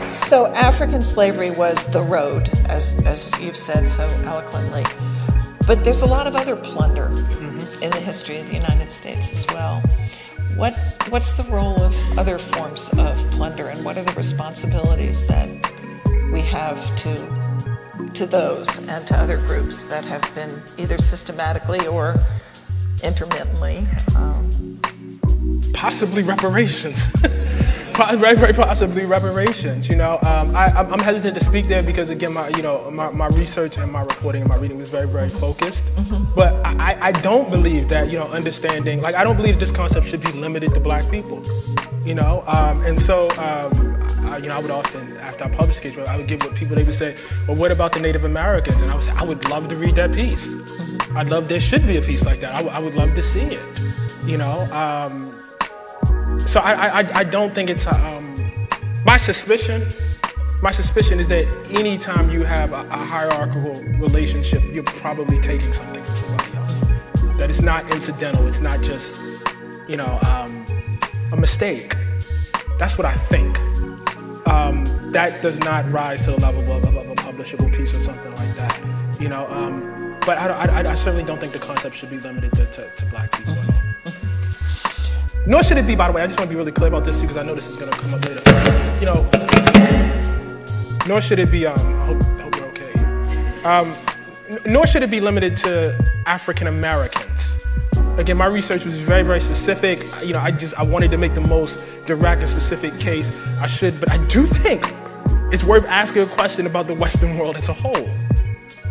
So African slavery was the road, as you've said so eloquently. But there's a lot of other plunder in the history of the United States as well. What's the role of other forms of plunder, and what are the responsibilities that we have to those and to other groups that have been either systematically or intermittently?
Possibly reparations. Very possibly reparations. I'm hesitant to speak there because, again, my research and my reporting and my reading was very, very focused. But I don't believe that, understanding, I don't believe this concept should be limited to Black people. And so, I would often, after I publish the case, I would give what people, they would say, well, what about the Native Americans? And I would say, I would love to read that piece. I'd love, there should be a piece like that. I would love to see it, So I don't think it's my suspicion is that anytime you have a hierarchical relationship, you're probably taking something from somebody else. That it's not incidental, it's not just, a mistake. That's what I think. That does not rise to the level of a publishable piece or something like that. But I certainly don't think the concept should be limited to Black people at all. Nor should it be, by the way, I just want to be really clear about this too, because I know this is going to come up later. Nor should it be, I hope you're okay. Nor should it be limited to African Americans. Again, my research was very, very specific. I wanted to make the most direct and specific case I should, but I do think it's worth asking a question about the Western world as a whole.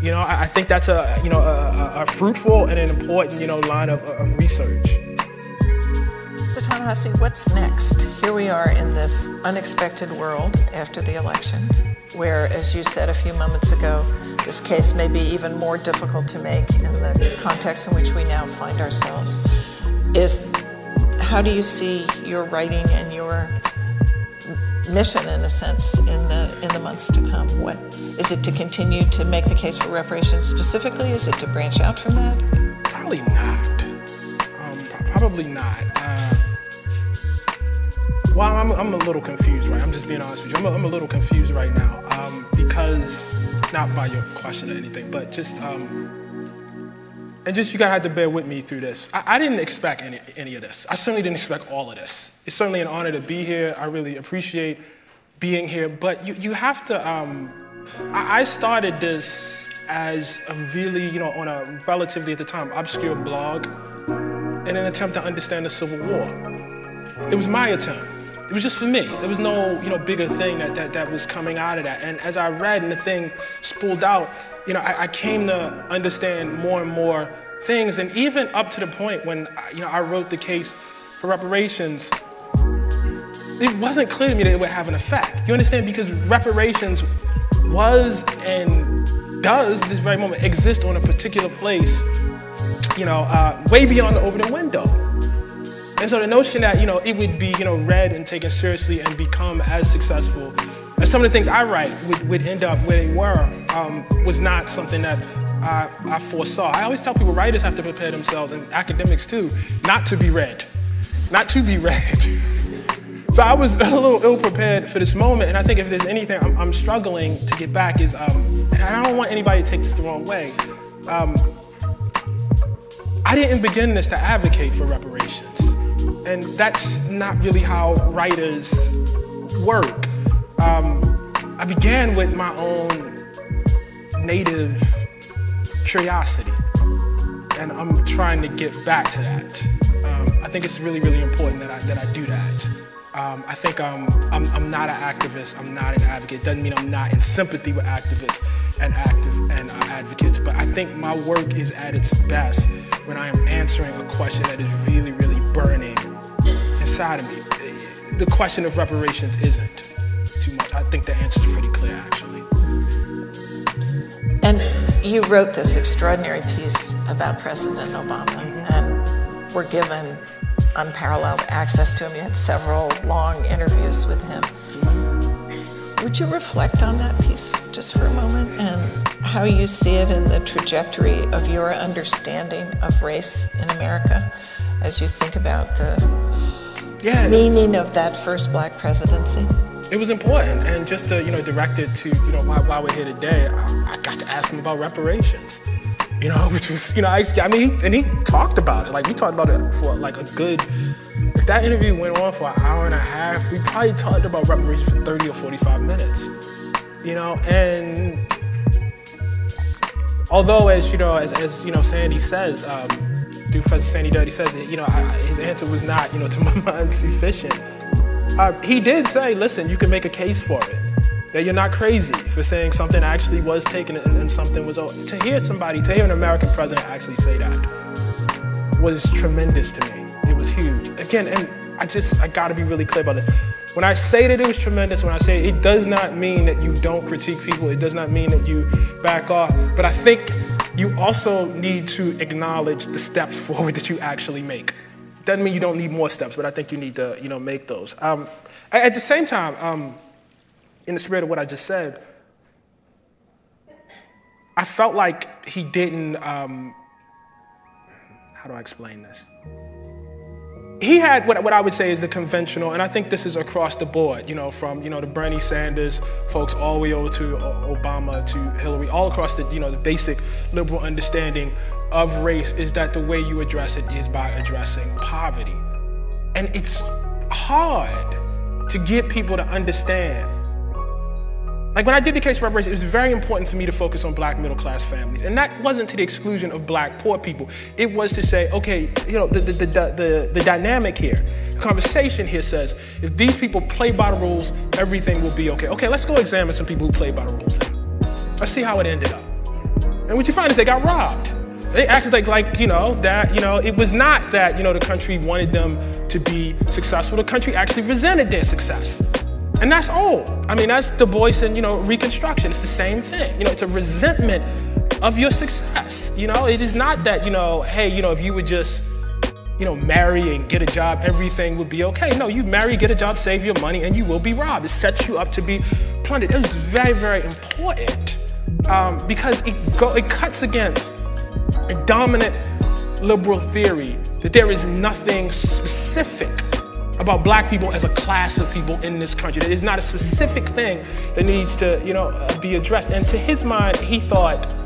I think that's a fruitful and an important, line of research.
So Ta-Nehisi, what's next? Here we are in this unexpected world after the election, where, as you said a few moments ago, this case may be even more difficult to make in the context in which we now find ourselves. How do you see your writing and your mission, in a sense, in the months to come? What is it, to continue to make the case for reparations specifically? Is it to branch out from that?
Probably not. Probably not. Well, I'm a little confused, right? I'm just being honest with you. I'm a little confused right now because, not by your question or anything, but just, and just you gotta have to bear with me through this. I didn't expect any of this. I certainly didn't expect all of this. It's certainly an honor to be here. I really appreciate being here, but you have to, I started this as a really, on a relatively, at the time, obscure blog in an attempt to understand the Civil War. It was my attempt. It was just for me. There was no, bigger thing that was coming out of that. And as I read and the thing spooled out, I came to understand more and more things. And even up to the point when, I wrote the case for reparations, it wasn't clear to me that it would have an effect. You understand? Because reparations was and does, this very moment, exist on a particular place, way beyond the Overton window. And so the notion that, it would be, read and taken seriously and become as successful as some of the things I write would end up where they were was not something that I foresaw. I always tell people writers have to prepare themselves, and academics too, not to be read. Not to be read. So I was a little ill-prepared for this moment, and I think if there's anything I'm struggling to get back is, and I don't want anybody to take this the wrong way, I didn't begin this to advocate for reparations. And that's not really how writers work. I began with my own native curiosity, and I'm trying to get back to that. I think it's really, really important that I do that. I think I'm not an activist, I'm not an advocate. Doesn't mean I'm not in sympathy with activists and advocates, but I think my work is at its best when I am answering a question that is really, really burning inside of me. The question of reparations isn't too much. I think the answer is pretty clear, actually.
And you wrote this extraordinary piece about President Obama, and were given unparalleled access to him. You had several long interviews with him. Would you reflect on that piece just for a moment and how you see it in the trajectory of your understanding of race in America as you think about the meaning of that first black presidency?
It was important, and just to direct it to why we're here today, I got to ask him about reparations. Which was he talked about it. Like, we talked about it for like a good. If that interview went on for an hour and a half, we probably talked about reparations for 30 or 45 minutes. And although as Sandy says, Professor Sandy Duddy says that his answer was not to my mind sufficient. He did say, listen, you can make a case for it. That you're not crazy for saying something actually was taken and something was over. To hear an American president actually say that was tremendous to me. It was huge. Again, and I gotta be really clear about this. When I say that it was tremendous, when I say it does not mean that you don't critique people, it does not mean that you back off, but I think you also need to acknowledge the steps forward that you actually make. Doesn't mean you don't need more steps, but I think you need to, make those. At the same time, in the spirit of what I just said, I felt like he didn't, how do I explain this? He had what I would say is the conventional, and I think this is across the board, from, the Bernie Sanders folks all the way over to Obama to Hillary, all across the, the basic liberal understanding of race is that the way you address it is by addressing poverty. And it's hard to get people to understand. Like, when I did the case for reparations, it was very important for me to focus on black middle-class families. And that wasn't to the exclusion of black poor people. It was to say, okay, the dynamic here, the conversation here says, if these people play by the rules, everything will be okay. Okay, let's go examine some people who played by the rules then. Let's see how it ended up. And what you find is they got robbed. They acted it was not that, the country wanted them to be successful. The country actually resented their success. And that's old. I mean, that's Du Bois and, Reconstruction. It's the same thing. It's a resentment of your success. It is not that, hey, if you would just, marry and get a job, everything would be okay. No, you marry, get a job, save your money, and you will be robbed. It sets you up to be plundered. It was very, very important because it cuts against a dominant liberal theory that there is nothing specific about black people as a class of people in this country. There is not a specific thing that needs to, be addressed. And to his mind, he thought,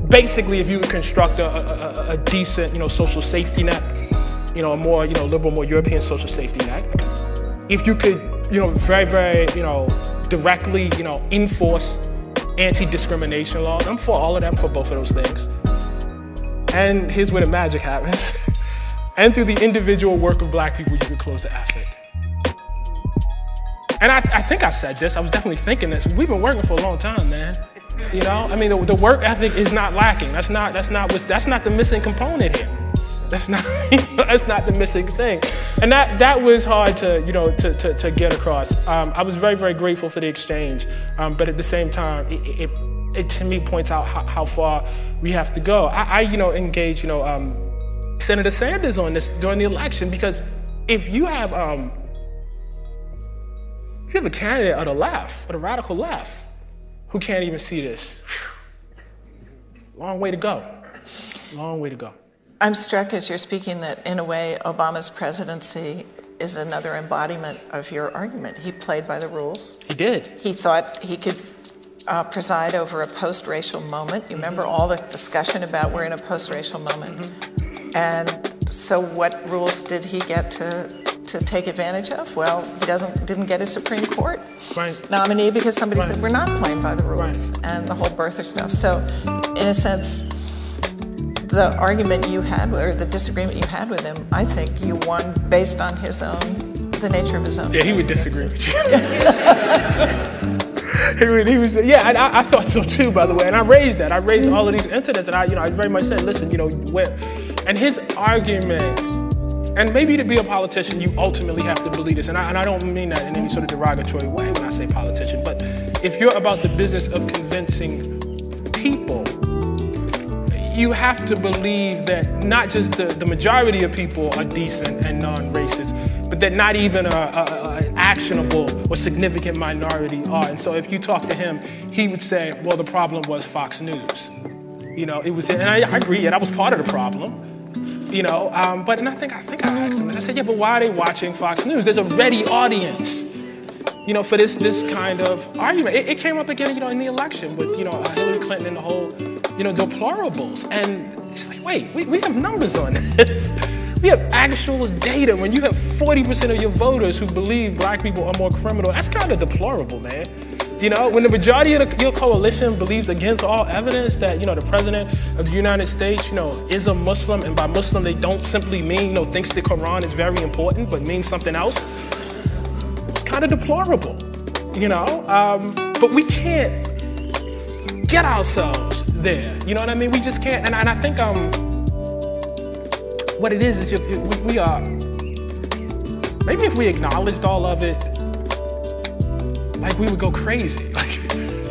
basically, if you would construct a decent, social safety net, a more, liberal, more European social safety net, if you could, very, very, directly, enforce anti-discrimination laws. I'm for all of them, for both of those things. And here's where the magic happens. And through the individual work of black people, you can close the effort. And I think I said this, I was definitely thinking this. We've been working for a long time, man. The work ethic is not lacking. That's not the missing component here. That's not the missing thing. And that was hard to get across. I was very, very grateful for the exchange, but at the same time, it to me points out how far we have to go. I engaged, Senator Sanders on this during the election, because if you have a candidate of the left, of the radical left, who can't even see this, long way to go. Long way to go.
I'm struck as you're speaking that, in a way, Obama's presidency is another embodiment of your argument. He played by the rules.
He did.
He thought he could preside over a post-racial moment. You remember all the discussion about we're in a post-racial moment. And so what rules did he get to take advantage of? Well, he didn't get a Supreme Court nominee because somebody said, we're not playing by the rules, and the whole birther stuff. So in a sense, the argument you had, or the disagreement you had with him, I think you won based on the nature of his own.
Yeah, he would disagree with you. I thought so too, by the way, and I raised that. I raised all of these incidents, and I very much said, listen, and his argument, and maybe to be a politician, you ultimately have to believe this, and I don't mean that in any sort of derogatory way when I say politician, but if you're about the business of convincing people, you have to believe that not just the majority of people are decent and non-racist, but that not even an actionable or significant minority are. And so if you talk to him, he would say, well, the problem was Fox News. You know, it was, and I agree, yeah, that was part of the problem. You know, but I think I asked him, I said, yeah, but why are they watching Fox News? There's a ready audience, you know, for this kind of argument. It came up again, you know, in the election with, you know, Hillary Clinton and the whole, you know, deplorables. And it's like, wait, we have numbers on this. We have actual data. When you have 40% of your voters who believe black people are more criminal, that's kind of deplorable, man. You know, when the majority of your coalition believes against all evidence that, you know, the president of the United States, you know, is a Muslim, and by Muslim they don't simply mean, you know, thinks the Quran is very important, but means something else, it's kind of deplorable, you know? But we can't get ourselves there, you know what I mean? We just can't, and I think what it is we are, maybe if we acknowledged all of it, like we would go crazy.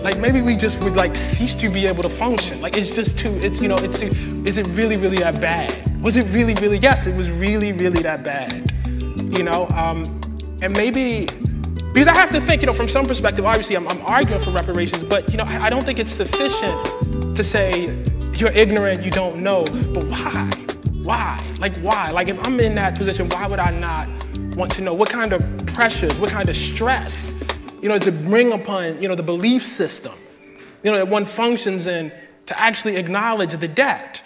Like maybe we just would like cease to be able to function. Like it's just too, it's, you know, it's too, is it really, really that bad? Was it really, really, yes, it was really, really that bad. You know, and maybe, because I have to think, you know, from some perspective, obviously I'm arguing for reparations, but you know, I don't think it's sufficient to say you're ignorant, you don't know, but why? Why? Like why? Like if I'm in that position, why would I not want to know what kind of pressures, what kind of stress, you know, to bring upon, you know, the belief system, you know, that one functions in to actually acknowledge the debt,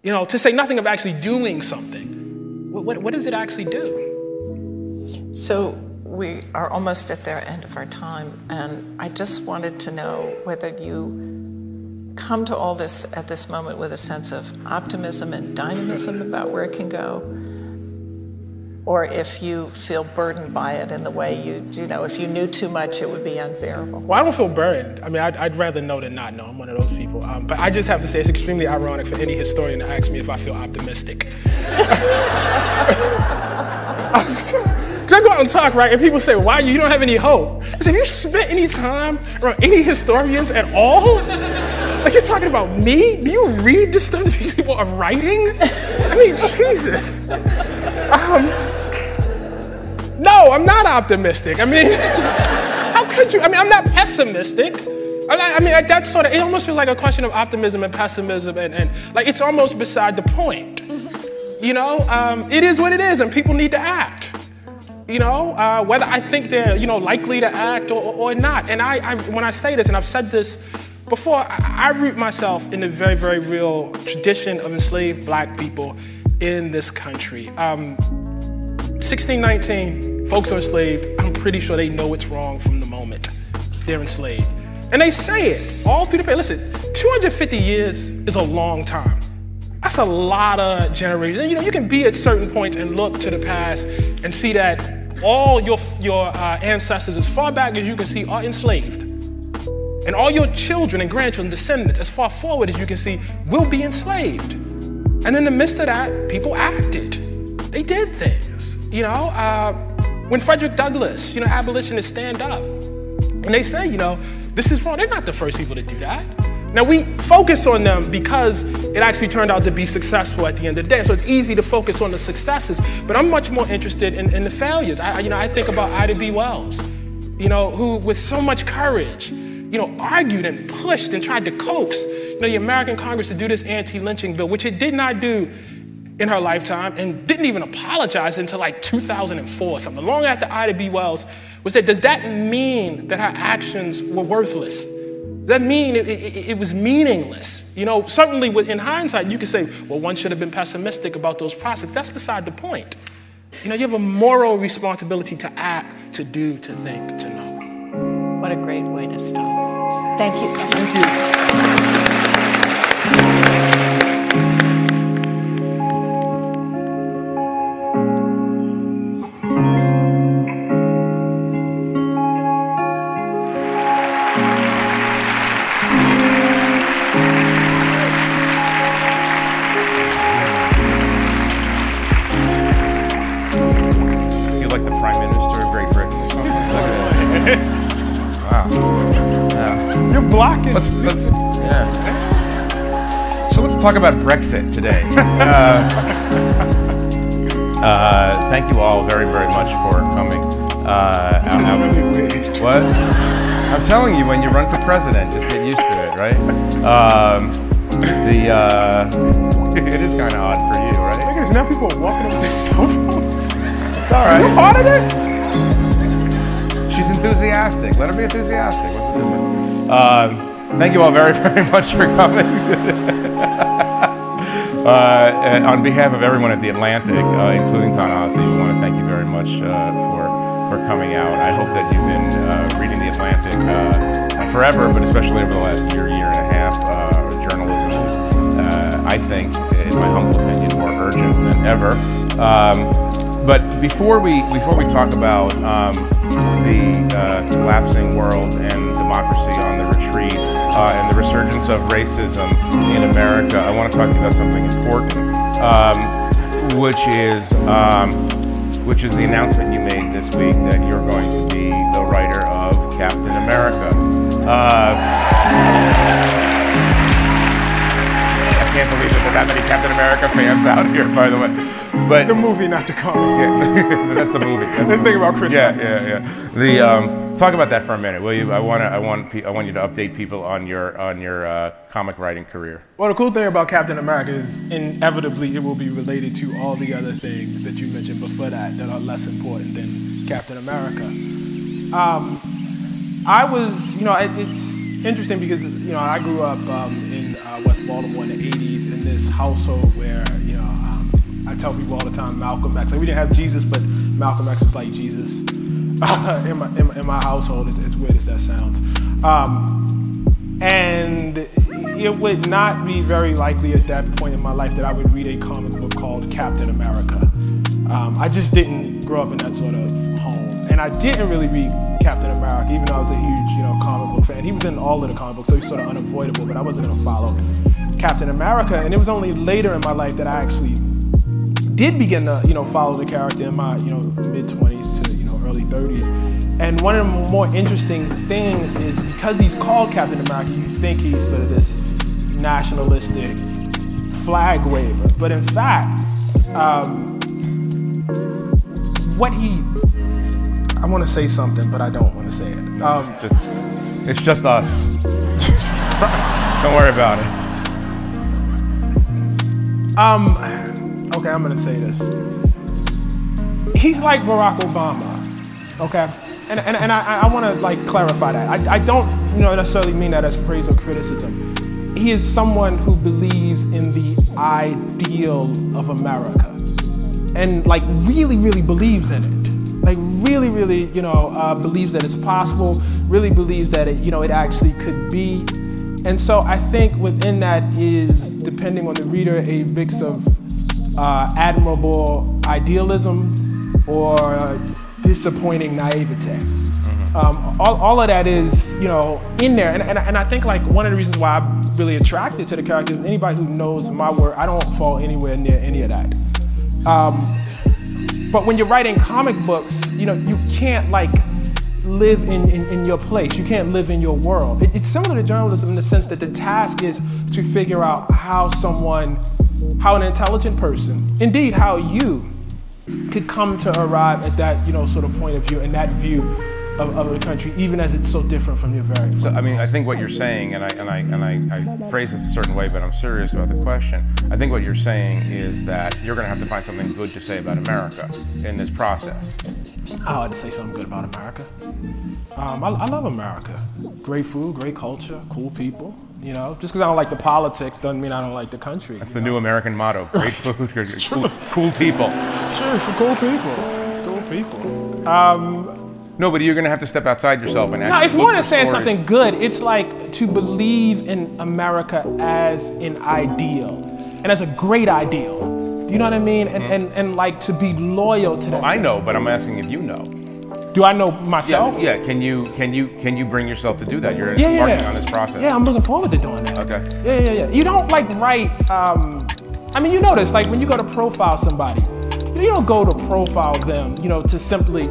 you know, to say nothing of actually doing something. What does it actually do?
So we are almost at the end of our time, and I just wanted to know whether you come to all this at this moment with a sense of optimism and dynamism about where it can go, or if you feel burdened by it in the way you know, if you knew too much, it would be unbearable.
Well, I don't feel burdened. I mean, I'd rather know than not know. I'm one of those people. But I just have to say it's extremely ironic for any historian to ask me if I feel optimistic. Because I go out and talk, right, and people say, why you don't have any hope? I say, have you spent any time around any historians at all? Like, you're talking about me? Do you read the stuff these people are writing? I mean, Jesus. No, I'm not optimistic. I mean, how could you? I mean, I'm not pessimistic. I mean, that's sort of, it almost feels like a question of optimism and pessimism, and like, it's almost beside the point. You know, it is what it is, and people need to act. You know, whether I think they're, you know, likely to act or not. And when I say this, and I've said this before, I root myself in the very, very real tradition of enslaved black people in this country. 1619, folks are enslaved. I'm pretty sure they know it's wrong from the moment they're enslaved. And they say it all through the page. Listen, 250 years is a long time. That's a lot of generations. You know, you can be at certain points and look to the past and see that all your ancestors, as far back as you can see, are enslaved. And all your children and grandchildren, descendants, as far forward as you can see, will be enslaved. And in the midst of that, people acted. They did things. You know, when Frederick Douglass, you know, abolitionists stand up and they say, you know, this is wrong. They're not the first people to do that. Now, we focus on them because it actually turned out to be successful at the end of the day. So it's easy to focus on the successes, but I'm much more interested in the failures. I think about Ida B. Wells, you know, who with so much courage, you know, argued and pushed and tried to coax, you know, the American Congress to do this anti-lynching bill, which it did not do in her lifetime, and didn't even apologize until like 2004 or something, long after Ida B. Wells was dead. Does that mean that her actions were worthless? Does that mean it was meaningless? You know, certainly in hindsight, you could say, well, one should have been pessimistic about those prospects. That's beside the point. You know, you have a moral responsibility to act, to do, to think, to know.
What a great way to stop. Thank you so much.
Thank you.
So let's talk about Brexit today. Thank you all very, very much for coming. What? I'm telling you, when you run for president, just get used to it, right? It is kind of odd for you, right?
Look at this, now people are walking up with their cell phones.
It's all right.
You're part of this?
She's enthusiastic. Let her be enthusiastic. What's the difference? Thank you all very, very much for coming. On behalf of everyone at The Atlantic, including Ta-Nehisi, we want to thank you very much for coming out. I hope that you've been reading The Atlantic forever, but especially over the last year and a half. Journalism is, I think, in my humble opinion, more urgent than ever. But before we talk about the collapsing world and democracy on the retreat and the resurgence of racism in America, I want to talk to you about something important, which is the announcement you made this week that you're going to be the writer of Captain America. I can't believe that there are that many Captain America fans out here, by the way. But
the movie, not the comic.
Yeah, that's the movie. That's the
thing about Chris.
Yeah. Talk about that for a minute, will you? I want you to update people on your comic writing career.
Well, the cool thing about Captain America is inevitably it will be related to all the other things that you mentioned before that are less important than Captain America. It's interesting because I grew up in West Baltimore in the '80s in this household where I tell people all the time Malcolm X. Like, we didn't have Jesus, but Malcolm X was like Jesus in my household. As weird as that sounds, and it would not be very likely at that point in my life that I would read a comic book called Captain America. I just didn't grow up in that sort of home, and I didn't really read Captain America, even though I was a huge comic book fan. He was in all of the comic books, so he's sort of unavoidable. But I wasn't going to follow Captain America, and it was only later in my life that I actually did begin to follow the character in my mid-20s to early 30s. And one of the more interesting things is because he's called Captain America, you think he's sort of this nationalistic flag waver. But in fact, I want to say something, but I don't want to say it.
It's just us. Don't worry about it.
Okay, I'm gonna say this. He's like Barack Obama, okay? And I wanna clarify that. I don't necessarily mean that as praise or criticism. He is someone who believes in the ideal of America and really, really believes in it. Really, believes that it's possible, really believes that it actually could be. And so I think within that is, depending on the reader, a mix of admirable idealism or disappointing naivete. All of that is, in there. And I think one of the reasons why I'm really attracted to the characters, anybody who knows my work, I don't fall anywhere near any of that. But when you're writing comic books, you can't live in your place. You can't live in your world. It's similar to journalism in the sense that the task is to figure out how an intelligent person, indeed how you, could come to arrive at that sort of point of view and that view of the country, even as it's so different from your very.
So I think what you're saying, and I phrase this a certain way, but I'm serious about the question. I think what you're saying is that you're going to have to find something good to say about America in this process.
It's not hard to say something good about America. I love America. Great food, great culture, cool people. Just because I don't like the politics doesn't mean I don't like the country.
That's the new American motto: great food, cool people.
Sure, some cool people. Cool people.
No, but you're going to have to step outside yourself and actually.
No, it's more than saying something good. It's like to believe in America as an ideal and as a great ideal. Do you know what I mean? And to be loyal to that.
Well, I know, but I'm asking if you know.
Do I know myself?
Yeah. Can you bring yourself to do that? You're embarking on this process.
Yeah, I'm looking forward to doing that.
Okay.
Yeah. You don't write. You notice when you go to profile somebody, you don't go to profile them, to simply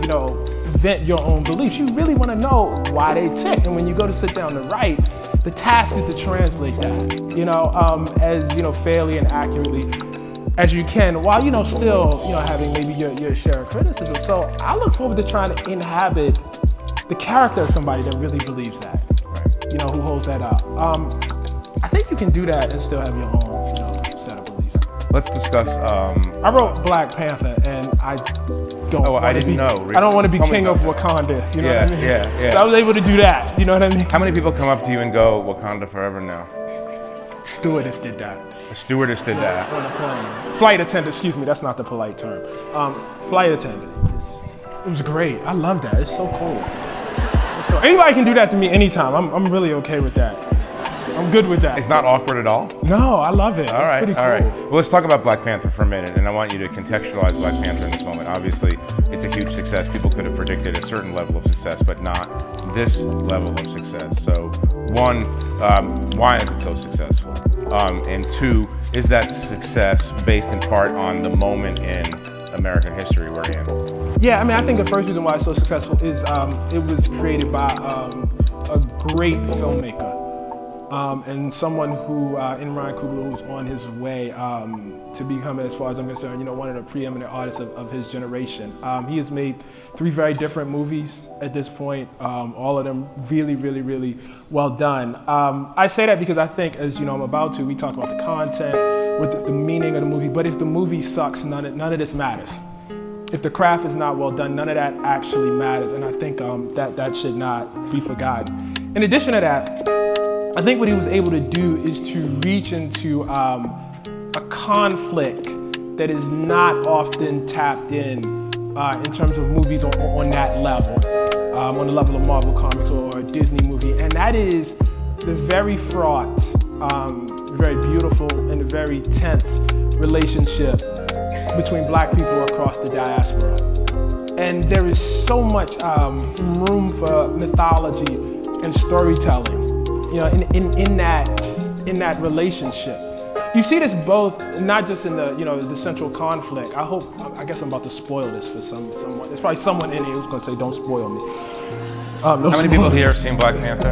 invent your own beliefs. You really want to know why they tick. And when you go to sit down to write, the task is to translate that, as fairly and accurately as you can, while still having maybe your share of criticism. So I look forward to trying to inhabit the character of somebody that really believes that, who holds that up. I think you can do that and still have your own set of beliefs.
Let's discuss.
I wrote Black Panther, and I don't.
Oh, I didn't know.
I don't want to be king of Wakanda. You know what I mean?
Yeah.
So I was able to do that. You know what I mean?
How many people come up to you and go, "Wakanda forever" now?
Stewardess did that.
A stewardess did that.
On the plane. Flight attendant. Excuse me. That's not the polite term. Flight attendant. It was great. I love that. It's so cool. So anybody can do that to me anytime. I'm really okay with that. I'm good with that.
It's not awkward at all?
No, I love it.
All right,
pretty cool.
all right. Well, let's talk about Black Panther for a minute, and I want you to contextualize Black Panther in this moment. Obviously, it's a huge success. People could have predicted a certain level of success, but not this level of success. So, one, why is it so successful? And two, is that success based in part on the moment in American history we're in?
Yeah, I mean, I think the first reason why it's so successful is it was created by a great filmmaker. And someone who, in Ryan Coogler, who's on his way to become, as far as I'm concerned, one of the preeminent artists of his generation. He has made 3 very different movies at this point, all of them really, really, really well done. I say that because I think, as I'm about to, we talk about the content, with the meaning of the movie, but if the movie sucks, none of this matters. If the craft is not well done, none of that actually matters, and I think that should not be forgotten. In addition to that, I think what he was able to do is to reach into a conflict that is not often tapped in terms of movies on that level, on the level of Marvel Comics or a Disney movie, and that is the very fraught, very beautiful, and very tense relationship between Black people across the diaspora. And there is so much room for mythology and storytelling, in that relationship. You see this both, not just in the central conflict. I guess I'm about to spoil this for someone. There's probably someone in here who's gonna say, "Don't spoil me."
How many people here have seen Black Panther?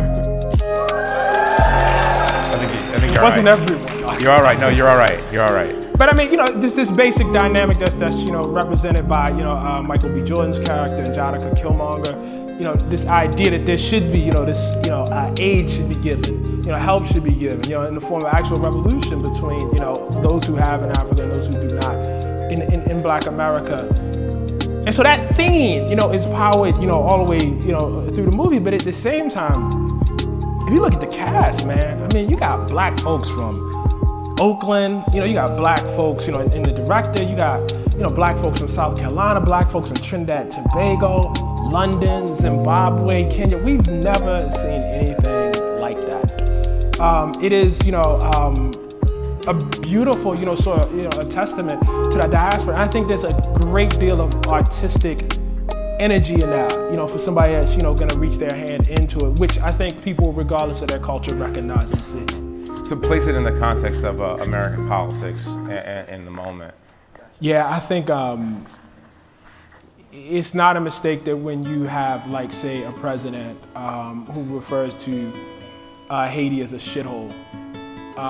I think
it wasn't everyone.
You're all right. No, you're all right. You're all right.
But I mean, this basic dynamic that's represented by Michael B. Jordan's character and Jadakiss Killmonger. This idea that there should be aid should be given, help should be given, in the form of actual revolution between those who have in Africa and those who do not in Black America. And so that theme, is powered, all the way, through the movie. But at the same time, if you look at the cast, man, I mean, you got Black folks from Oakland, you got Black folks, in the director, you got, Black folks from South Carolina, Black folks from Trinidad, Tobago, London, Zimbabwe, Kenya. We've never seen anything like that. It is, a beautiful, a testament to the diaspora. And I think there's a great deal of artistic energy in that, for somebody that's, going to reach their hand into it, which I think people, regardless of their culture, recognize and see.
To place it in the context of American politics in the moment.
Yeah, I think it's not a mistake that when you have, like, say, a president who refers to Haiti as a shithole,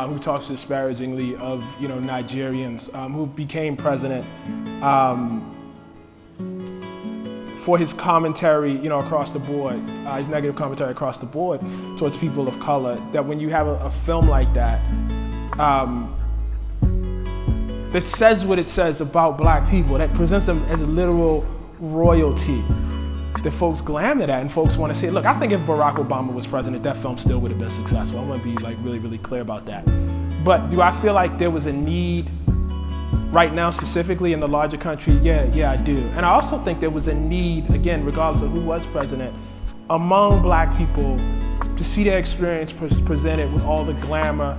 who talks disparagingly of, Nigerians, who became president for his commentary, across the board, his negative commentary across the board towards people of color, that when you have a film like that, that says what it says about Black people, that presents them as a literal royalty, that folks glamour that and folks want to see it. Look, I think if Barack Obama was president, that film still would have been successful. I want to be really, really clear about that. But do I feel like there was a need right now, specifically in the larger country? Yeah, I do. And I also think there was a need, again, regardless of who was president, among Black people to see their experience presented with all the glamour,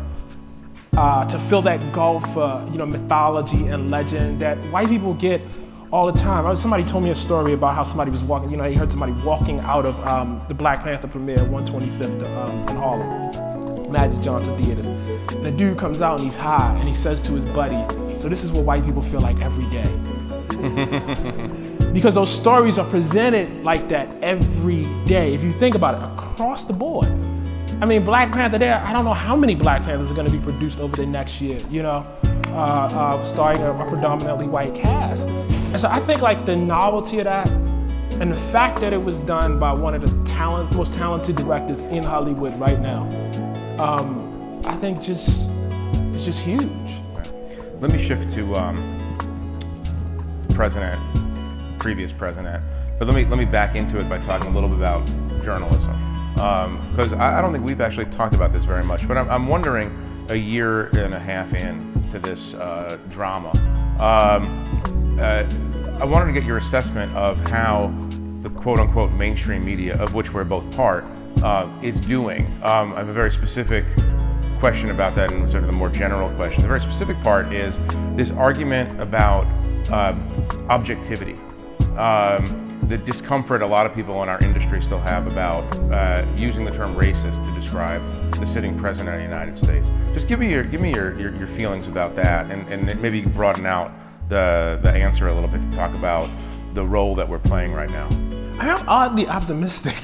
to fill that gulf, mythology and legend that white people get all the time. Somebody told me a story about how somebody was walking, he heard somebody walking out of the Black Panther premiere at 125th in Harlem, Magic Johnson Theaters. And the dude comes out and he's high and he says to his buddy, "So this is what white people feel like every day." Because those stories are presented like that every day. If you think about it, across the board. I mean, Black Panther there, I don't know how many Black Panthers are gonna be produced over the next year, you know, starring a predominantly white cast. And so I think like the novelty of that and the fact that it was done by one of the most talented directors in Hollywood right now, I think it's just huge.
Let me shift to previous president, but let me back into it by talking a little bit about journalism, because I don't think we've actually talked about this very much. But I'm wondering, a year and a half into this drama, I wanted to get your assessment of how the quote-unquote mainstream media, of which we're both part, is doing. I have a very specific question about that and sort of the more general question. The very specific part is this argument about objectivity. The discomfort a lot of people in our industry still have about using the term racist to describe the sitting president of the United States. Just give me your feelings about that, and maybe broaden out the answer a little bit to talk about the role that we're playing right now.
I am oddly optimistic.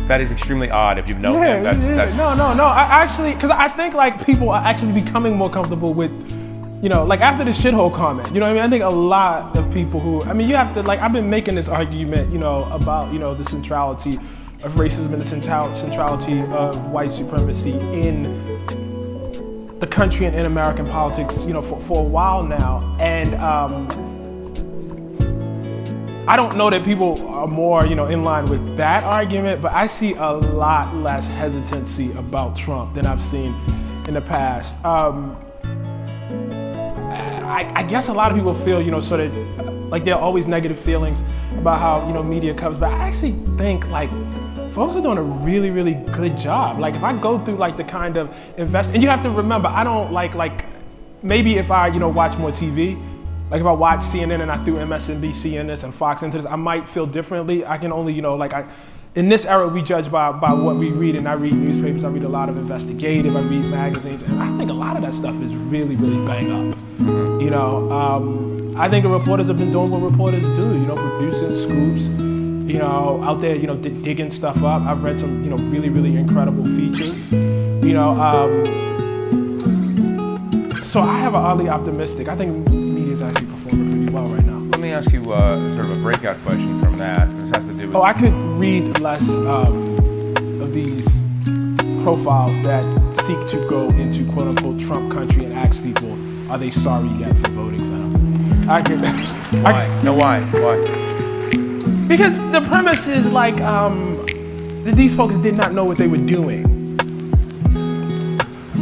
That is extremely odd. If you know him, that's
no. I actually, because I think like people are actually becoming more comfortable with, you know, like after the shithole comment, you know what I mean? I think a lot of people who, I mean, you have to, like, I've been making this argument, you know, about, you know, the centrality of racism and the centrality of white supremacy in the country and in American politics, you know, for a while now. And I don't know that people are more, you know, in line with that argument, but I see a lot less hesitancy about Trump than I've seen in the past. I guess a lot of people feel, you know, sort of like there are always negative feelings about how, you know, media covers, but I actually think like folks are doing a really, really good job. Like if I go through like the kind of and you have to remember, I don't like maybe if I, you know, watch more TV, like if I watch CNN and I threw MSNBC in this and Fox into this, I might feel differently. I can only, you know, like in this era, we judge by what we read, and I read newspapers, I read a lot of investigative, I read magazines, and I think a lot of that stuff is really, really bang up. You know, I think the reporters have been doing what reporters do, you know, producing scoops, you know, out there, you know, digging stuff up. I've read some, you know, really, really incredible features, you know. So I have an oddly optimistic, I think media is actually performing pretty well right now.
Let me ask you sort of a breakout question from that. This has to do with...
Oh, I could read less of these profiles that seek to go into quote-unquote Trump country and ask people, are they sorry yet for voting for him? I could...
Why? No, why? Why?
Because the premise is like, that these folks did not know what they were doing.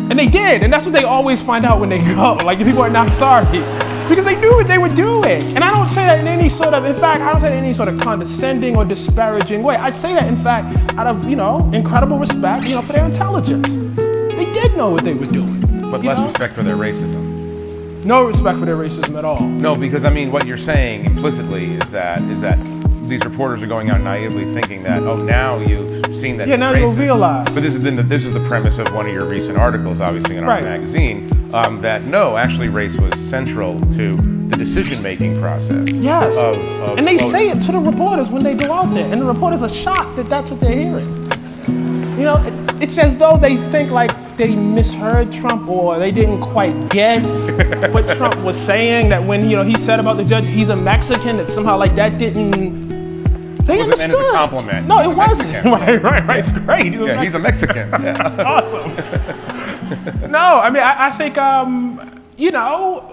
And they did, and that's what they always find out when they go. Like, people are not sorry. Because they knew what they were doing. And I don't say that in any sort of, in fact, I don't say that in any sort of condescending or disparaging way. I say that, in fact, out of, you know, incredible respect, you know, for their intelligence. They did know what they were doing.
But less respect for their racism.
No respect for their racism at all.
No, because I mean, what you're saying implicitly is that these reporters are going out naively thinking that, oh, now you've seen that.
Yeah, now you'll realize.
But this is the premise of one of your recent articles, obviously, in our magazine, that no, actually race was central to the decision-making process.
Yes,
of
and they
voting.
say it to the reporters when they go out there, and the reporters are shocked that that's what they're hearing. You know, it's as though they think like they misheard Trump or they didn't quite get what Trump was saying, that when, you know, he said about the judge, he's a Mexican, that somehow like that didn't... They
wasn't meant as a compliment.
No,
He's
it wasn't. Right. It's great.
He's a Mexican. Yeah.
That's awesome. No, I mean, I think, you know,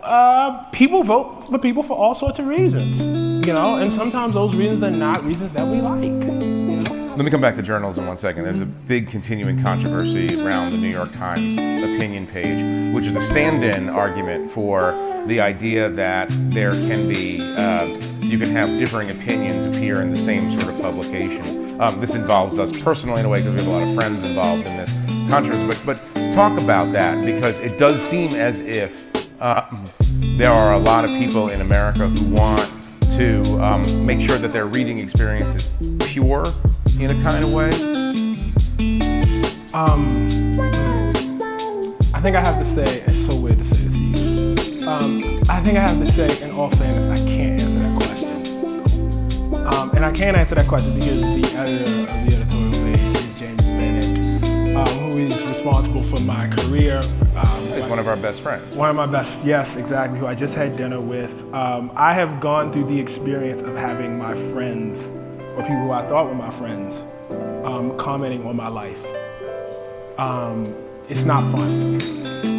people vote for people for all sorts of reasons, you know, and sometimes those reasons are not reasons that we like, you know.
Let me come back to journalism 1 second. There's a big continuing controversy around the New York Times opinion page, which is a stand-in argument for the idea that there can be, you can have differing opinions appear in the same sort of publications. This involves us personally in a way because we have a lot of friends involved in this controversy, but talk about that, because it does seem as if there are a lot of people in America who want to make sure that their reading experience is pure in a kind of way.
I think I have to say, it's so weird to say this to you. I think I have to say, in all fairness, I can't answer that question.
And I can't answer that question because the editor of the editorial page is James Bennett, who is responsible for my career.
He's one of our best friends.
One of my best, yes, exactly, who I just had dinner with. I have gone through the experience of having my friends, or people who I thought were my friends, commenting on my life. It's not fun.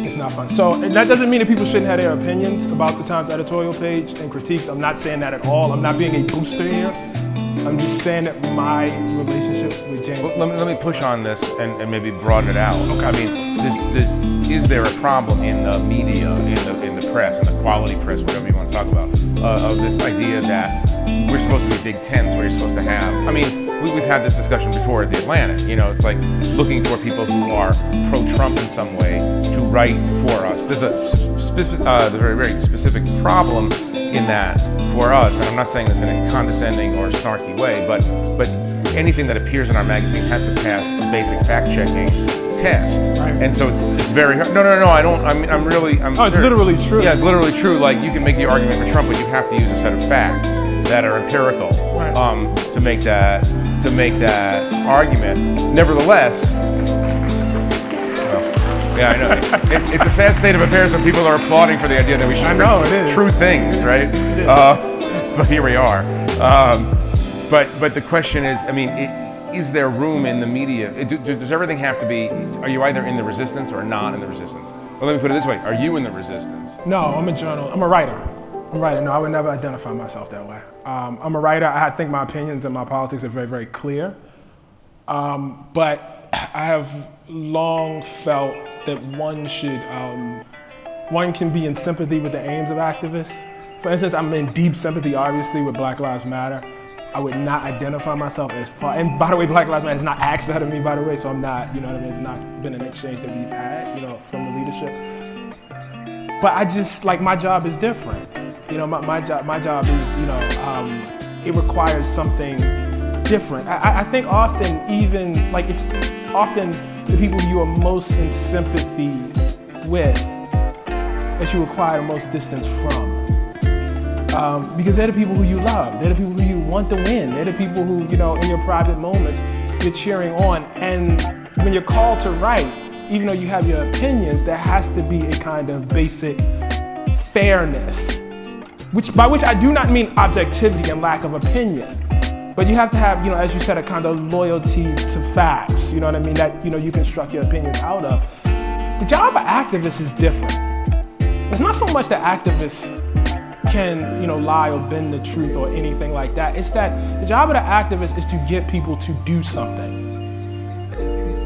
It's not fun. So that doesn't mean that people shouldn't have their opinions about the Times editorial page and critiques. I'm not saying that at all. I'm not being a booster here. I'm just saying that my relationship with James...
Well, let me push on this and maybe broaden it out. Okay. I mean, is there a problem in the media, in the press, in the quality press, whatever you want to talk about, of this idea that we're supposed to be big tents where you're supposed to have... I mean, we've had this discussion before at the Atlantic. You know, it's like looking for people who are pro-Trump in some way to write for us. There's a very, very specific problem in that for us, and I'm not saying this in a condescending or snarky way, but anything that appears in our magazine has to pass a basic fact-checking test, right. And so it's very hard. No, I don't. I mean, it's
literally true.
Yeah, it's literally true. Like you can make the argument for Trump, but you have to use a set of facts that are empirical, right. To make that argument. Nevertheless, well, yeah, I know it's a sad state of affairs when people are applauding for the idea that we should do true things, right? But here we are. But the question is, I mean, is there room in the media? Does everything have to be? Are you either in the resistance or not in the resistance? Well, let me put it this way: are you in the resistance?
No, I'm a journalist. I'm a writer. No, I would never identify myself that way. I'm a writer. I think my opinions and my politics are very, very clear. But I have long felt that one can be in sympathy with the aims of activists. For instance, I'm in deep sympathy, obviously, with Black Lives Matter. I would not identify myself as part, and by the way, Black Lives Matter has not asked that of me, by the way, so I'm not, you know what I mean, it's not been an exchange that we've had, you know, from the leadership. But I just, like, my job is different. You know, my job is, you know, it requires something different. I think often even, like, it's often the people who you are most in sympathy with that you require the most distance from. Because they're the people who you love. They're the people who you want to win. They're the people who, you know, in your private moments, you're cheering on. And when you're called to write, even though you have your opinions, there has to be a kind of basic fairness, by which I do not mean objectivity and lack of opinion. But you have to have, you know, as you said, a kind of loyalty to facts, you know what I mean, that, you know, you construct your opinions out of. The job of activists is different. It's not so much that activists can, you know, lie or bend the truth or anything like that. It's that the job of the activist is to get people to do something.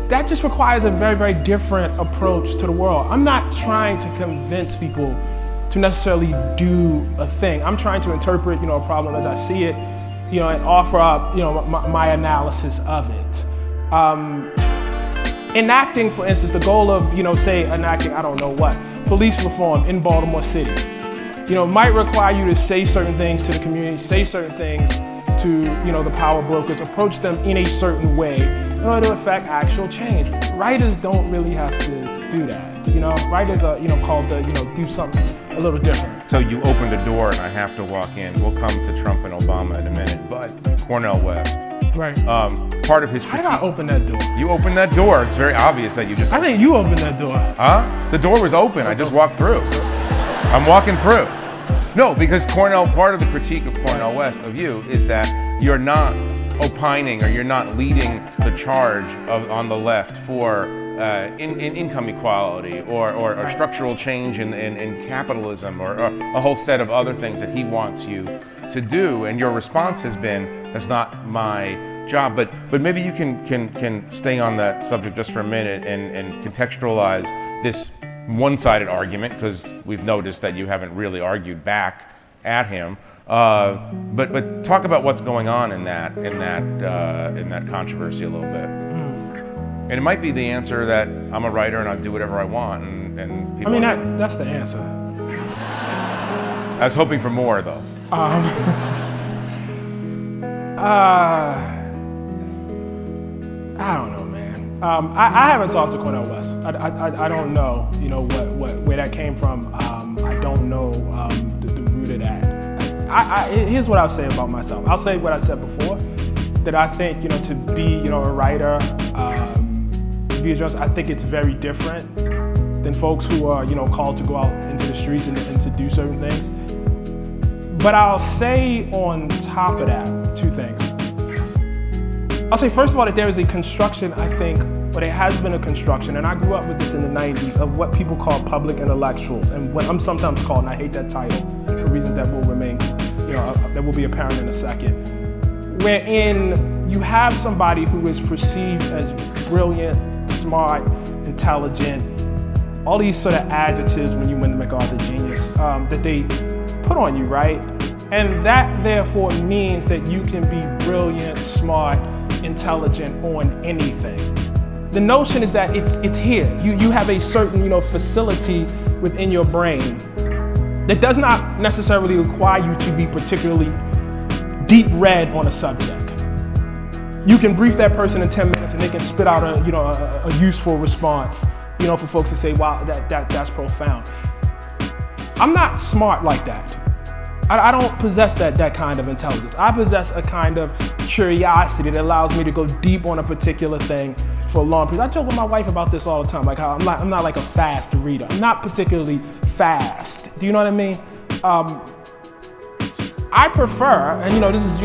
That just requires a very, very different approach to the world. I'm not trying to convince people to necessarily do a thing. I'm trying to interpret, you know, a problem as I see it, you know, and offer up, you know, my analysis of it. Enacting, for instance, the goal of, you know, say enacting, I don't know what, police reform in Baltimore City, you know, might require you to say certain things to the community, say certain things to, you know, the power brokers, approach them in a certain way in order to affect actual change. Writers don't really have to do that, you know. Writers are, you know, called to, you know, do something a little different.
So you open the door and I have to walk in. We'll come to Trump and Obama in a minute, but Cornel West.
Right.
Part of his
critique. How did I open that door?
You opened that door. It's very obvious that you just...
I think you opened that door.
Huh? The door was open. I just walked through. I'm walking through. No, because Cornel, part of the critique of Cornel West, of you, is that you're not opining or you're not leading the charge on the left for in income equality or structural change in capitalism or a whole set of other things that he wants you to do. And your response has been, that's not my job. But maybe you can stay on that subject just for a minute and contextualize this one-sided argument, because we've noticed that you haven't really argued back at him. But talk about what's going on in that controversy a little bit. And it might be the answer that I'm a writer and I'll do whatever I want, and people.
I mean, that's the answer.
I was hoping for more, though.
I don't know, man. I haven't talked to Cornel West. I don't know, you know, where that came from. I don't know the root of that. here's what I'll say about myself. I'll say what I said before, that I think, to be, a writer, to be a journalist, I think it's very different than folks who are, called to go out into the streets and to do certain things. But I'll say on top of that, two things. I'll say, first of all, that there is a construction, I think, or there has been a construction, and I grew up with this in the 90s, of what people call public intellectuals, and what I'm sometimes called, and I hate that title for reasons that will remain, that will be apparent in a second, wherein you have somebody who is perceived as brilliant, smart, intelligent, all these sort of adjectives when you win the MacArthur Genius that they put on you, right? And that therefore means that you can be brilliant, smart, intelligent on anything. The notion is that it's here. You have a certain facility within your brain that does not necessarily require you to be particularly deep read on a subject. You can brief that person in 10 minutes and they can spit out a useful response, for folks to say, wow, that's profound. I'm not smart like that. I don't possess that kind of intelligence. I possess a kind of curiosity that allows me to go deep on a particular thing for a long period. I joke with my wife about this all the time, like how I'm not like a fast reader. I'm not particularly fast. Do you know what I mean? I prefer, and this is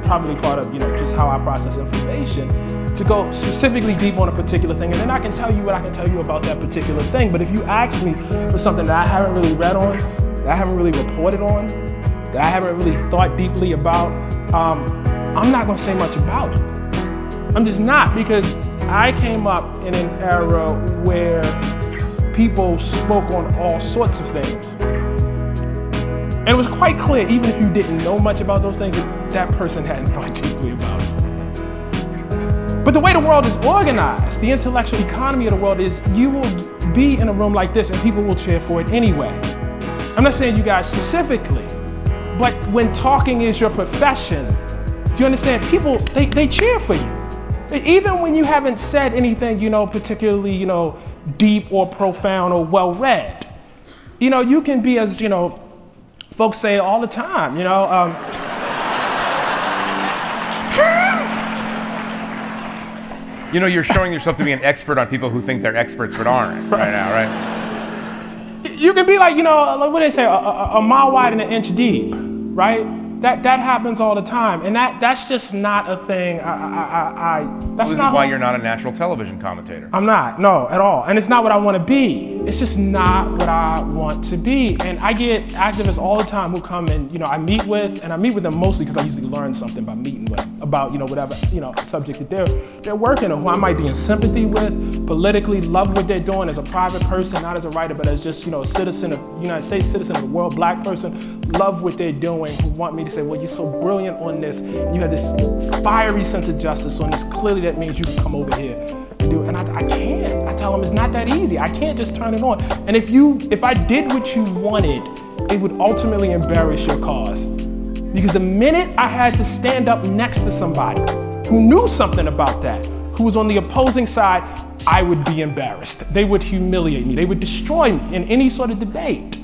probably part of just how I process information, to go specifically deep on a particular thing, and then I can tell you what I can tell you about that particular thing. But if you ask me for something that I haven't really read on, that I haven't really reported on, that I haven't really thought deeply about, I'm not gonna say much about it. I'm just not, because I came up in an era where people spoke on all sorts of things. And it was quite clear, even if you didn't know much about those things, that person hadn't thought deeply about it. But the way the world is organized, the intellectual economy of the world is, you will be in a room like this and people will cheer for it anyway. I'm not saying you guys specifically, but when talking is your profession, do you understand? People, they cheer for you. Even when you haven't said anything, particularly, deep or profound or well-read. You can be, as, folks say all the time,
you're showing yourself to be an expert on people who think they're experts but aren't right now, right?
You can be like, what do they say, a mile wide and an inch deep, right? That happens all the time, and that's just not a thing.
This is why you're not a natural television commentator.
I'm not, no, at all. And it's not what I want to be. It's just not what I want to be. And I get activists all the time who come and, I meet with them mostly because I usually learn something by meeting with them about, whatever, subject that they're working on, who I might be in sympathy with, politically, love what they're doing as a private person, not as a writer, but as just, a citizen of the United States, citizen of the world, black person, love what they're doing, who want me to say, well, you're so brilliant on this, you have this fiery sense of justice on this, clearly that means you can come over here and do it. And I can't. I tell them it's not that easy. I can't just turn it on. And if I did what you wanted, it would ultimately embarrass your cause. Because the minute I had to stand up next to somebody who knew something about that, who was on the opposing side, I would be embarrassed. They would humiliate me. They would destroy me in any sort of debate.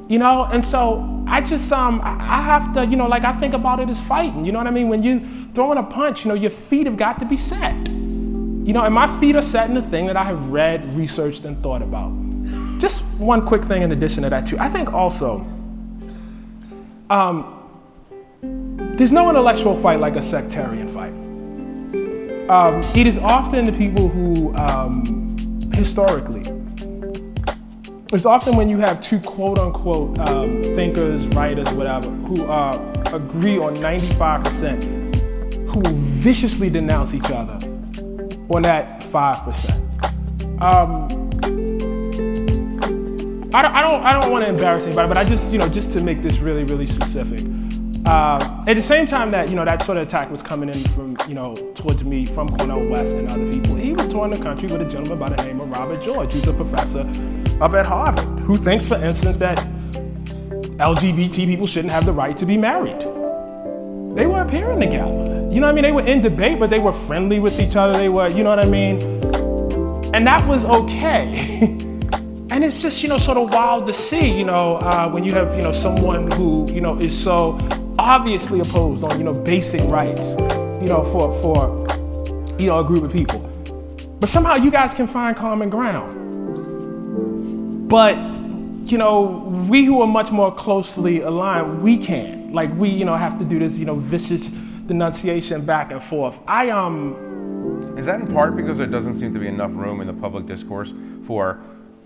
And so I just, I have to, like I think about it as fighting, you know what I mean? When you throw in a punch, your feet have got to be set. And my feet are set in the thing that I have read, researched, and thought about. Just one quick thing in addition to that too. I think also, there's no intellectual fight like a sectarian fight. It is often the people who, historically, it's often when you have two quote-unquote thinkers, writers, whatever, who agree on 95%, who will viciously denounce each other on that 5%. I don't want to embarrass anybody, but I just, just to make this really, really specific. At the same time that, that sort of attack was coming in from, towards me from Cornell West and other people, he was touring the country with a gentleman by the name of Robert George, who's a professor up at Harvard, who thinks, for instance, that LGBT people shouldn't have the right to be married. They were appearing together. You know what I mean? They were in debate, but they were friendly with each other. They were, you know what I mean? And that was okay. And
And it's just, sort of wild to see, when you have, someone who, is so obviously opposed on, basic rights, for a group of people. But somehow you guys can find common ground. But, we who are much more closely aligned, we can't. Like, we, have to do this, vicious denunciation back and forth.
Is that in part because there doesn't seem to be enough room in the public discourse for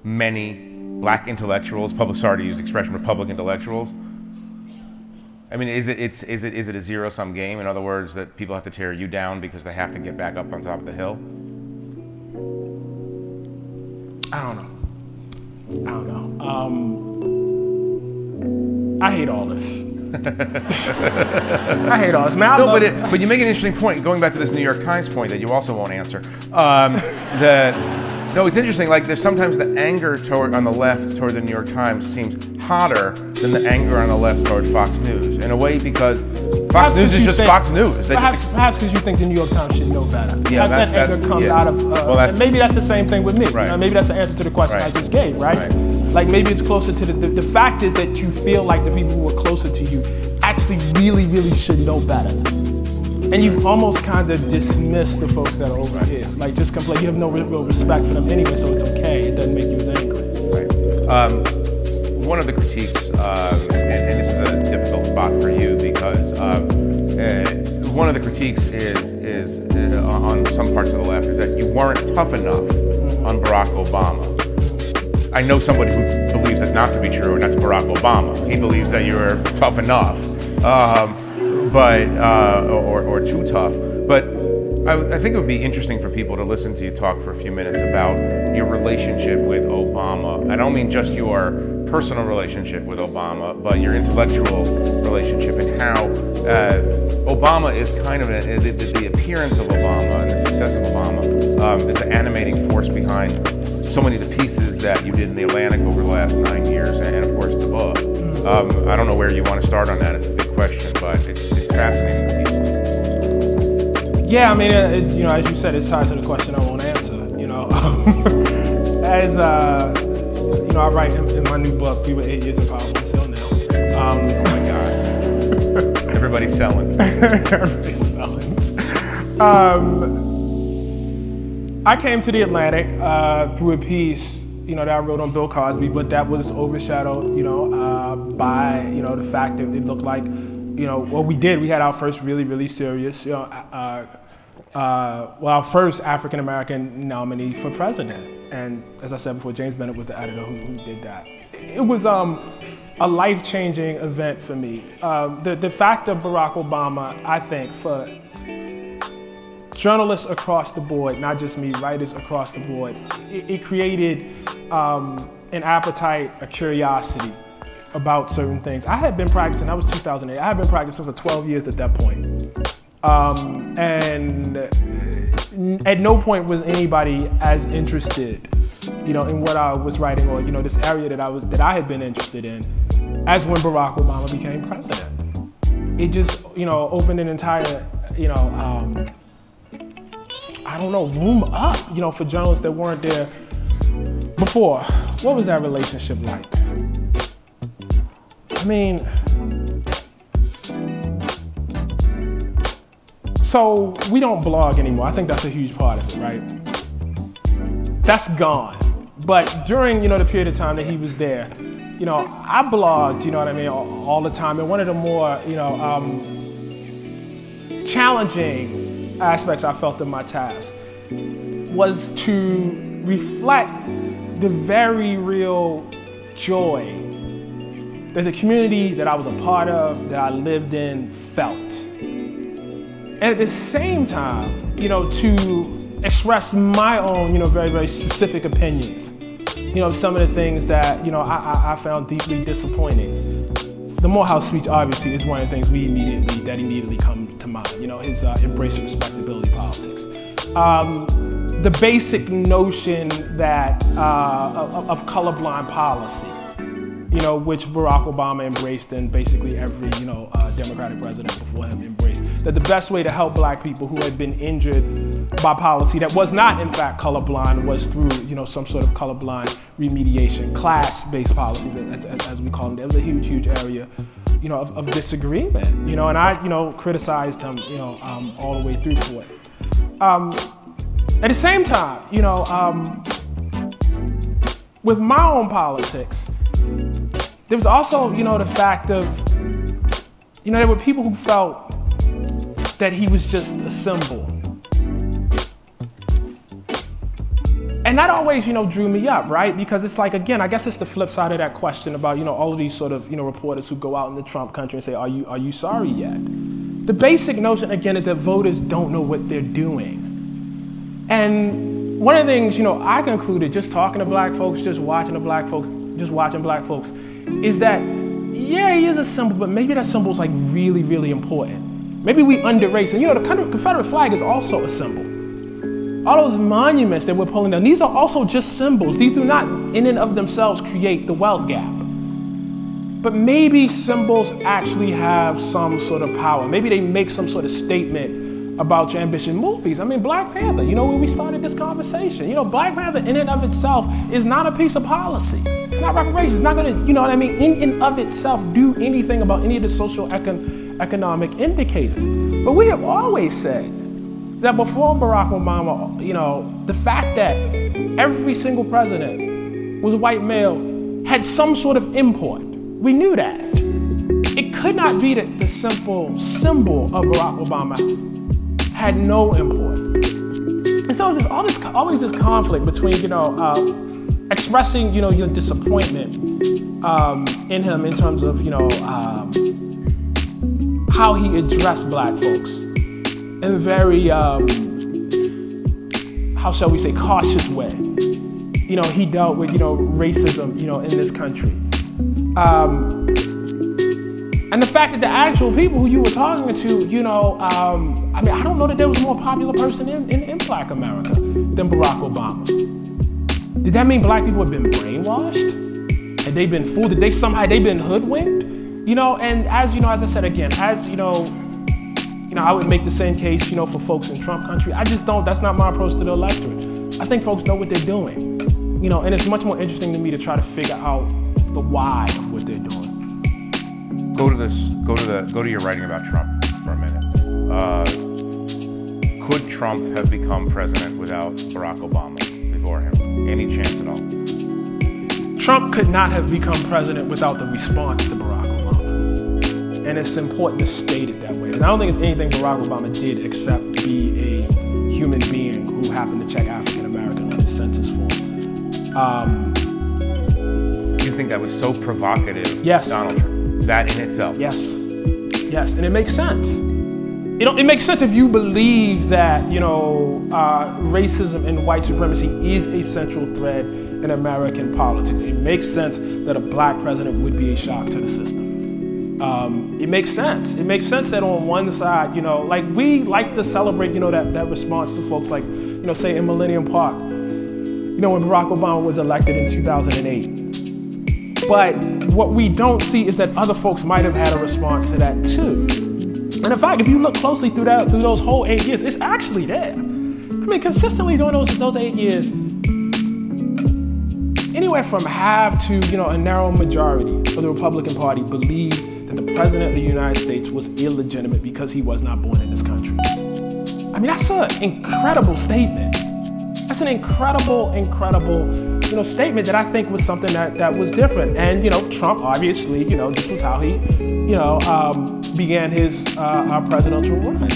many black intellectuals, sorry to use the expression, but public intellectuals? I mean, is it a zero-sum game? In other words, that people have to tear you down because they have to get back up on top of the hill?
I don't know. I hate all this. I hate all this. Man,
no, but you make an interesting point, going back to this New York Times point that you also won't answer. No, it's interesting, like there's sometimes the anger on the left toward the New York Times seems hotter than the anger on the left toward Fox News. In a way, because Fox News is just Fox News.
Perhaps because you think the New York Times should know better.
Yeah,
that anger comes out of, and maybe that's the same thing with me.
Right.
Maybe that's the answer to the question I just gave, right? Like maybe it's closer to the fact is that you feel like the people who are closer to you actually really, really should know better. And you've almost kind of dismissed the folks that are over here. Like just completely, you have no real respect for them anyway, so it's okay. It doesn't make you as angry.
Right. One of the critiques, and this is a difficult spot for you because one of the critiques is on some parts of the left is that you weren't tough enough on Barack Obama. I know somebody who believes that not to be true, and that's Barack Obama. He believes that you're tough enough. Or too tough. But I think it would be interesting for people to listen to you talk for a few minutes about your relationship with Obama. I don't mean just your personal relationship with Obama, but your intellectual relationship and how Obama is kind of the appearance of Obama and the success of Obama is the animating force behind so many of the pieces that you did in The Atlantic over the last 9 years, and of course the book. I don't know where you want to start on that. It's a big question, but it's fascinating to people.
Yeah, I mean, as you said, it's tied to the question I won't answer. As I write in my new book, we were 8 years in power, we're still now.
Oh my God! Everybody's selling.
Everybody's selling. I came to The Atlantic through a piece, that I wrote on Bill Cosby, but that was overshadowed, by, the fact that it looked like, we had our first really, really serious, our first African-American nominee for president. And as I said before, James Bennett was the editor who did that. It was a life-changing event for me. The fact of Barack Obama, I think, for journalists across the board, not just me, writers across the board, it created an appetite, a curiosity about certain things. I had been practicing, that was 2008, I had been practicing for 12 years at that point. And at no point was anybody as interested, in what I was writing or, this area that I had been interested in as when Barack Obama became president. It just, opened an entire, room up, for journalists that weren't there before. What was that relationship like? I mean, so we don't blog anymore. I think that's a huge part of it, right? That's gone. But during, the period of time that he was there, I blogged, all the time. And one of the more, challenging aspects I felt of my task was to reflect the very real joy that the community that I was a part of, that I lived in, felt. And at the same time, to express my own, very, very specific opinions, of some of the things that, I found deeply disappointing. The Morehouse speech, obviously, is one of the things that immediately come to mind, his embrace of respectability politics. The basic notion that, of colorblind policy, which Barack Obama embraced and basically every, Democratic president before him embraced. That the best way to help black people who had been injured
by policy that was not in fact colorblind, was through some sort of colorblind remediation, class-based policies as we call them. There was a huge area of disagreement, and I criticized him all the way through for it. At the same time, with my own politics, there was also the fact of there were people who felt that he was just a symbol. And that always, drew me up, right? Because it's like, again, I guess it's the flip side of that question about, all of these sort of, reporters who go out in the Trump country and say, are you sorry yet? The basic notion, again, is that voters don't know what they're doing. And one of the things, I concluded just talking to black folks, just watching black folks, is that, yeah, he is a symbol, but maybe that symbol's like really, really important. Maybe we underrate, and the Confederate flag is also a symbol. All those monuments that we're pulling down, these are also just symbols. These do not, in and of themselves, create the wealth gap. But maybe symbols actually have some sort of power. Maybe they make some sort of statement about your ambition. Movies, I mean, Black Panther, when we started this conversation, Black Panther in and of itself is not a piece of policy. It's not reparations. It's not gonna, in and of itself do anything about any of the social economic indicators. But we have always said that before Barack Obama, the fact that every single president was a white male had some sort of import. We knew that. It could not be that the simple symbol of Barack Obama had no import. And so there's always this conflict between, expressing, your disappointment in him in terms of, how he addressed black folks in a very, how shall we say, cautious way. He dealt with, racism, in this country. And the fact that the actual people who you were talking to, I don't know that there was a more popular person in Black America than Barack Obama. Did that mean black people have been brainwashed? Had they been fooled? Did they somehow, been hoodwinked? And as I said again, I would make the same case, for folks in Trump country. That's not my approach to the electorate. I think folks know what they're doing, and it's much more interesting to me to try to figure out the why of what they're doing.
Go to your writing about Trump for a minute. Could Trump have become president without Barack Obama before him? Any chance at all?
Trump could not have become president without the response to Barack Obama. And it's important to state it that way. And I don't think it's anything Barack Obama did except be a human being who happened to check African American on his census form.
You think that was so provocative,
yes.
Donald Trump? That in itself?
Yes, and it makes sense. It makes sense if you believe that, racism and white supremacy is a central thread in American politics. It makes sense that a black president would be a shock to the system. It makes sense. It makes sense that on one side, we like to celebrate, that response to folks like, say in Millennium Park, when Barack Obama was elected in 2008. But what we don't see is that other folks might have had a response to that too. And in fact, if you look closely through those whole 8 years, it's actually there. I mean, consistently during those 8 years, anywhere from half to a narrow majority of the Republican Party believed that the President of the United States was illegitimate because he was not born in this country. I mean, that's an incredible statement. That's an incredible statement that I think was something that was different. And Trump obviously, this was how he, began his presidential run.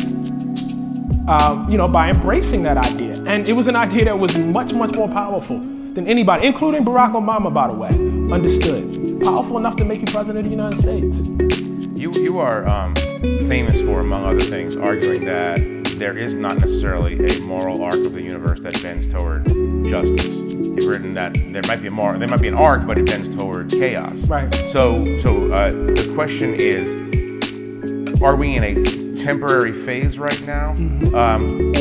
By embracing that idea, and it was an idea that was much more powerful than anybody, including Barack Obama, by the way, understood. Powerful enough to make you president of the United States.
You are famous for, among other things, arguing that there is not necessarily a moral arc of the universe that bends toward justice. You've written that there might be an arc, but it bends toward chaos.
Right.
So the question is, are we in a temporary phase right now,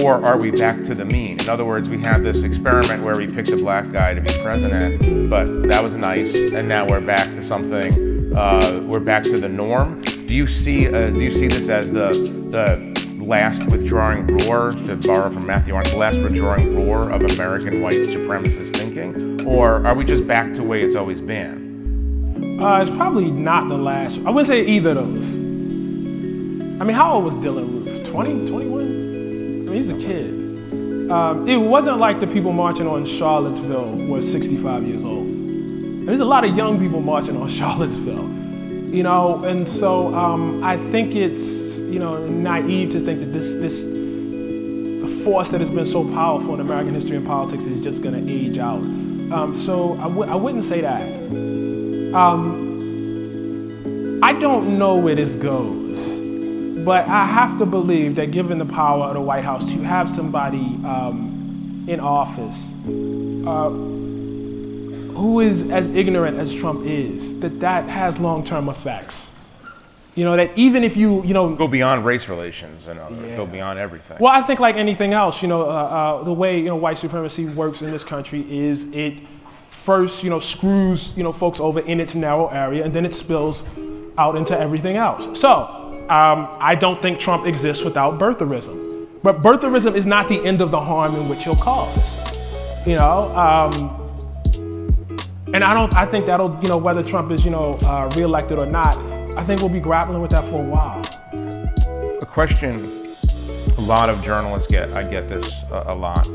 or are we back to the mean? In other words, we have this experiment where we picked a black guy to be president, but that was nice, and now we're back to something. We're back to the norm. Do you see this as the last withdrawing roar, to borrow from Matthew Arnold's last withdrawing roar of American white supremacist thinking? Or are we just back to the way it's always been?
It's probably not the last. I wouldn't say either of those. I mean, how old was Dylan Roof? 20, 21? I mean, he's a kid. It wasn't like the people marching on Charlottesville were 65 years old. There's a lot of young people marching on Charlottesville, you know, and so I think it's, you know, naive to think that the force that has been so powerful in American history and politics is just going to age out. So I wouldn't say that. I don't know where this goes, but I have to believe that given the power of the White House to have somebody in office who is as ignorant as Trump is, that has long-term effects. You know, that even if you
go beyond race relations and go beyond everything.
Well, I think like anything else, you know, the way, you know, white supremacy works in this country is it first, you know, screws, you know, folks over in its narrow area, and then it spills out into everything else. So, I don't think Trump exists without birtherism. But birtherism is not the end of the harm in which he'll cause. You know, and I think that'll, you know, whether Trump is, you know, reelected or not, I think we'll be grappling with that for a while.
A question a lot of journalists get, I get this a lot,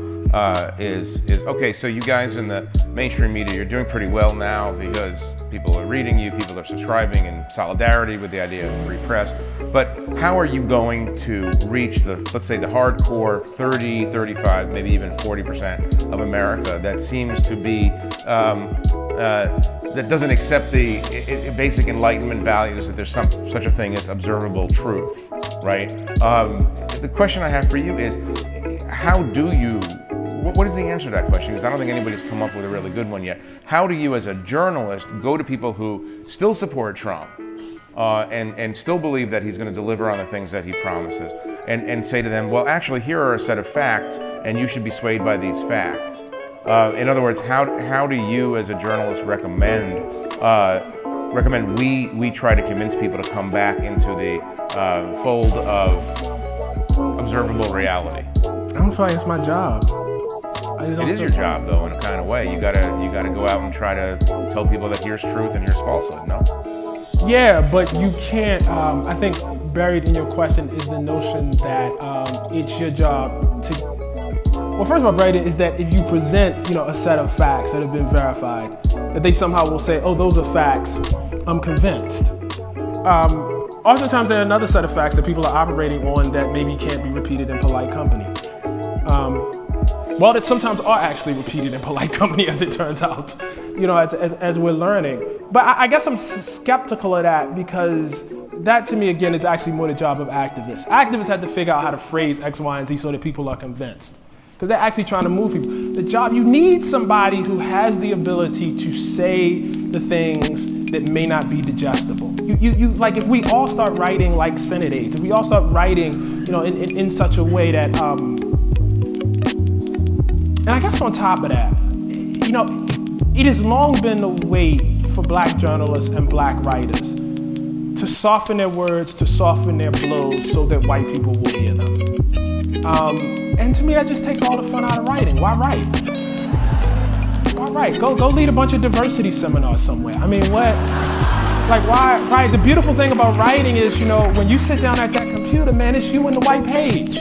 is okay, so you guys in the mainstream media, you're doing pretty well now because people are reading you, people are subscribing in solidarity with the idea of free press, but how are you going to reach the, let's say, the hardcore 30, 35, maybe even 40% of America that seems to be, that doesn't accept the basic Enlightenment values that there's such a thing as observable truth, right? The question I have for you is, how do you, what is the answer to that question? Because I don't think anybody's come up with a really good one yet. How do you, as a journalist, go to people who still support Trump and still believe that he's going to deliver on the things that he promises, and say to them, well, actually, here are a set of facts, and you should be swayed by these facts? In other words, how do you, as a journalist, recommend we try to convince people to come back into the fold of observable reality?
I don't feel like it's my job.
It is your job, though, in a kind of way. You gotta go out and try to tell people that here's truth and here's falsehood, no?
Yeah, but you can't, I think buried in your question is the notion that it's your job to, well, first of all, buried is that if you present, you know, a set of facts that have been verified, that they somehow will say, oh, those are facts, I'm convinced. Oftentimes there are another set of facts that people are operating on that maybe can't be repeated in polite company. Well, that sometimes are actually repeated in polite company, as it turns out, you know, as we're learning. But I guess I'm skeptical of that because that, to me, again, is actually more the job of activists. Activists have to figure out how to phrase X, Y, and Z so that people are convinced. Because they're actually trying to move people. The job, you need somebody who has the ability to say the things that may not be digestible. Like if we all start writing like Senate aides, if we all start writing, you know, in such a way that, and I guess on top of that, you know, it has long been the way for black journalists and black writers to soften their words, to soften their blows so that white people will hear them. And to me, that just takes all the fun out of writing. Why write? Why write? Go lead a bunch of diversity seminars somewhere. I mean, what? Like, why? Right? The beautiful thing about writing is, you know, when you sit down at that computer, man, it's you and the white page.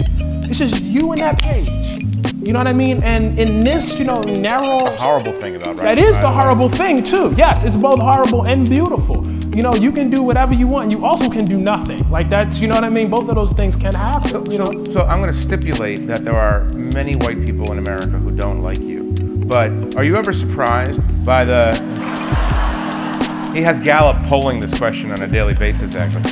It's just you and that page. You know what I mean? And in this, you know, narrow...
That's the horrible thing about writing.
That is the horrible thing, too. Yes, it's both horrible and beautiful. You know, you can do whatever you want. You also can do nothing. Like that's, you know what I mean? Both of those things can happen.
So I'm going to stipulate that there are many white people in America who don't like you. But are you ever surprised by the... He has Gallup polling this question on a daily basis, actually.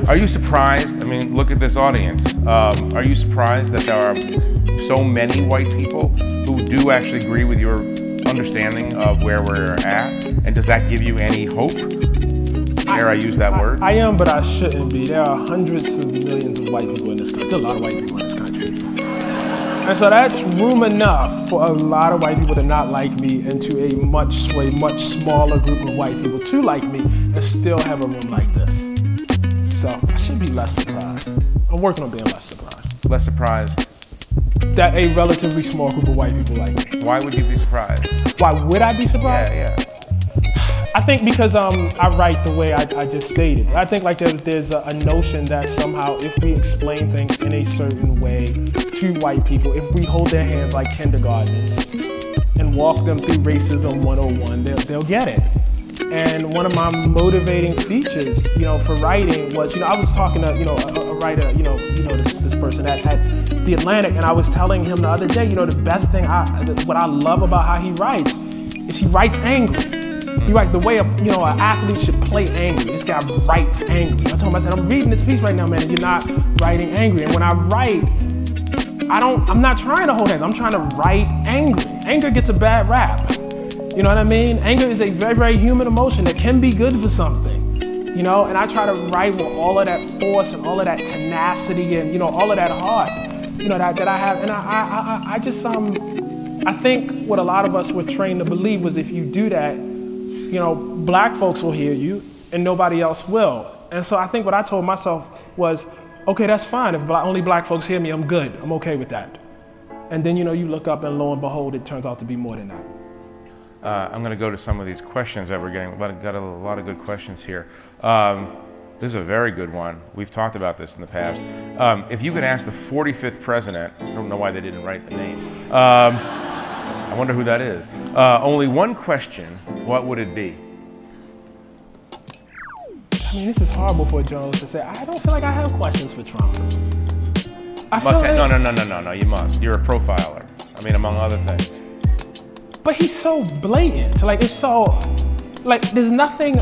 Are you surprised? I mean, look at this audience. Are you surprised that there are so many white people who do actually agree with your understanding of where we're at? And does that give you any hope? Dare I use that word?
I am, but I shouldn't be. There are hundreds of millions of white people in this country. There's a lot of white people in this country. And so that's room enough for a lot of white people to not like me and to a much smaller group of white people to like me and still have a room like this. So I shouldn't should be less surprised. I'm working on being less surprised.
Less surprised
that a relatively small group of white people like me.
Why would you be surprised?
Why would I be surprised?
Yeah.
I think because I write the way I just stated. I think like there's a notion that somehow if we explain things in a certain way to white people, if we hold their hands like kindergartners and walk them through Racism 101, they'll get it. And one of my motivating features, for writing was, I was talking to, a writer, this person at The Atlantic, and I was telling him the other day, the best thing, what I love about how he writes is he writes angry. He writes the way an athlete should play angry. This guy writes angry. I told him, I said, I'm reading this piece right now, man, and you're not writing angry. And when I write, I'm not trying to hold hands. I'm trying to write angry. Anger gets a bad rap. You know what I mean? Anger is a very, very human emotion that can be good for something. And I try to write with all of that force and all of that tenacity and, all of that heart, that I have. And I just, I think what a lot of us were trained to believe was if you do that, black folks will hear you and nobody else will. And so I think what I told myself was, okay, that's fine. If only black folks hear me, I'm good. I'm okay with that. And then, you look up and lo and behold, it turns out to be more than that.
I'm going to go to some of these questions that we're getting. We've got a lot of good questions here. This is a very good one. We've talked about this in the past. If you could ask the 45th president, I don't know why they didn't write the name. I wonder who that is. Only one question, what would it be?
I mean, this is horrible for a journalist to say. I don't feel like I have questions for Trump.
No, you must. You're a profiler. I mean, among other things.
But he's so blatant. Like, it's so, like, there's nothing,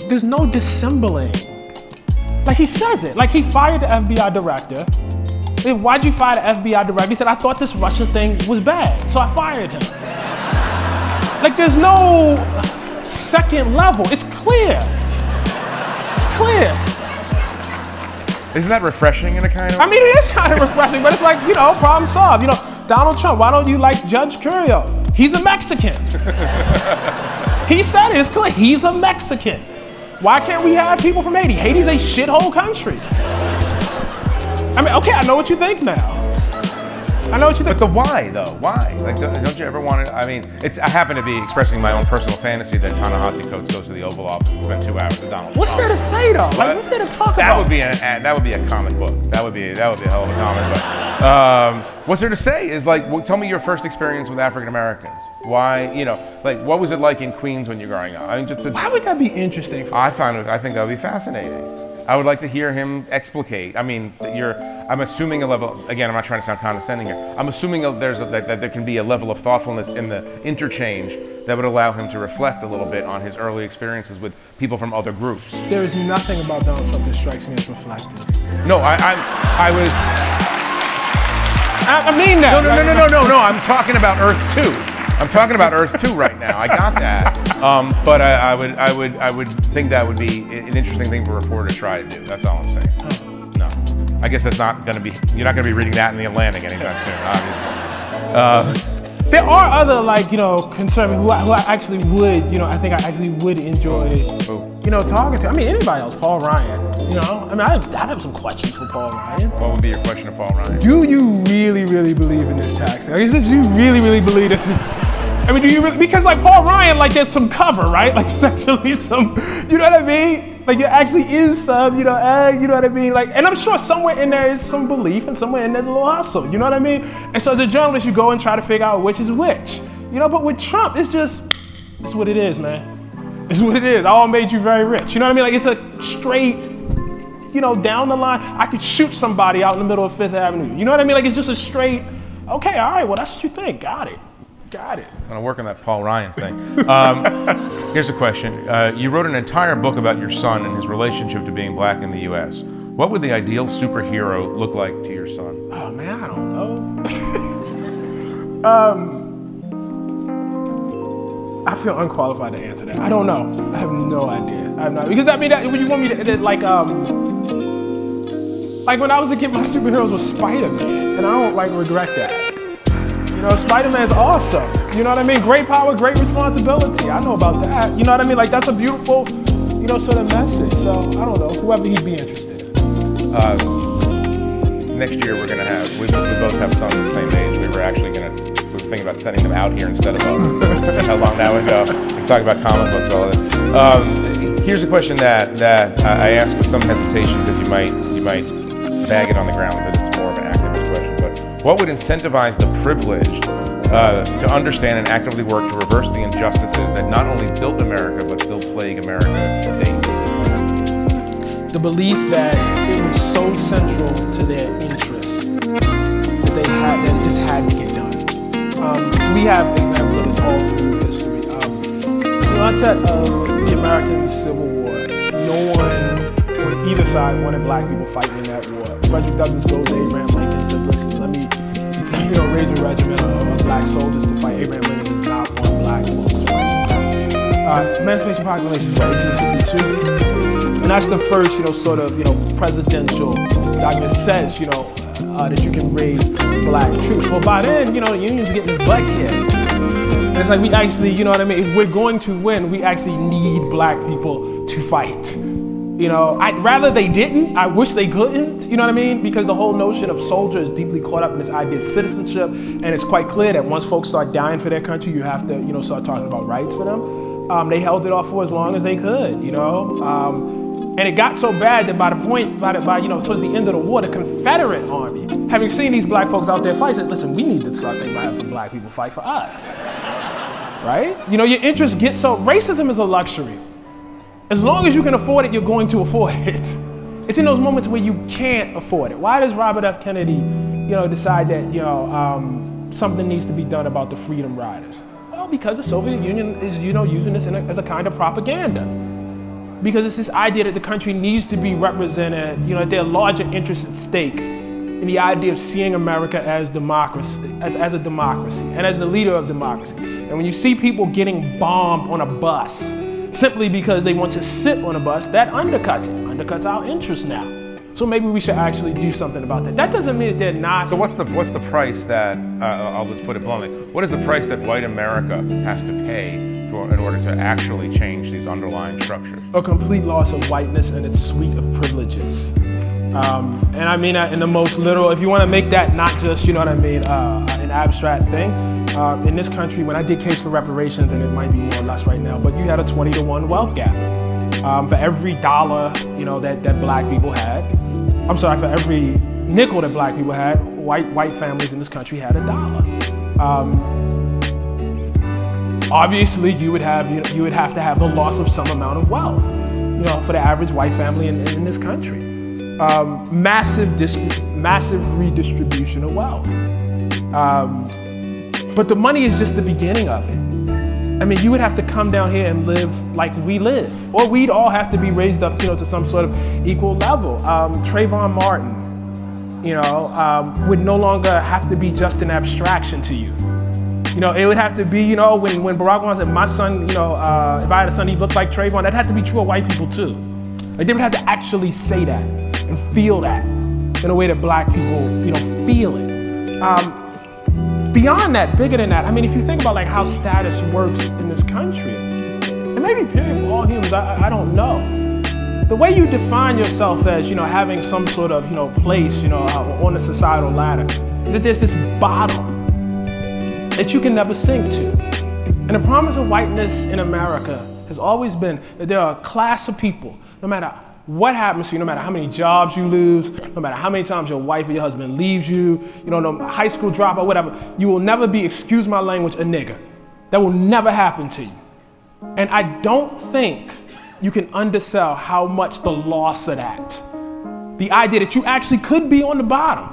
there's no dissembling. Like, he says it. Like, he fired the FBI director. Why'd you fire the FBI director? He said, I thought this Russia thing was bad, so I fired him. Like, there's no second level. It's clear. It's clear.
Isn't that refreshing in a kind of way?
I mean, it is kind of refreshing, but it's like, problem solved. Donald Trump, why don't you like Judge Curio? He's a Mexican. He said it, it's clear, he's a Mexican. Why can't we have people from Haiti? Haiti's a shithole country. I mean, okay, I know what you think now. I know what you think.
But the why, though? Why? Like, don't you ever want to? I mean, I happen to be expressing my own personal fantasy that Ta-Nehisi Coates goes to the Oval Office and spend 2 hours with Donald Trump.
What's there to say, though? Like, what's there to talk about?
That would be a comic book. That would be a hell of a comic book. What's there to say is like, tell me your first experience with African Americans. Why, like, what was it like in Queens when you're growing up? I mean,
why would that be interesting?
I think that would be fascinating. I would like to hear him explicate. I mean, I'm assuming a level, again, I'm not trying to sound condescending here. I'm assuming that there can be a level of thoughtfulness in the interchange that would allow him to reflect a little bit on his early experiences with people from other groups.
There is nothing about Donald Trump that strikes me as reflective.
No, I
mean that.
No, I'm talking about Earth 2. I'm talking about Earth 2 right now. I got that. But I would think that would be an interesting thing for a reporter to try to do. That's all I'm saying. No. I guess that's not going to be, you're not going to be reading that in the Atlantic anytime soon, obviously.
There are other, conservatives who I actually would, I think I actually would enjoy, talking to. I mean, anybody else, Paul Ryan, I mean, I'd have some questions for Paul Ryan.
What would be your question to Paul Ryan?
Do you really, really believe in this tax thing? Do you really, really believe this is, I mean, do you really, because like Paul Ryan, like there's some cover, right? Like there's actually some, you know what I mean? Like there actually is some, you know what I mean? Like, and I'm sure somewhere in there is some belief and somewhere in there's a little hustle, you know what I mean? And so as a journalist, you go and try to figure out which is which, but with Trump, it's what it is, man. It's what it is. I all made you very rich. You know what I mean? Like it's a straight, down the line. I could shoot somebody out in the middle of 5th Avenue. You know what I mean? Like it's just a straight, okay, all right, well, that's what you think. Got it. I'm
gonna work on that Paul Ryan thing. Here's a question. You wrote an entire book about your son and his relationship to being black in the U.S. What would the ideal superhero look like to your son?
Oh man, I don't know. I feel unqualified to answer that. I don't know. I have no idea. Because I mean, when you want me to like when I was a kid, my superheroes was Spider-Man, and I don't regret that. Spider-Man's awesome. You know what I mean? Great power, great responsibility. I know about that. You know what I mean? Like that's a beautiful, sort of message. So I don't know. Whoever he'd be interested in.
Next year we're gonna have, we both have sons the same age. We were thinking about sending them out here instead of us. See how long that would go. We can talk about comic books, all of it. Here's a question that I ask with some hesitation because you might bag it on the grounds that it's more of an activist question. But what would incentivize the privileged to understand and actively work to reverse the injustices that not only built America but still plague America today?
The belief that it was so central to their interests that it just had to get done. We have examples of this all through history. The onset of the American Civil War, no one on either side wanted black people fighting in that war. Frederick Douglass goes to Abraham Lincoln and says, listen, let me raise a regiment of black soldiers to fight. Abraham Lincoln does not want black folks fighting. Emancipation Proclamation is from 1862. And that's the first, sort of, presidential document says, that you can raise black troops. Well, by then, the Union's getting this butt kicked. And it's like we actually, if we're going to win, we actually need black people to fight. I'd rather they didn't. I wish they couldn't, because the whole notion of soldier is deeply caught up in this idea of citizenship. And it's quite clear that once folks start dying for their country, you have to, start talking about rights for them. They held it off for as long as they could, and it got so bad that by towards the end of the war, the Confederate Army, having seen these black folks out there fight, said, listen, we need to start thinking about having some black people fight for us, right? Your interests get so, racism is a luxury. As long as you can afford it, you're going to afford it. It's in those moments where you can't afford it. Why does Robert F. Kennedy, decide that, something needs to be done about the Freedom Riders? Well, because the Soviet Union is, using this as a kind of propaganda. Because it's this idea that the country needs to be represented, that there are larger interests at stake in the idea of seeing America as democracy, as a democracy, and as the leader of democracy. And when you see people getting bombed on a bus simply because they want to sit on a bus, that undercuts it, undercuts our interests now. So maybe we should actually do something about that. That doesn't mean that they're not.
So what's the price that, I'll just put it bluntly, what is the price that white America has to pay in order to actually change these underlying structures?
A complete loss of whiteness and its suite of privileges. And I mean that in the most literal, if you want to make that not just, an abstract thing. In this country, when I did Case for Reparations, and it might be more or less right now, but you had a 20-to-1 wealth gap. For every dollar, that black people had, for every nickel that black people had, white families in this country had $1. Obviously, you would have to have the loss of some amount of wealth, for the average white family in this country. Massive redistribution of wealth. But the money is just the beginning of it. I mean, you would have to come down here and live like we live, or we'd all have to be raised up, to some sort of equal level. Trayvon Martin, would no longer have to be just an abstraction to you. It would have to be, when Barack Obama said, my son, if I had a son, he looked like Trayvon, that had to be true of white people too. Like, they would have to actually say that and feel that in a way that black people, feel it. Beyond that, bigger than that, I mean, if you think about how status works in this country, it may be period for all humans, I don't know. The way you define yourself as, having some sort of, place, on the societal ladder, is that there's this bottom that you can never sink to. And the promise of whiteness in America has always been that there are a class of people, no matter what happens to you, no matter how many jobs you lose, no matter how many times your wife or your husband leaves you, no high school dropout, whatever, you will never be, excuse my language, a nigger. That will never happen to you. And I don't think you can undersell how much the loss of that, the idea that you actually could be on the bottom,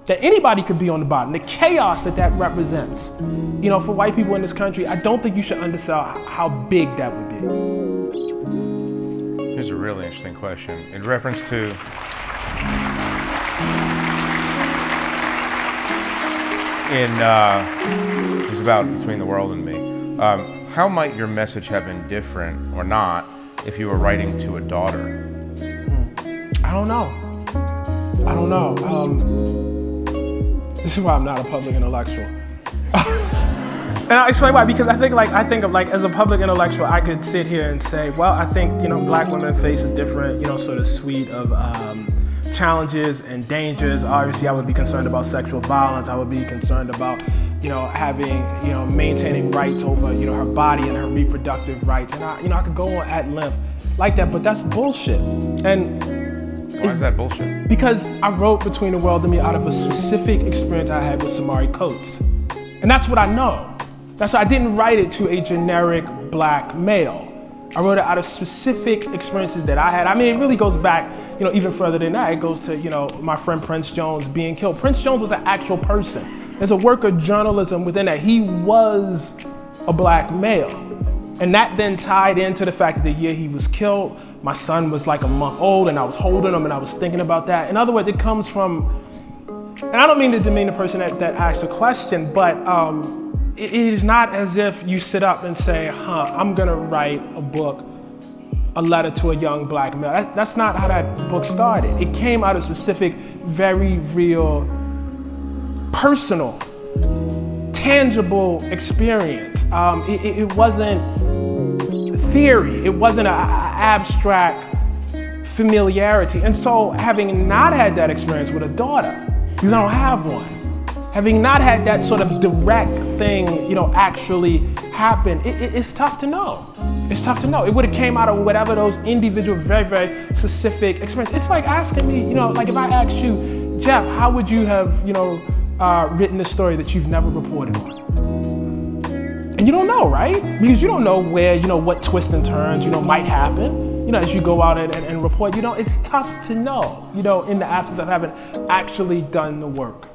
that anybody could be on the bottom, the chaos that represents, for white people in this country, I don't think you should undersell how big that would be.
Here's a really interesting question. In reference to it was about Between the World and Me. How might your message have been different or not if you were writing to a daughter?
I don't know. This is why I'm not a public intellectual. And I'll explain why, because I think of as a public intellectual, I could sit here and say, well, I think, black women face a different, sort of suite of
challenges and dangers. Obviously, I would be concerned about sexual violence. I would be concerned about, having, maintaining rights over, her body and her reproductive rights. And I could go on at length like that, but that's bullshit. And
why is that bullshit?
Because I wrote Between the World and Me out of a specific experience I had with Samari Coates. And that's what I know. That's why I didn't write it to a generic black male. I wrote it out of specific experiences that I had. I mean, it really goes back, even further than that. It goes to, my friend Prince Jones being killed. Prince Jones was an actual person. There's a work of journalism within that. He was a black male. And that then tied into the fact that the year he was killed, my son was like a month old and I was holding him and I was thinking about that. In other words, it comes from, and I don't mean to demean the person that asked the question, but it is not as if you sit up and say, I'm gonna write a book, a letter to a young black male. That's not how that book started. It came out of specific, very real, personal, tangible experience. It wasn't theory. It wasn't an abstract familiarity. And so having not had that experience with a daughter, because I don't have one, having not had that sort of direct thing, actually happen, it's tough to know. It's tough to know. It would have came out of whatever those individual, very, very specific experiences. It's like asking me, like if I asked you, Jeff, how would you have, written a story that you've never reported on? And you don't know, right? Because you don't know where, what twists and turns, might happen, as you go out and report. It's tough to know, in the absence of having actually done the work.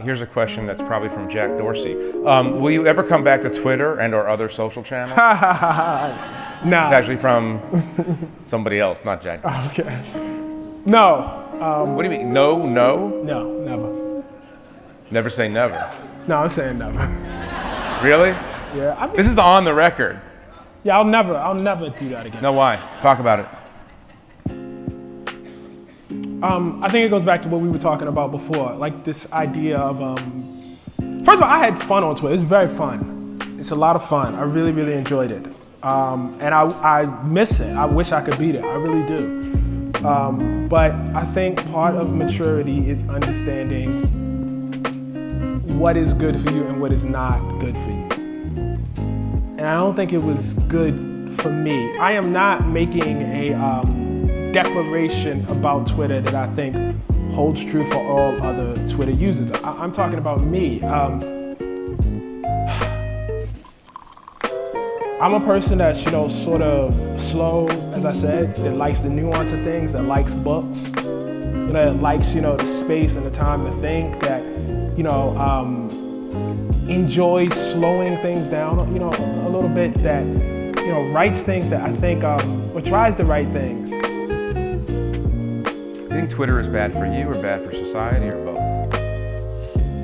Here's a question that's probably from Jack Dorsey. Will you ever come back to Twitter and or other social channels?
No.
It's actually from somebody else, not Jack.
Okay. No.
What do you mean? No, no?
No, never.
Never say never.
No, I'm saying never.
Really?
Yeah.
This is on the record.
Yeah, I'll never do that again.
No, why? Talk about it.
I think it goes back to what we were talking about before, like this idea of, first of all, I had fun on Twitter. It's very fun. It's a lot of fun. I really, really enjoyed it. And I miss it. I wish I could be there. I really do. But I think part of maturity is understanding what is good for you and what is not good for you. And I don't think it was good for me. I am not making a declaration about Twitter that I think holds true for all other Twitter users. I'm talking about me. I'm a person that's, sort of slow, as I said, that likes the nuance of things, that likes books, that likes, the space and the time to think, that, enjoys slowing things down, a little bit, that, writes things that I think, or tries to write things.
You think Twitter is bad for you or bad for society or both?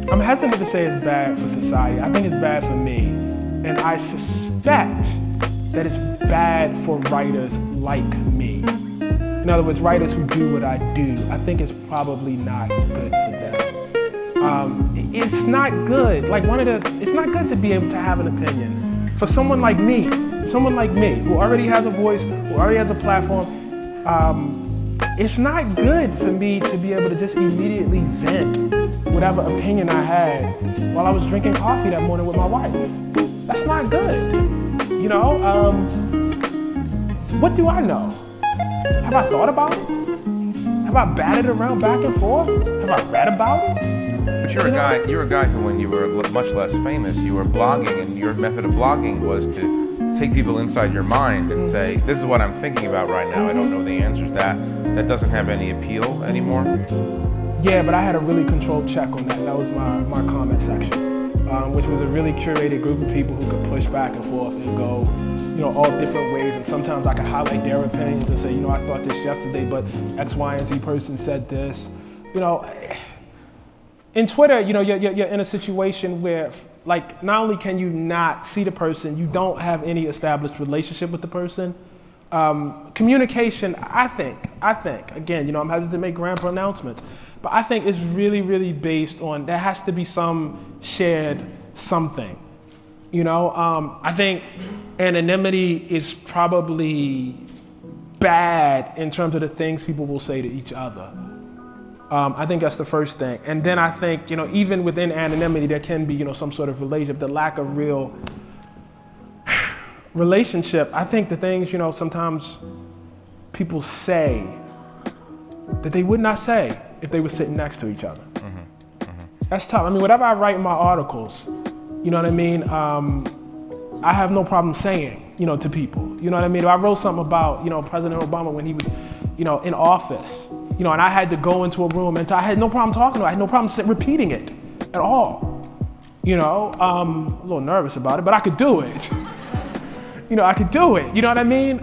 I'm hesitant to say it's bad for society. I think it's bad for me. And I suspect that it's bad for writers like me. In other words, writers who do what I do. I think it's probably not good for them. It's not good. It's not good to be able to have an opinion. For someone like me, who already has a voice, who already has a platform, it's not good for me to be able to just immediately vent whatever opinion I had while I was drinking coffee that morning with my wife. That's not good. What do I know? Have I thought about it? Have I batted around back and forth? Have I read about it?
But you're a guy who, when you were much less famous, you were blogging, and your method of blogging was to take people inside your mind and say, this is what I'm thinking about right now. I don't know the answers. That doesn't have any appeal anymore.
Yeah, but I had a really controlled check on that. That was my comment section, which was a really curated group of people who could push back and forth and go, all different ways. And sometimes I could highlight their opinions and say, I thought this yesterday, but X, Y, and Z person said this. In Twitter, you're in a situation where, not only can you not see the person, you don't have any established relationship with the person. Communication, I think, again, I'm hesitant to make grand pronouncements, but I think it's really, really based on, there has to be some shared something. I think anonymity is probably bad in terms of the things people will say to each other. I think that's the first thing. And then I think, you know, even within anonymity, there can be, you know, some sort of relationship, the lack of real relationship. I think the things, you know, sometimes people say that they would not say if they were sitting next to each other. That's tough. I mean, whatever I write in my articles, you know what I mean? I have no problem saying, you know, to people, you know what I mean? If I wrote something about, you know, President Obama when he was, you know, in office, you know, and I had to go into a room and I had no problem talking to him. I had no problem repeating it at all. You know, a little nervous about it, but I could do it. You know, I could do it. You know what I mean?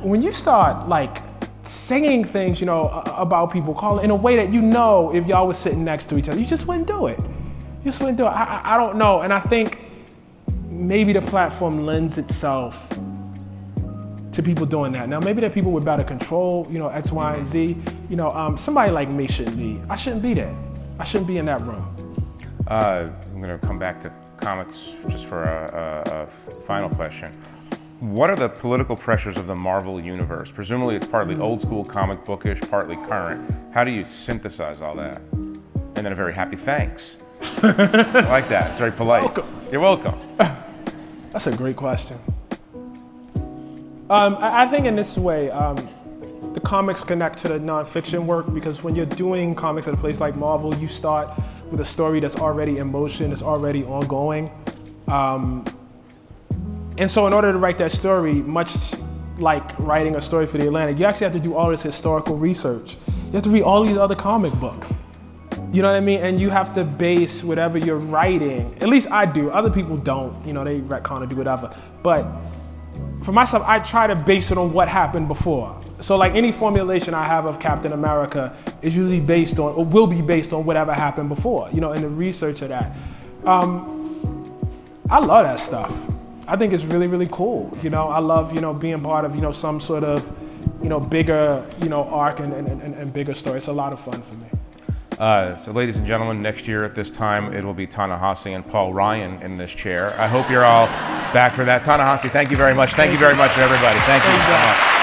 When you start like saying things, you know, about people, calling in a way that you know if y'all was sitting next to each other, you just wouldn't do it. You just wouldn't do it. I don't know, and I think maybe the platform lends itself to people doing that. Now, maybe there are people with better control, you know, X, Y, and Z. You know, somebody like me shouldn't be. I shouldn't be there. I shouldn't be in that room.
I'm going to come back to comics just for a final question. What are the political pressures of the Marvel universe? Presumably it's partly old school comic bookish, partly current. How do you synthesize all that? And then a very happy thanks. I like that. It's very polite.
Welcome.
You're welcome.
That's a great question. I think in this way, the comics connect to the nonfiction work, because when you're doing comics at a place like Marvel, you start with a story that's already in motion, that's already ongoing. And so in order to write that story, much like writing a story for The Atlantic, you actually have to do all this historical research. You have to read all these other comic books. You know what I mean? And you have to base whatever you're writing, at least I do, other people don't, you know, they retcon or do whatever. But for myself, I try to base it on what happened before. So like any formulation I have of Captain America is usually based on, or will be based on whatever happened before, you know, in the research of that. I love that stuff. I think it's really, really cool. You know, I love, you know, being part of, you know, some sort of, you know, bigger, you know, arc and bigger story. It's a lot of fun for me.
So ladies and gentlemen, next year at this time, it will be Ta-Nehisi and Paul Ryan in this chair. I hope you're all back for that. Ta-Nehisi, thank you very much. Thank you very much, everybody. Thank you so much.